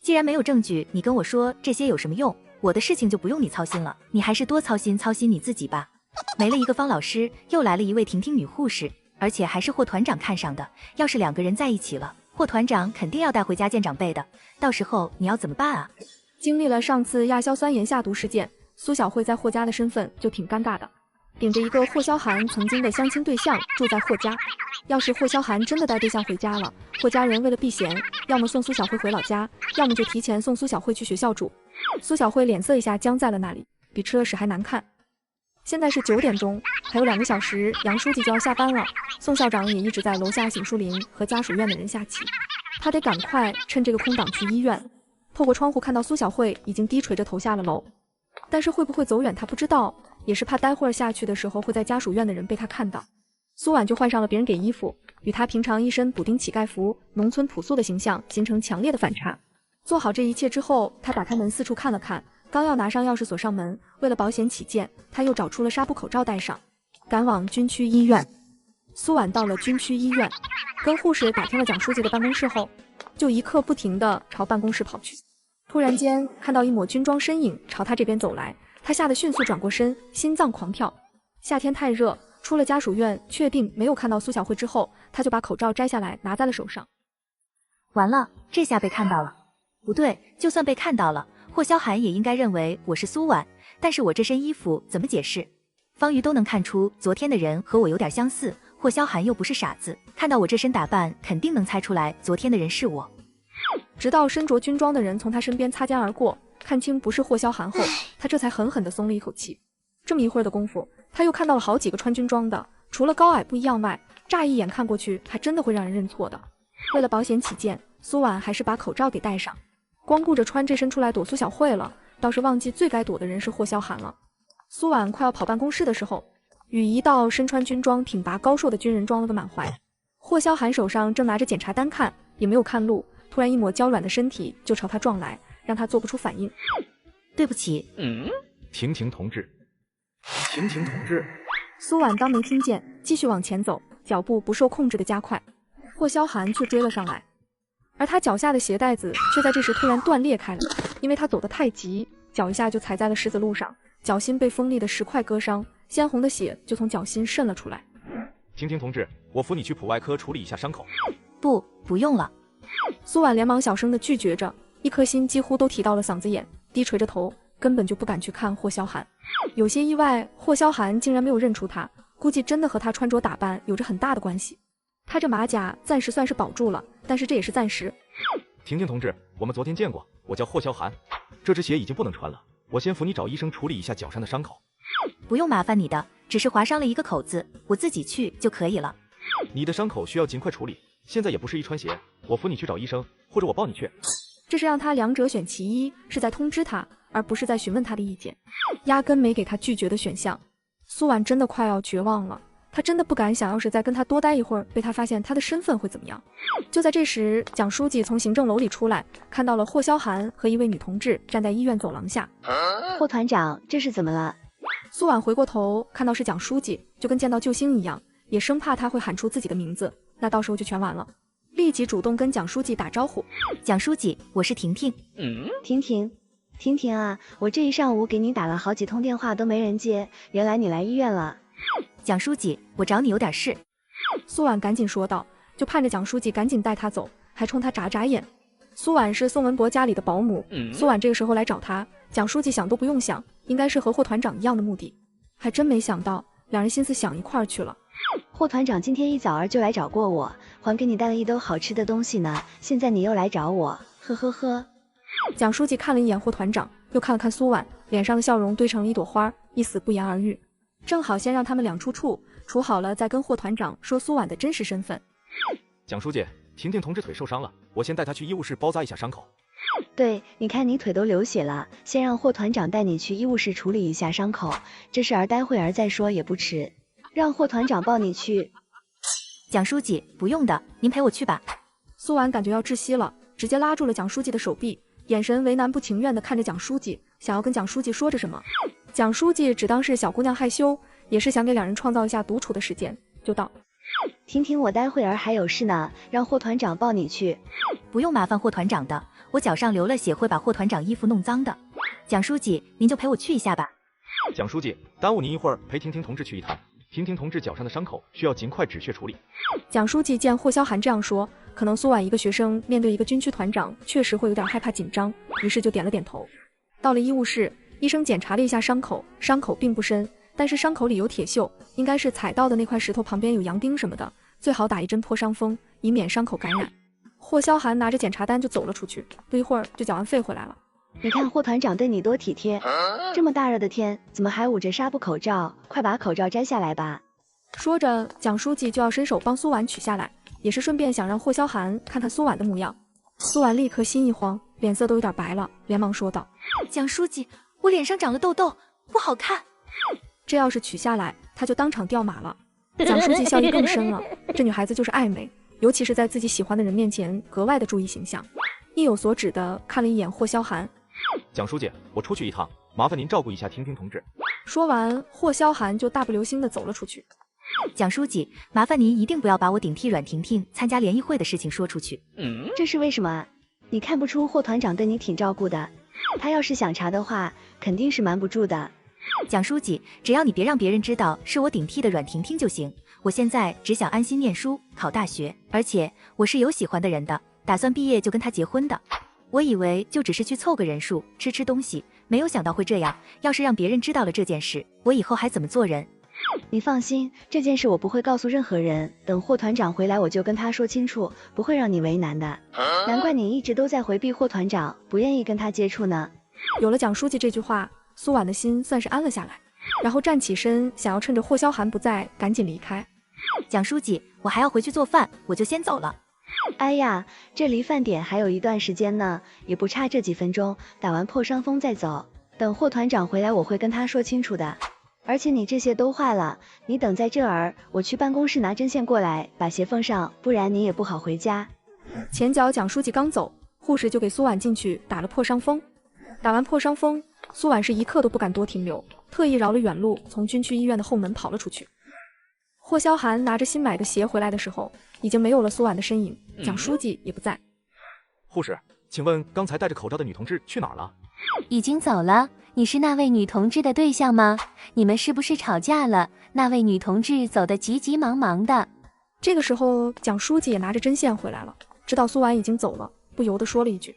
既然没有证据，你跟我说这些有什么用？我的事情就不用你操心了，你还是多操心操心你自己吧。没了一个方老师，又来了一位婷婷女护士，而且还是霍团长看上的，要是两个人在一起了，霍团长肯定要带回家见长辈的，到时候你要怎么办啊？经历了上次亚硝酸盐下毒事件，苏小慧在霍家的身份就挺尴尬的，顶着一个霍萧寒曾经的相亲对象住在霍家。要是霍萧寒真的带对象回家了，霍家人为了避嫌，要么送苏小慧回老家，要么就提前送苏小慧去学校住。苏小慧脸色一下僵在了那里，比吃了屎还难看。现在是9点钟，还有2个小时，杨书记就要下班了。宋校长也一直在楼下醒树林和家属院的人下棋，他得赶快趁这个空档去医院。透过窗户看到苏小慧已经低垂着头下了楼，但是会不会走远他不知道，也是怕待会儿下去的时候会在家属院的人被他看到。苏婉就换上了别人给衣服，与他平常一身补丁乞丐服、农村朴素的形象形成强烈的反差。做好这一切之后，他打开门四处看了看，刚要拿上钥匙锁上门，为了保险起见，他又找出了纱布口罩戴上，赶往军区医院。苏婉到了军区医院，跟护士打听了蒋书记的办公室后，就一刻不停地朝办公室跑去。突然间看到一抹军装身影朝他这边走来，他吓得迅速转过身，心脏狂跳。夏天太热，出了家属院确定没有看到苏小慧之后，他就把口罩摘下来拿在了手上。完了，这下被看到了。不对，就算被看到了，霍萧寒也应该认为我是苏婉，但是我这身衣服怎么解释？方瑜都能看出昨天的人和我有点相似，霍萧寒又不是傻子，看到我这身打扮肯定能猜出来昨天的人是我。直到身着军装的人从他身边擦肩而过，看清不是霍萧寒后，他这才狠狠地松了一口气。这么一会儿的功夫，他又看到了好几个穿军装的，除了高矮不一样外，乍一眼看过去还真的会让人认错的。为了保险起见，苏婉还是把口罩给戴上，光顾着穿这身出来躲苏小慧了，倒是忘记最该躲的人是霍萧寒了。苏婉快要跑办公室的时候，与一道身穿军装挺拔高硕的军人撞了个满怀。霍萧寒手上正拿着检查单看，也没有看路，突然一抹娇软的身体就朝他撞来，让他做不出反应。对不起。婷婷同志，婷婷同志。苏婉当没听见，继续往前走，脚步不受控制的加快。霍萧寒却追了上来，而他脚下的鞋带子却在这时突然断裂开了，因为他走得太急，脚一下就踩在了石子路上，脚心被锋利的石块割伤，鲜红的血就从脚心渗了出来。婷婷同志，我扶你去普外科处理一下伤口。不用了。苏婉连忙小声地拒绝着，一颗心几乎都提到了嗓子眼，低垂着头，根本就不敢去看霍萧寒。有些意外，霍萧寒竟然没有认出他，估计真的和他穿着打扮有着很大的关系。他这马甲暂时算是保住了，但是这也是暂时。婷婷同志，我们昨天见过，我叫霍萧寒，这只鞋已经不能穿了，我先扶你找医生处理一下脚上的伤口。不用麻烦你的，只是划伤了一个口子，我自己去就可以了。你的伤口需要尽快处理，现在也不适宜穿鞋，我扶你去找医生，或者我抱你去。这是让他两者选其一，是在通知他，而不是在询问他的意见，压根没给他拒绝的选项。苏婉真的快要绝望了，他真的不敢想，要是再跟他多待一会儿，被他发现他的身份会怎么样。就在这时，蒋书记从行政楼里出来，看到了霍萧寒和一位女同志站在医院走廊下。霍团长，这是怎么了？苏婉回过头，看到是蒋书记，就跟见到救星一样，也生怕他会喊出自己的名字，那到时候就全完了。立即主动跟蒋书记打招呼：“蒋书记，我是婷婷。”婷婷，婷婷啊，我这一上午给你打了好几通电话都没人接，原来你来医院了。蒋书记，我找你有点事。苏婉赶紧说道，就盼着蒋书记赶紧带她走，还冲她眨眨眼。苏婉是宋文博家里的保姆，苏婉这个时候来找他，蒋书记想都不用想，应该是和霍团长一样的目的。还真没想到，两人心思想一块儿去了。霍团长今天一早儿就来找过我，还给你带了一兜好吃的东西呢，现在你又来找我，呵呵呵。蒋书记看了一眼霍团长，又看了看苏婉，脸上的笑容堆成了一朵花，一死不言而喻。正好先让他们俩处好了，再跟霍团长说苏婉的真实身份。蒋书记，婷婷同志腿受伤了，我先带她去医务室包扎一下伤口。对，你看你腿都流血了，先让霍团长带你去医务室处理一下伤口，这事儿待会儿再说也不迟。让霍团长抱你去。蒋书记，不用的，您陪我去吧。苏婉感觉要窒息了，直接拉住了蒋书记的手臂，眼神为难不情愿地看着蒋书记，想要跟蒋书记说着什么。蒋书记只当是小姑娘害羞，也是想给两人创造一下独处的时间，就道：婷婷，我待会儿还有事呢，让霍团长抱你去。不用麻烦霍团长的，我脚上流了血，会把霍团长衣服弄脏的。蒋书记，您就陪我去一下吧。蒋书记，耽误您一会儿，陪婷婷同志去一趟。婷婷同志脚上的伤口需要尽快止血处理。蒋书记见霍萧寒这样说，可能苏婉一个学生面对一个军区团长，确实会有点害怕紧张，于是就点了点头。到了医务室，医生检查了一下伤口，伤口并不深，但是伤口里有铁锈，应该是踩到的那块石头旁边有洋钉什么的，最好打一针破伤风，以免伤口感染。霍萧寒拿着检查单就走了出去，不一会儿就缴完费回来了。你看霍团长对你多体贴，这么大热的天，怎么还捂着纱布口罩？快把口罩摘下来吧。说着，蒋书记就要伸手帮苏婉取下来，也是顺便想让霍萧寒看看苏婉的模样。苏婉立刻心一慌，脸色都有点白了，连忙说道：蒋书记，我脸上长了痘痘，不好看。这要是取下来，他就当场掉马了。蒋书记笑意更深了，这女孩子就是爱美，尤其是在自己喜欢的人面前格外的注意形象。意有所指的看了一眼霍萧寒。蒋书记，我出去一趟，麻烦您照顾一下婷婷同志。说完，霍萧寒就大步流星的走了出去。蒋书记，麻烦您一定不要把我顶替阮婷婷参加联谊会的事情说出去。这是为什么？你看不出霍团长对你挺照顾的，他要是想查的话，肯定是瞒不住的。蒋书记，只要你别让别人知道是我顶替的阮婷婷就行。我现在只想安心念书，考大学，而且我是有喜欢的人的，打算毕业就跟他结婚的。我以为就只是去凑个人数，吃东西，没有想到会这样。要是让别人知道了这件事，我以后还怎么做人？你放心，这件事我不会告诉任何人，等霍团长回来我就跟他说清楚，不会让你为难的。难怪你一直都在回避霍团长，不愿意跟他接触呢。有了蒋书记这句话，苏婉的心算是安了下来，然后站起身，想要趁着霍萧寒不在赶紧离开。蒋书记，我还要回去做饭，我就先走了。哎呀，这离饭点还有一段时间呢，也不差这几分钟，打完破伤风再走。等霍团长回来我会跟他说清楚的。而且你这些都坏了，你等在这儿，我去办公室拿针线过来，把鞋缝上，不然你也不好回家。前脚蒋书记刚走，护士就给苏婉进去打了破伤风。打完破伤风，苏婉是一刻都不敢多停留，特意绕了远路，从军区医院的后门跑了出去。霍萧寒拿着新买的鞋回来的时候，已经没有了苏婉的身影，蒋书记也不在。护士，请问刚才戴着口罩的女同志去哪儿了？已经走了。你是那位女同志的对象吗？你们是不是吵架了？那位女同志走得急急忙忙的。这个时候，蒋书记也拿着针线回来了，知道苏婉已经走了，不由得说了一句：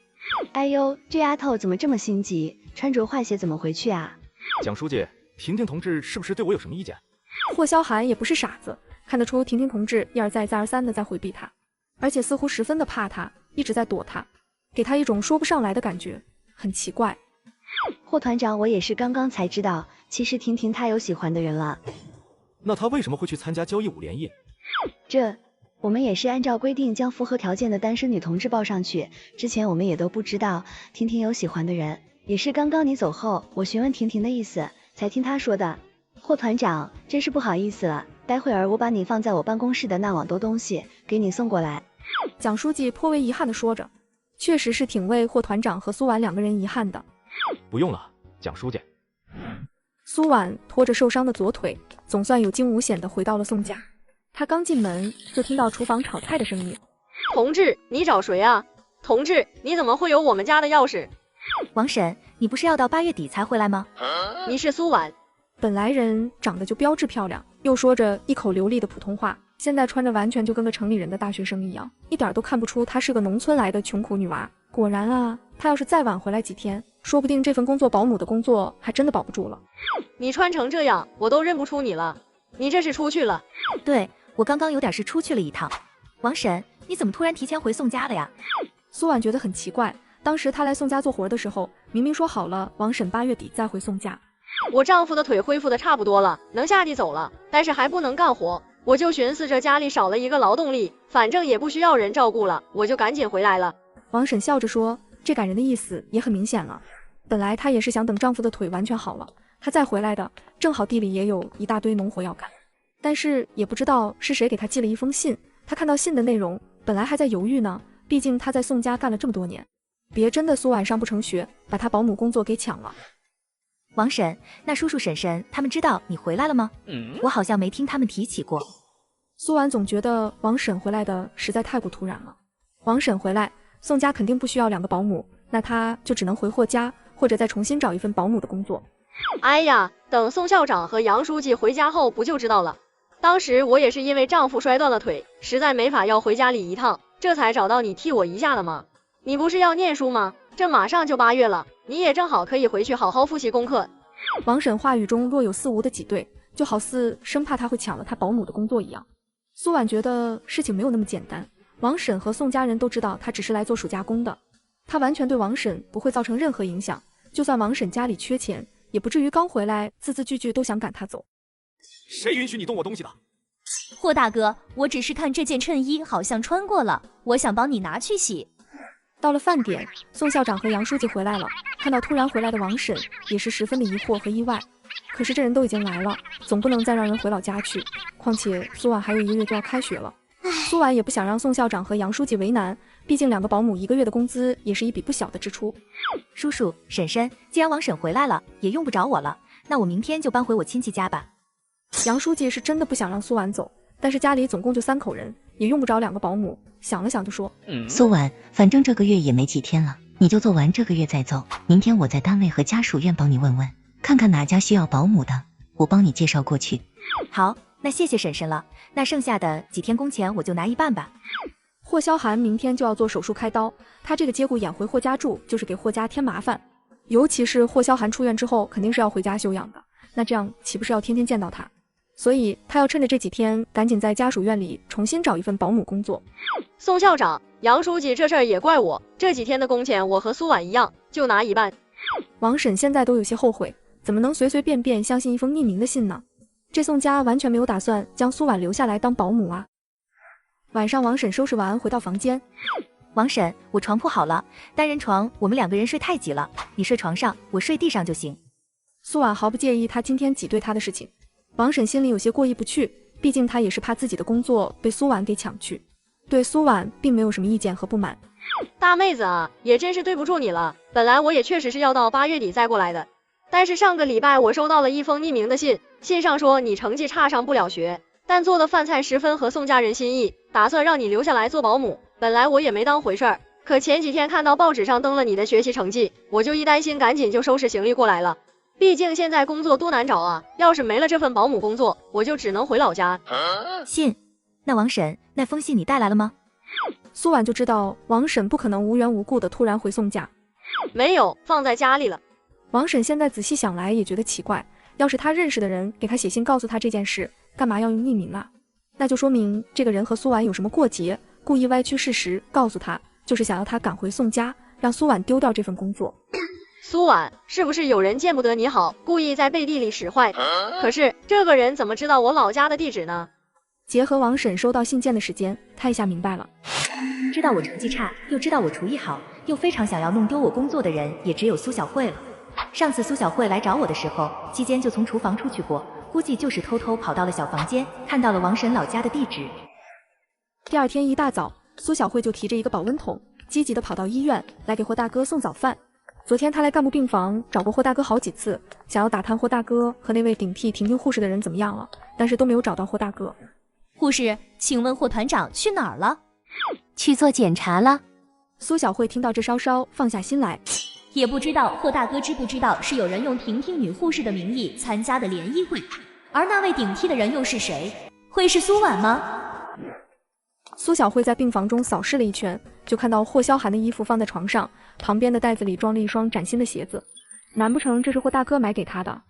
哎呦，这丫头怎么这么心急？穿着坏鞋怎么回去啊？蒋书记，婷婷同志是不是对我有什么意见？霍萧寒也不是傻子，看得出婷婷同志一而再再而三的在回避他，而且似乎十分的怕他，一直在躲他，给他一种说不上来的感觉，很奇怪。霍团长，我也是刚刚才知道，其实婷婷她有喜欢的人了。那她为什么会去参加交谊舞联谊？我们也是按照规定将符合条件的单身女同志报上去，之前我们也都不知道婷婷有喜欢的人，也是刚刚你走后，我询问婷婷的意思，才听她说的。霍团长，真是不好意思了，待会儿我把你放在我办公室的那网兜东西给你送过来。蒋书记颇为遗憾地说着，确实是挺为霍团长和苏婉两个人遗憾的。不用了，蒋书记。苏婉拖着受伤的左腿，总算有惊无险地回到了宋家。她刚进门，就听到厨房炒菜的声音。同志，你找谁啊？同志，你怎么会有我们家的钥匙？王婶，你不是要到8月底才回来吗？你是苏婉。本来人长得就标致漂亮，又说着一口流利的普通话，现在穿着完全就跟个城里人的大学生一样，一点都看不出她是个农村来的穷苦女娃。果然啊，她要是再晚回来几天，说不定这份工作保姆的工作还真的保不住了。你穿成这样，我都认不出你了。你这是出去了？对，我刚刚有点事出去了一趟。王婶，你怎么突然提前回宋家了呀？苏婉觉得很奇怪，当时她来宋家做活的时候，明明说好了王婶8月底再回宋家。我丈夫的腿恢复的差不多了，能下地走了，但是还不能干活。我就寻思着家里少了一个劳动力，反正也不需要人照顾了，我就赶紧回来了。王婶笑着说，这感人的意思也很明显了。本来她也是想等丈夫的腿完全好了，她再回来的，正好地里也有一大堆农活要干。但是也不知道是谁给她寄了一封信，她看到信的内容，本来还在犹豫呢，毕竟她在宋家干了这么多年，别真的苏婉上不成学，把她保姆工作给抢了。王婶，那叔叔婶婶他们知道你回来了吗？我好像没听他们提起过。苏婉总觉得王婶回来的实在太过突然了。王婶回来，宋家肯定不需要2个保姆，那她就只能回霍家，或者再重新找一份保姆的工作。哎呀，等宋校长和杨书记回家后不就知道了。当时我也是因为丈夫摔断了腿，实在没法要回家里一趟，这才找到你替我一下的嘛。你不是要念书吗？这马上就8月了，你也正好可以回去好好复习功课。王婶话语中若有似无的挤兑，就好似生怕她会抢了她保姆的工作一样。苏婉觉得事情没有那么简单，王婶和宋家人都知道她只是来做暑假工的，她完全对王婶不会造成任何影响，就算王婶家里缺钱，也不至于刚回来字字句句都想赶她走。谁允许你动我东西的？霍大哥，我只是看这件衬衣好像穿过了，我想帮你拿去洗。到了饭点，宋校长和杨书记回来了，看到突然回来的王婶，也是十分的疑惑和意外。可是这人都已经来了，总不能再让人回老家去，况且苏婉还有1个月就要开学了。苏婉也不想让宋校长和杨书记为难，毕竟2个保姆1个月的工资也是一笔不小的支出。叔叔婶婶，既然王婶回来了，也用不着我了，那我明天就搬回我亲戚家吧。杨书记是真的不想让苏婉走，但是家里总共就3口人，也用不着2个保姆，想了想就说，苏婉，反正这个月也没几天了，你就做完这个月再走，明天我在单位和家属院帮你问问，看看哪家需要保姆的，我帮你介绍过去。好，那谢谢婶婶了，那剩下的几天工钱我就拿1半吧。霍萧寒明天就要做手术开刀，他这个接骨眼回霍家住就是给霍家添麻烦，尤其是霍萧寒出院之后肯定是要回家休养的，那这样岂不是要天天见到他？所以他要趁着这几天赶紧在家属院里重新找一份保姆工作。宋校长、杨书记，这事儿也怪我，这几天的工钱我和苏婉一样，就拿1半。王婶现在都有些后悔，怎么能随随便便相信一封匿名的信呢？这宋家完全没有打算将苏婉留下来当保姆啊。晚上王婶收拾完回到房间，王婶，我床铺好了，单人床我们2个人睡太挤了，你睡床上，我睡地上就行。苏婉毫不介意他今天挤兑他的事情，王婶心里有些过意不去，毕竟他也是怕自己的工作被苏婉给抢去，对苏婉并没有什么意见和不满。大妹子啊，也真是对不住你了，本来我也确实是要到8月底再过来的，但是上个礼拜我收到了一封匿名的信，信上说你成绩差上不了学，但做的饭菜十分合宋家人心意，打算让你留下来做保姆。本来我也没当回事儿，可前几天看到报纸上登了你的学习成绩，我就一担心，赶紧就收拾行李过来了。毕竟现在工作多难找啊，要是没了这份保姆工作，我就只能回老家。信？那王婶，那封信你带来了吗？苏婉就知道王婶不可能无缘无故的突然回宋家。没有，放在家里了。王婶现在仔细想来也觉得奇怪，要是他认识的人给他写信告诉他这件事，干嘛要用匿名啊？那就说明这个人和苏婉有什么过节，故意歪曲事实告诉他，就是想要他赶回宋家，让苏婉丢掉这份工作。苏婉，是不是有人见不得你好，故意在背地里使坏？可是这个人怎么知道我老家的地址呢？结合王婶收到信件的时间，他一下明白了。知道我成绩差，又知道我厨艺好，又非常想要弄丢我工作的人，也只有苏小慧了。上次苏小慧来找我的时候，期间就从厨房出去过，估计就是偷偷跑到了小房间，看到了王婶老家的地址。第二天一大早，苏小慧就提着一个保温桶，积极的跑到医院来给霍大哥送早饭。昨天他来干部病房找过霍大哥好几次，想要打探霍大哥和那位顶替婷婷护士的人怎么样了，但是都没有找到霍大哥。护士，请问霍团长去哪儿了？去做检查了。苏小慧听到这稍稍放下心来。也不知道霍大哥知不知道是有人用婷婷女护士的名义参加的联谊会，而那位顶替的人又是谁？会是苏婉吗？苏小慧在病房中扫视了一圈，就看到霍萧寒的衣服放在床上，旁边的袋子里装了一双崭新的鞋子。难不成这是霍大哥买给他的？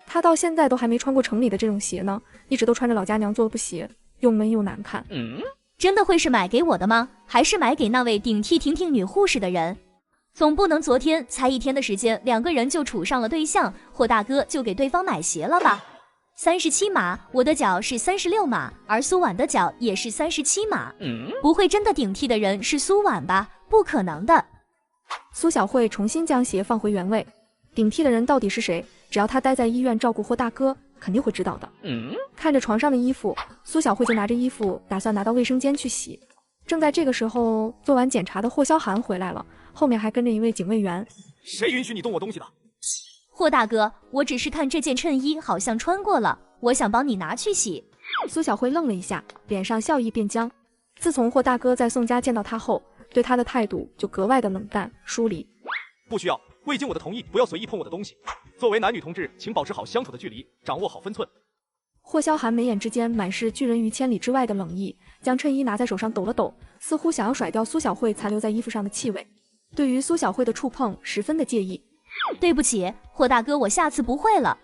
他到现在都还没穿过城里的这种鞋呢，一直都穿着老家娘做的布鞋，又闷又难看。真的会是买给我的吗？还是买给那位顶替婷婷女护士的人？总不能昨天才1天的时间，两个人就处上了对象，霍大哥就给对方买鞋了吧？37码，我的脚是36码，而苏婉的脚也是37码。不会真的顶替的人是苏婉吧？不可能的。苏小慧重新将鞋放回原位，顶替的人到底是谁？只要他待在医院照顾霍大哥，肯定会知道的。看着床上的衣服，苏小慧就拿着衣服打算拿到卫生间去洗。正在这个时候，做完检查的霍萧寒回来了，后面还跟着一位警卫员。谁允许你动我东西的？霍大哥，我只是看这件衬衣好像穿过了，我想帮你拿去洗。苏小慧愣了一下，脸上笑意变僵。自从霍大哥在宋家见到他后，对他的态度就格外的冷淡疏离。不需要，未经我的同意，不要随意碰我的东西。作为男女同志，请保持好相处的距离，掌握好分寸。霍萧寒眉眼之间满是拒人于千里之外的冷意，将衬衣拿在手上抖了抖，似乎想要甩掉苏小慧残留在衣服上的气味。对于苏小慧的触碰十分的介意。对不起，霍大哥，我下次不会了。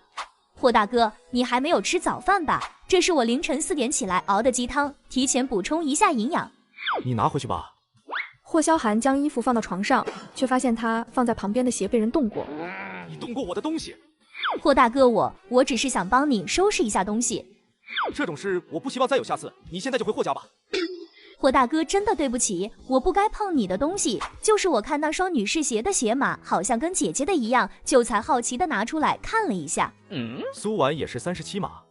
霍大哥，你还没有吃早饭吧？这是我凌晨4点起来熬的鸡汤，提前补充一下营养。你拿回去吧。霍萧寒将衣服放到床上，却发现他放在旁边的鞋被人动过。你动过我的东西。霍大哥，我只是想帮你收拾一下东西。这种事我不希望再有下次，你现在就回霍家吧。霍大哥，真的对不起，我不该碰你的东西，就是我看那双女士鞋的鞋码好像跟姐姐的一样，就才好奇的拿出来看了一下。苏婉也是37码，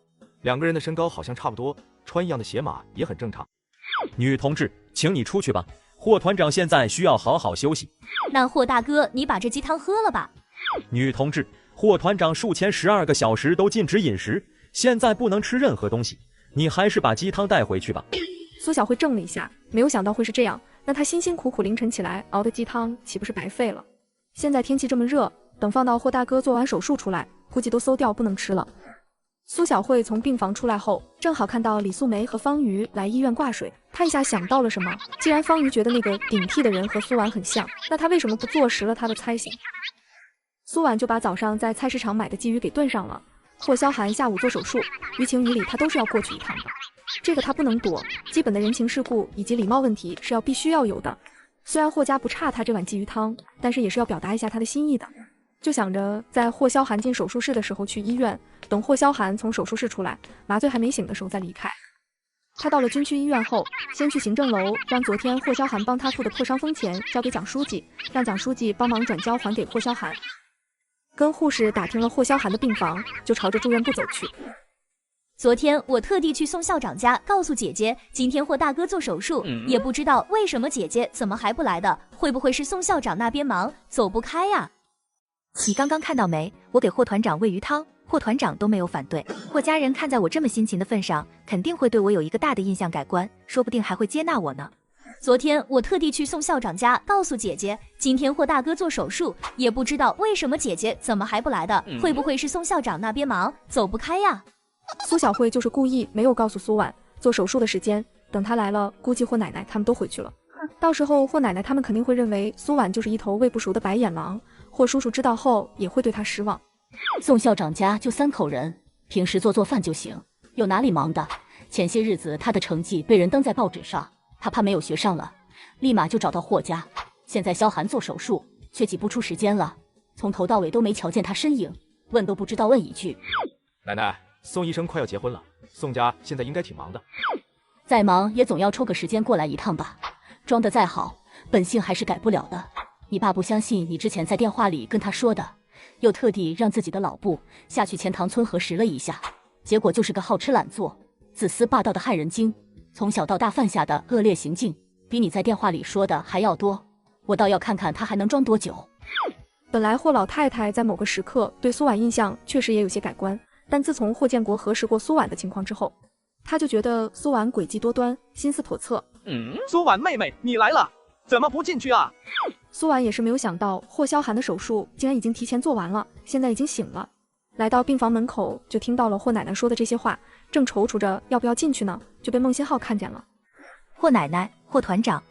两个人的身高好像差不多，穿一样的鞋码也很正常。女同志，请你出去吧，霍团长现在需要好好休息。那霍大哥，你把这鸡汤喝了吧。女同志，霍团长术前12个小时都禁止饮食，现在不能吃任何东西，你还是把鸡汤带回去吧。苏小慧怔了一下，没有想到会是这样，那她辛辛苦苦凌晨起来熬的鸡汤岂不是白费了？现在天气这么热，等放到霍大哥做完手术出来，估计都馊掉不能吃了。苏小慧从病房出来后，正好看到李素梅和方瑜来医院挂水，她一下想到了什么，既然方瑜觉得那个顶替的人和苏婉很像，那她为什么不坐实了她的猜想？苏婉就把早上在菜市场买的鲫鱼给炖上了。霍萧寒下午做手术，于情于理他都是要过去一趟的，这个他不能躲，基本的人情世故以及礼貌问题是必须要有的。虽然霍家不差他这碗鲫鱼汤，但是也是要表达一下他的心意的。就想着在霍萧寒进手术室的时候去医院，等霍萧寒从手术室出来，麻醉还没醒的时候再离开。他到了军区医院后，先去行政楼将昨天霍萧寒帮他付的破伤风钱交给蒋书记，让蒋书记帮忙转交还给霍萧寒。跟护士打听了霍萧寒的病房，就朝着住院部走去。昨天我特地去宋校长家告诉姐姐，今天霍大哥做手术，也不知道为什么姐姐怎么还不来的，会不会是宋校长那边忙走不开呀？你刚刚看到没？我给霍团长喂鱼汤，霍团长都没有反对。霍家人看在我这么辛勤的份上，肯定会对我有一个大的印象改观，说不定还会接纳我呢。昨天我特地去宋校长家告诉姐姐，今天霍大哥做手术，也不知道为什么姐姐怎么还不来的，会不会是宋校长那边忙走不开呀？苏小慧就是故意没有告诉苏婉做手术的时间，等她来了，估计霍奶奶他们都回去了。到时候霍奶奶他们肯定会认为苏婉就是一头喂不熟的白眼狼，霍叔叔知道后也会对她失望。宋校长家就3口人，平时做饭就行，有哪里忙的？前些日子他的成绩被人登在报纸上，他怕没有学上了，立马就找到霍家。现在萧寒做手术，却挤不出时间了，从头到尾都没瞧见他身影，问都不知道问一句。奶奶，宋医生快要结婚了，宋家现在应该挺忙的。再忙也总要抽个时间过来一趟吧。装得再好，本性还是改不了的。你爸不相信你之前在电话里跟他说的，又特地让自己的老部下去钱塘村核实了一下，结果就是个好吃懒做、自私霸道的害人精，从小到大犯下的恶劣行径，比你在电话里说的还要多。我倒要看看他还能装多久。本来霍老太太在某个时刻对苏婉印象确实也有些改观，但自从霍建国核实过苏婉的情况之后，他就觉得苏婉诡计多端，心思叵测。苏婉妹妹，你来了，怎么不进去啊？苏婉也是没有想到霍萧寒的手术竟然已经提前做完了，现在已经醒了。来到病房门口，就听到了霍奶奶说的这些话，正踌躇着要不要进去呢，就被孟欣浩看见了。霍奶奶，霍团长，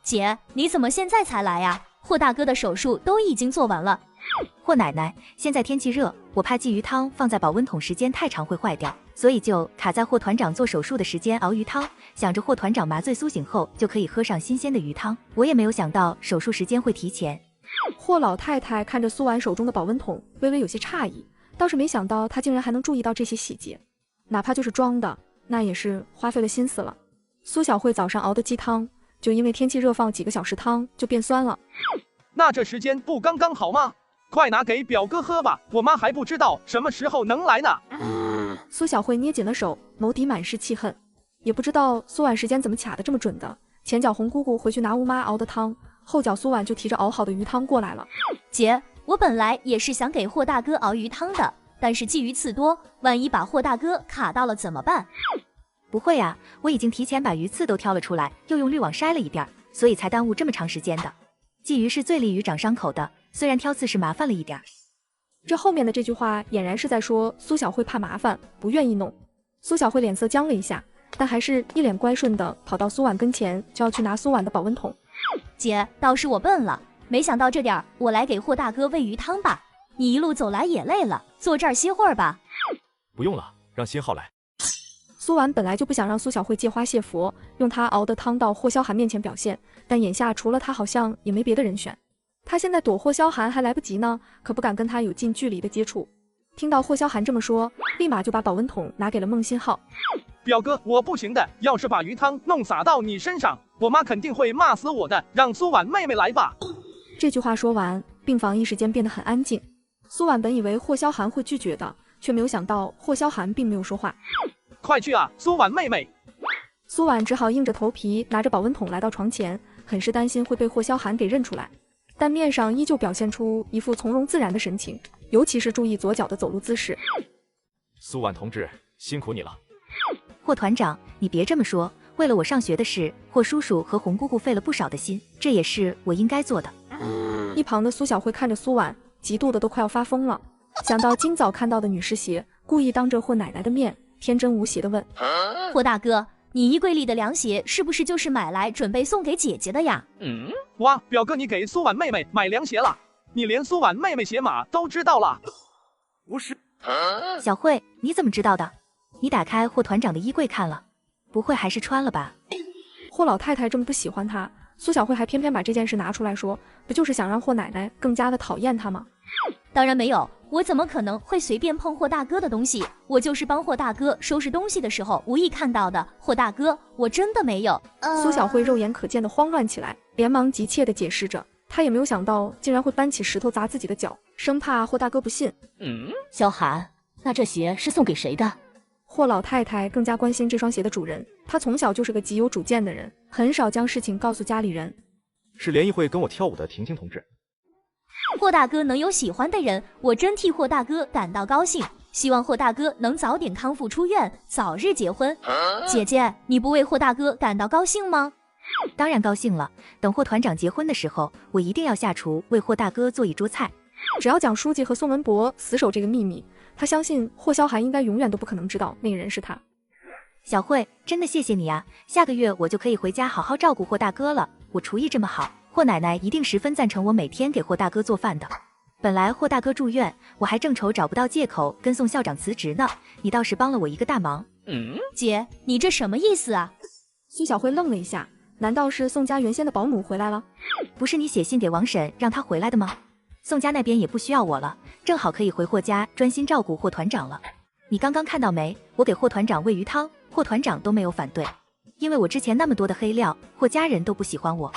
姐，你怎么现在才来呀？霍大哥的手术都已经做完了。霍奶奶，现在天气热，我怕鲫鱼汤放在保温桶时间太长会坏掉，所以就卡在霍团长做手术的时间熬鱼汤，想着霍团长麻醉苏醒后就可以喝上新鲜的鱼汤。我也没有想到手术时间会提前。霍老太太看着苏婉手中的保温桶，微微有些诧异，倒是没想到她竟然还能注意到这些细节，哪怕就是装的，那也是花费了心思了。苏小慧早上熬的鸡汤，就因为天气热放几个小时汤就变酸了。那这时间不刚刚好吗？快拿给表哥喝吧，我妈还不知道什么时候能来呢。苏小慧捏紧了手，眸底满是气恨，也不知道苏婉时间怎么卡得这么准的。前脚红姑姑回去拿吴妈熬的汤，后脚苏婉就提着熬好的鱼汤过来了。姐，我本来也是想给霍大哥熬鱼汤的，但是鲫鱼刺多，万一把霍大哥卡到了怎么办？不会啊，我已经提前把鱼刺都挑了出来，又用滤网筛了一遍，所以才耽误这么长时间的。鲫鱼是最利于长伤口的，虽然挑刺是麻烦了一点。这后面的这句话俨然是在说苏小慧怕麻烦，不愿意弄。苏小慧脸色僵了一下，但还是一脸乖顺的跑到苏婉跟前，就要去拿苏婉的保温桶。姐，倒是我笨了，没想到这点儿，我来给霍大哥喂鱼汤吧。你一路走来也累了，坐这儿歇会儿吧。不用了，让新浩来。苏婉本来就不想让苏小慧借花谢佛，用她熬的汤到霍萧寒面前表现，但眼下除了她好像也没别的人选。她现在躲霍萧寒还来不及呢，可不敢跟他有近距离的接触。听到霍萧寒这么说，立马就把保温桶拿给了孟欣浩。表哥，我不行的，要是把鱼汤弄洒到你身上，我妈肯定会骂死我的，让苏婉妹妹来吧。这句话说完，病房一时间变得很安静。苏婉本以为霍萧寒会拒绝的，却没有想到霍萧寒并没有说话。快去啊，苏婉妹妹！苏婉只好硬着头皮拿着保温桶来到床前，很是担心会被霍萧寒给认出来，但面上依旧表现出一副从容自然的神情，尤其是注意左脚的走路姿势。苏婉同志，辛苦你了。霍团长，你别这么说，为了我上学的事，霍叔叔和红姑姑费了不少的心，这也是我应该做的。一旁的苏小慧看着苏婉，嫉妒的都快要发疯了。想到今早看到的女士鞋，故意当着霍奶奶的面天真无邪的问：霍大哥，你衣柜里的凉鞋是不是就是买来准备送给姐姐的呀？哇，表哥你给苏婉妹妹买凉鞋了？你连苏婉妹妹鞋码都知道了？不是。小慧，你怎么知道的？你打开霍团长的衣柜看了？不会还是穿了吧？霍老太太这么不喜欢她，苏小慧还偏偏把这件事拿出来说，不就是想让霍奶奶更加的讨厌她吗？当然没有，我怎么可能会随便碰霍大哥的东西？我就是帮霍大哥收拾东西的时候无意看到的。霍大哥，我真的没有。苏小慧肉眼可见的慌乱起来，连忙急切的解释着。她也没有想到竟然会搬起石头砸自己的脚，生怕霍大哥不信。萧寒，那这鞋是送给谁的？霍老太太更加关心这双鞋的主人，她从小就是个极有主见的人，很少将事情告诉家里人。是联谊会跟我跳舞的婷婷同志。霍大哥能有喜欢的人，我真替霍大哥感到高兴。希望霍大哥能早点康复出院，早日结婚。姐姐，你不为霍大哥感到高兴吗？当然高兴了，等霍团长结婚的时候，我一定要下厨为霍大哥做一桌菜。只要蒋书记和宋文博死守这个秘密，他相信霍萧寒应该永远都不可能知道那个人是他。小慧，真的谢谢你啊，下个月我就可以回家好好照顾霍大哥了。我厨艺这么好，霍奶奶一定十分赞成我每天给霍大哥做饭的。本来霍大哥住院，我还正愁找不到借口跟宋校长辞职呢，你倒是帮了我一个大忙。姐，你这什么意思啊？苏小慧愣了一下，难道是宋家原先的保姆回来了？不是你写信给王婶让她回来的吗？宋家那边也不需要我了，正好可以回霍家专心照顾霍团长了。你刚刚看到没？我给霍团长喂鱼汤，霍团长都没有反对，因为我之前那么多的黑料，霍家人都不喜欢我。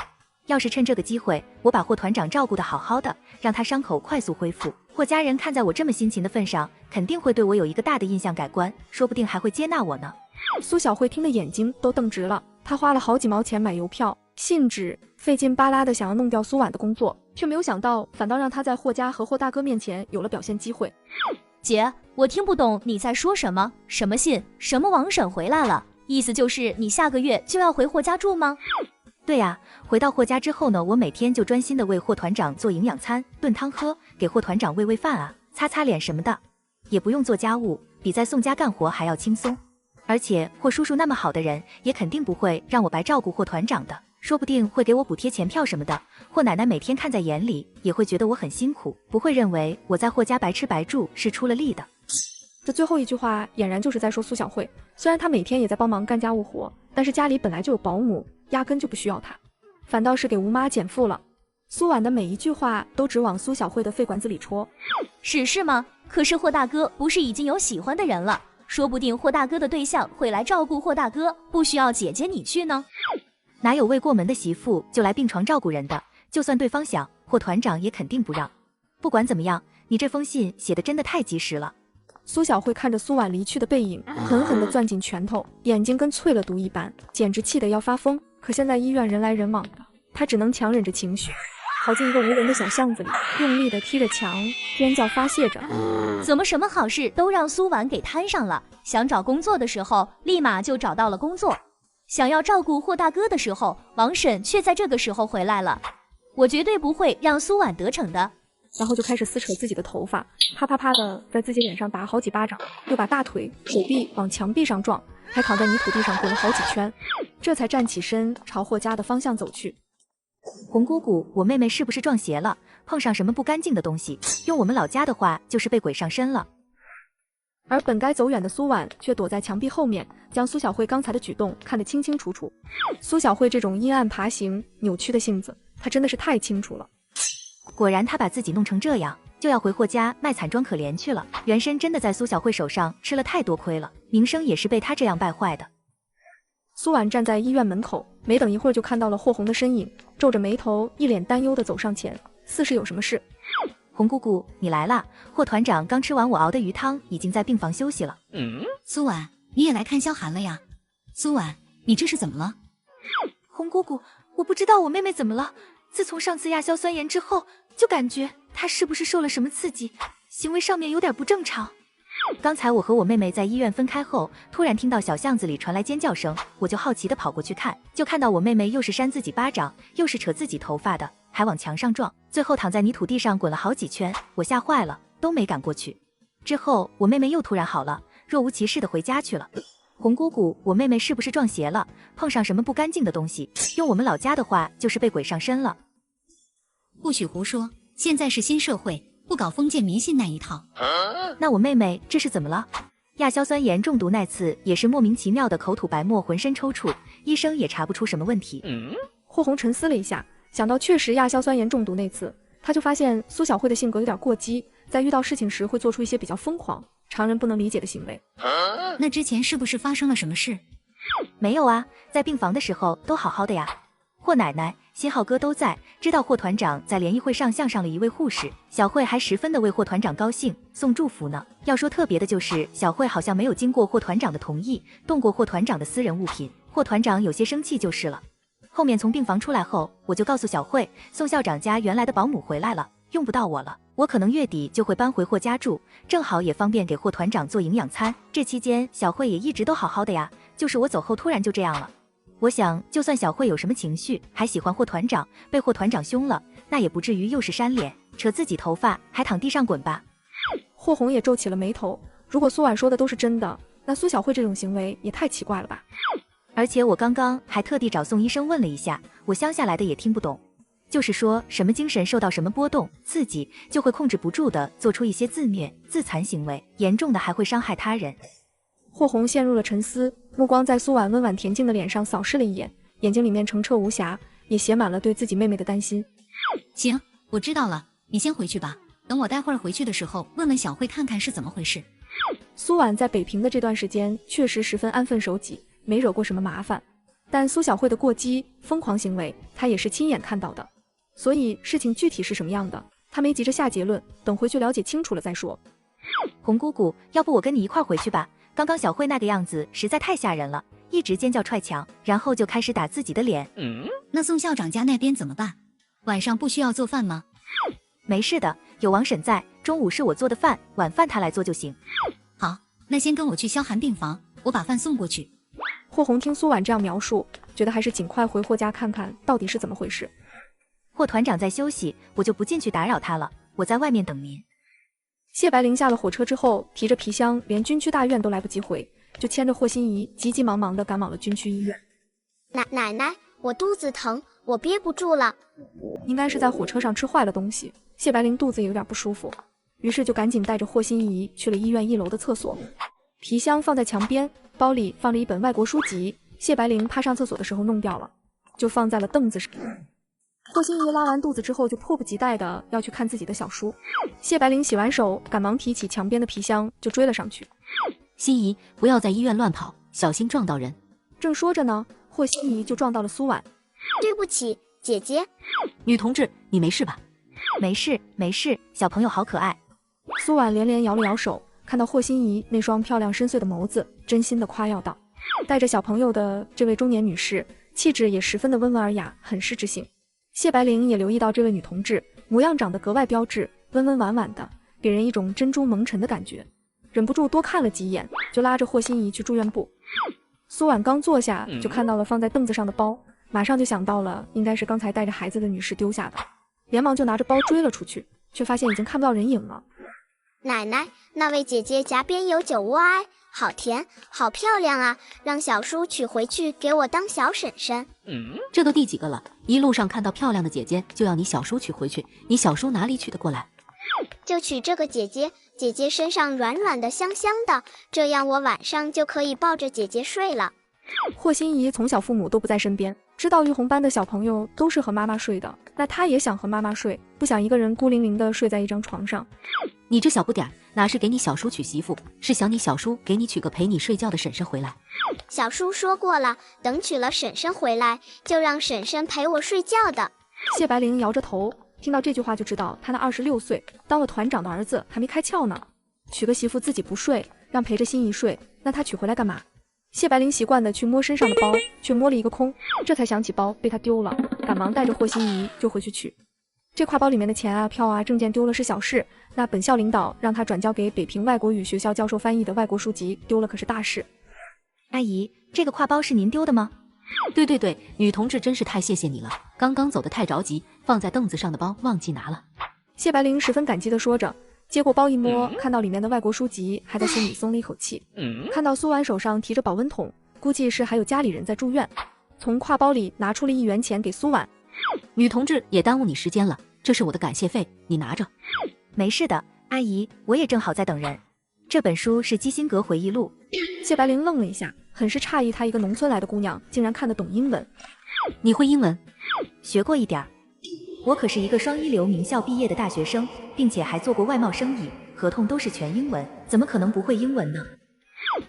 要是趁这个机会，我把霍团长照顾得好好的，让他伤口快速恢复，霍家人看在我这么辛勤的份上，肯定会对我有一个大的印象改观，说不定还会接纳我呢。苏小慧听得眼睛都瞪直了，她花了好几毛钱买邮票、信纸，费劲巴拉的想要弄掉苏婉的工作，却没有想到反倒让她在霍家和霍大哥面前有了表现机会。姐，我听不懂你在说什么？什么信？什么王婶回来了？意思就是你下个月就要回霍家住吗？对呀，回到霍家之后呢，我每天就专心的为霍团长做营养餐，炖汤喝，给霍团长喂饭啊，擦擦脸什么的，也不用做家务，比在宋家干活还要轻松。而且霍叔叔那么好的人，也肯定不会让我白照顾霍团长的，说不定会给我补贴钱票什么的。霍奶奶每天看在眼里，也会觉得我很辛苦，不会认为我在霍家白吃白住是出了力的。这最后一句话俨然就是在说苏小慧，虽然她每天也在帮忙干家务活，但是家里本来就有保姆，压根就不需要她，反倒是给吴妈减负了。苏婉的每一句话都只往苏小慧的肺管子里戳。是吗？可是霍大哥不是已经有喜欢的人了？说不定霍大哥的对象会来照顾霍大哥，不需要姐姐你去呢。哪有未过门的媳妇就来病床照顾人的？就算对方想，霍团长也肯定不让。不管怎么样，你这封信写的真的太及时了。苏小慧看着苏婉离去的背影，狠狠地攥紧拳头，眼睛跟淬了毒一般，简直气得要发疯。可现在医院人来人往的，她只能强忍着情绪，跑进一个无人的小巷子里，用力地踢着墙，尖叫发泄着。怎么什么好事都让苏婉给摊上了？想找工作的时候，立马就找到了工作；想要照顾霍大哥的时候，王婶却在这个时候回来了。我绝对不会让苏婉得逞的。然后就开始撕扯自己的头发，啪啪啪的在自己脸上打好几巴掌，又把大腿、手臂往墙壁上撞，还躺在泥土地上滚了好几圈，这才站起身朝霍家的方向走去。红姑姑，我妹妹是不是撞邪了？碰上什么不干净的东西？用我们老家的话，就是被鬼上身了。而本该走远的苏婉却躲在墙壁后面，将苏小慧刚才的举动看得清清楚楚。苏小慧这种阴暗爬行、扭曲的性子，她真的是太清楚了。果然他把自己弄成这样，就要回霍家卖惨装可怜去了。原身真的在苏小慧手上吃了太多亏了，名声也是被他这样败坏的。苏婉站在医院门口，没等一会儿就看到了霍红的身影，皱着眉头，一脸担忧地走上前，似是有什么事。红姑姑，你来啦！霍团长刚吃完我熬的鱼汤，已经在病房休息了。苏婉，你也来看萧寒了呀？苏婉，你这是怎么了？红姑姑，我不知道我妹妹怎么了。自从上次亚硝酸盐之后，就感觉她是不是受了什么刺激，行为上面有点不正常。刚才我和我妹妹在医院分开后，突然听到小巷子里传来尖叫声，我就好奇地跑过去看，就看到我妹妹又是扇自己巴掌，又是扯自己头发的，还往墙上撞，最后躺在泥土地上滚了好几圈，我吓坏了，都没敢过去。之后我妹妹又突然好了，若无其事地回家去了。红姑姑，我妹妹是不是撞邪了？碰上什么不干净的东西？用我们老家的话，就是被鬼上身了。不许胡说，现在是新社会，不搞封建迷信那一套。那我妹妹这是怎么了？亚硝酸盐中毒那次也是莫名其妙的口吐白沫，浑身抽搐，医生也查不出什么问题。霍红沉思了一下，想到确实亚硝酸盐中毒那次，他就发现苏小慧的性格有点过激，在遇到事情时会做出一些比较疯狂、常人不能理解的行为。那之前是不是发生了什么事？没有啊，在病房的时候都好好的呀。霍奶奶、新浩哥都在，知道霍团长在联谊会上向上了一位护士，小慧还十分的为霍团长高兴，送祝福呢。要说特别的就是小慧好像没有经过霍团长的同意，动过霍团长的私人物品，霍团长有些生气就是了。后面从病房出来后，我就告诉小慧，宋校长家原来的保姆回来了，用不到我了，我可能月底就会搬回霍家住，正好也方便给霍团长做营养餐。这期间小慧也一直都好好的呀，就是我走后突然就这样了。我想就算小慧有什么情绪，还喜欢霍团长，被霍团长凶了，那也不至于又是扇脸，扯自己头发，还躺地上滚吧。霍红也皱起了眉头，如果苏婉说的都是真的，那苏小慧这种行为也太奇怪了吧。而且我刚刚还特地找宋医生问了一下，我乡下来的也听不懂，就是说什么精神受到什么波动刺激，就会控制不住的做出一些自虐自残行为，严重的还会伤害他人。霍红陷入了沉思，目光在苏婉温婉恬静的脸上扫视了一眼，眼睛里面澄澈无瑕，也写满了对自己妹妹的担心。行，我知道了，你先回去吧，等我待会儿回去的时候问问小慧看看是怎么回事。苏婉在北平的这段时间确实十分安分守己，没惹过什么麻烦，但苏小慧的过激疯狂行为她也是亲眼看到的，所以事情具体是什么样的她没急着下结论，等回去了解清楚了再说。红姑姑，要不我跟你一块回去吧，刚刚小慧那个样子实在太吓人了，一直尖叫踹墙，然后就开始打自己的脸。那宋校长家那边怎么办？晚上不需要做饭吗？没事的，有王婶在，中午是我做的饭，晚饭她来做就行。好，那先跟我去萧寒病房，我把饭送过去。霍红听苏婉这样描述，觉得还是尽快回霍家看看到底是怎么回事。霍团长在休息，我就不进去打扰他了，我在外面等您。谢白灵下了火车之后，提着皮箱，连军区大院都来不及回，就牵着霍心怡急急忙忙地赶往了军区医院。奶奶，我肚子疼，我憋不住了。应该是在火车上吃坏了东西，谢白灵肚子也有点不舒服，于是就赶紧带着霍心怡去了医院1楼的厕所。皮箱放在墙边，包里放着一本外国书籍，谢白灵怕上厕所的时候弄掉了，就放在了凳子上。霍心怡拉完肚子之后，就迫不及待的要去看自己的小书。谢白灵洗完手，赶忙提起墙边的皮箱就追了上去。心怡，不要在医院乱跑，小心撞到人。正说着呢，霍心怡就撞到了苏婉。对不起，姐姐。女同志，你没事吧？没事没事，小朋友好可爱。苏婉连连摇了摇手，看到霍心怡那双漂亮深邃的眸子，真心的夸耀道。带着小朋友的这位中年女士，气质也十分的温文尔雅，很是知性。谢白灵也留意到这位女同志模样长得格外标致，温温婉婉的，给人一种珍珠蒙尘的感觉，忍不住多看了几眼，就拉着霍心怡去住院部。苏婉刚坐下，就看到了放在凳子上的包，马上就想到了应该是刚才带着孩子的女士丢下的，连忙就拿着包追了出去，却发现已经看不到人影了。奶奶，那位姐姐颊边有酒窝哎，好甜，好漂亮啊！让小叔娶回去给我当小婶婶。这都第几个了？一路上看到漂亮的姐姐就要你小叔娶回去，你小叔哪里娶得过来？就娶这个姐姐，姐姐身上软软的香香的，这样我晚上就可以抱着姐姐睡了。霍心怡从小父母都不在身边，知道玉红班的小朋友都是和妈妈睡的，那她也想和妈妈睡，不想一个人孤零零的睡在一张床上。你这小不点儿，哪是给你小叔娶媳妇，是想你小叔给你娶个陪你睡觉的婶婶回来。小叔说过了，等娶了婶婶回来，就让婶婶陪我睡觉的。谢白灵摇着头，听到这句话就知道他那26岁当了团长的儿子还没开窍呢，娶个媳妇自己不睡，让陪着心怡睡，那他娶回来干嘛？谢白灵习惯的去摸身上的包，却摸了一个空，这才想起包被他丢了，赶忙带着霍心怡就回去取。这挎包里面的钱啊、票啊、证件丢了是小事，那本校领导让他转交给北平外国语学校教授翻译的外国书籍丢了可是大事。阿姨，这个挎包是您丢的吗？对，女同志真是太谢谢你了，刚刚走得太着急，放在凳子上的包忘记拿了。谢白灵十分感激地说着，接过包一摸，看到里面的外国书籍，还在心里松了一口气。看到苏婉手上提着保温桶，估计是还有家里人在住院，从挎包里拿出了1元钱给苏婉。女同志也耽误你时间了，这是我的感谢费，你拿着。没事的，阿姨，我也正好在等人。这本书是基辛格回忆录。谢白灵愣了一下，很是诧异，她一个农村来的姑娘竟然看得懂英文。你会英文？学过一点儿。我可是一个双一流名校毕业的大学生，并且还做过外贸生意，合同都是全英文，怎么可能不会英文呢？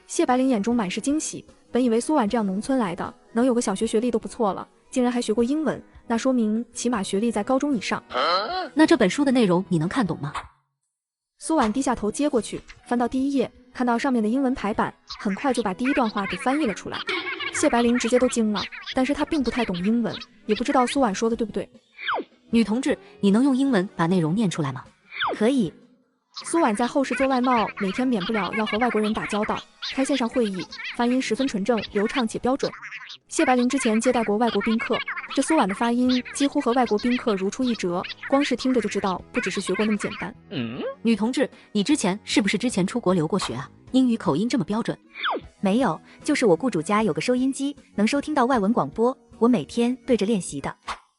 谢白灵眼中满是惊喜，本以为苏婉这样农村来的，能有个小学学历都不错了，竟然还学过英文，那说明起码学历在高中以上。那这本书的内容你能看懂吗？苏婉低下头接过去，翻到第1页，看到上面的英文排版，很快就把第1段话给翻译了出来。谢白灵直接都惊了，但是她并不太懂英文，也不知道苏婉说的对不对。女同志，你能用英文把内容念出来吗？可以。苏婉在后市做外贸，每天免不了要和外国人打交道，开线上会议，发音十分纯正、流畅且标准。谢白灵之前接待过外国宾客，这苏婉的发音几乎和外国宾客如出一辙，光是听着就知道不只是学过那么简单。女同志，你之前出国留过学啊？英语口音这么标准？没有，就是我雇主家有个收音机，能收听到外文广播，我每天对着练习的。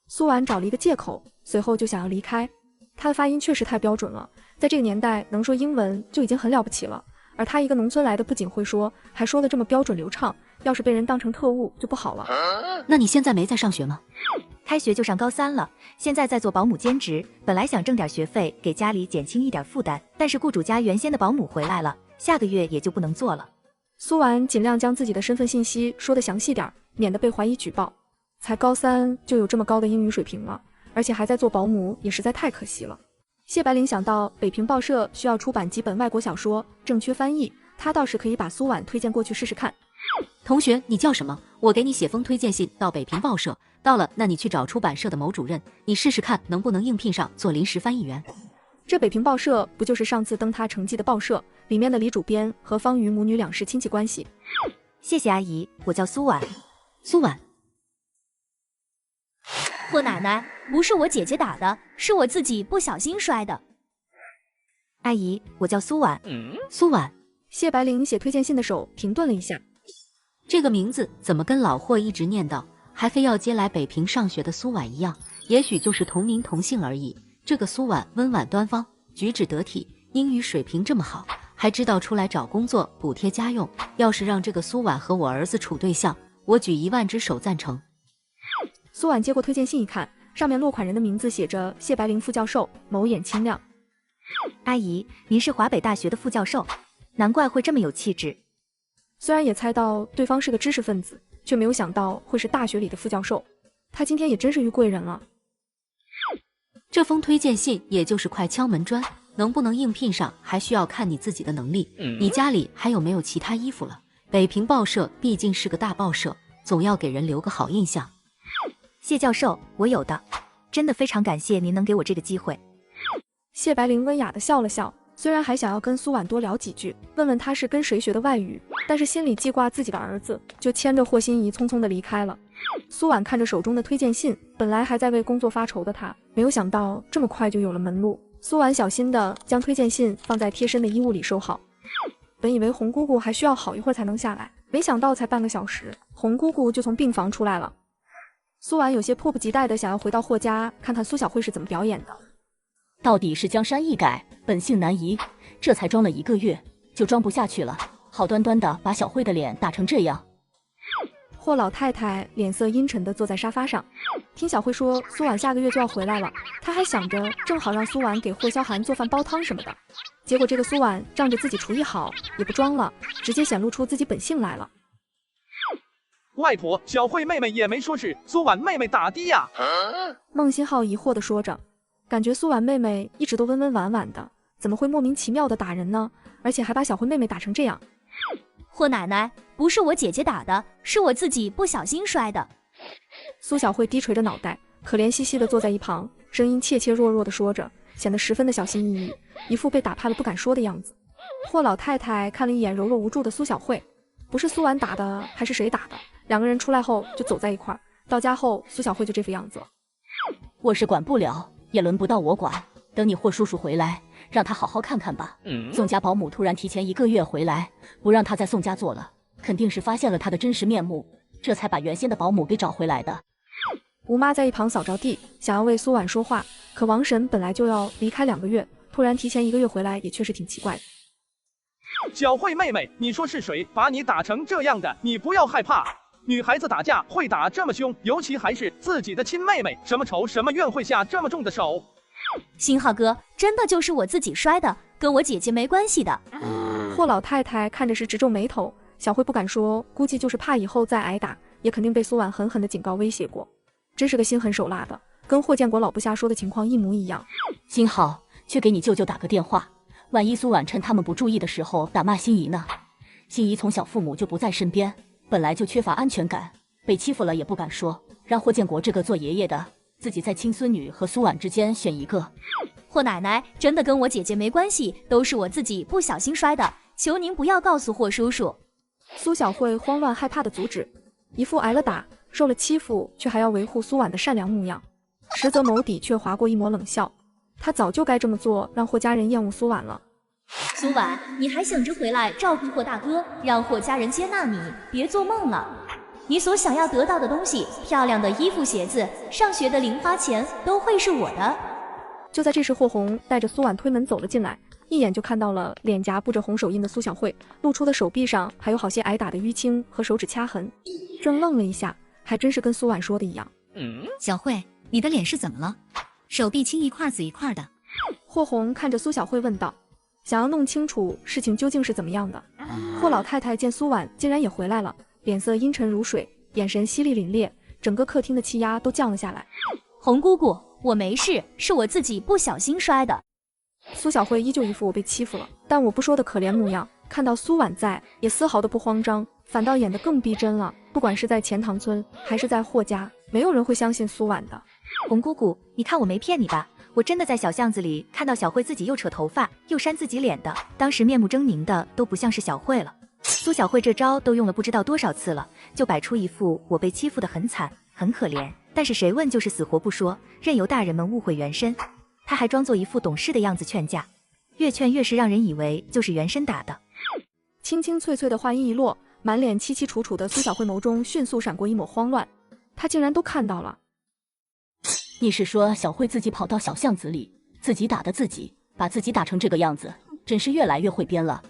苏婉找了一个借口，随后就想要离开。她的发音确实太标准了，在这个年代能说英文就已经很了不起了，而她一个农村来的，不仅会说，还说得这么标准流畅，要是被人当成特务就不好了。那你现在没在上学吗？开学就上高3了，现在在做保姆兼职，本来想挣点学费给家里减轻一点负担，但是雇主家原先的保姆回来了，下个月也就不能做了。苏婉尽量将自己的身份信息说得详细点，免得被怀疑举报。才高3就有这么高的英语水平了，而且还在做保姆，也实在太可惜了。谢白灵想到北平报社需要出版几本外国小说，正缺翻译，她倒是可以把苏婉推荐过去试试看。同学，你叫什么？我给你写封推荐信到北平报社，到了那你去找出版社的某主任，你试试看能不能应聘上做临时翻译员。这北平报社不就是上次登他成绩的报社，里面的李主编和方瑜母女俩是亲戚关系。谢谢阿姨，我叫苏婉。苏婉，霍奶奶，不是我姐姐打的，是我自己不小心摔的。阿姨，我叫苏婉。苏婉。谢白灵写推荐信的手停顿了一下，这个名字怎么跟老霍一直念叨，还非要接来北平上学的苏婉一样？也许就是同名同姓而已。这个苏婉温婉端方，举止得体，英语水平这么好，还知道出来找工作补贴家用。要是让这个苏婉和我儿子处对象，我举1万只手赞成。苏婉接过推荐信一看，上面落款人的名字写着谢白灵副教授，眸眼清亮。阿姨，您是华北大学的副教授，难怪会这么有气质。虽然也猜到对方是个知识分子，却没有想到会是大学里的副教授。他今天也真是遇贵人了。这封推荐信也就是块敲门砖，能不能应聘上还需要看你自己的能力。你家里还有没有其他衣服了？北平报社毕竟是个大报社，总要给人留个好印象。谢教授，我有的，真的非常感谢您能给我这个机会。谢白灵温雅地笑了笑，虽然还想要跟苏婉多聊几句，问问她是跟谁学的外语，但是心里记挂自己的儿子，就牵着霍心怡匆匆地离开了。苏婉看着手中的推荐信，本来还在为工作发愁的她，没有想到这么快就有了门路。苏婉小心地将推荐信放在贴身的衣物里收好。本以为红姑姑还需要好一会儿才能下来，没想到才半个小时，红姑姑就从病房出来了。苏婉有些迫不及待地想要回到霍家，看看苏小慧是怎么表演的。到底是江山易改，本性难移，这才装了1个月，就装不下去了，好端端的把小慧的脸打成这样。霍老太太脸色阴沉地坐在沙发上，听小慧说苏婉下个月就要回来了，她还想着正好让苏婉给霍萧寒做饭煲汤什么的，结果这个苏婉仗着自己厨艺好，也不装了，直接显露出自己本性来了。外婆，小慧妹妹也没说是苏婉妹妹打的呀。孟新浩疑惑地说着，感觉苏婉妹妹一直都温温婉婉的，怎么会莫名其妙的打人呢？而且还把小慧妹妹打成这样。霍奶奶，不是我姐姐打的，是我自己不小心摔的。苏小慧低垂着脑袋，可怜兮兮地坐在一旁，声音怯怯弱弱地说着，显得十分的小心翼翼，一副被打怕了不敢说的样子。霍老太太看了一眼柔弱无助的苏小慧，不是苏婉打的还是谁打的？两个人出来后就走在一块儿，到家后苏小慧就这副样子了。我是管不了，也轮不到我管，等你霍叔叔回来，让他好好看看吧。宋家保姆突然提前1个月回来，不让他在宋家做了，肯定是发现了他的真实面目，这才把原先的保姆给找回来的。吴妈在一旁扫着地，想要为苏婉说话，可王婶本来就要离开2个月，突然提前1个月回来，也确实挺奇怪的。小慧妹妹，你说是谁把你打成这样的？你不要害怕，女孩子打架会打这么凶，尤其还是自己的亲妹妹，什么仇什么怨会下这么重的手？星浩哥，真的就是我自己摔的，跟我姐姐没关系的。霍老太太看着是直皱眉头，小慧不敢说，估计就是怕以后再挨打，也肯定被苏婉狠狠的警告威胁过。真是个心狠手辣的，跟霍建国老部下说的情况一模一样。星浩，去给你舅舅打个电话，万一苏婉趁他们不注意的时候打骂心怡呢？心怡从小父母就不在身边，本来就缺乏安全感，被欺负了也不敢说，让霍建国这个做爷爷的自己在亲孙女和苏婉之间选一个。霍奶奶，真的跟我姐姐没关系，都是我自己不小心摔的，求您不要告诉霍叔叔。苏小慧慌乱害怕的阻止，一副挨了打受了欺负却还要维护苏婉的善良模样，实则眸底却划过一抹冷笑。她早就该这么做，让霍家人厌恶苏婉了。苏婉，你还想着回来照顾霍大哥，让霍家人接纳你，别做梦了。你所想要得到的东西，漂亮的衣服鞋子，上学的零花钱，都会是我的。就在这时，霍红带着苏婉推门走了进来，一眼就看到了脸颊布着红手印的苏小慧，露出的手臂上还有好些挨打的淤青和手指掐痕。正愣了一下，还真是跟苏婉说的一样。小慧，你的脸是怎么了？手臂青一块紫一块的。霍红看着苏小慧问道，想要弄清楚事情究竟是怎么样的。霍老太太见苏婉竟然也回来了，脸色阴沉如水，眼神犀利凛冽，整个客厅的气压都降了下来。红姑姑，我没事，是我自己不小心摔的。苏小慧依旧一副我被欺负了，但我不说的可怜模样，看到苏婉在，也丝毫的不慌张，反倒演得更逼真了。不管是在钱塘村还是在霍家，没有人会相信苏婉的。红姑姑，你看我没骗你吧？我真的在小巷子里看到小慧自己又扯头发又扇自己脸的，当时面目狰狞的都不像是小慧了。苏小慧这招都用了不知道多少次了，就摆出一副我被欺负得很惨很可怜，但是谁问就是死活不说，任由大人们误会原身。他还装作一副懂事的样子劝架，越劝越是让人以为就是原身打的。清清脆脆的话音一落，满脸凄凄楚楚的苏小慧眸中迅速闪过一抹慌乱，她竟然都看到了。你是说小慧自己跑到小巷子里，自己打的自己，把自己打成这个样子，真是越来越会编了。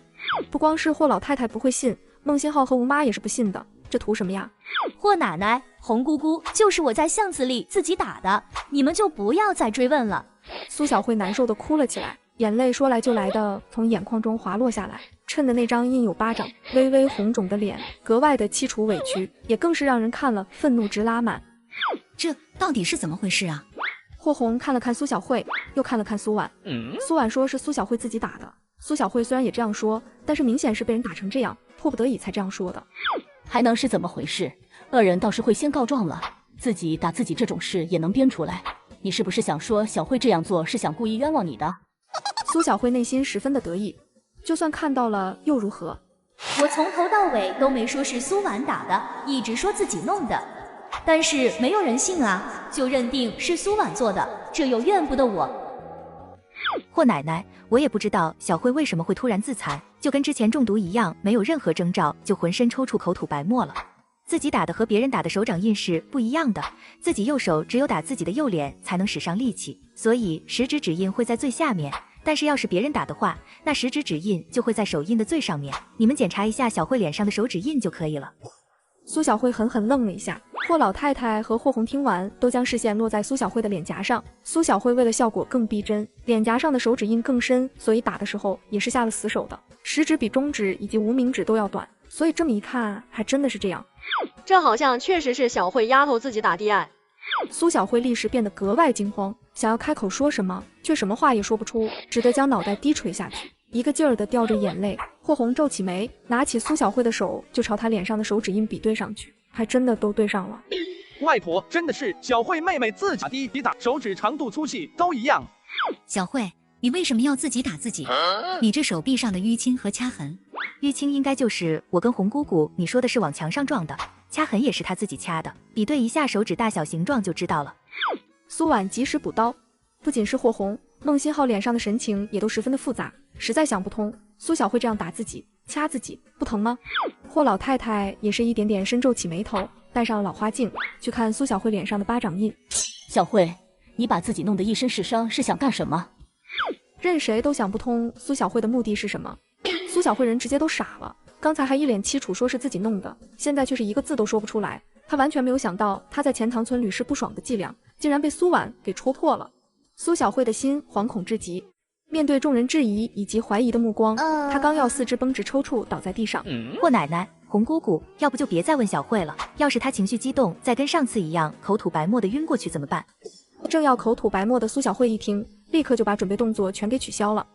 不光是霍老太太不会信，孟新浩和吴妈也是不信的，这图什么呀？霍奶奶，红姑姑就是我在巷子里自己打的，你们就不要再追问了。苏小慧难受的哭了起来，眼泪说来就来的从眼眶中滑落下来，衬得那张印有巴掌、微微红肿的脸格外的凄楚委屈，也更是让人看了愤怒直拉满。这到底是怎么回事啊？霍红看了看苏小慧，又看了看苏婉。苏婉说是苏小慧自己打的。苏小慧虽然也这样说，但是明显是被人打成这样，迫不得已才这样说的。还能是怎么回事？恶人倒是会先告状了，自己打自己这种事也能编出来。你是不是想说小慧这样做是想故意冤枉你的？苏小慧内心十分的得意，就算看到了又如何？我从头到尾都没说是苏婉打的，一直说自己弄的，但是没有人信啊，就认定是苏婉做的，这又怨不得我。霍奶奶，我也不知道小慧为什么会突然自残，就跟之前中毒一样，没有任何征兆就浑身抽搐口吐白沫了。自己打的和别人打的手掌印是不一样的，自己右手只有打自己的右脸才能使上力气，所以食指指印会在最下面，但是要是别人打的话，那食指指印就会在手印的最上面。你们检查一下小慧脸上的手指印就可以了。苏小慧狠狠愣了一下，霍老太太和霍红听完都将视线落在苏小慧的脸颊上。苏小慧为了效果更逼真，脸颊上的手指印更深，所以打的时候也是下了死手的，食指比中指以及无名指都要短，所以这么一看还真的是这样。这好像确实是小慧丫头自己打的案。苏小慧立时变得格外惊慌，想要开口说什么，却什么话也说不出，只得将脑袋低垂下去，一个劲儿地掉着眼泪。霍红皱起眉，拿起苏小慧的手就朝她脸上的手指印比对上去，还真的都对上了。外婆，真的是小慧妹妹自己打，手指长度粗细都一样。小慧，你为什么要自己打自己？你这手臂上的淤青和掐痕，淤青应该就是我跟红姑姑你说的是往墙上撞的，掐痕也是她自己掐的，比对一下手指大小形状就知道了。苏婉及时补刀，不仅是霍红，孟新浩脸上的神情也都十分的复杂，实在想不通苏小慧这样打自己掐自己不疼吗？霍老太太也是一点点深皱起眉头，戴上了老花镜去看苏小慧脸上的巴掌印。小慧，你把自己弄得一身是伤是想干什么？任谁都想不通苏小慧的目的是什么。苏小慧人直接都傻了，刚才还一脸凄楚说是自己弄的，现在却是一个字都说不出来。她完全没有想到她在钱塘村屡试不爽的伎俩竟然被苏婉给戳破了。苏小慧的心惶恐至极，面对众人质疑以及怀疑的目光，她刚要四肢绷直抽搐倒在地上。霍奶奶，红姑姑，要不就别再问小慧了，要是她情绪激动再跟上次一样口吐白沫的晕过去怎么办？正要口吐白沫的苏小慧一听，立刻就把准备动作全给取消了。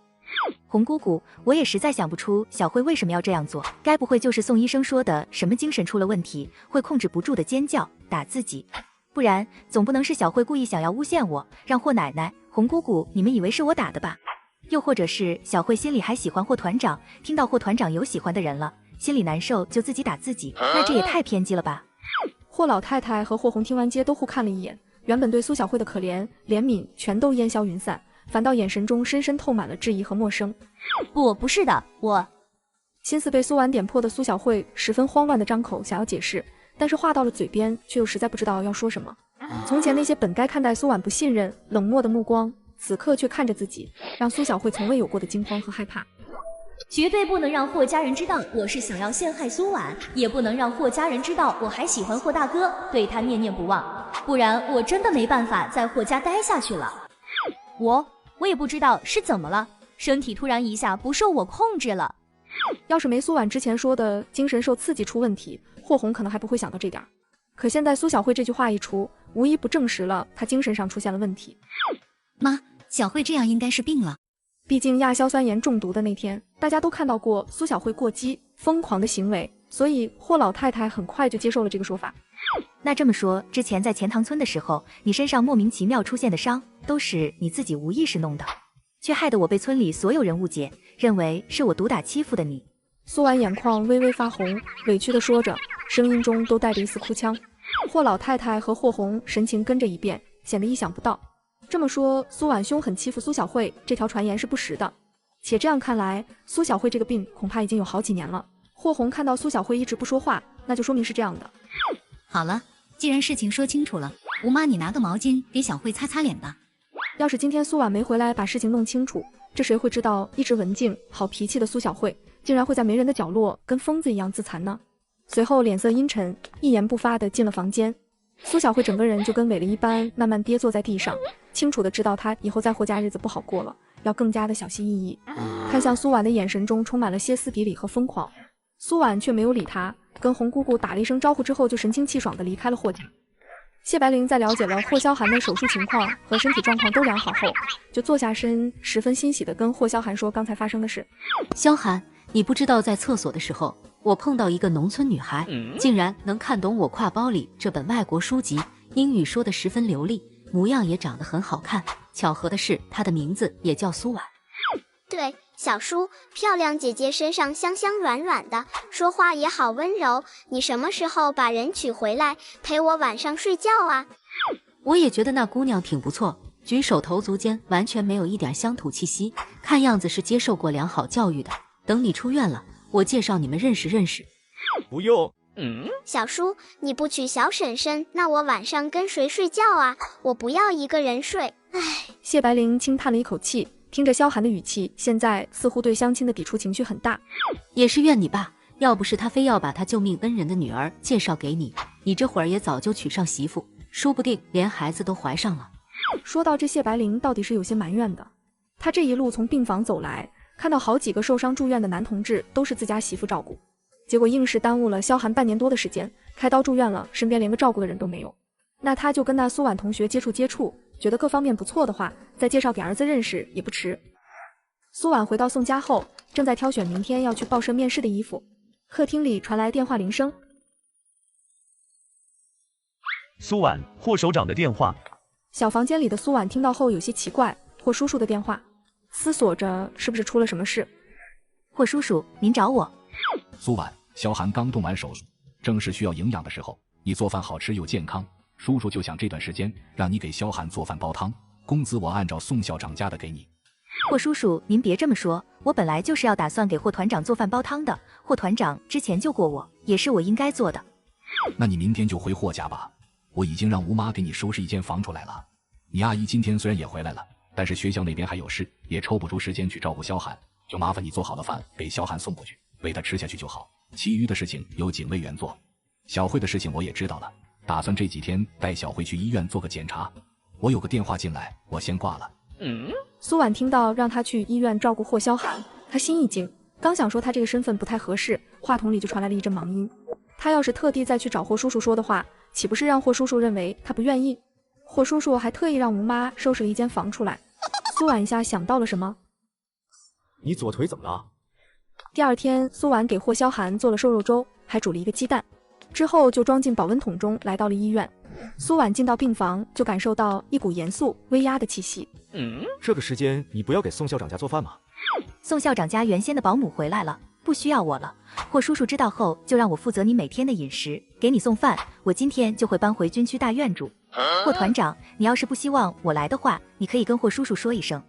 红姑姑，我也实在想不出小慧为什么要这样做，该不会就是宋医生说的什么精神出了问题，会控制不住的尖叫打自己？不然总不能是小慧故意想要诬陷我，让霍奶奶、红姑姑你们以为是我打的吧？又或者是小慧心里还喜欢霍团长，听到霍团长有喜欢的人了，心里难受就自己打自己，那这也太偏激了吧？霍老太太和霍红听完皆都互看了一眼，原本对苏小慧的可怜、怜悯全都烟消云散，反倒眼神中深深透满了质疑和陌生。不是的，我心思被苏婉点破的苏小慧十分慌乱的张口想要解释，但是话到了嘴边却又实在不知道要说什么。从前那些本该看待苏婉不信任、冷漠的目光，此刻却看着自己，让苏小慧从未有过的惊慌和害怕。绝对不能让霍家人知道我是想要陷害苏婉，也不能让霍家人知道我还喜欢霍大哥，对他念念不忘，不然我真的没办法在霍家待下去了。我也不知道是怎么了，身体突然一下不受我控制了。要是没苏婉之前说的精神受刺激出问题，霍红可能还不会想到这点。可现在苏小慧这句话一出，无疑不证实了她精神上出现了问题。妈，小慧这样应该是病了。毕竟亚硝酸盐中毒的那天，大家都看到过苏小慧过激疯狂的行为，所以霍老太太很快就接受了这个说法。那这么说，之前在钱塘村的时候，你身上莫名其妙出现的伤，都是你自己无意识弄的，却害得我被村里所有人误解，认为是我毒打欺负的你。苏婉眼眶微微发红，委屈地说着，声音中都带着一丝哭腔。霍老太太和霍红神情跟着一变，显得意想不到。这么说，苏婉凶狠欺负苏小慧，这条传言是不实的。且这样看来，苏小慧这个病恐怕已经有好几年了。霍红看到苏小慧一直不说话，那就说明是这样的。好了，既然事情说清楚了，吴妈你拿个毛巾给小慧擦擦脸吧。要是今天苏婉没回来把事情弄清楚，这谁会知道一直文静好脾气的苏小慧竟然会在没人的角落跟疯子一样自残呢？随后脸色阴沉，一言不发地进了房间。苏小慧整个人就跟萎了一般，慢慢跌坐在地上，清楚地知道她以后在霍家日子不好过了，要更加的小心翼翼。看向苏婉的眼神中充满了歇斯底里和疯狂，苏婉却没有理她，跟红姑姑打了一声招呼之后，就神清气爽地离开了霍家。谢白灵在了解了霍萧寒的手术情况和身体状况都良好后，就坐下身，十分欣喜地跟霍萧寒说刚才发生的事。萧寒，你不知道在厕所的时候，我碰到一个农村女孩，竟然能看懂我挎包里这本外国书籍，英语说得十分流利，模样也长得很好看。巧合的是，她的名字也叫苏婉。对，小叔，漂亮姐姐身上香香软软的，说话也好温柔。你什么时候把人娶回来，陪我晚上睡觉啊？我也觉得那姑娘挺不错，举手投足间完全没有一点乡土气息，看样子是接受过良好教育的。等你出院了，我介绍你们认识认识。不用。小叔，你不娶小婶婶，那我晚上跟谁睡觉啊？我不要一个人睡。唉。谢白灵轻叹了一口气，听着萧寒的语气，现在似乎对相亲的抵触情绪很大。也是怨你爸，要不是他非要把他救命恩人的女儿介绍给你，你这会儿也早就娶上媳妇，说不定连孩子都怀上了。说到这，谢白灵倒底是有些埋怨的。他这一路从病房走来，看到好几个受伤住院的男同志都是自家媳妇照顾，结果硬是耽误了萧寒半年多的时间，开刀住院了，身边连个照顾的人都没有。那他就跟那苏婉同学接触，觉得各方面不错的话，再介绍给儿子认识也不迟。苏婉回到宋家后，正在挑选明天要去报社面试的衣服。客厅里传来电话铃声。苏婉，霍首长的电话。小房间里的苏婉听到后有些奇怪，霍叔叔的电话，思索着是不是出了什么事。霍叔叔，您找我。苏婉，萧寒刚动完手术，正是需要营养的时候，你做饭好吃又健康，叔叔就想这段时间让你给萧寒做饭煲汤，工资我按照宋校长家的给你。霍叔叔，您别这么说，我本来就是要打算给霍团长做饭煲汤的，霍团长之前救过我，也是我应该做的。那你明天就回霍家吧，我已经让吴妈给你收拾一间房出来了。你阿姨今天虽然也回来了，但是学校那边还有事，也抽不出时间去照顾萧寒，就麻烦你做好了饭给萧寒送过去，喂他吃下去就好，其余的事情由警卫员做。小慧的事情我也知道了，打算这几天带小慧去医院做个检查。我有个电话进来，我先挂了。苏婉听到让他去医院照顾霍萧寒，他心一惊，刚想说他这个身份不太合适，话筒里就传来了一阵忙音。他要是特地再去找霍叔叔说的话，岂不是让霍叔叔认为他不愿意？霍叔叔还特意让吴妈收拾了一间房出来。苏婉一下想到了什么。你左腿怎么了？第二天，苏婉给霍萧寒做了瘦肉粥，还煮了一个鸡蛋，之后就装进保温桶中，来到了医院。苏婉进到病房，就感受到一股严肃威压的气息。这个时间你不要给宋校长家做饭吗？宋校长家原先的保姆回来了，不需要我了。霍叔叔知道后，就让我负责你每天的饮食，给你送饭。我今天就会搬回军区大院住。霍团长，你要是不希望我来的话，你可以跟霍叔叔说一声。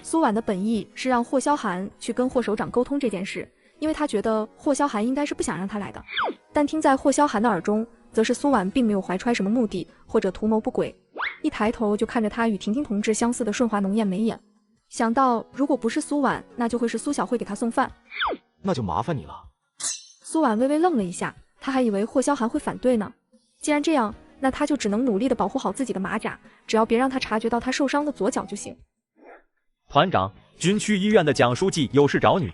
苏婉的本意是让霍萧寒去跟霍首长沟通这件事，因为他觉得霍萧寒应该是不想让他来的。但听在霍萧寒的耳中，则是苏婉并没有怀揣什么目的或者图谋不轨。一抬头就看着他与婷婷同志相似的顺滑浓艳眉眼，想到如果不是苏婉，那就会是苏小慧给他送饭。那就麻烦你了。苏婉微微愣了一下，他还以为霍萧寒会反对呢。既然这样，那他就只能努力的保护好自己的马甲，只要别让他察觉到他受伤的左脚就行。团长，军区医院的蒋书记有事找你。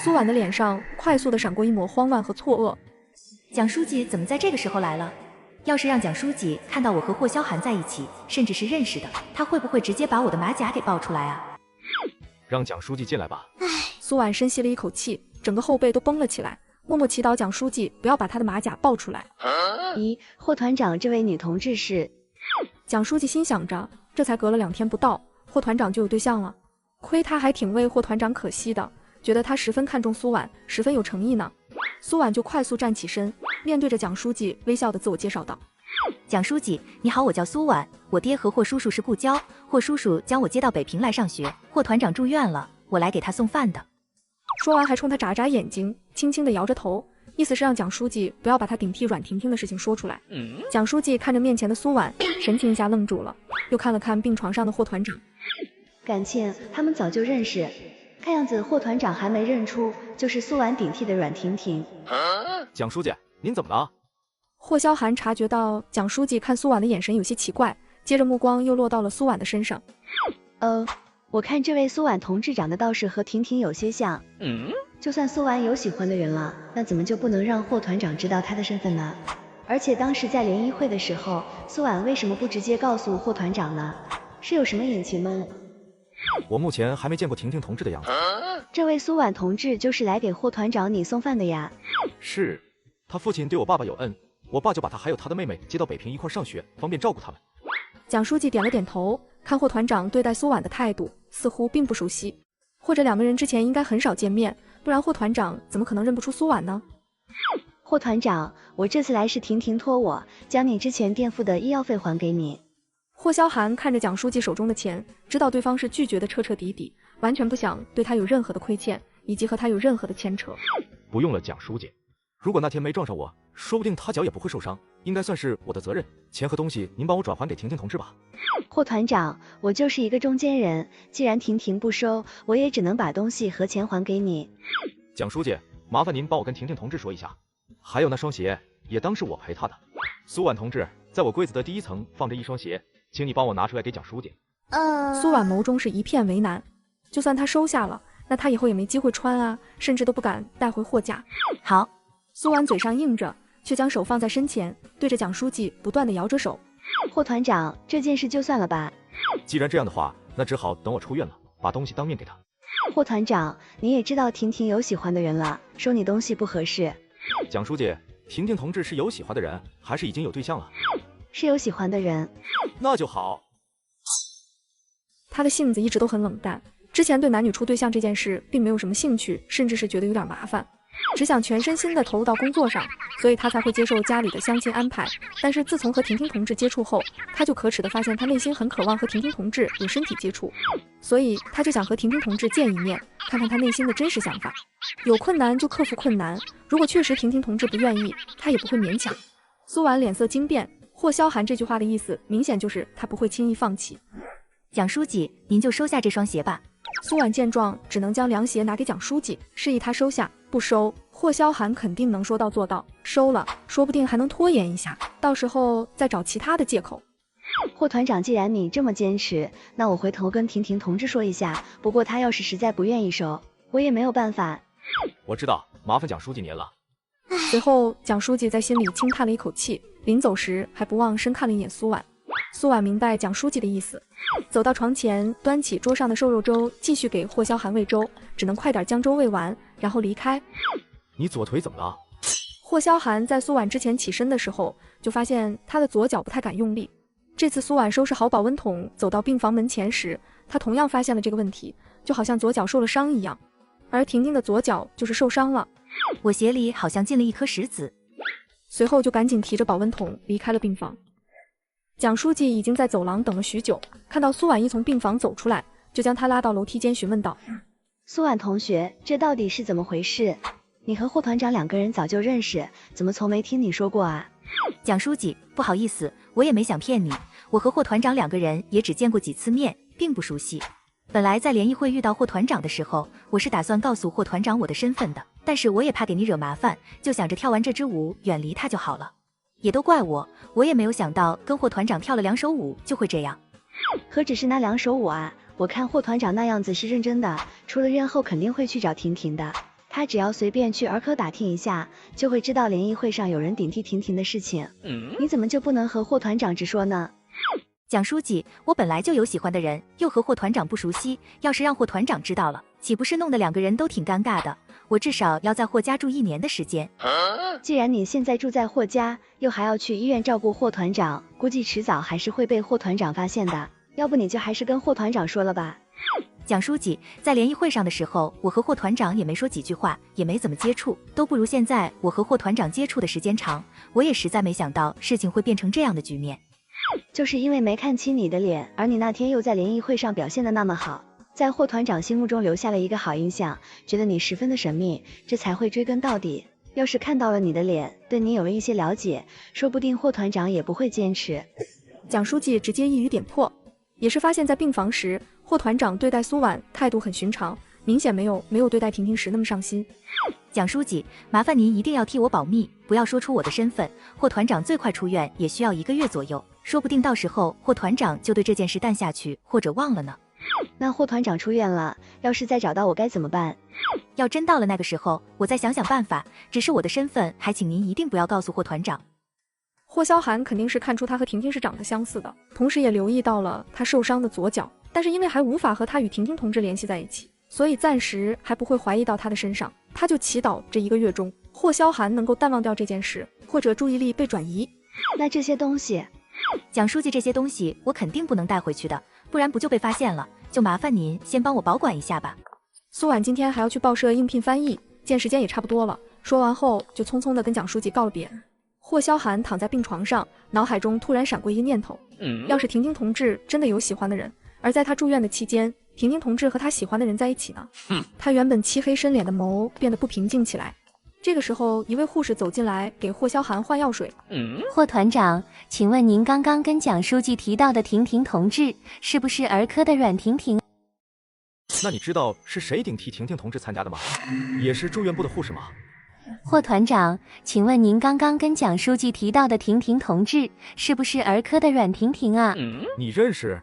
苏婉的脸上快速的闪过一抹慌乱和错愕。蒋书记怎么在这个时候来了？要是让蒋书记看到我和霍萧寒在一起，甚至是认识的，他会不会直接把我的马甲给爆出来啊？让蒋书记进来吧。苏婉深吸了一口气，整个后背都绷了起来，默默祈祷蒋书记不要把他的马甲爆出来。咦，霍团长这位女同志是？蒋书记心想着，这才隔了2天不到，霍团长就有对象了，亏他还挺为霍团长可惜的，觉得他十分看重苏婉，十分有诚意呢。苏婉就快速站起身，面对着蒋书记微笑的自我介绍道：蒋书记，你好，我叫苏婉，我爹和霍叔叔是故交，霍叔叔将我接到北平来上学，霍团长住院了，我来给他送饭的。说完还冲他眨眨眼睛，轻轻地摇着头，意思是让蒋书记不要把他顶替阮婷婷的事情说出来。蒋书记看着面前的苏婉，神情一下愣住了，又看了看病床上的霍团长，感情他们早就认识，看样子霍团长还没认出就是苏婉顶替的阮婷婷。蒋书记，您怎么了？霍萧寒察觉到蒋书记看苏婉的眼神有些奇怪，接着目光又落到了苏婉的身上。我看这位苏婉同志长得倒是和婷婷有些像。就算苏婉有喜欢的人了，那怎么就不能让霍团长知道她的身份呢？而且当时在联谊会的时候，苏婉为什么不直接告诉霍团长呢？是有什么隐情吗？我目前还没见过婷婷同志的样子。这位苏婉同志就是来给霍团长你送饭的呀？是，他父亲对我爸爸有恩，我爸就把他还有他的妹妹接到北平一块上学，方便照顾他们。蒋书记点了点头，看霍团长对待苏婉的态度似乎并不熟悉，或者两个人之前应该很少见面，不然霍团长怎么可能认不出苏婉呢？霍团长，我这次来是婷婷托我将你之前垫付的医药费还给你。霍萧寒看着蒋书记手中的钱，知道对方是拒绝的彻彻底底，完全不想对他有任何的亏欠，以及和他有任何的牵扯。不用了，蒋书记，如果那天没撞上我，说不定他脚也不会受伤，应该算是我的责任。钱和东西您帮我转还给婷婷同志吧。霍团长，我就是一个中间人，既然婷婷不收，我也只能把东西和钱还给你。蒋书记，麻烦您帮我跟婷婷同志说一下，还有那双鞋也当是我陪她的。苏婉同志，在我柜子的第1层放着一双鞋，请你帮我拿出来给蒋书记。苏婉眸中是一片为难，就算他收下了，那他以后也没机会穿啊，甚至都不敢带回霍家。好，苏婉嘴上应着，却将手放在身前，对着蒋书记不断地摇着手。霍团长，这件事就算了吧。既然这样的话，那只好等我出院了，把东西当面给他。霍团长，你也知道婷婷有喜欢的人了，收你东西不合适。蒋书记，婷婷同志是有喜欢的人，还是已经有对象了？是有喜欢的人。那就好。他的性子一直都很冷淡，之前对男女处对象这件事并没有什么兴趣，甚至是觉得有点麻烦，只想全身心的投入到工作上，所以他才会接受家里的相亲安排。但是自从和婷婷同志接触后，他就可耻的发现他内心很渴望和婷婷同志有身体接触，所以他就想和婷婷同志见一面，看看他内心的真实想法。有困难就克服困难，如果确实婷婷同志不愿意，他也不会勉强。苏婉脸色惊变，霍萧寒这句话的意思明显就是他不会轻易放弃。蒋书记，您就收下这双鞋吧。苏婉见状，只能将凉鞋拿给蒋书记，示意他收下。不收，霍萧寒肯定能说到做到，收了，说不定还能拖延一下，到时候再找其他的借口。霍团长，既然你这么坚持，那我回头跟婷婷同志说一下，不过他要是实在不愿意收，我也没有办法。我知道，麻烦蒋书记您了。随后，蒋书记在心里轻叹了一口气，临走时还不忘深看了一眼苏婉。苏婉明白蒋书记的意思，走到床前，端起桌上的瘦肉粥，继续给霍萧寒喂粥，只能快点将粥喂完，然后离开。你左腿怎么了？霍萧寒在苏婉之前起身的时候，就发现他的左脚不太敢用力。这次苏婉收拾好保温桶，走到病房门前时，他同样发现了这个问题，就好像左脚受了伤一样。而婷婷的左脚就是受伤了，我鞋里好像进了一颗石子。随后就赶紧提着保温桶离开了病房。蒋书记已经在走廊等了许久，看到苏婉一从病房走出来，就将她拉到楼梯间询问道：苏婉同学，这到底是怎么回事？你和霍团长两个人早就认识，怎么从没听你说过啊？蒋书记，不好意思，我也没想骗你，我和霍团长两个人也只见过几次面，并不熟悉。本来在联谊会遇到霍团长的时候，我是打算告诉霍团长我的身份的，但是我也怕给你惹麻烦，就想着跳完这支舞远离他就好了。也都怪我，我也没有想到跟霍团长跳了2首舞就会这样。何止是那2首舞啊，我看霍团长那样子是认真的，出了院后肯定会去找婷婷的。他只要随便去儿科打听一下，就会知道联谊会上有人顶替婷婷的事情。你怎么就不能和霍团长直说呢？蒋书记，我本来就有喜欢的人，又和霍团长不熟悉，要是让霍团长知道了，岂不是弄得两个人都挺尴尬的？我至少要在霍家住1年的时间。既然你现在住在霍家，又还要去医院照顾霍团长，估计迟早还是会被霍团长发现的。要不你就还是跟霍团长说了吧。蒋书记，在联谊会上的时候，我和霍团长也没说几句话，也没怎么接触，都不如现在我和霍团长接触的时间长。我也实在没想到事情会变成这样的局面。就是因为没看清你的脸，而你那天又在联谊会上表现的那么好，在霍团长心目中留下了一个好印象，觉得你十分的神秘，这才会追根到底。要是看到了你的脸，对你有了一些了解，说不定霍团长也不会坚持。蒋书记直接一语点破，也是发现在病房时，霍团长对待苏婉态度很寻常，明显没有对待婷婷时那么上心。蒋书记，麻烦您一定要替我保密，不要说出我的身份。霍团长最快出院也需要1个月左右，说不定到时候霍团长就对这件事淡下去，或者忘了呢。那霍团长出院了，要是再找到我该怎么办？要真到了那个时候，我再想想办法。只是我的身份，还请您一定不要告诉霍团长。霍萧寒肯定是看出他和婷婷是长得相似的，同时也留意到了他受伤的左脚，但是因为还无法和他与婷婷同志联系在一起，所以暂时还不会怀疑到他的身上。他就祈祷这1个月中，霍萧寒能够淡忘掉这件事，或者注意力被转移。那这些东西，蒋书记，这些东西我肯定不能带回去的，不然不就被发现了？就麻烦您先帮我保管一下吧。苏婉今天还要去报社应聘翻译，见时间也差不多了。说完后就匆匆地跟蒋书记告了别。霍萧寒躺在病床上，脑海中突然闪过一个念头，要是婷婷同志真的有喜欢的人，而在他住院的期间，婷婷同志和他喜欢的人在一起呢？他原本漆黑深脸的眸变得不平静起来。这个时候，一位护士走进来给霍萧寒换药水。霍团长，请问您刚刚跟蒋书记提到的婷婷同志，是不是儿科的阮婷婷？那你知道是谁顶替婷婷同志参加的吗？也是住院部的护士吗？霍团长，请问您刚刚跟蒋书记提到的婷婷同志，是不是儿科的阮婷婷啊？你认识？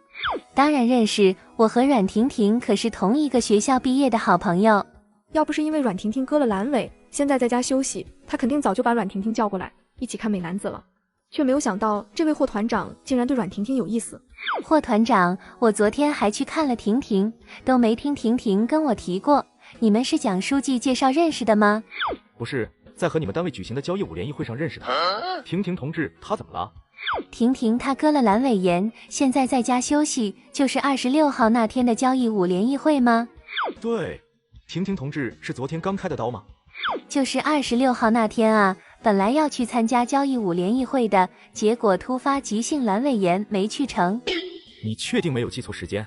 当然认识，我和阮婷婷可是同一个学校毕业的好朋友。要不是因为阮婷婷割了阑尾，现在在家休息，他肯定早就把阮婷婷叫过来一起看美男子了，却没有想到这位霍团长竟然对阮婷婷有意思。霍团长，我昨天还去看了婷婷，都没听婷婷跟我提过。你们是蒋书记介绍认识的吗？不是，在和你们单位举行的交谊舞联谊会上认识的。婷婷同志，她怎么了？婷婷她割了阑尾炎，现在在家休息，就是26号那天的交谊舞联谊会吗？对，婷婷同志是昨天刚开的刀吗？就是26号那天啊，本来要去参加交谊舞联谊会的，结果突发急性阑尾炎没去成。你确定没有记错时间？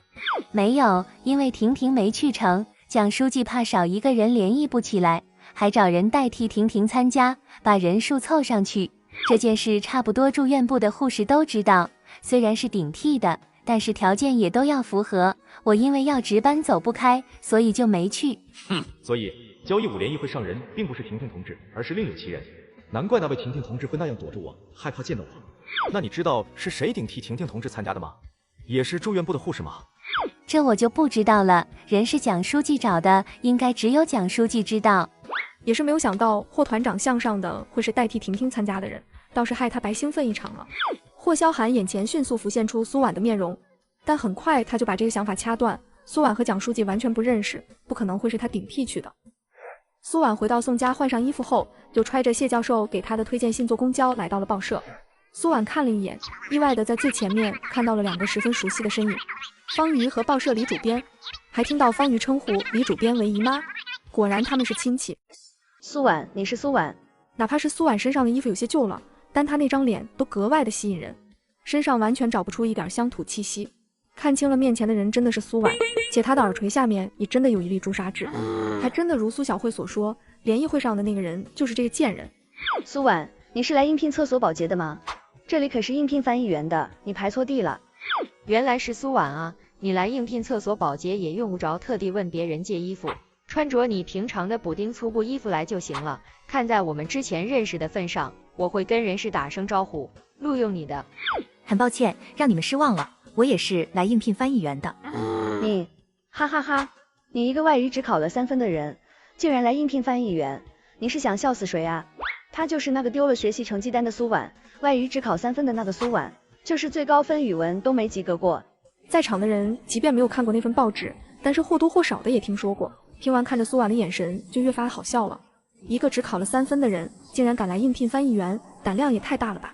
没有，因为婷婷没去成，蒋书记怕少一个人联谊不起来，还找人代替婷婷参加，把人数凑上去。这件事差不多住院部的护士都知道，虽然是顶替的，但是条件也都要符合。我因为要值班走不开，所以就没去。所以交谊舞联谊会上人并不是婷婷同志，而是另有其人。难怪那位婷婷同志会那样躲着我，害怕见到我。那你知道是谁顶替婷婷同志参加的吗？也是住院部的护士吗？这我就不知道了，人是蒋书记找的，应该只有蒋书记知道。也是没有想到霍团长项上的会是代替婷婷参加的人，倒是害他白兴奋一场了。霍萧寒眼前迅速浮现出苏婉的面容，但很快他就把这个想法掐断。苏婉和蒋书记完全不认识，不可能会是他顶替去的。苏婉回到宋家换上衣服后，就揣着谢教授给他的推荐信坐公交来到了报社。苏婉看了一眼，意外的在最前面看到了2个十分熟悉的身影，方瑜和报社李主编，还听到方瑜称呼李主编为姨妈，果然他们是亲戚。苏婉，你是苏婉？哪怕是苏婉身上的衣服有些旧了，但她那张脸都格外的吸引人，身上完全找不出一点乡土气息。看清了面前的人真的是苏婉，且她的耳垂下面也真的有一粒朱砂痣，还真的如苏小慧所说，联谊会上的那个人就是这个贱人。苏婉，你是来应聘厕所保洁的吗？这里可是应聘翻译员的，你排错地了。原来是苏婉啊，你来应聘厕所保洁也用不着特地问别人借衣服，穿着你平常的补丁粗布衣服来就行了。看在我们之前认识的份上，我会跟人事打声招呼，录用你的。很抱歉让你们失望了，我也是来应聘翻译员的。你，哈哈哈，你一个外语只考了3分的人，竟然来应聘翻译员，你是想笑死谁啊？他就是那个丢了学习成绩单的苏婉，外语只考3分的那个苏婉，就是最高分语文都没及格过。在场的人即便没有看过那份报纸，但是或多或少的也听说过。听完看着苏婉的眼神就越发好笑了，一个只考了3分的人竟然敢来应聘翻译员，胆量也太大了吧。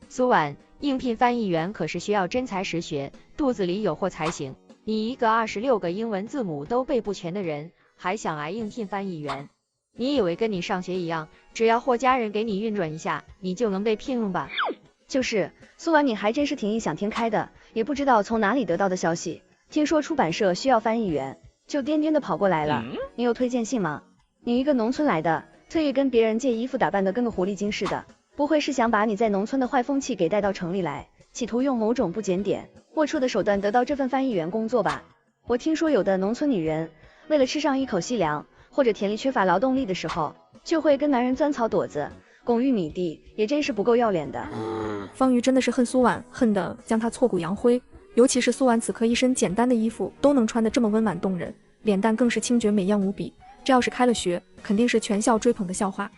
苏婉，应聘翻译员可是需要真才实学，肚子里有货才行。你一个26个英文字母都背不全的人，还想来应聘翻译员？你以为跟你上学一样，只要霍家人给你运转一下，你就能被聘用吧？就是苏婉，你还真是挺异想天开的，也不知道从哪里得到的消息，听说出版社需要翻译员，就颠颠的跑过来了。你有推荐信吗？你一个农村来的，特意跟别人借衣服打扮的跟个狐狸精似的，不会是想把你在农村的坏风气给带到城里来，企图用某种不检点、龌龊的手段得到这份翻译员工作吧？我听说有的农村女人为了吃上一口细粮，或者田里缺乏劳动力的时候，就会跟男人钻草垛子、拱玉米地，也真是不够要脸的。方瑜真的是恨苏婉，恨得将她挫骨扬灰。尤其是苏婉此刻一身简单的衣服都能穿得这么温婉动人，脸蛋更是清绝美艳无比。这要是开了学，肯定是全校追捧的笑话。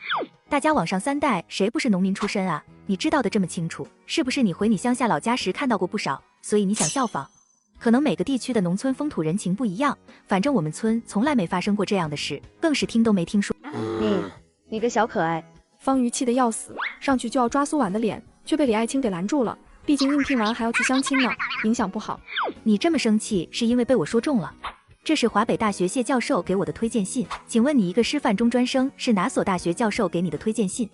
大家往上3代谁不是农民出身啊？你知道的这么清楚，是不是你回你乡下老家时看到过不少，所以你想效仿？可能每个地区的农村风土人情不一样，反正我们村从来没发生过这样的事，更是听都没听说。你个小可爱！方瑜气得要死，上去就要抓苏婉的脸，却被李爱卿给拦住了。毕竟应聘完还要去相亲呢，影响不好。你这么生气是因为被我说中了？这是华北大学谢教授给我的推荐信，请问你一个师范中专生是哪所大学教授给你的推荐信？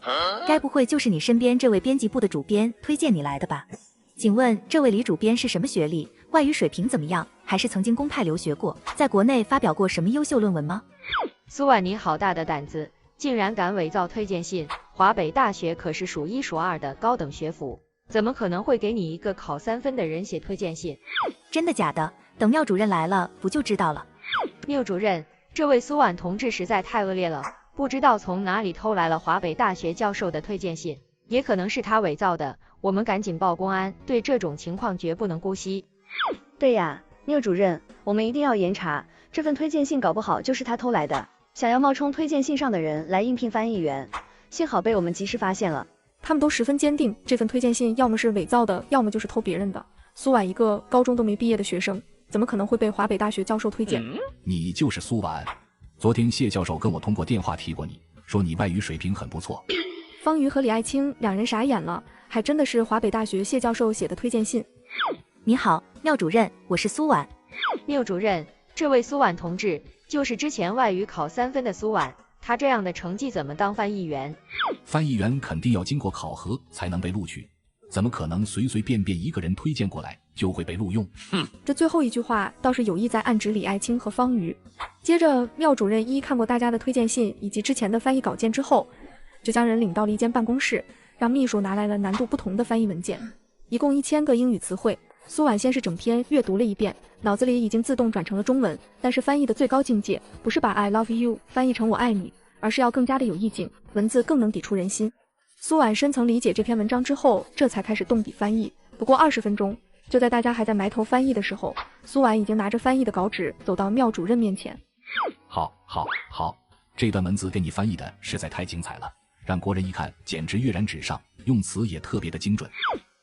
该不会就是你身边这位编辑部的主编推荐你来的吧？请问这位李主编是什么学历？外语水平怎么样？还是曾经公派留学过，在国内发表过什么优秀论文吗？苏婉，你好大的胆子，竟然敢伪造推荐信！华北大学可是数1数2的高等学府，怎么可能会给你一个考3分的人写推荐信？真的假的？等缪主任来了不就知道了。缪主任，这位苏婉同志实在太恶劣了，不知道从哪里偷来了华北大学教授的推荐信，也可能是他伪造的，我们赶紧报公安，对这种情况绝不能姑息。对呀，缪主任，我们一定要严查，这份推荐信搞不好就是他偷来的，想要冒充推荐信上的人来应聘翻译员，幸好被我们及时发现了。他们都十分坚定，这份推荐信要么是伪造的，要么就是偷别人的。苏婉一个高中都没毕业的学生，怎么可能会被华北大学教授推荐？你就是苏婉。昨天谢教授跟我通过电话提过你，说你外语水平很不错。方瑜和李爱卿两人傻眼了，还真的是华北大学谢教授写的推荐信。你好，缪主任，我是苏婉。缪主任，这位苏婉同志就是之前外语考3分的苏婉，她这样的成绩怎么当翻译员？翻译员肯定要经过考核才能被录取，怎么可能随随便便一个人推荐过来就会被录用？这最后一句话倒是有意在暗指李爱卿和方瑜。接着缪主任一看过大家的推荐信以及之前的翻译稿件之后，就将人领到了一间办公室，让秘书拿来了难度不同的翻译文件，一共1000个英语词汇。苏婉先是整篇阅读了一遍，脑子里已经自动转成了中文，但是翻译的最高境界不是把 I love you 翻译成我爱你，而是要更加的有意境，文字更能抵触人心。苏婉深层理解这篇文章之后，这才开始动笔翻译。不过20分钟，就在大家还在埋头翻译的时候，苏婉已经拿着翻译的稿纸走到缪主任面前。好，这段文字给你翻译的实在太精彩了，让国人一看简直跃然纸上，用词也特别的精准。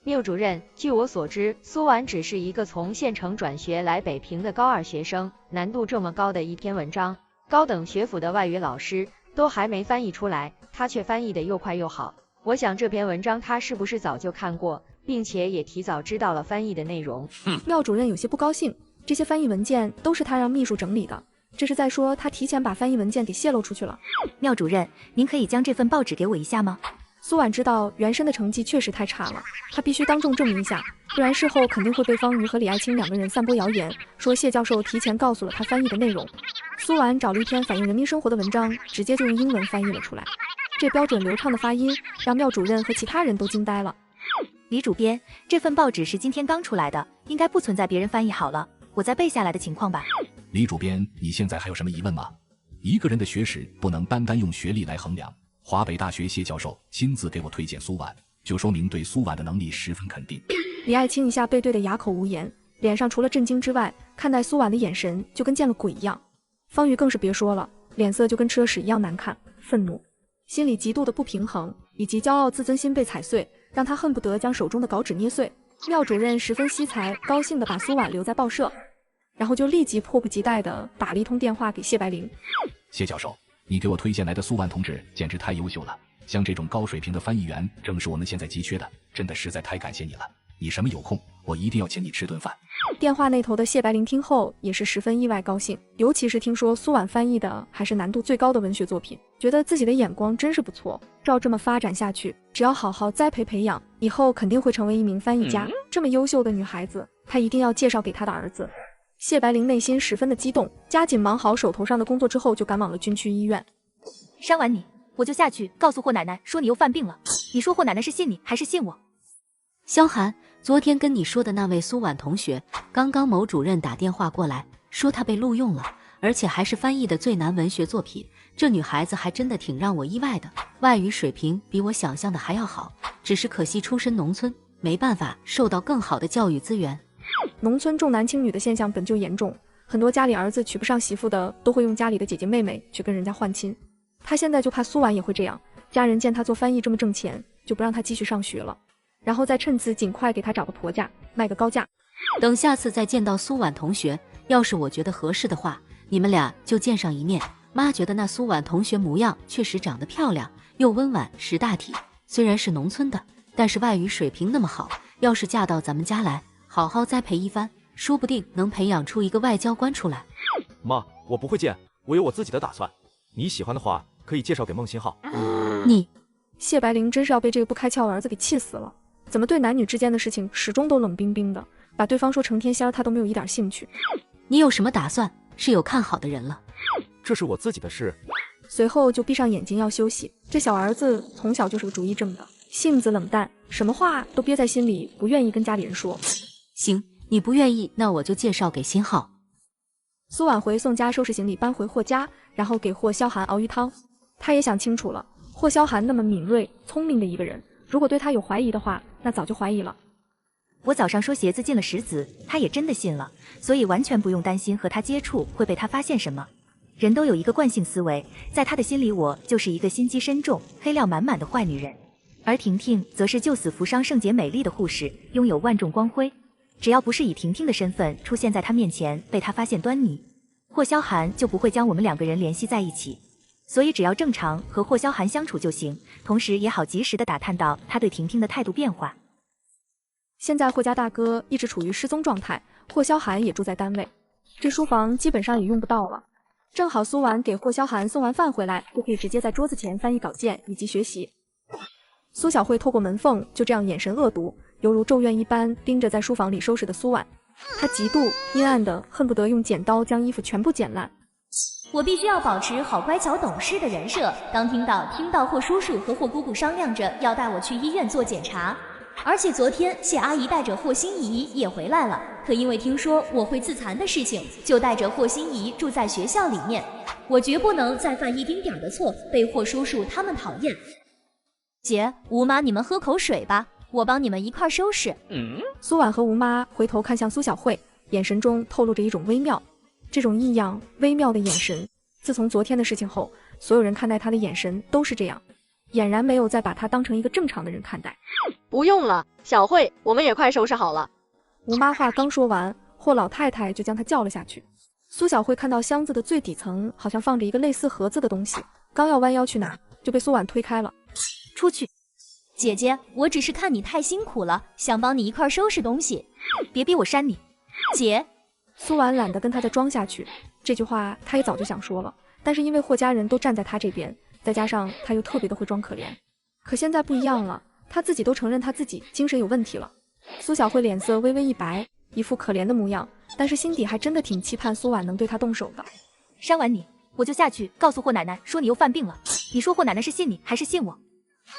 缪主任，据我所知，苏婉只是一个从县城转学来北平的高2学生，难度这么高的一篇文章，高等学府的外语老师都还没翻译出来，他却翻译的又快又好。我想这篇文章他是不是早就看过，并且也提早知道了翻译的内容？缪主任有些不高兴，这些翻译文件都是他让秘书整理的，这是在说他提前把翻译文件给泄露出去了。缪主任，您可以将这份报纸给我一下吗？苏婉知道原申的成绩确实太差了，她必须当众证明一下，不然事后肯定会被方瑜和李爱卿两个人散播谣言，说谢教授提前告诉了他翻译的内容。苏婉找了一篇反映人民生活的文章，直接就用英文翻译了出来。这标准流畅的发音让缪主任和其他人都惊呆了。李主编，这份报纸是今天刚出来的，应该不存在别人翻译好了，我再背下来的情况吧。李主编，你现在还有什么疑问吗？一个人的学识不能单单用学历来衡量。华北大学谢教授亲自给我推荐苏婉，就说明对苏婉的能力十分肯定。李爱卿一下被对得哑口无言，脸上除了震惊之外，看待苏婉的眼神就跟见了鬼一样。方瑜更是别说了，脸色就跟吃了屎一样难看，愤怒，心里极度的不平衡，以及骄傲自尊心被踩碎，让他恨不得将手中的稿纸捏碎。缪主任十分惜才，高兴地把苏婉留在报社，然后就立即迫不及待地打了一通电话给谢白灵。谢教授，你给我推荐来的苏婉同志简直太优秀了，像这种高水平的翻译员正是我们现在急缺的，真的实在太感谢你了。你什么有空我一定要请你吃顿饭。电话那头的谢白灵听后也是十分意外高兴，尤其是听说苏婉翻译的还是难度最高的文学作品，觉得自己的眼光真是不错。照这么发展下去，只要好好栽培培养，以后肯定会成为一名翻译家。这么优秀的女孩子，她一定要介绍给她的儿子。谢白灵内心十分的激动，加紧忙好手头上的工作之后，就赶往了军区医院。伤完你，我就下去告诉霍奶奶说你又犯病了。你说霍奶奶是信你还是信我？萧寒，昨天跟你说的那位苏婉同学，刚刚某主任打电话过来，说她被录用了，而且还是翻译的最难文学作品。这女孩子还真的挺让我意外的，外语水平比我想象的还要好，只是可惜出身农村，没办法受到更好的教育资源。农村重男轻女的现象本就严重，很多家里儿子娶不上媳妇的，都会用家里的姐姐妹妹去跟人家换亲。他现在就怕苏婉也会这样，家人见他做翻译这么挣钱，就不让他继续上学了，然后再趁此尽快给他找个婆家，卖个高价。等下次再见到苏婉同学，要是我觉得合适的话，你们俩就见上一面。妈觉得那苏婉同学模样确实长得漂亮，又温婉识大体，虽然是农村的，但是外语水平那么好，要是嫁到咱们家来，好好栽培一番，说不定能培养出一个外交官出来。妈，我不会见，我有我自己的打算。你喜欢的话，可以介绍给孟新浩。你，谢白灵真是要被这个不开窍的儿子给气死了，怎么对男女之间的事情始终都冷冰冰的，把对方说成天仙，他都没有一点兴趣。你有什么打算？是有看好的人了？这是我自己的事。随后就闭上眼睛要休息。这小儿子从小就是个主意正的，性子冷淡，什么话都憋在心里，不愿意跟家里人说。行，你不愿意，那我就介绍给新浩。苏婉回宋家收拾行李搬回霍家，然后给霍萧寒熬鱼汤。他也想清楚了，霍萧寒那么敏锐聪明的一个人，如果对他有怀疑的话，那早就怀疑了。我早上说鞋子进了石子，他也真的信了，所以完全不用担心和他接触会被他发现什么。人都有一个惯性思维，在他的心里我就是一个心机深重、黑料满满的坏女人，而婷婷则是救死扶伤、圣洁美丽的护士，拥有万众光辉。只要不是以婷婷的身份出现在他面前，被他发现端倪，霍萧寒就不会将我们两个人联系在一起。所以只要正常和霍萧寒相处就行，同时也好及时的打探到他对婷婷的态度变化。现在霍家大哥一直处于失踪状态，霍萧寒也住在单位，这书房基本上也用不到了。正好苏婉给霍萧寒送完饭回来，就可以直接在桌子前翻译稿件以及学习。苏小慧透过门缝就这样眼神恶毒，犹如咒怨一般盯着在书房里收拾的苏婉。她极度阴暗的恨不得用剪刀将衣服全部剪烂。我必须要保持好乖巧懂事的人设。刚听到霍叔叔和霍姑姑商量着要带我去医院做检查，而且昨天谢阿姨带着霍心怡也回来了，可因为听说我会自残的事情，就带着霍心怡住在学校里面。我绝不能再犯一丁点的错，被霍叔叔他们讨厌。姐、吴妈，你们喝口水吧，我帮你们一块收拾。苏婉和吴妈回头看向苏小慧，眼神中透露着一种微妙。这种异样微妙的眼神，自从昨天的事情后，所有人看待她的眼神都是这样，俨然没有再把她当成一个正常的人看待。不用了，小慧，我们也快收拾好了。吴妈话刚说完，霍老太太就将她叫了下去。苏小慧看到箱子的最底层好像放着一个类似盒子的东西，刚要弯腰去拿，就被苏婉推开了。出去。姐姐，我只是看你太辛苦了，想帮你一块收拾东西。别逼我扇你。姐。苏婉懒得跟她再装下去，这句话她也早就想说了，但是因为霍家人都站在她这边，再加上她又特别的会装可怜。可现在不一样了，她自己都承认她自己精神有问题了。苏小慧脸色微微一白，一副可怜的模样，但是心底还真的挺期盼苏婉能对她动手的。伤完你，我就下去告诉霍奶奶说你又犯病了。你说霍奶奶是信你还是信我？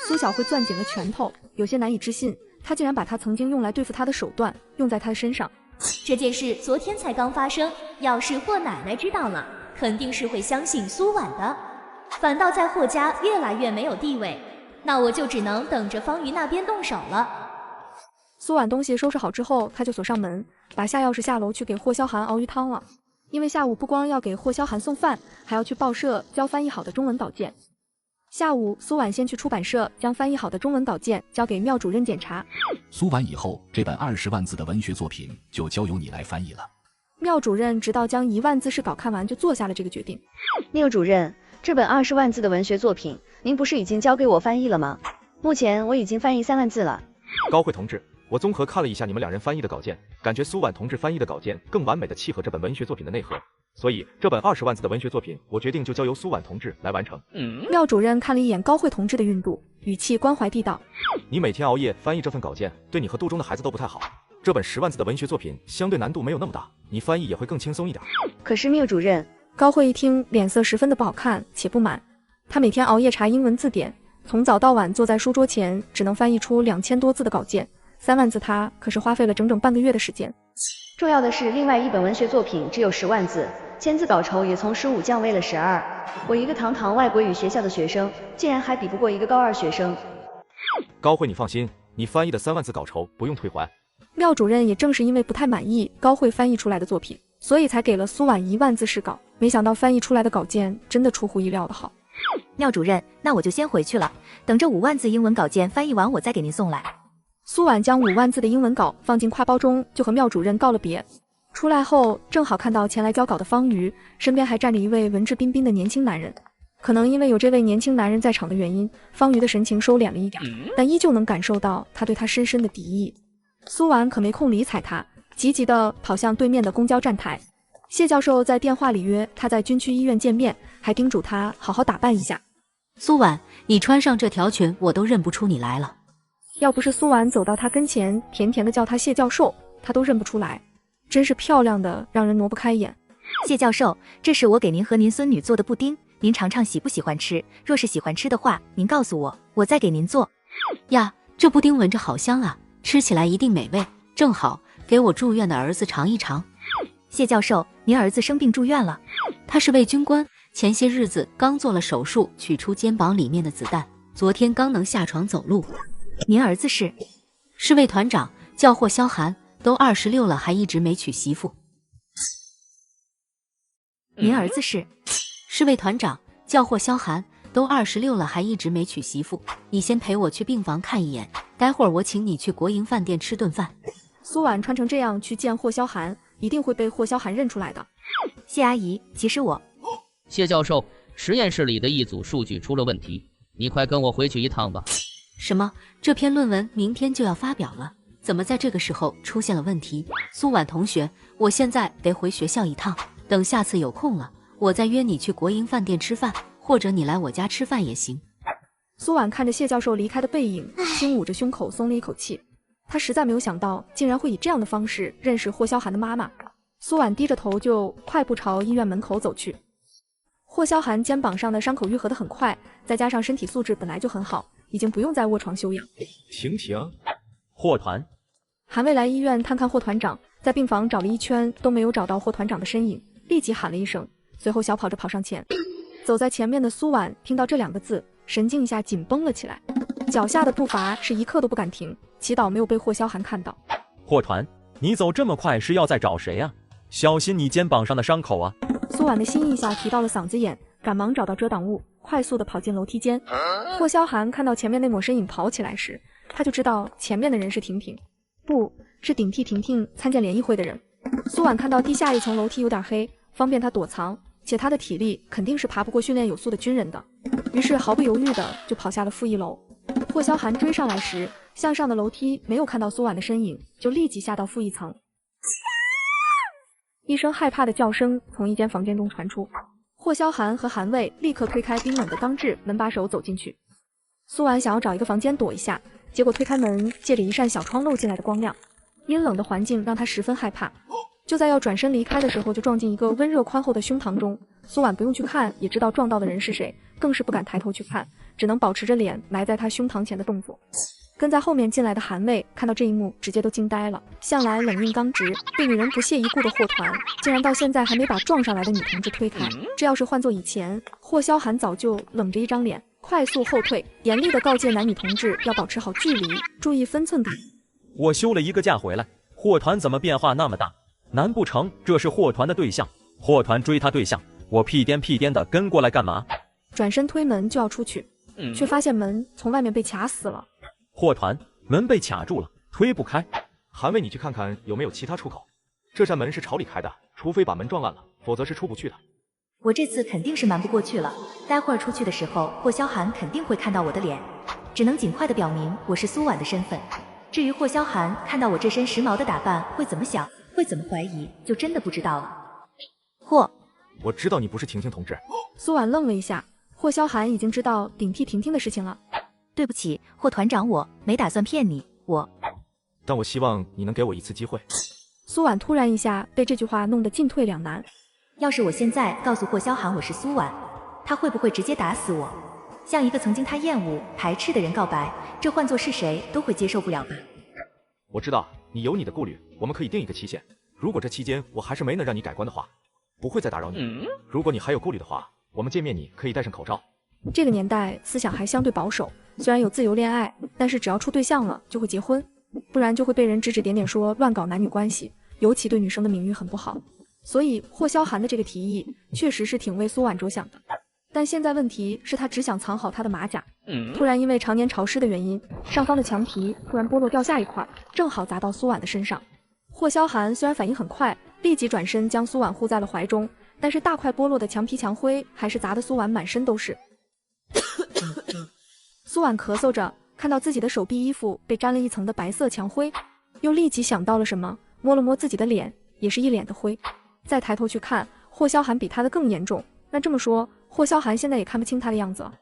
苏小慧攥紧了拳头，有些难以置信，她竟然把她曾经用来对付她的手段用在她的身上。这件事昨天才刚发生，要是霍奶奶知道了，肯定是会相信苏婉的，反倒在霍家越来越没有地位。那我就只能等着方瑜那边动手了。苏婉东西收拾好之后，她就锁上门，把下钥匙下楼去给霍萧寒熬鱼汤了。因为下午不光要给霍萧寒送饭，还要去报社交翻译好的中文稿件。下午，苏婉先去出版社将翻译好的中文稿件交给缪主任检查。苏完以后，这本20万字的文学作品就交由你来翻译了。缪主任直到将1万字试稿看完，就做下了这个决定。缪主任，这本20万字的文学作品，您不是已经交给我翻译了吗？目前我已经翻译3万字了。高慧同志，我综合看了一下你们两人翻译的稿件，感觉苏婉同志翻译的稿件更完美的契合这本文学作品的内核，所以这本20万字的文学作品，我决定就交由苏婉同志来完成。廖主任看了一眼高慧同志的韵度，语气关怀地道：“你每天熬夜翻译这份稿件，对你和肚中的孩子都不太好。这本10万字的文学作品相对难度没有那么大，你翻译也会更轻松一点。”可是缪主任，高慧一听，脸色十分的不好看且不满。她每天熬夜查英文字典，从早到晚坐在书桌前，只能翻译出2000多字的稿件，3万字她可是花费了整整半个月的时间。重要的是，另外一本文学作品只有10万字，1000字稿酬也从15降为了12。我一个堂堂外国语学校的学生，竟然还比不过一个高2学生。高慧，你放心，你翻译的3万字稿酬不用退还。廖主任也正是因为不太满意高慧翻译出来的作品，所以才给了苏婉1万字试稿，没想到翻译出来的稿件真的出乎意料的好。廖主任，那我就先回去了，等这5万字英文稿件翻译完，我再给您送来。苏婉将5万字的英文稿放进挎包中，就和廖主任告了别。出来后，正好看到前来交稿的方瑜，身边还站着一位文质彬彬的年轻男人。可能因为有这位年轻男人在场的原因，方瑜的神情收敛了一点，但依旧能感受到他对他深深的敌意。苏婉可没空理睬他，急急地跑向对面的公交站台。谢教授在电话里约他在军区医院见面，还叮嘱他好好打扮一下。苏婉，你穿上这条裙，我都认不出你来了。要不是苏婉走到他跟前，甜甜的叫他谢教授，他都认不出来，真是漂亮的让人挪不开眼。谢教授，这是我给您和您孙女做的布丁，您尝尝喜不喜欢吃？若是喜欢吃的话，您告诉我，我再给您做。呀，这布丁闻着好香啊，吃起来一定美味，正好给我住院的儿子尝一尝。谢教授，您儿子生病住院了？他是位军官，前些日子刚做了手术，取出肩膀里面的子弹，昨天刚能下床走路。您儿子是位团长，叫霍萧寒，都26了还一直没娶媳妇。您儿子是位团长，叫霍萧寒，都26了还一直没娶媳妇。你先陪我去病房看一眼，待会儿我请你去国营饭店吃顿饭。苏婉穿成这样去见霍萧寒，一定会被霍萧寒认出来的。谢阿姨，其实我……谢教授，实验室里的一组数据出了问题，你快跟我回去一趟吧。什么？这篇论文明天就要发表了，怎么在这个时候出现了问题？苏婉同学，我现在得回学校一趟，等下次有空了，我再约你去国营饭店吃饭，或者你来我家吃饭也行。苏婉看着谢教授离开的背影，轻捂着胸口松了一口气。她实在没有想到，竟然会以这样的方式认识霍萧寒的妈妈。苏婉低着头就快步朝医院门口走去。霍萧寒肩膀上的伤口愈合得很快，再加上身体素质本来就很好，已经不用再卧床休养。婷婷，霍团，韩卫来医院探看霍团长，在病房找了一圈都没有找到霍团长的身影，立即喊了一声，随后小跑着跑上前。走在前面的苏婉听到这2个字，神经一下紧绷了起来，脚下的步伐是一刻都不敢停，祈祷没有被霍萧寒看到。霍团，你走这么快是要再找谁啊？小心你肩膀上的伤口啊！苏婉的心一下提到了嗓子眼，赶忙找到遮挡物，快速地跑进楼梯间。霍萧寒看到前面那抹身影跑起来时，他就知道前面的人是婷婷，不是顶替婷婷参见联谊会的人。苏婉看到地下一层楼梯有点黑，方便他躲藏，且他的体力肯定是爬不过训练有素的军人的，于是毫不犹豫地就跑下了负1楼。霍萧寒追上来时，向上的楼梯没有看到苏婉的身影，就立即下到负1层。一声害怕的叫声从一间房间中传出，霍萧寒和韩卫立刻推开冰冷的钢制门把手走进去。苏婉想要找一个房间躲一下，结果推开门，借着一扇小窗漏进来的光亮，阴冷的环境让他十分害怕。就在要转身离开的时候，就撞进一个温热宽厚的胸膛中。苏婉不用去看也知道撞到的人是谁，更是不敢抬头去看，只能保持着脸埋在他胸膛前的动作。跟在后面进来的韩卫看到这一幕，直接都惊呆了。向来冷硬刚直、对女人不屑一顾的霍团，竟然到现在还没把撞上来的女同志推开。这要是换做以前，霍萧寒早就冷着一张脸，快速后退，严厉地告诫男女同志要保持好距离，注意分寸感。我休了一个假回来，霍团怎么变化那么大？难不成这是霍团的对象？霍团追他对象，我屁颠屁颠的跟过来干嘛？转身推门就要出去，却发现门从外面被卡死了。霍团，门被卡住了，推不开。韩卫，你去看看有没有其他出口。这扇门是朝里开的，除非把门撞烂了，否则是出不去的。我这次肯定是瞒不过去了，待会儿出去的时候，霍萧寒肯定会看到我的脸，只能尽快的表明我是苏婉的身份。至于霍萧寒看到我这身时髦的打扮会怎么想，会怎么怀疑，就真的不知道了。霍，我知道你不是婷婷同志。苏婉愣了一下，霍萧寒已经知道顶替婷婷的事情了。对不起，霍团长，我没打算骗你，但我希望你能给我一次机会。苏婉突然一下被这句话弄得进退两难。要是我现在告诉霍萧寒我是苏婉，他会不会直接打死我？向一个曾经他厌恶、排斥的人告白，这换作是谁都会接受不了吧？我知道你有你的顾虑，我们可以定一个期限。如果这期间我还是没能让你改观的话，不会再打扰你。如果你还有顾虑的话，我们见面你可以戴上口罩。这个年代思想还相对保守，虽然有自由恋爱，但是只要处对象了就会结婚，不然就会被人指指点点说乱搞男女关系，尤其对女生的名誉很不好。所以霍萧寒的这个提议确实是挺为苏婉着想的。但现在问题是他只想藏好他的马甲，突然因为常年潮湿的原因，上方的墙皮突然剥落掉下一块，正好砸到苏婉的身上。霍萧寒虽然反应很快，立即转身将苏婉护在了怀中，但是大块剥落的墙皮墙灰还是砸得苏婉满身都是。苏婉咳嗽着，看到自己的手臂衣服被沾了一层的白色墙灰，又立即想到了什么，摸了摸自己的脸，也是一脸的灰。再抬头去看，霍萧寒比他的更严重。那这么说，霍萧寒现在也看不清他的样子了。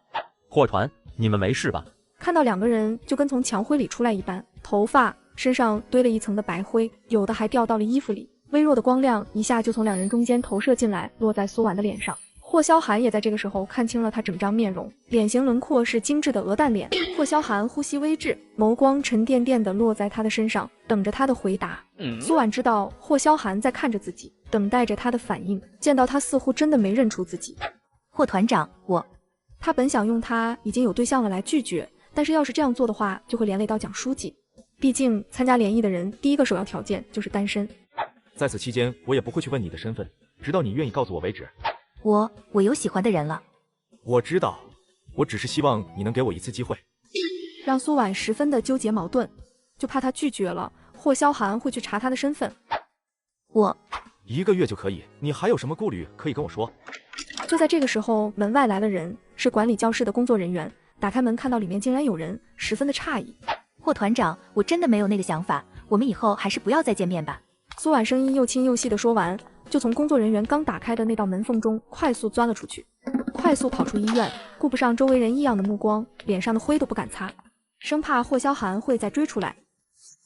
霍团，你们没事吧？看到两个人就跟从墙灰里出来一般，头发身上堆了一层的白灰，有的还掉到了衣服里。微弱的光亮一下就从两人中间投射进来，落在苏婉的脸上。霍萧寒也在这个时候看清了他整张面容，脸型轮廓是精致的鹅蛋脸。霍萧寒呼吸微滞，眸光沉甸甸地落在他的身上，等着他的回答。苏婉知道霍萧寒在看着自己，等待着他的反应。见到他似乎真的没认出自己。霍团长，他本想用他已经有对象了来拒绝，但是要是这样做的话，就会连累到蒋书记。毕竟参加联谊的人第一个首要条件就是单身。在此期间，我也不会去问你的身份，直到你愿意告诉我为止。我有喜欢的人了。我知道，我只是希望你能给我一次机会。让苏婉十分的纠结矛盾，就怕他拒绝了，霍萧寒会去查他的身份。1个月就可以，你还有什么顾虑可以跟我说。就在这个时候，门外来了人，是管理教室的工作人员。打开门看到里面竟然有人，十分的诧异。霍团长，我真的没有那个想法，我们以后还是不要再见面吧。苏婉声音又轻又细的说完，就从工作人员刚打开的那道门缝中快速钻了出去，快速跑出医院，顾不上周围人异样的目光，脸上的灰都不敢擦，生怕霍萧寒会再追出来。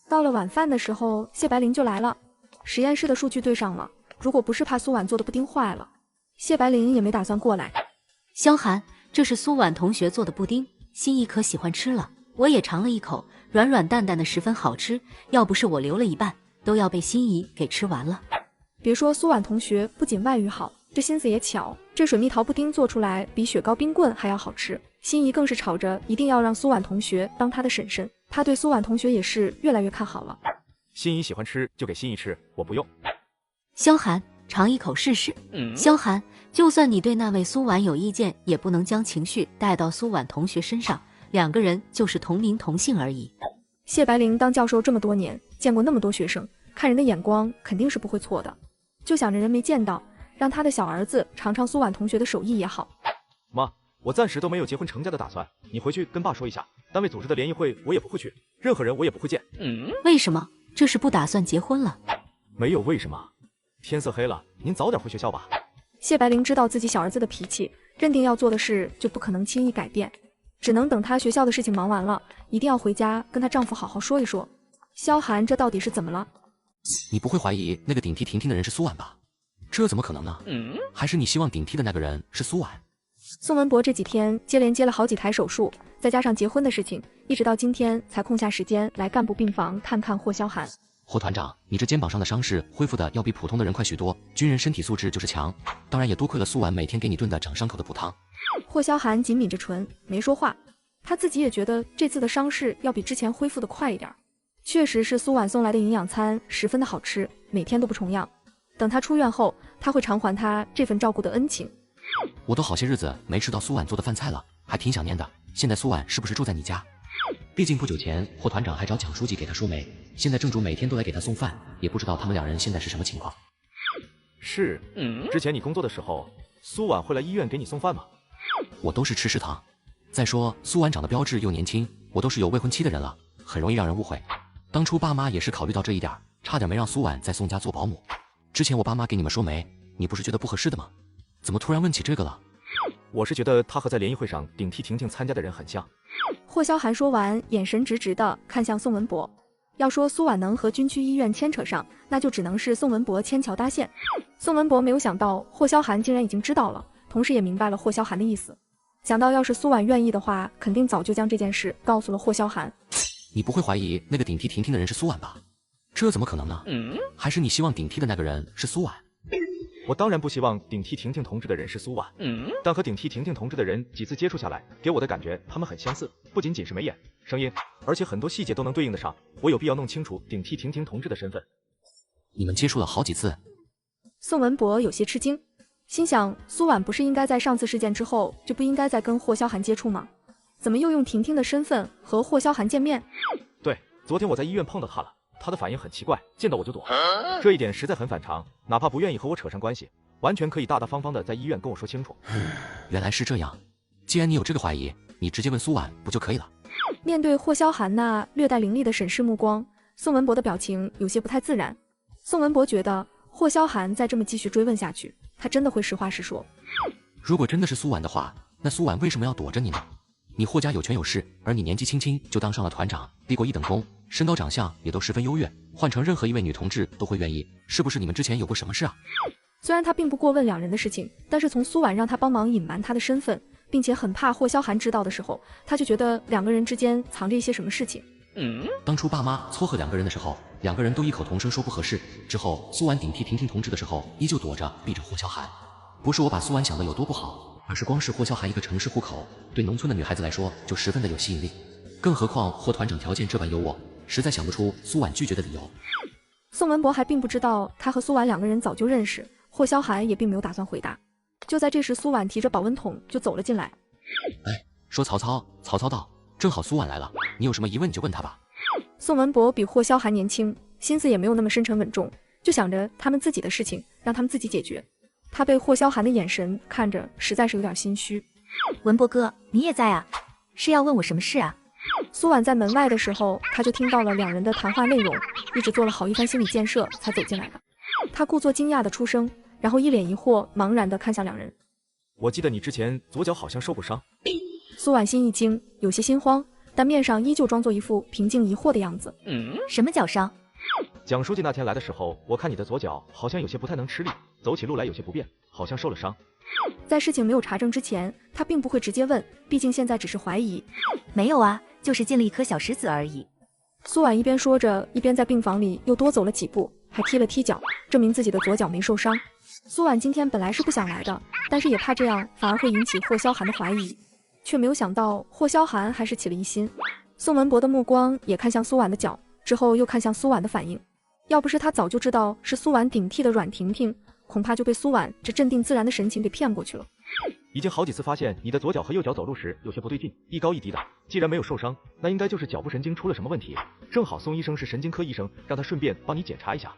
到了晚饭的时候，谢白灵就来了，实验室的数据对上了，如果不是怕苏婉做的布丁坏了，谢白灵也没打算过来。萧寒，这是苏婉同学做的布丁，心怡可喜欢吃了，我也尝了一口，软软淡淡的，十分好吃，要不是我留了一半，都要被心怡给吃完了。别说苏婉同学不仅外语好，这心思也巧，这水蜜桃布丁做出来比雪糕冰棍还要好吃。心怡更是吵着一定要让苏婉同学当她的婶婶，她对苏婉同学也是越来越看好了。心怡喜欢吃就给心怡吃，我不用。萧寒，尝一口试试。萧寒，就算你对那位苏婉有意见，也不能将情绪带到苏婉同学身上，两个人就是同名同姓而已。谢白灵当教授这么多年，见过那么多学生，看人的眼光肯定是不会错的，就想着人没见到，让他的小儿子尝尝苏婉同学的手艺也好。妈，我暂时都没有结婚成家的打算，你回去跟爸说一下，单位组织的联谊会我也不会去，任何人我也不会见。为什么？这是不打算结婚了？没有为什么，天色黑了，您早点回学校吧。谢白灵知道自己小儿子的脾气，认定要做的事就不可能轻易改变，只能等她学校的事情忙完了，一定要回家跟她丈夫好好说一说。萧寒这到底是怎么了？你不会怀疑那个顶替婷婷的人是苏婉吧？这怎么可能呢？还是你希望顶替的那个人是苏婉？宋文博这几天接连接了好几台手术，再加上结婚的事情，一直到今天才空下时间来干部病房探看霍萧寒。霍团长，你这肩膀上的伤势恢复的要比普通的人快许多，军人身体素质就是强，当然也多亏了苏婉每天给你炖的长伤口的补汤。霍萧寒紧抿着唇没说话，他自己也觉得这次的伤势要比之前恢复的快一点。确实是苏婉送来的营养餐十分的好吃，每天都不重样。等他出院后，他会偿还他这份照顾的恩情。我都好些日子没吃到苏婉做的饭菜了，还挺想念的。现在苏婉是不是住在你家？毕竟不久前霍团长还找蒋书记给他说媒，现在正主每天都来给他送饭，也不知道他们两人现在是什么情况。是，之前你工作的时候，苏婉会来医院给你送饭吗？我都是吃食堂。再说苏婉长得标致又年轻，我都是有未婚妻的人了，很容易让人误会。当初爸妈也是考虑到这一点，差点没让苏婉在宋家做保姆。之前我爸妈给你们说没，你不是觉得不合适的吗？怎么突然问起这个了？我是觉得他和在联谊会上顶替婷婷参加的人很像。霍萧寒说完，眼神直直的看向宋文博。要说苏婉能和军区医院牵扯上，那就只能是宋文博牵桥搭线。宋文博没有想到霍萧寒竟然已经知道了，同时也明白了霍萧寒的意思。想到要是苏婉愿意的话，肯定早就将这件事告诉了霍萧寒。你不会怀疑那个顶替婷婷的人是苏婉吧？这怎么可能呢？还是你希望顶替的那个人是苏婉？我当然不希望顶替婷婷同志的人是苏婉，但和顶替婷婷同志的人几次接触下来，给我的感觉他们很相似，不仅仅是眉眼、声音，而且很多细节都能对应得上。我有必要弄清楚顶替婷婷同志的身份。你们接触了好几次？宋文博有些吃惊，心想苏婉不是应该在上次事件之后就不应该再跟霍萧寒接触吗？怎么又用婷婷的身份和霍萧寒见面？对，昨天我在医院碰到他了。他的反应很奇怪，见到我就躲，这一点实在很反常。哪怕不愿意和我扯上关系，完全可以大大方方的在医院跟我说清楚。原来是这样，既然你有这个怀疑，你直接问苏婉不就可以了？面对霍萧寒那略带凌厉的审视目光，宋文博的表情有些不太自然。宋文博觉得霍萧寒再这么继续追问下去，他真的会实话实说。如果真的是苏婉的话，那苏婉为什么要躲着你呢？你霍家有权有势，而你年纪轻轻就当上了团长，立过一等功，身高长相也都十分优越，换成任何一位女同志都会愿意，是不是你们之前有过什么事啊？虽然他并不过问两人的事情，但是从苏婉让他帮忙隐瞒他的身份，并且很怕霍萧寒知道的时候，他就觉得两个人之间藏着一些什么事情。当初爸妈撮合两个人的时候，两个人都异口同声说不合适，之后苏婉顶替婷婷同志的时候，依旧躲着避着霍萧寒。不是我把苏婉想的有多不好，而是光是霍萧寒一个城市户口，对农村的女孩子来说就十分的有吸引力，更何况霍团长条件这般优渥，实在想不出苏婉拒绝的理由。宋文博还并不知道他和苏婉两个人早就认识，霍萧寒也并没有打算回答。就在这时，苏婉提着保温桶就走了进来。哎，说曹操，曹操到，正好苏婉来了，你有什么疑问你就问他吧。宋文博比霍萧寒年轻，心思也没有那么深沉稳重，就想着他们自己的事情，让他们自己解决。他被霍萧寒的眼神看着，实在是有点心虚。文博哥，你也在啊？是要问我什么事啊？苏婉在门外的时候，他就听到了两人的谈话内容，一直做了好一番心理建设才走进来的。他故作惊讶的出声，然后一脸疑惑茫然的看向两人。我记得你之前左脚好像受过伤。苏婉心一惊，有些心慌，但面上依旧装作一副平静疑惑的样子。什么脚伤？蒋书记那天来的时候，我看你的左脚好像有些不太能吃力，走起路来有些不便，好像受了伤。在事情没有查证之前，他并不会直接问，毕竟现在只是怀疑。没有啊，就是进了一颗小石子而已。苏婉一边说着，一边在病房里又多走了几步，还踢了踢脚，证明自己的左脚没受伤。苏婉今天本来是不想来的，但是也怕这样反而会引起霍萧寒的怀疑，却没有想到霍萧寒还是起了疑心。宋文博的目光也看向苏婉的脚，之后又看向苏婉的反应。要不是他早就知道是苏婉顶替的阮婷婷，恐怕就被苏婉这镇定自然的神情给骗过去了。已经好几次发现你的左脚和右脚走路时有些不对劲，一高一低的。既然没有受伤，那应该就是脚部神经出了什么问题。正好宋医生是神经科医生，让他顺便帮你检查一下。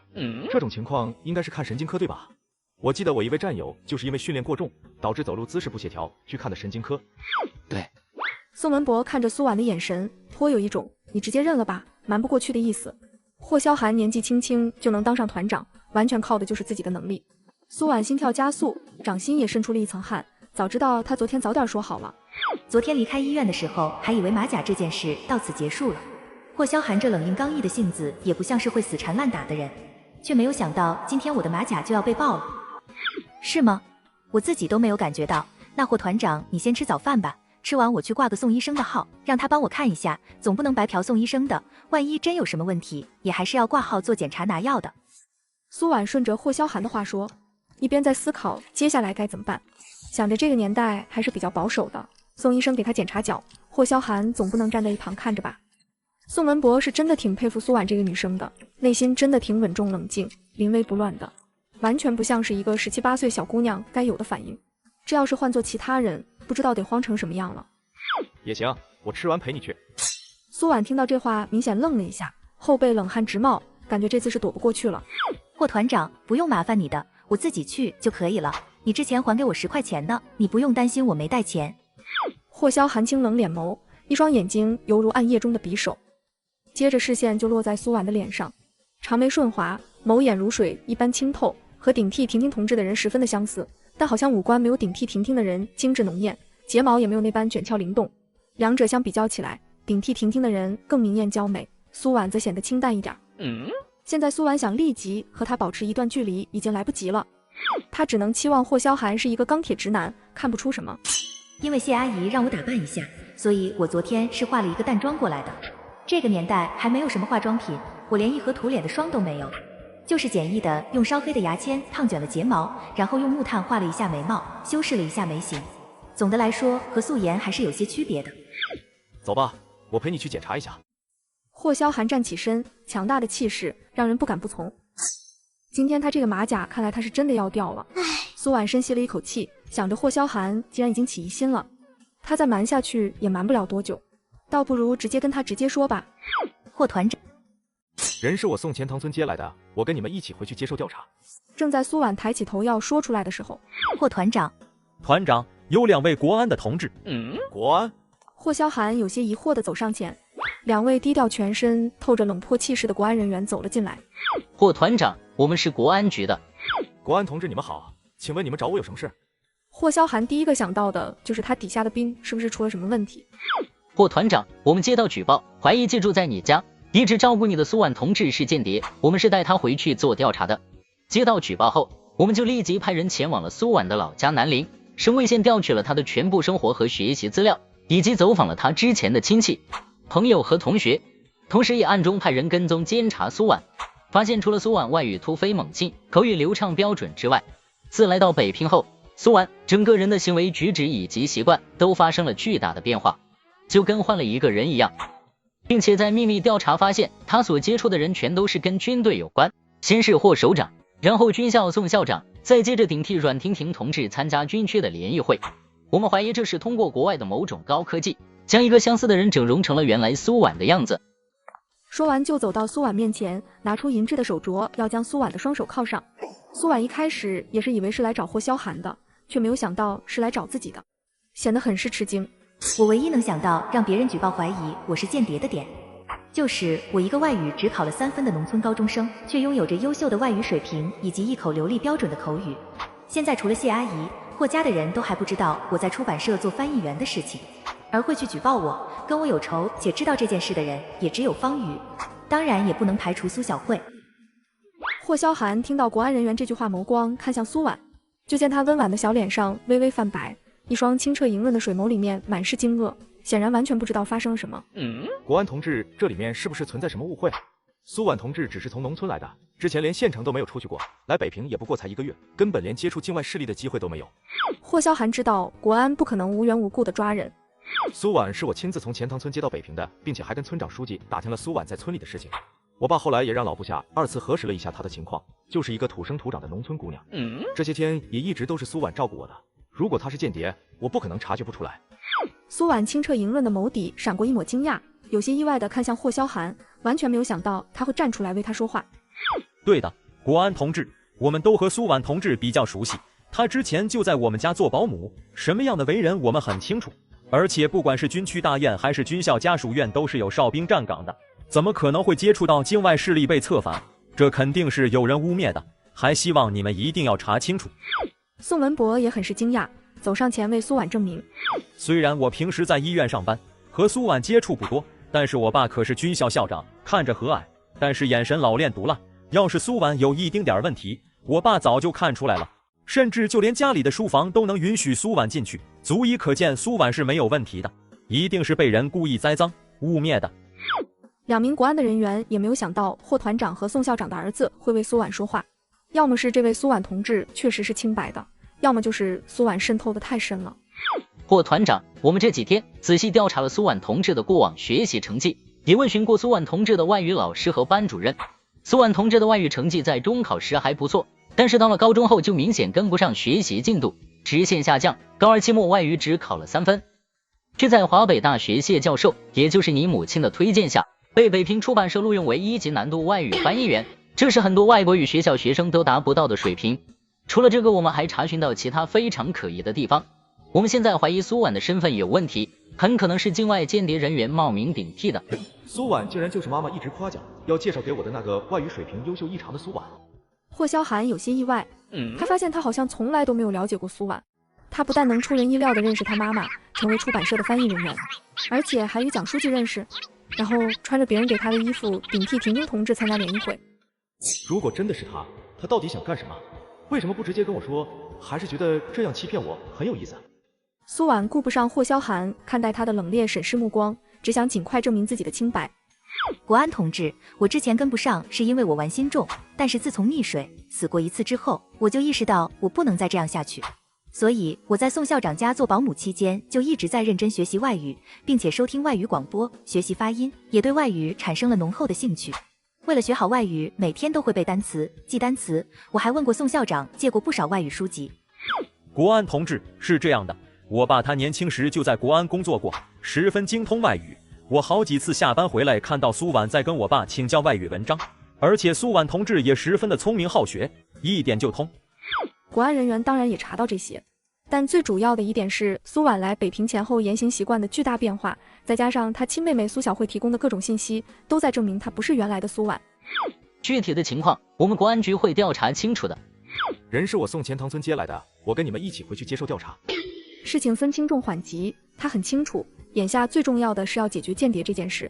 这种情况应该是看神经科对吧？我记得我一位战友就是因为训练过重，导致走路姿势不协调，去看的神经科。对。宋文博看着苏婉的眼神颇有一种你直接认了吧，瞒不过去的意思。霍萧寒年纪轻轻就能当上团长，完全靠的就是自己的能力。苏婉心跳加速，掌心也渗出了一层汗。早知道他昨天早点说好了。昨天离开医院的时候，还以为马甲这件事到此结束了。霍萧寒这冷硬刚毅的性子，也不像是会死缠烂打的人，却没有想到今天我的马甲就要被爆了。是吗？我自己都没有感觉到。那霍团长，你先吃早饭吧。吃完我去挂个宋医生的号，让他帮我看一下，总不能白嫖宋医生的，万一真有什么问题，也还是要挂号做检查拿药的。苏婉顺着霍萧寒的话说，一边在思考接下来该怎么办。想着这个年代还是比较保守的，宋医生给他检查脚，霍萧寒总不能站在一旁看着吧。宋文博是真的挺佩服苏婉这个女生的，内心真的挺稳重冷静，临危不乱的，完全不像是一个17、18岁小姑娘该有的反应。这要是换做其他人，不知道得慌成什么样了。也行，我吃完陪你去。苏婉听到这话明显愣了一下，后背冷汗直冒，感觉这次是躲不过去了。霍团长，不用麻烦你的，我自己去就可以了。你之前还给我10块钱呢，你不用担心我没带钱。霍萧寒清冷脸眸，一双眼睛犹如暗夜中的匕首。接着视线就落在苏婉的脸上，长眉顺滑，眸眼如水一般清透，和顶替婷婷同志的人十分的相似，但好像五官没有顶替婷婷的人精致浓艳，睫毛也没有那般卷翘灵动。两者相比较起来，顶替婷婷的人更明艳娇美，苏婉则显得清淡一点。现在苏婉想立即和他保持一段距离已经来不及了，他只能期望霍萧寒是一个钢铁直男，看不出什么。因为谢阿姨让我打扮一下，所以我昨天是化了一个淡妆过来的。这个年代还没有什么化妆品，我连一盒涂脸的霜都没有，就是简易的用烧黑的牙签烫卷了睫毛，然后用木炭画了一下眉毛，修饰了一下眉形。总的来说和素颜还是有些区别的。走吧，我陪你去检查一下。霍萧寒站起身，强大的气势让人不敢不从。今天他这个马甲看来他是真的要掉了。苏婉深吸了一口气，想着霍萧寒既然已经起疑心了，他再瞒下去也瞒不了多久，倒不如直接跟他直接说吧。霍团长，人是我送钱塘村接来的，我跟你们一起回去接受调查。正在苏婉抬起头要说出来的时候，霍团长，团长，有2位国安的同志。国安？霍萧寒有些疑惑地走上前，2位低调全身透着冷魄气势的国安人员走了进来。霍团长，我们是国安局的。国安同志你们好，请问你们找我有什么事？霍萧寒第一个想到的就是他底下的兵是不是出了什么问题。霍团长，我们接到举报，怀疑借住在你家一直照顾你的苏婉同志是间谍，我们是带他回去做调查的。接到举报后，我们就立即派人前往了苏婉的老家南陵、省卫县，调取了他的全部生活和学习资料，以及走访了他之前的亲戚、朋友和同学，同时也暗中派人跟踪监察苏婉，发现除了苏婉外语突飞猛进、口语流畅标准之外，自来到北平后，苏婉整个人的行为举止以及习惯都发生了巨大的变化，就跟换了一个人一样，并且在秘密调查发现，他所接触的人全都是跟军队有关，先是霍首长，然后军校宋校长，再接着顶替阮婷婷同志参加军区的联谊会。我们怀疑这是通过国外的某种高科技，将一个相似的人整容成了原来苏婉的样子。说完就走到苏婉面前，拿出银质的手镯，要将苏婉的双手铐上。苏婉一开始也是以为是来找霍萧寒的，却没有想到是来找自己的，显得很是吃惊。我唯一能想到让别人举报怀疑我是间谍的点，就是我一个外语只考了3分的农村高中生，却拥有着优秀的外语水平以及一口流利标准的口语。现在除了谢阿姨，霍家的人都还不知道我在出版社做翻译员的事情，而会去举报我、跟我有仇且知道这件事的人也只有方宇，当然也不能排除苏小慧。霍萧寒听到国安人员这句话，眸光看向苏婉，就见他温婉的小脸上微微泛白，一双清澈莹润的水眸里面满是惊愕，显然完全不知道发生了什么。国安同志，这里面是不是存在什么误会？苏婉同志只是从农村来的，之前连县城都没有出去过，来北平也不过才1个月，根本连接触境外势力的机会都没有。霍萧寒知道国安不可能无缘无故的抓人。苏婉是我亲自从钱塘村接到北平的，并且还跟村长书记打听了苏婉在村里的事情。我爸后来也让老部下2次核实了一下她的情况，就是一个土生土长的农村姑娘。这些天也一直都是苏婉照顾我的，如果她是间谍，我不可能察觉不出来。苏婉清澈莹润的眸底闪过一抹惊讶，有些意外的看向霍萧寒，完全没有想到他会站出来为他说话。对的，国安同志，我们都和苏婉同志比较熟悉，他之前就在我们家做保姆，什么样的为人我们很清楚，而且不管是军区大院还是军校家属院都是有哨兵站岗的，怎么可能会接触到境外势力被策反？这肯定是有人污蔑的，还希望你们一定要查清楚。宋文博也很是惊讶，走上前为苏婉证明。虽然我平时在医院上班，和苏婉接触不多，但是我爸可是军校校长，看着和蔼，但是眼神老练毒辣。要是苏婉有一丁点问题，我爸早就看出来了，甚至就连家里的书房都能允许苏婉进去，足以可见苏婉是没有问题的，一定是被人故意栽赃污蔑的。2名国安的人员也没有想到霍团长和宋校长的儿子会为苏婉说话，要么是这位苏婉同志确实是清白的，要么就是苏婉渗透的太深了。霍团长，我们这几天仔细调查了苏婉同志的过往学习成绩，也问询过苏婉同志的外语老师和班主任。苏婉同志的外语成绩在中考时还不错，但是到了高中后就明显跟不上学习进度，直线下降，高2期末外语只考了3分。却在华北大学谢教授，也就是你母亲的推荐下，被北平出版社录用为1级难度外语翻译员，这是很多外国语学校学生都达不到的水平。除了这个，我们还查询到其他非常可疑的地方。我们现在怀疑苏婉的身份有问题，很可能是境外间谍人员冒名顶替的。苏婉竟然就是妈妈一直夸奖要介绍给我的那个外语水平优秀异常的苏婉。霍萧寒有些意外，他发现他好像从来都没有了解过苏婉。他不但能出人意料地认识他妈妈，成为出版社的翻译人员，而且还与蒋书记认识，然后穿着别人给他的衣服顶替婷婷同志参加联谊会。如果真的是他到底想干什么？为什么不直接跟我说？还是觉得这样欺骗我很有意思？苏婉顾不上霍萧寒看待他的冷冽审视目光，只想尽快证明自己的清白。国安同志，我之前跟不上是因为我玩心重，但是自从溺水死过一次之后，我就意识到我不能再这样下去。所以我在宋校长家做保姆期间，就一直在认真学习外语，并且收听外语广播，学习发音，也对外语产生了浓厚的兴趣。为了学好外语，每天都会背单词、记单词，我还问过宋校长借过不少外语书籍。国安同志，是这样的，我爸他年轻时就在国安工作过，十分精通外语。我好几次下班回来，看到苏婉在跟我爸请教外语文章，而且苏婉同志也十分的聪明好学，一点就通。国安人员当然也查到这些，但最主要的一点是苏婉来北平前后言行习惯的巨大变化，再加上她亲妹妹苏小慧提供的各种信息，都在证明她不是原来的苏婉。具体的情况，我们国安局会调查清楚的。人是我从钱塘村接来的，我跟你们一起回去接受调查。事情分轻重缓急，他很清楚，眼下最重要的是要解决间谍这件事。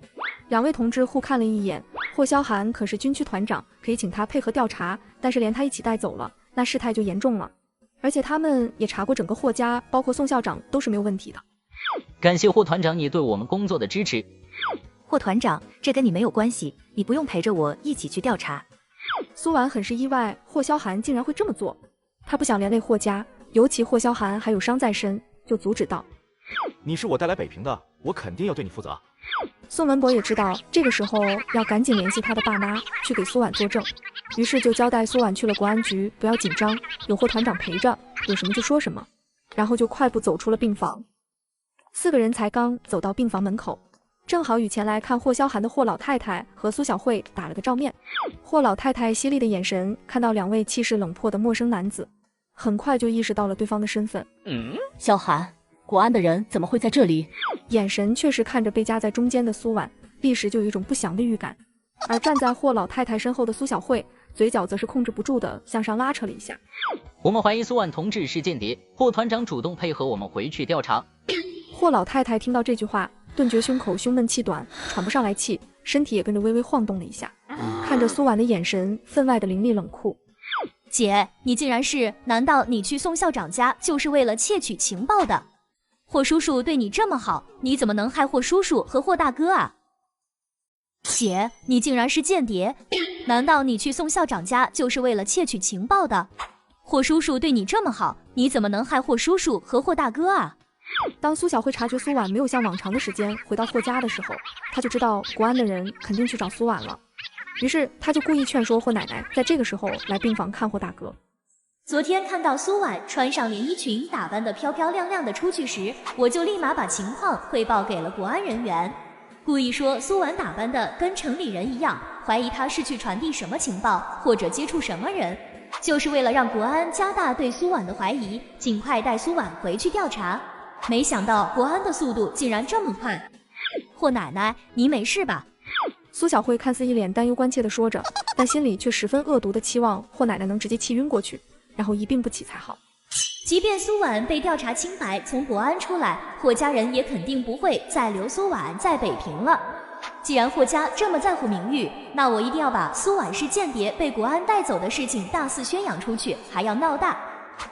两位同志互看了一眼，霍萧寒可是军区团长，可以请他配合调查，但是连他一起带走了，那事态就严重了。而且他们也查过整个霍家，包括宋校长都是没有问题的。感谢霍团长你对我们工作的支持。霍团长，这跟你没有关系，你不用陪着我一起去调查。苏婉很是意外，霍萧寒竟然会这么做，他不想连累霍家，尤其霍萧寒还有伤在身，就阻止道：你是我带来北平的，我肯定要对你负责。宋文博也知道这个时候要赶紧联系他的爸妈去给苏婉作证，于是就交代苏婉去了国安局，不要紧张，有霍团长陪着，有什么就说什么，然后就快步走出了病房。四个人才刚走到病房门口，正好与前来看霍萧寒的霍老太太和苏小慧打了个照面。霍老太太犀利的眼神看到两位气势冷漠的陌生男子，很快就意识到了对方的身份。萧寒，国安的人怎么会在这里？眼神却是看着被夹在中间的苏婉，立时就有一种不祥的预感。而站在霍老太太身后的苏小慧，嘴角则是控制不住的向上拉扯了一下。我们怀疑苏婉同志是间谍，霍团长主动配合我们回去调查。霍老太太听到这句话，顿觉胸口胸闷气短，喘不上来气，身体也跟着微微晃动了一下，看着苏婉的眼神分外的凌厉冷酷。姐，你竟然是？难道你去宋校长家就是为了窃取情报的？霍叔叔对你这么好，你怎么能害霍叔叔和霍大哥啊？姐，你竟然是间谍？难道你去宋校长家就是为了窃取情报的？霍叔叔对你这么好，你怎么能害霍叔叔和霍大哥啊？当苏小慧察觉苏婉没有像往常的时间回到霍家的时候，她就知道国安的人肯定去找苏婉了，于是她就故意劝说霍奶奶在这个时候来病房看霍大哥。昨天看到苏婉穿上连衣裙，打扮得漂漂亮亮的出去时，我就立马把情况汇报给了国安人员，故意说苏婉打扮得跟城里人一样，怀疑她是去传递什么情报或者接触什么人，就是为了让国安加大对苏婉的怀疑，尽快带苏婉回去调查。没想到国安的速度竟然这么快。霍奶奶，你没事吧？苏小慧看似一脸担忧关切地说着，但心里却十分恶毒地期望霍奶奶能直接气晕过去，然后一病不起才好。即便苏婉被调查清白，从国安出来，霍家人也肯定不会再留苏婉在北平了。既然霍家这么在乎名誉，那我一定要把苏婉是间谍被国安带走的事情大肆宣扬出去，还要闹大。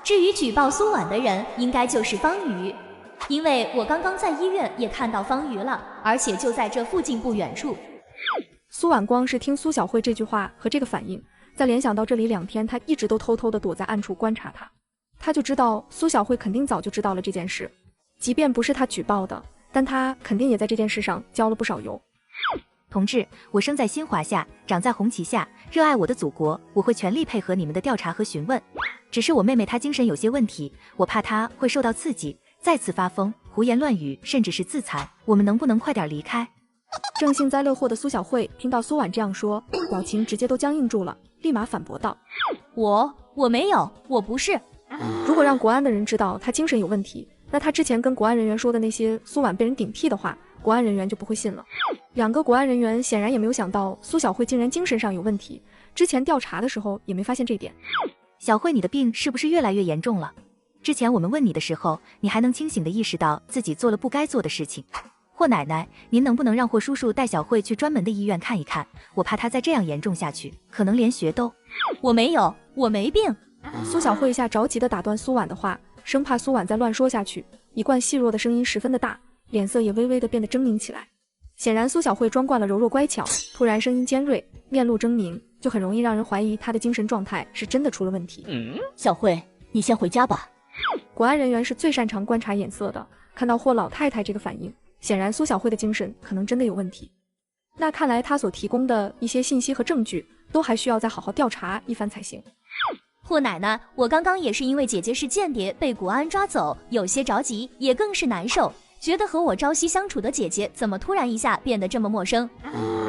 至于举报苏婉的人，应该就是方瑜，因为我刚刚在医院也看到方瑜了，而且就在这附近不远处。苏婉光是听苏小慧这句话和这个反应，再联想到这里2天她一直都偷偷地躲在暗处观察她就知道苏小慧肯定早就知道了这件事，即便不是她举报的，但她肯定也在这件事上浇了不少油。同志，我生在新华夏，长在红旗下，热爱我的祖国，我会全力配合你们的调查和询问。只是我妹妹她精神有些问题，我怕她会受到刺激，再次发疯，胡言乱语，甚至是自残。我们能不能快点离开？正幸灾乐祸的苏小慧听到苏婉这样说，表情直接都僵硬住了，立马反驳道：我没有，我不是。如果让国安的人知道她精神有问题，那他之前跟国安人员说的那些苏婉被人顶替的话，国安人员就不会信了。2个国安人员显然也没有想到苏小慧竟然精神上有问题，之前调查的时候也没发现这点。小慧，你的病是不是越来越严重了？之前我们问你的时候，你还能清醒地意识到自己做了不该做的事情。霍奶奶，您能不能让霍叔叔带小慧去专门的医院看一看？我怕她再这样严重下去，可能连学都……我没有，我没病。苏小慧一下着急地打断苏婉的话，生怕苏婉再乱说下去，一贯细弱的声音十分的大，脸色也微微地变得狰狞起来。显然苏小慧装惯了柔弱乖巧，突然声音尖锐，面露狰狞，就很容易让人怀疑她的精神状态是真的出了问题。小慧，你先回家吧。国安人员是最擅长观察眼色的，看到霍老太太这个反应，显然苏小慧的精神可能真的有问题。那看来她所提供的一些信息和证据，都还需要再好好调查一番才行。霍奶奶，我刚刚也是因为姐姐是间谍被国安抓走，有些着急，也更是难受，觉得和我朝夕相处的姐姐怎么突然一下变得这么陌生。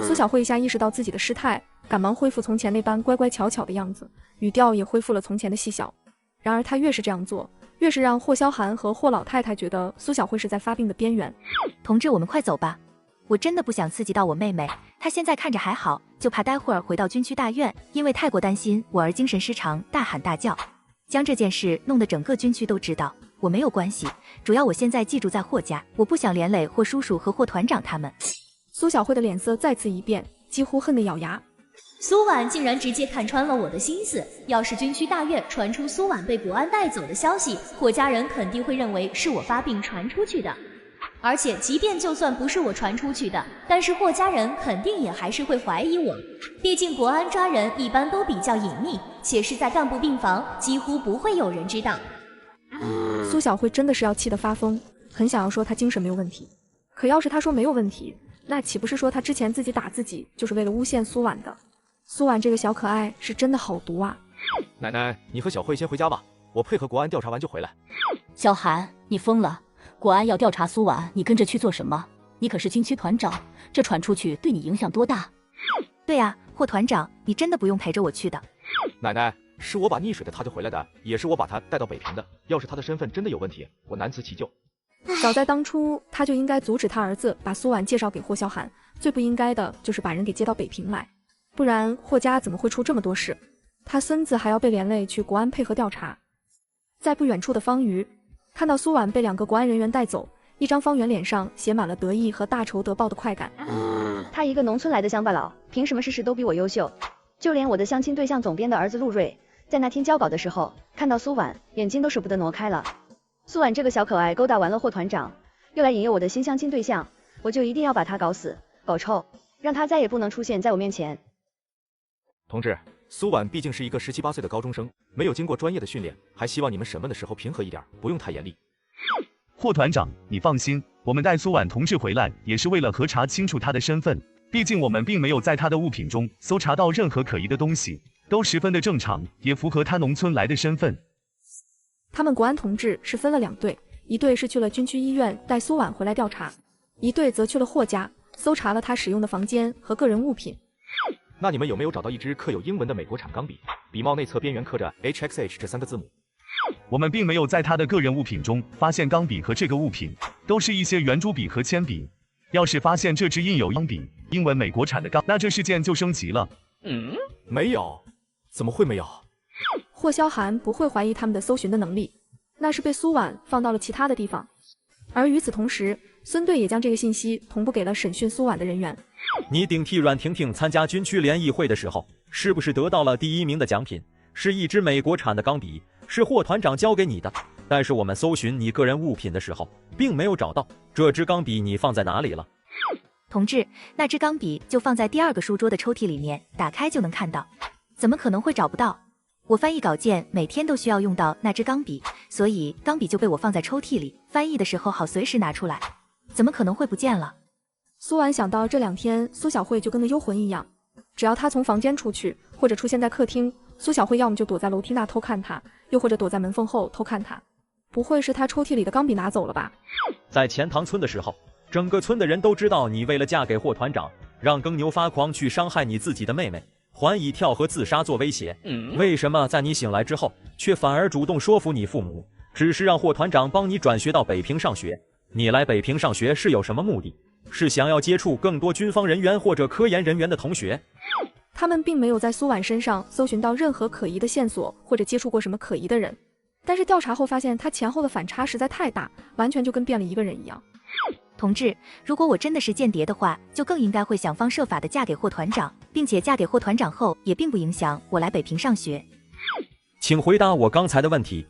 苏小慧一下意识到自己的失态，赶忙恢复从前那般乖乖巧巧的样子，语调也恢复了从前的细小。然而她越是这样做，越是让霍萧寒和霍老太太觉得苏小慧是在发病的边缘。同志，我们快走吧，我真的不想刺激到我妹妹，她现在看着还好，就怕待会儿回到军区大院，因为太过担心我而精神失常，大喊大叫，将这件事弄得整个军区都知道。我没有关系，主要我现在寄住在霍家，我不想连累霍叔叔和霍团长他们。苏小慧的脸色再次一变，几乎恨得咬牙。苏婉竟然直接看穿了我的心思，要是军区大院传出苏婉被国安带走的消息，霍家人肯定会认为是我发病传出去的。而且即便就算不是我传出去的，但是霍家人肯定也还是会怀疑我，毕竟国安抓人一般都比较隐秘，且是在干部病房，几乎不会有人知道。苏小慧真的是要气得发疯，很想要说她精神没有问题，可要是她说没有问题，那岂不是说她之前自己打自己就是为了诬陷苏婉的？苏婉这个小可爱是真的好毒啊！奶奶，你和小慧先回家吧，我配合国安调查完就回来。萧寒，你疯了！国安要调查苏婉，你跟着去做什么？你可是军区团长，这传出去对你影响多大？对啊，霍团长，你真的不用陪着我去的。奶奶，是我把溺水的他救回来的，也是我把他带到北平的。要是他的身份真的有问题，我难辞其咎。早在当初，他就应该阻止他儿子把苏婉介绍给霍萧寒，最不应该的就是把人给接到北平来，不然霍家怎么会出这么多事？他孙子还要被连累去国安配合调查。在不远处的方隅，看到苏婉被2个国安人员带走，一张方圆脸上写满了得意和大仇得报的快感。他一个农村来的乡巴佬，凭什么事事都比我优秀？就连我的相亲对象总编的儿子陆睿，在那天交稿的时候，看到苏婉，眼睛都舍不得挪开了。苏婉这个小可爱勾搭完了霍团长，又来引诱我的新相亲对象，我就一定要把他搞死，狗臭，让他再也不能出现在我面前。同志，苏婉毕竟是一个17、18岁的高中生，没有经过专业的训练，还希望你们审问的时候平和一点，不用太严厉。霍团长，你放心，我们带苏婉同志回来也是为了核查清楚她的身份，毕竟我们并没有在她的物品中搜查到任何可疑的东西，都十分的正常，也符合她农村来的身份。他们国安同志是分了2队，一队是去了军区医院带苏婉回来调查，一队则去了霍家，搜查了他使用的房间和个人物品。那你们有没有找到一支刻有英文的美国产钢笔，笔帽内侧边缘刻着 HXH 这3个字母？我们并没有在他的个人物品中发现钢笔和这个物品，都是一些圆珠笔和铅笔。要是发现这支印有钢笔，英文美国产的钢，那这事件就升级了。没有，怎么会没有？霍萧寒不会怀疑他们的搜寻的能力，那是被苏婉放到了其他的地方。而与此同时，孙队也将这个信息同步给了审讯苏婉的人员。你顶替阮婷婷参加军区联谊会的时候，是不是得到了第1名的奖品？是一支美国产的钢笔，是霍团长交给你的。但是我们搜寻你个人物品的时候，并没有找到这支钢笔，你放在哪里了？同志，那支钢笔就放在第2个书桌的抽屉里面，打开就能看到。怎么可能会找不到？我翻译稿件每天都需要用到那支钢笔，所以钢笔就被我放在抽屉里，翻译的时候好随时拿出来。怎么可能会不见了？苏婉想到这2天苏小慧就跟个幽魂一样，只要她从房间出去，或者出现在客厅，苏小慧要么就躲在楼梯那偷看她，又或者躲在门缝后偷看她。不会是她抽屉里的钢笔拿走了吧？在钱塘村的时候，整个村的人都知道你为了嫁给霍团长，让耕牛发狂去伤害你自己的妹妹，还以跳河自杀做威胁。为什么在你醒来之后，却反而主动说服你父母，只是让霍团长帮你转学到北平上学。你来北平上学是有什么目的？是想要接触更多军方人员或者科研人员的同学？他们并没有在苏婉身上搜寻到任何可疑的线索，或者接触过什么可疑的人。但是调查后发现，他前后的反差实在太大，完全就跟变了一个人一样。同志，如果我真的是间谍的话，就更应该会想方设法的嫁给霍团长，并且嫁给霍团长后，也并不影响我来北平上学。请回答我刚才的问题。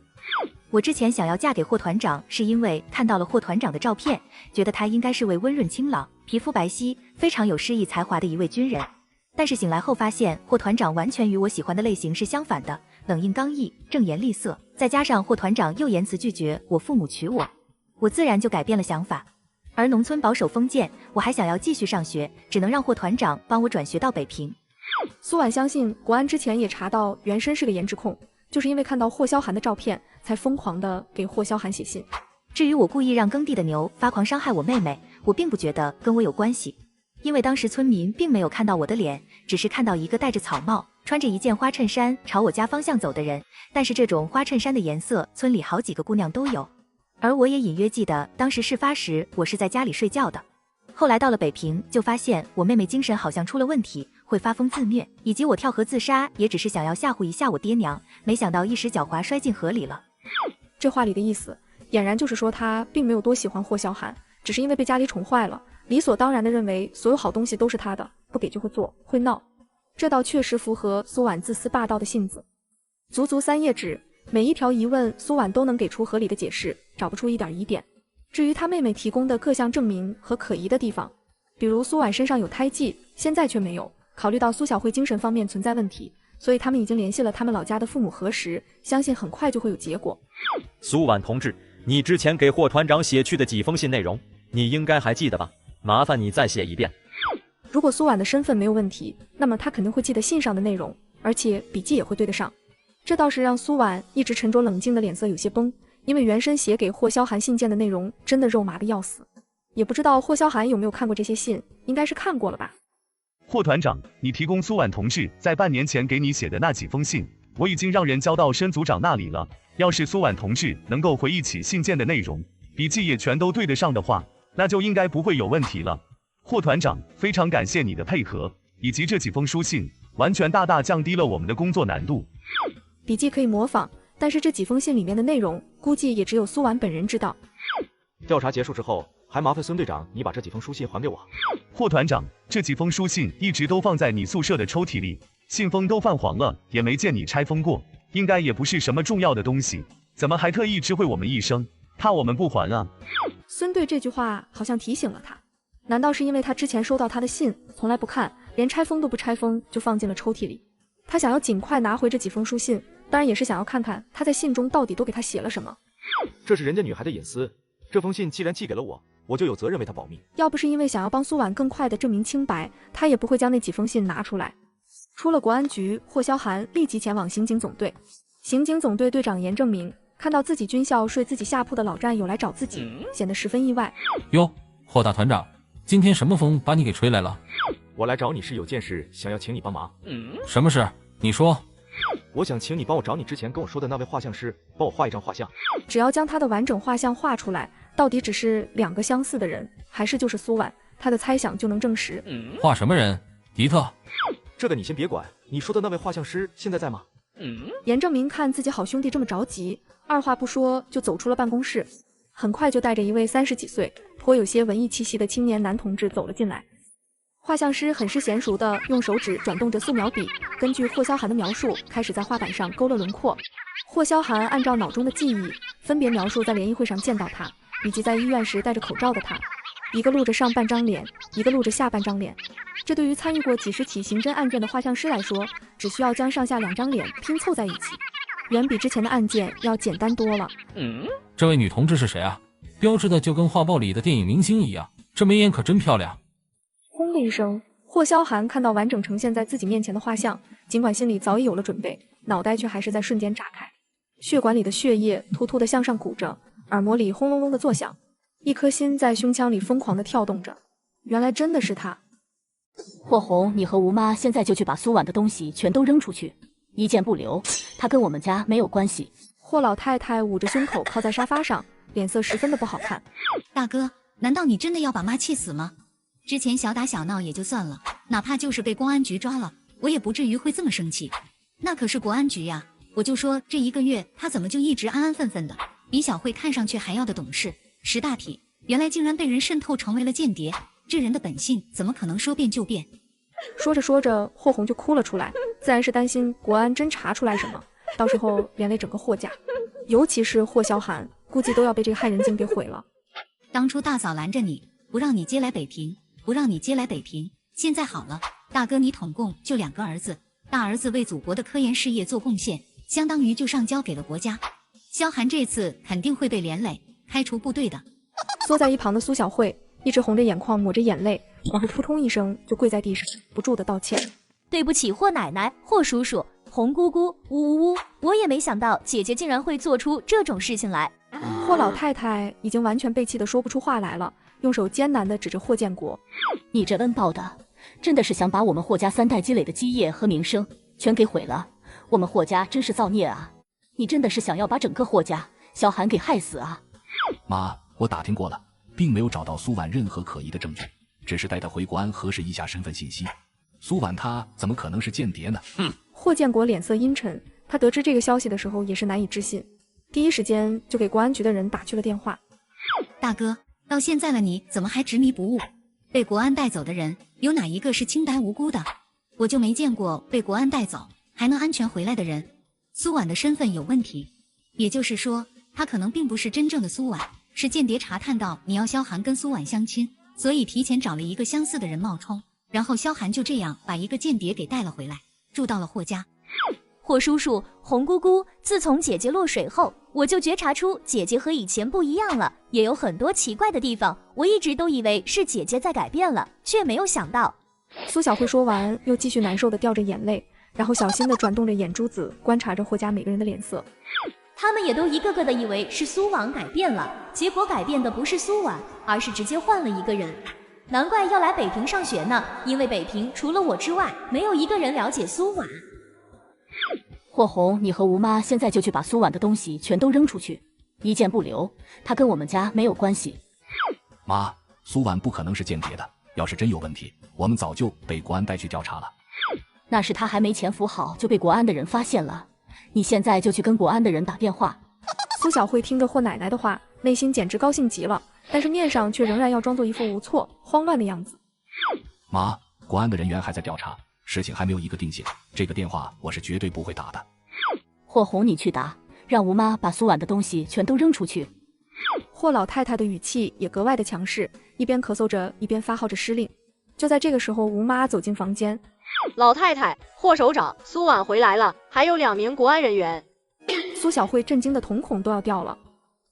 我之前想要嫁给霍团长，是因为看到了霍团长的照片，觉得他应该是位温润清朗、皮肤白皙、非常有诗意才华的一位军人。但是醒来后发现，霍团长完全与我喜欢的类型是相反的，冷硬刚毅、正颜厉色，再加上霍团长又严词拒绝我父母娶我，我自然就改变了想法。而农村保守封建，我还想要继续上学，只能让霍团长帮我转学到北平。苏婉相信国安之前也查到原身是个颜值控，就是因为看到霍萧寒的照片，才疯狂的给霍萧寒写信。至于我故意让耕地的牛发狂伤害我妹妹，我并不觉得跟我有关系，因为当时村民并没有看到我的脸，只是看到一个戴着草帽、穿着一件花衬衫朝我家方向走的人。但是这种花衬衫的颜色，村里好几个姑娘都有。而我也隐约记得，当时事发时我是在家里睡觉的。后来到了北平，就发现我妹妹精神好像出了问题，会发疯自虐，以及我跳河自杀也只是想要吓唬一下我爹娘，没想到一时狡猾摔进河里了。这话里的意思，俨然就是说他并没有多喜欢霍萧寒，只是因为被家里宠坏了，理所当然的认为所有好东西都是他的，不给就会做，会闹。这倒确实符合苏婉自私霸道的性子。足足3页纸，每一条疑问苏婉都能给出合理的解释，找不出一点疑点。至于他妹妹提供的各项证明和可疑的地方，比如苏婉身上有胎记，现在却没有，考虑到苏小慧精神方面存在问题，所以他们已经联系了他们老家的父母核实，相信很快就会有结果。苏婉同志，你之前给霍团长写去的几封信内容，你应该还记得吧？麻烦你再写一遍。如果苏婉的身份没有问题，那么他肯定会记得信上的内容，而且笔记也会对得上。这倒是让苏婉一直沉着冷静的脸色有些崩，因为原身写给霍萧寒信件的内容真的肉麻的要死。也不知道霍萧寒有没有看过这些信，应该是看过了吧。霍团长，你提供苏婉同志在半年前给你写的那几封信，我已经让人交到申组长那里了。要是苏婉同志能够回忆起信件的内容，笔记也全都对得上的话，那就应该不会有问题了。霍团长，非常感谢你的配合，以及这几封书信，完全大大降低了我们的工作难度。笔记可以模仿，但是这几封信里面的内容，估计也只有苏婉本人知道。调查结束之后，还麻烦孙队长你把这几封书信还给我。霍团长，这几封书信一直都放在你宿舍的抽屉里，信封都泛黄了，也没见你拆封过，应该也不是什么重要的东西，怎么还特意知会我们一声，怕我们不还啊？孙队这句话好像提醒了他，难道是因为他之前收到他的信从来不看，连拆封都不拆封就放进了抽屉里？他想要尽快拿回这几封书信，当然也是想要看看他在信中到底都给他写了什么。这是人家女孩的隐私，这封信既然寄给了我，我就有责任为她保密。要不是因为想要帮苏婉更快地证明清白，他也不会将那几封信拿出来。出了国安局，霍萧寒立即前往刑警总队。刑警总队队长严正明看到自己军校睡自己下铺的老战友来找自己，显得十分意外。哟，霍大团长，今天什么风把你给吹来了？我来找你是有件事想要请你帮忙。什么事？你说。我想请你帮我找你之前跟我说的那位画像师，帮我画一张画像。只要将他的完整画像画出来，到底只是2个相似的人，还是就是苏婉，他的猜想就能证实。画什么人？迪特？这个你先别管，你说的那位画像师现在在吗？严正明看自己好兄弟这么着急，二话不说就走出了办公室，很快就带着一位30几岁、颇有些文艺气息的青年男同志走了进来。画像师很是娴熟地用手指转动着素描笔，根据霍萧寒的描述，开始在画板上勾勒轮廓。霍萧寒按照脑中的记忆，分别描述在联谊会上见到他，以及在医院时戴着口罩的他，一个露着上半张脸，一个露着下半张脸。这对于参与过几十起刑侦案件的画像师来说，只需要将上下2张脸拼凑在一起，远比之前的案件要简单多了。这位女同志是谁啊？标致的就跟画报里的电影明星一样，这眉眼可真漂亮。轰的一声，霍萧寒看到完整呈现在自己面前的画像，尽管心里早已有了准备，脑袋却还是在瞬间炸开。血管里的血液突突地向上鼓着，耳膜里轰隆隆的作响，一颗心在胸腔里疯狂地跳动着。原来真的是他。霍红，你和吴妈现在就去把苏婉的东西全都扔出去，一件不留，她跟我们家没有关系。霍老太太捂着胸口靠在沙发上，脸色十分的不好看。大哥，难道你真的要把妈气死吗？之前小打小闹也就算了，哪怕就是被公安局抓了，我也不至于会这么生气。那可是国安局呀，我就说这1个月他怎么就一直安安分分的，比小慧看上去还要的懂事识大体，原来竟然被人渗透成为了间谍，这人的本性怎么可能说变就变？说着说着，霍红就哭了出来，自然是担心国安真查出来什么，到时候连累整个霍家，尤其是霍萧寒，估计都要被这个害人精给毁了。当初大嫂拦着你，不让你接来北平，现在好了，大哥你统共就2个儿子，大儿子为祖国的科研事业做贡献，相当于就上交给了国家。萧寒这次肯定会被连累，开除部队的。缩在一旁的苏小慧一直红着眼眶，抹着眼泪，然后扑通一声就跪在地上，不住的道歉：“对不起，霍奶奶、霍叔叔、红姑姑，呜，我也没想到姐姐竟然会做出这种事情来。”霍老太太已经完全被气得说不出话来了，用手艰难地指着霍建国：“你这温饱的，真的是想把我们霍家3代积累的基业和名声全给毁了？我们霍家真是造孽啊！你真的是想要把整个霍家萧寒给害死啊？”妈，我打听过了，并没有找到苏婉任何可疑的证据，只是带她回国安核实一下身份信息。苏婉她怎么可能是间谍呢？霍建国脸色阴沉，他得知这个消息的时候也是难以置信，第一时间就给国安局的人打去了电话。大哥，到现在了，你怎么还执迷不悟？被国安带走的人有哪一个是清白无辜的？我就没见过被国安带走还能安全回来的人。苏婉的身份有问题，也就是说她可能并不是真正的苏婉，是间谍查探到你要萧寒跟苏婉相亲，所以提前找了一个相似的人冒充，然后萧寒就这样把一个间谍给带了回来，住到了霍家。霍叔叔、红姑姑，自从姐姐落水后，我就觉察出姐姐和以前不一样了，也有很多奇怪的地方。我一直都以为是姐姐在改变了，却没有想到。苏小慧说完，又继续难受的掉着眼泪，然后小心的转动着眼珠子，观察着霍家每个人的脸色。他们也都一个个的以为是苏婉改变了，结果改变的不是苏婉，而是直接换了一个人。难怪要来北平上学呢，因为北平除了我之外，没有一个人了解苏婉。霍红，你和吴妈现在就去把苏婉的东西全都扔出去，一件不留，她跟我们家没有关系。妈，苏婉不可能是间谍的，要是真有问题，我们早就被国安带去调查了。那是她还没潜伏好就被国安的人发现了，你现在就去跟国安的人打电话。苏小慧听着霍奶奶的话，内心简直高兴极了，但是面上却仍然要装作一副无措、慌乱的样子。妈，国安的人员还在调查，事情还没有一个定性，这个电话我是绝对不会打的。霍红，你去打，让吴妈把苏婉的东西全都扔出去。霍老太太的语气也格外的强势，一边咳嗽着，一边发号着施令。就在这个时候，吴妈走进房间：“老太太，霍首长，苏婉回来了，还有2名国安人员。”苏小慧震惊的瞳孔都要掉了。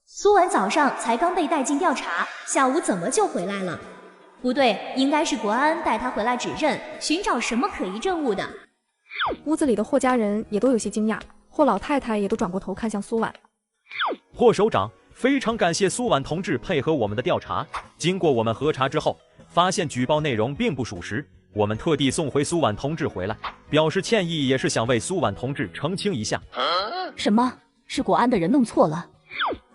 苏婉早上才刚被带进调查，下午怎么就回来了？不对，应该是国安带她回来指认，寻找什么可疑证物的。屋子里的霍家人也都有些惊讶，霍老太太也都转过头看向苏婉。霍首长，非常感谢苏婉同志配合我们的调查，经过我们核查之后，发现举报内容并不属实，我们特地送回苏婉同志回来，表示歉意，也是想为苏婉同志澄清一下。什么？是国安的人弄错了？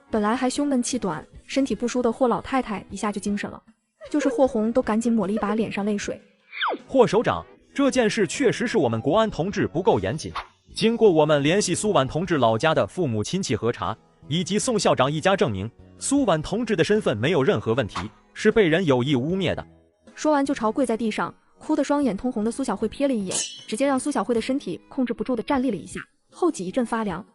本来还胸闷气短、身体不舒的霍老太太一下就精神了，就是霍红都赶紧抹了一把脸上泪水。霍首长，这件事确实是我们国安同志不够严谨，经过我们联系苏婉同志老家的父母亲戚核查，以及宋校长一家证明，苏婉同志的身份没有任何问题，是被人有意污蔑的。说完就朝跪在地上哭得双眼通红的苏小慧瞥了一眼，直接让苏小慧的身体控制不住的站立了一下，后脊一阵发凉。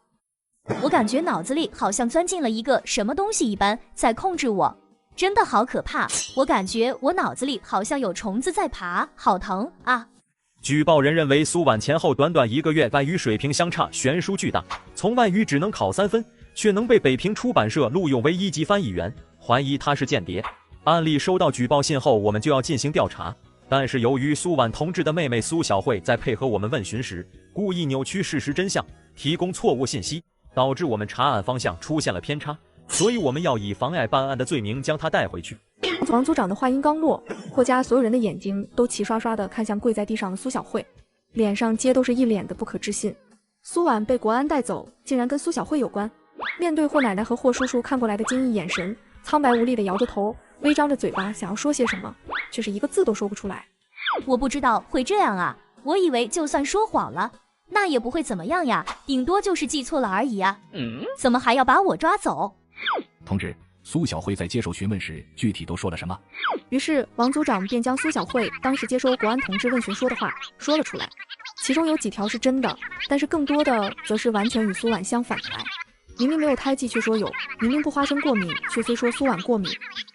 我感觉脑子里好像钻进了一个什么东西一般，在控制我，真的好可怕。我感觉我脑子里好像有虫子在爬，好疼啊！举报人认为苏婉前后短短1个月外语水平相差悬殊巨大，从外语只能考3分，却能被北平出版社录用为1级翻译员，怀疑他是间谍。案例收到举报信后，我们就要进行调查，但是由于苏婉同志的妹妹苏小慧在配合我们问询时，故意扭曲事实真相，提供错误信息，导致我们查案方向出现了偏差，所以我们要以妨碍办案的罪名将他带回去。王组长的话音刚落，霍家所有人的眼睛都齐刷刷地看向跪在地上的苏小慧，脸上皆都是一脸的不可置信。苏婉被国安带走，竟然跟苏小慧有关。面对霍奶奶和霍叔叔看过来的惊异眼神，苍白无力地摇着头，微张着嘴巴想要说些什么，却是一个字都说不出来。我不知道会这样啊，我以为就算说谎了，那也不会怎么样呀，顶多就是记错了而已啊。怎么还要把我抓走？同志，苏小慧在接受询问时具体都说了什么？于是王组长便将苏小慧当时接收国安同志问询说的话说了出来，其中有几条是真的，但是更多的则是完全与苏婉相反的来。明明没有胎记却说有，明明不花生过敏却非说苏婉过敏，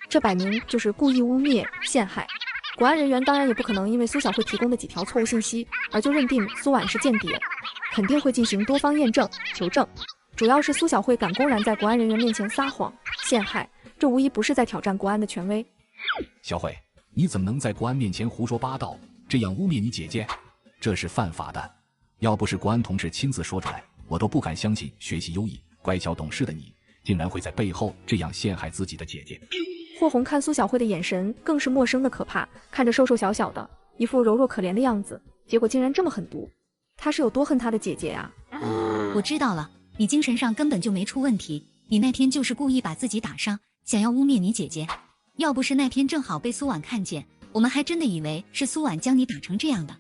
这摆明就是故意污蔑陷害。国安人员当然也不可能因为苏小慧提供的几条错误信息而就认定苏婉是间谍，肯定会进行多方验证求证。主要是苏小慧敢公然在国安人员面前撒谎陷害，这无疑不是在挑战国安的权威。小慧，你怎么能在国安面前胡说八道，这样污蔑你姐姐？这是犯法的。要不是国安同志亲自说出来，我都不敢相信学习优异、乖巧懂事的你，竟然会在背后这样陷害自己的姐姐。霍红看苏小慧的眼神更是陌生的可怕，看着瘦瘦小小的，一副柔弱可怜的样子，结果竟然这么狠毒。他是有多恨他的姐姐啊？我知道了，你精神上根本就没出问题，你那天就是故意把自己打伤，想要污蔑你姐姐。要不是那天正好被苏婉看见，我们还真的以为是苏婉将你打成这样的。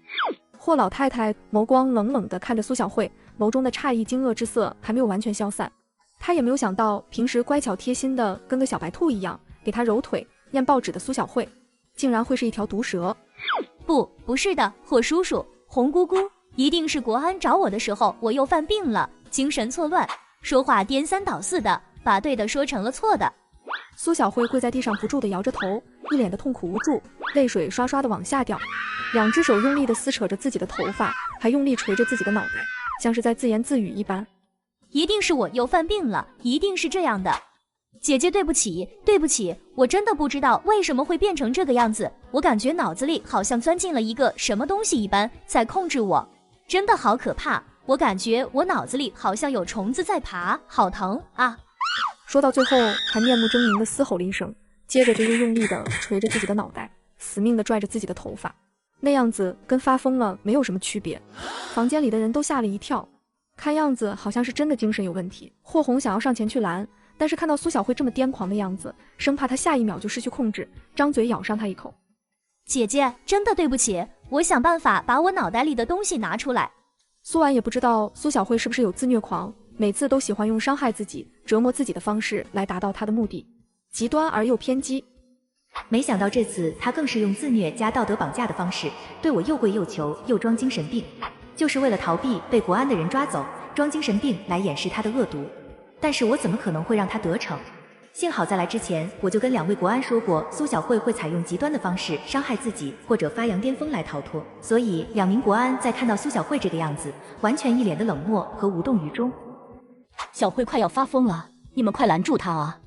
霍老太太眸光冷冷地看着苏小慧，眸中的诧异惊愕之色还没有完全消散。她也没有想到平时乖巧贴心的跟个小白兔一样给她揉腿念报纸的苏小慧，竟然会是一条毒蛇。不是的，霍叔叔，红姑姑，一定是国安找我的时候我又犯病了，精神错乱，说话颠三倒四的，把对的说成了错的。苏小慧跪在地上不住地摇着头，一脸的痛苦无助，泪水刷刷地往下掉，两只手用力地撕扯着自己的头发，还用力捶着自己的脑袋，像是在自言自语一般。一定是我又犯病了，一定是这样的。姐姐对不起，对不起，我真的不知道为什么会变成这个样子，我感觉脑子里好像钻进了一个什么东西一般，在控制我，真的好可怕，我感觉我脑子里好像有虫子在爬，好疼啊！说到最后还面目狰狞地嘶吼了一声，接着就又用力地捶着自己的脑袋，死命地拽着自己的头发，那样子跟发疯了没有什么区别。房间里的人都吓了一跳，看样子好像是真的精神有问题。霍红想要上前去拦，但是看到苏小慧这么癫狂的样子，生怕她下一秒就失去控制，张嘴咬上她一口。姐姐，真的对不起，我想办法把我脑袋里的东西拿出来。苏婉也不知道苏小慧是不是有自虐狂，每次都喜欢用伤害自己、折磨自己的方式来达到她的目的，极端而又偏激。没想到这次她更是用自虐加道德绑架的方式，对我又跪又求又装精神病，就是为了逃避被国安的人抓走，装精神病来掩饰她的恶毒。但是我怎么可能会让她得逞？幸好在来之前，我就跟2位国安说过，苏小慧会采用极端的方式伤害自己，或者发扬巅峰来逃脱。所以2名国安在看到苏小慧这个样子，完全一脸的冷漠和无动于衷。小慧快要发疯了，你们快拦住她啊！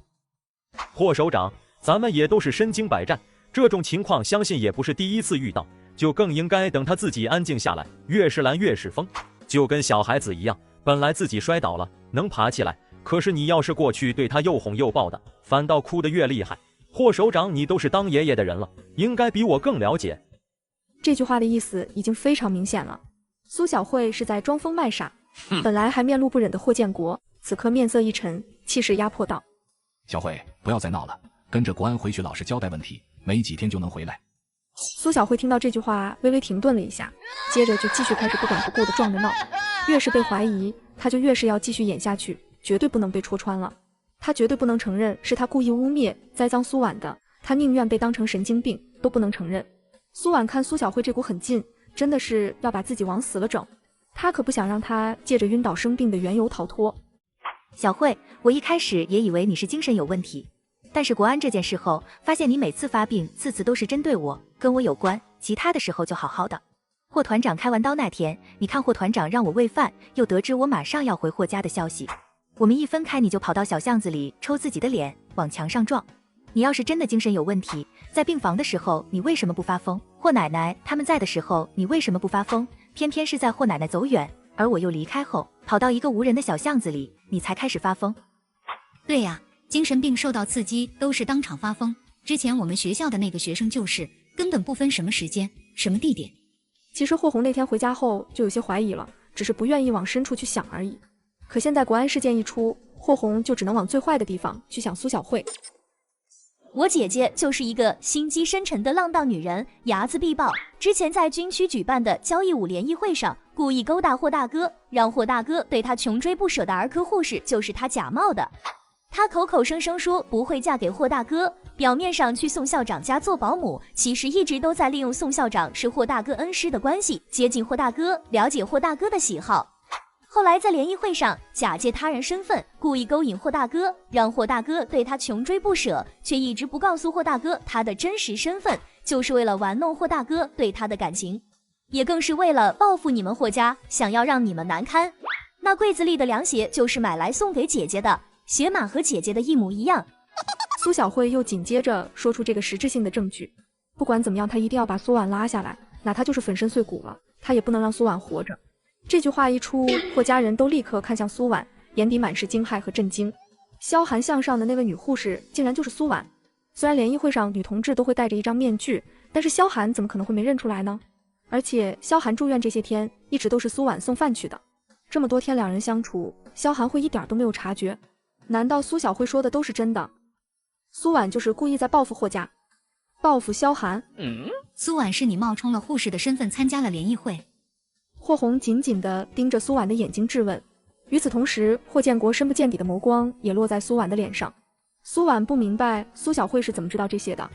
霍首长，咱们也都是身经百战，这种情况相信也不是第一次遇到，就更应该等她自己安静下来，越是拦越是疯，就跟小孩子一样，本来自己摔倒了能爬起来，可是你要是过去对他又哄又抱的，反倒哭得越厉害。霍首长，你都是当爷爷的人了，应该比我更了解。这句话的意思已经非常明显了，苏小慧是在装疯卖傻。本来还面露不忍的霍建国，此刻面色一沉，气势压迫道：小慧，不要再闹了，跟着国安回去老实交代问题，没几天就能回来。苏小慧听到这句话微微停顿了一下，接着就继续开始不管不顾的撞着闹，越是被怀疑，她就越是要继续演下去，绝对不能被戳穿了。她绝对不能承认是她故意污蔑栽赃苏婉的，她宁愿被当成神经病都不能承认。苏婉看苏小慧这股狠劲，真的是要把自己往死了整，她可不想让她借着晕倒生病的缘由逃脱。小慧，我一开始也以为你是精神有问题，但是国安这件事后，发现你每次发病次次都是针对我，跟我有关，其他的时候就好好的。霍团长开完刀那天，你看霍团长让我喂饭，又得知我马上要回霍家的消息，我们一分开你就跑到小巷子里抽自己的脸，往墙上撞。你要是真的精神有问题，在病房的时候你为什么不发疯？霍奶奶他们在的时候你为什么不发疯？偏偏是在霍奶奶走远，而我又离开后，跑到一个无人的小巷子里，你才开始发疯。对呀，精神病受到刺激都是当场发疯，之前我们学校的那个学生就是根本不分什么时间什么地点。其实霍红那天回家后就有些怀疑了，只是不愿意往深处去想而已。可现在国安事件一出，霍红就只能往最坏的地方去想苏小慧。我姐姐就是一个心机深沉的浪荡女人，睚眦必报。之前在军区举办的交谊舞联谊会上，故意勾搭霍大哥，让霍大哥对她穷追不舍的儿科护士就是她假冒的。她口口声声说不会嫁给霍大哥，表面上去宋校长家做保姆，其实一直都在利用宋校长是霍大哥恩师的关系，接近霍大哥，了解霍大哥的喜好。后来在联谊会上假借他人身份，故意勾引霍大哥，让霍大哥对他穷追不舍，却一直不告诉霍大哥他的真实身份，就是为了玩弄霍大哥对他的感情，也更是为了报复你们霍家，想要让你们难堪。那柜子里的凉鞋就是买来送给姐姐的，鞋码和姐姐的一模一样。苏小慧又紧接着说出这个实质性的证据，不管怎么样，她一定要把苏婉拉下来，哪怕就是粉身碎骨了，她也不能让苏婉活着。这句话一出，霍家人都立刻看向苏婉，眼底满是惊骇和震惊。萧寒向上的那位女护士竟然就是苏婉。虽然联谊会上女同志都会戴着一张面具，但是萧寒怎么可能会没认出来呢？而且萧寒住院这些天一直都是苏婉送饭去的，这么多天两人相处，萧寒会一点都没有察觉？难道苏小慧说的都是真的？苏婉就是故意在报复霍家，报复萧寒？苏婉是你冒充了护士的身份参加了联谊会。霍红紧紧地盯着苏婉的眼睛质问，与此同时，霍建国深不见底的眸光也落在苏婉的脸上。苏婉不明白苏小慧是怎么知道这些的。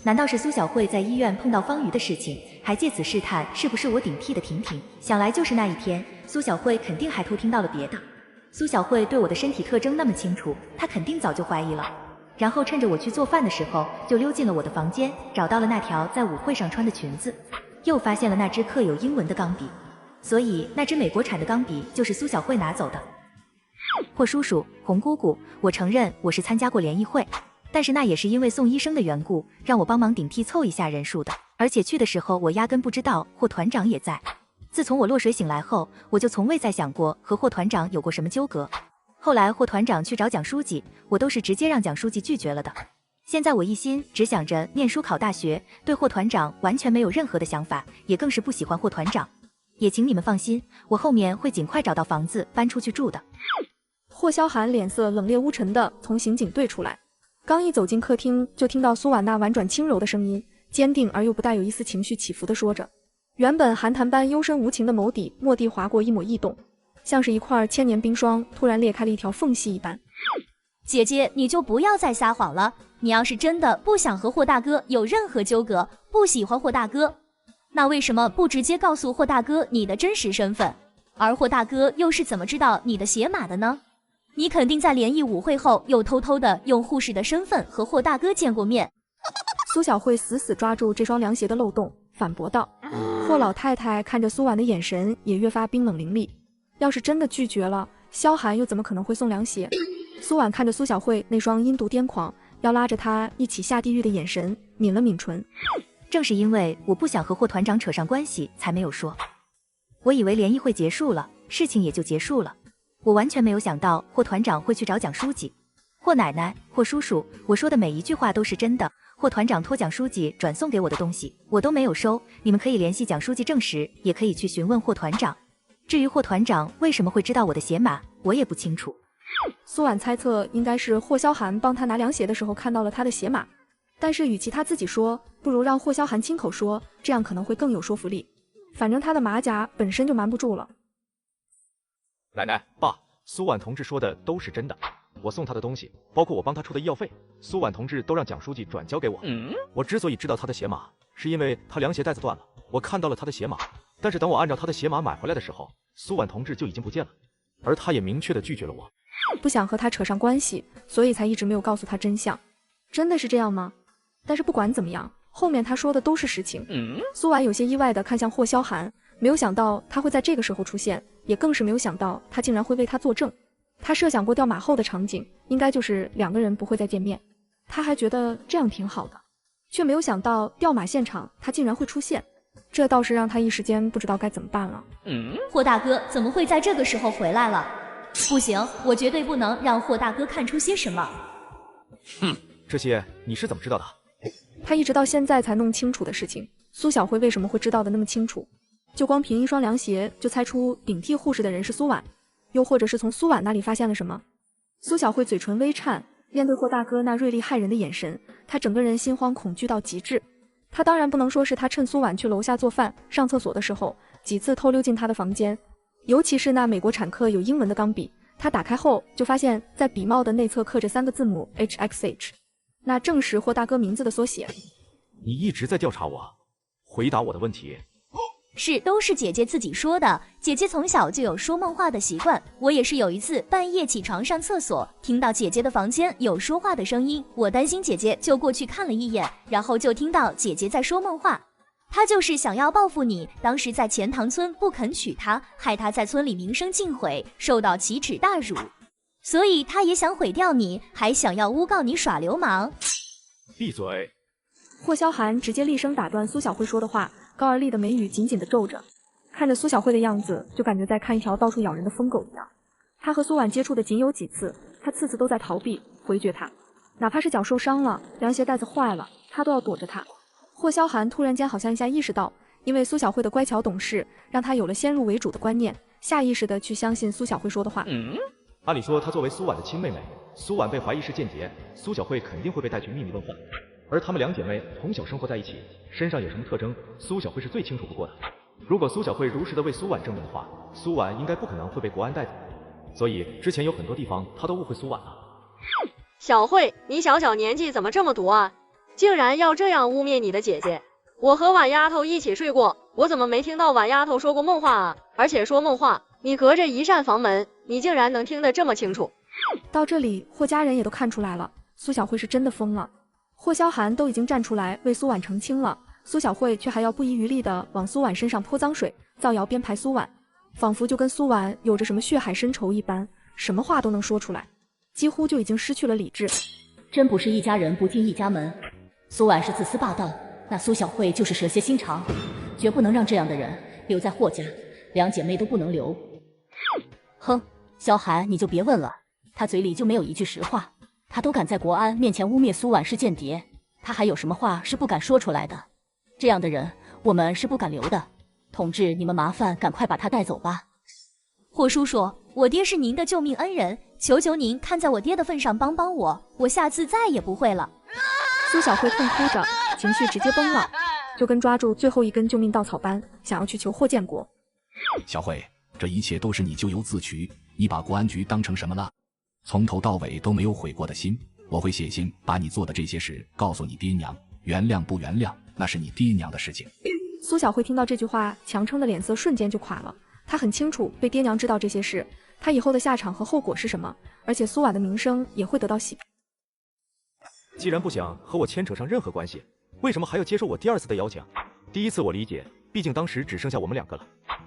难道是苏小慧在医院碰到方瑜的事情，还借此试探是不是我顶替的婷婷？想来就是那一天，苏小慧肯定还偷听到了别的。苏小慧对我的身体特征那么清楚，她肯定早就怀疑了。然后趁着我去做饭的时候，就溜进了我的房间，找到了那条在舞会上穿的裙子，又发现了那支刻有英文的钢笔。所以那支美国产的钢笔就是苏小慧拿走的。霍叔叔，红姑姑，我承认我是参加过联谊会，但是那也是因为宋医生的缘故，让我帮忙顶替凑一下人数的。而且去的时候我压根不知道霍团长也在。自从我落水醒来后，我就从未再想过和霍团长有过什么纠葛。后来霍团长去找蒋书记，我都是直接让蒋书记拒绝了的。现在我一心只想着念书考大学，对霍团长完全没有任何的想法，也更是不喜欢霍团长。也请你们放心，我后面会尽快找到房子搬出去住的。霍萧寒脸色冷冽无尘地从刑警队出来，刚一走进客厅，就听到苏婉那婉转轻柔的声音，坚定而又不带有一丝情绪起伏地说着。原本寒潭般幽深无情的眸底蓦地划过一抹异动，像是一块千年冰霜突然裂开了一条缝隙一般。姐姐，你就不要再撒谎了，你要是真的不想和霍大哥有任何纠葛，不喜欢霍大哥，那为什么不直接告诉霍大哥你的真实身份？而霍大哥又是怎么知道你的鞋码的呢？你肯定在联谊舞会后又偷偷的用护士的身份和霍大哥见过面。苏小慧死死抓住这双凉鞋的漏洞，反驳道。霍老太太看着苏婉的眼神也越发冰冷凌厉。要是真的拒绝了，萧寒又怎么可能会送凉鞋？苏婉看着苏小慧那双阴毒癫狂，要拉着她一起下地狱的眼神，抿了抿唇。正是因为我不想和霍团长扯上关系，才没有说。我以为联谊会结束了，事情也就结束了。我完全没有想到霍团长会去找蒋书记。霍奶奶，霍叔叔，我说的每一句话都是真的。霍团长托蒋书记转送给我的东西，我都没有收。你们可以联系蒋书记证实，也可以去询问霍团长。至于霍团长为什么会知道我的鞋码，我也不清楚。苏婉猜测应该是霍萧寒帮他拿凉鞋的时候看到了他的鞋码，但是与其他自己说，不如让霍萧寒亲口说，这样可能会更有说服力。反正他的马甲本身就瞒不住了。奶奶，爸，苏婉同志说的都是真的。我送他的东西，包括我帮他出的医药费，苏婉同志都让蒋书记转交给我。我之所以知道他的鞋码，是因为他凉鞋带子断了，我看到了他的鞋码，但是等我按照他的鞋码买回来的时候，苏婉同志就已经不见了，而他也明确的拒绝了我。不想和他扯上关系，所以才一直没有告诉他真相。真的是这样吗？但是不管怎么样，后面他说的都是实情。苏婉有些意外的看向霍萧寒，没有想到他会在这个时候出现，也更是没有想到他竟然会为他作证。他设想过掉马后的场景，应该就是两个人不会再见面，他还觉得这样挺好的，却没有想到掉马现场他竟然会出现，这倒是让他一时间不知道该怎么办了。霍大哥怎么会在这个时候回来了？不行，我绝对不能让霍大哥看出些什么。这些你是怎么知道的？他一直到现在才弄清楚的事情，苏小慧为什么会知道的那么清楚？就光凭一双凉鞋就猜出顶替护士的人是苏婉，又或者是从苏婉那里发现了什么？苏小慧嘴唇微颤，面对霍大哥那锐利骇人的眼神，她整个人心慌恐惧到极致。她当然不能说是她趁苏婉去楼下做饭、上厕所的时候，几次偷溜进她的房间，尤其是那美国产刻有英文的钢笔，她打开后就发现，在笔帽的内侧刻着3个字母 HXH， 那正是霍大哥名字的缩写。你一直在调查我，回答我的问题。是，都是姐姐自己说的。姐姐从小就有说梦话的习惯，我也是有一次半夜起床上厕所，听到姐姐的房间有说话的声音，我担心姐姐，就过去看了一眼，然后就听到姐姐在说梦话。她就是想要报复你，当时在钱塘村不肯娶她，害她在村里名声尽毁，受到奇耻大辱，所以她也想毁掉你，还想要诬告你耍流氓。闭嘴！霍萧寒直接厉声打断苏小慧说的话，高而立的眉宇紧紧地皱着，看着苏小慧的样子，就感觉在看一条到处咬人的疯狗一样。他和苏婉接触的仅有几次，他次次都在逃避回绝他，哪怕是脚受伤了，凉鞋带子坏了，他都要躲着他。霍萧寒突然间好像一下意识到，因为苏小慧的乖巧懂事，让他有了先入为主的观念，下意识地去相信苏小慧说的话。按理说，她作为苏婉的亲妹妹，苏婉被怀疑是间谍，苏小慧肯定会被带去秘密问话。而她们两姐妹从小生活在一起，身上有什么特征，苏小慧是最清楚不过的。如果苏小慧如实的为苏婉证明的话，苏婉应该不可能会被国安带走。所以之前有很多地方她都误会苏婉了。小慧，你小小年纪怎么这么毒啊？竟然要这样污蔑你的姐姐！我和婉丫头一起睡过，我怎么没听到婉丫头说过梦话啊？而且说梦话，你隔着一扇房门，你竟然能听得这么清楚。到这里，霍家人也都看出来了，苏小慧是真的疯了。霍萧寒都已经站出来为苏婉澄清了，苏小慧却还要不遗余力地往苏婉身上泼脏水，造谣编排苏婉，仿佛就跟苏婉有着什么血海深仇一般，什么话都能说出来，几乎就已经失去了理智。真不是一家人不进一家门，苏婉是自私霸道，那苏小慧就是蛇蝎心肠，绝不能让这样的人留在霍家，两姐妹都不能留。哼，萧寒你就别问了，他嘴里就没有一句实话。他都敢在国安面前污蔑苏婉是间谍，他还有什么话是不敢说出来的？这样的人我们是不敢留的。同志，你们麻烦赶快把他带走吧。霍叔叔，我爹是您的救命恩人，求求您看在我爹的份上帮帮我，我下次再也不会了。苏小慧痛哭着，情绪直接崩了，就跟抓住最后一根救命稻草般，想要去求霍建国。小慧，这一切都是你咎由自取，你把国安局当成什么了？从头到尾都没有悔过的心，我会写信把你做的这些事告诉你爹娘，原谅不原谅那是你爹娘的事情。苏小慧听到这句话，强撑的脸色瞬间就垮了。她很清楚被爹娘知道这些事，她以后的下场和后果是什么，而且苏婉的名声也会得到洗。既然不想和我牵扯上任何关系，为什么还要接受我第二次的邀请？第一次我理解，毕竟当时只剩下我们两个了，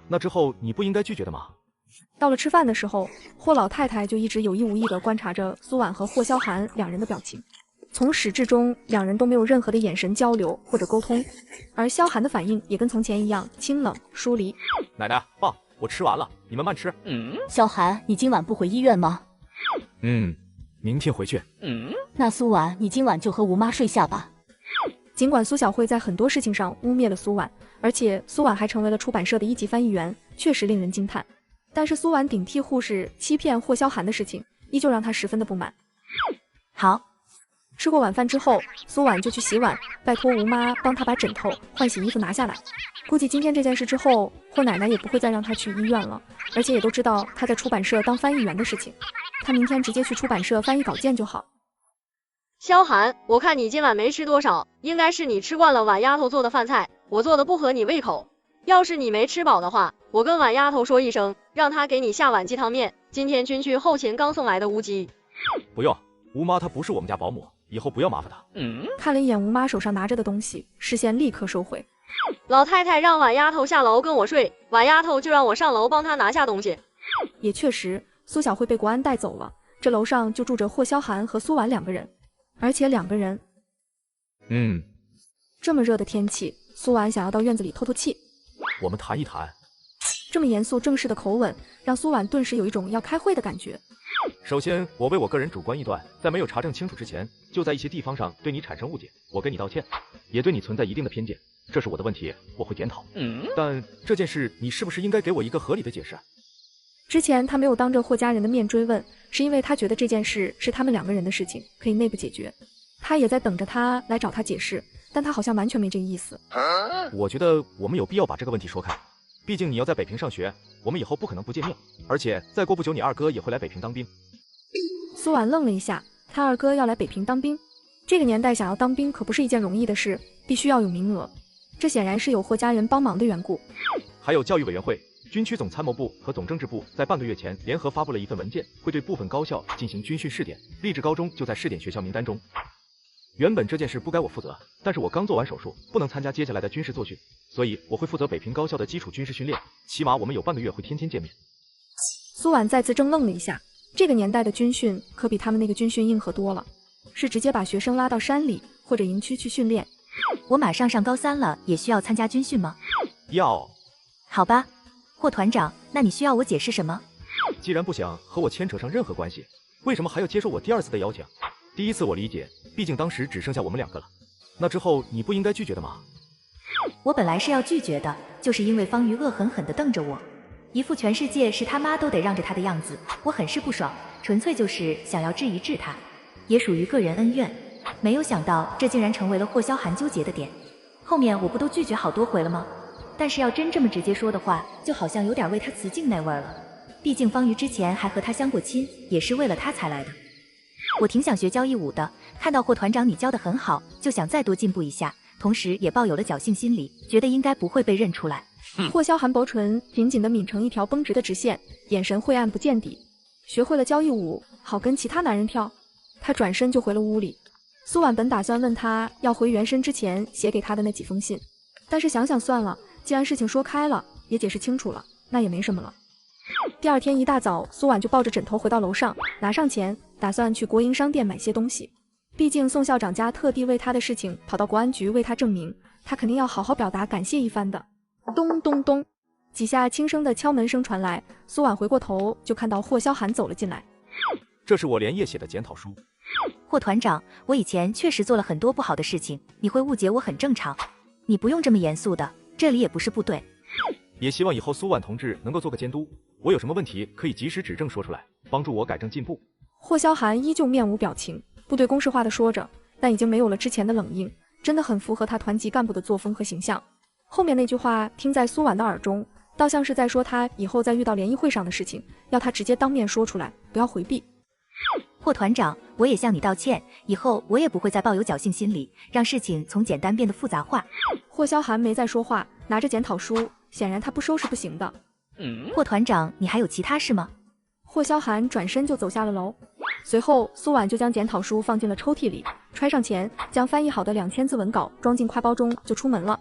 那之后你不应该拒绝的吗？到了吃饭的时候，霍老太太就一直有意无意地观察着苏婉和霍萧寒两人的表情，从始至终两人都没有任何的眼神交流或者沟通，而萧寒的反应也跟从前一样清冷疏离。奶奶爸，我吃完了，你们慢吃。萧寒，你今晚不回医院吗？明天回去。那苏婉，你今晚就和吴妈睡下吧。尽管苏小慧在很多事情上污蔑了苏婉，而且苏婉还成为了出版社的1级翻译员，确实令人惊叹。但是苏婉顶替护士欺骗霍萧寒的事情，依旧让她十分的不满。好，吃过晚饭之后，苏婉就去洗碗，拜托吴妈帮她把枕头、换洗衣服拿下来。估计今天这件事之后，霍奶奶也不会再让她去医院了，而且也都知道她在出版社当翻译员的事情。她明天直接去出版社翻译稿件就好。萧寒，我看你今晚没吃多少，应该是你吃惯了婉丫头做的饭菜，我做的不合你胃口。要是你没吃饱的话，我跟婉丫头说一声，让她给你下碗鸡汤面。今天军区后勤刚送来的乌鸡。不用，吴妈她不是我们家保姆，以后不要麻烦她。看了一眼吴妈手上拿着的东西，视线立刻收回。老太太让婉丫头下楼跟我睡，婉丫头就让我上楼帮她拿下东西。也确实，苏小慧被国安带走了，这楼上就住着霍萧寒和苏婉两个人，而且两个人。这么热的天气，苏婉想要到院子里透透气。我们谈一谈。这么严肃正式的口吻，让苏婉顿时有一种要开会的感觉。首先，我为我个人主观臆断，在没有查证清楚之前，就在一些地方上对你产生误解，我跟你道歉，也对你存在一定的偏见，这是我的问题，我会检讨。但这件事你是不是应该给我一个合理的解释？之前他没有当着霍家人的面追问，是因为他觉得这件事是他们2个人的事情，可以内部解决。他也在等着他来找他解释，但他好像完全没这个意思。我觉得我们有必要把这个问题说开，毕竟你要在北平上学，我们以后不可能不见面，而且再过不久你二哥也会来北平当兵。苏婉愣了一下，他二哥要来北平当兵？这个年代想要当兵可不是一件容易的事，必须要有名额。这显然是有霍家人帮忙的缘故。还有教育委员会、军区总参谋部和总政治部在半个月前联合发布了一份文件，会对部分高校进行军训试点，励志高中就在试点学校名单中。原本这件事不该我负责，但是我刚做完手术，不能参加接下来的军事作训，所以我会负责北平高校的基础军事训练，起码我们有半个月会天天见面。苏婉再次怔愣了一下，这个年代的军训可比他们那个军训硬核多了，是直接把学生拉到山里或者营区去训练。我马上上高3了，也需要参加军训吗？要。好吧，霍团长，那你需要我解释什么？既然不想和我牵扯上任何关系，为什么还要接受我第2次的邀请？第1次我理解，毕竟当时只剩下我们2个了。那之后你不应该拒绝的吗？我本来是要拒绝的，就是因为方瑜恶狠狠地瞪着我，一副全世界是他妈都得让着他的样子，我很是不爽，纯粹就是想要治一治他，也属于个人恩怨。没有想到这竟然成为了霍萧寒纠结的点。后面我不都拒绝好多回了吗？但是要真这么直接说的话，就好像有点为他辞境那味儿了。毕竟方瑜之前还和他相过亲，也是为了他才来的。我挺想学交谊舞的，看到霍团长你教得很好，就想再多进步一下，同时也抱有了侥幸心理，觉得应该不会被认出来。霍萧寒薄唇紧紧地抿成一条绷直的直线，眼神晦暗不见底。学会了交谊舞，好跟其他男人跳。他转身就回了屋里。苏婉本打算问他要回原身之前写给他的那几封信，但是想想算了，既然事情说开了，也解释清楚了，那也没什么了。第2天一大早，苏婉就抱着枕头回到楼上，拿上钱，打算去国营商店买些东西。毕竟宋校长家特地为他的事情跑到国安局为他证明，他肯定要好好表达感谢一番的。咚咚咚，几下轻声的敲门声传来，苏婉回过头就看到霍萧寒走了进来。这是我连夜写的检讨书。霍团长，我以前确实做了很多不好的事情，你会误解我很正常，你不用这么严肃的，这里也不是部队。也希望以后苏婉同志能够做个监督，我有什么问题可以及时指正说出来，帮助我改正进步。霍萧寒依旧面无表情，部队公式化的说着，但已经没有了之前的冷硬，真的很符合他团级干部的作风和形象。后面那句话听在苏婉的耳中，倒像是在说他以后在遇到联谊会上的事情，要他直接当面说出来，不要回避。霍团长，我也向你道歉，以后我也不会再抱有侥幸心理，让事情从简单变得复杂化。霍萧寒没再说话，拿着检讨书，显然他不收拾不行的。霍团长，你还有其他事吗？霍萧寒转身就走下了楼，随后苏婉就将检讨书放进了抽屉里，揣上钱，将翻译好的2000字文稿装进挎包中就出门了。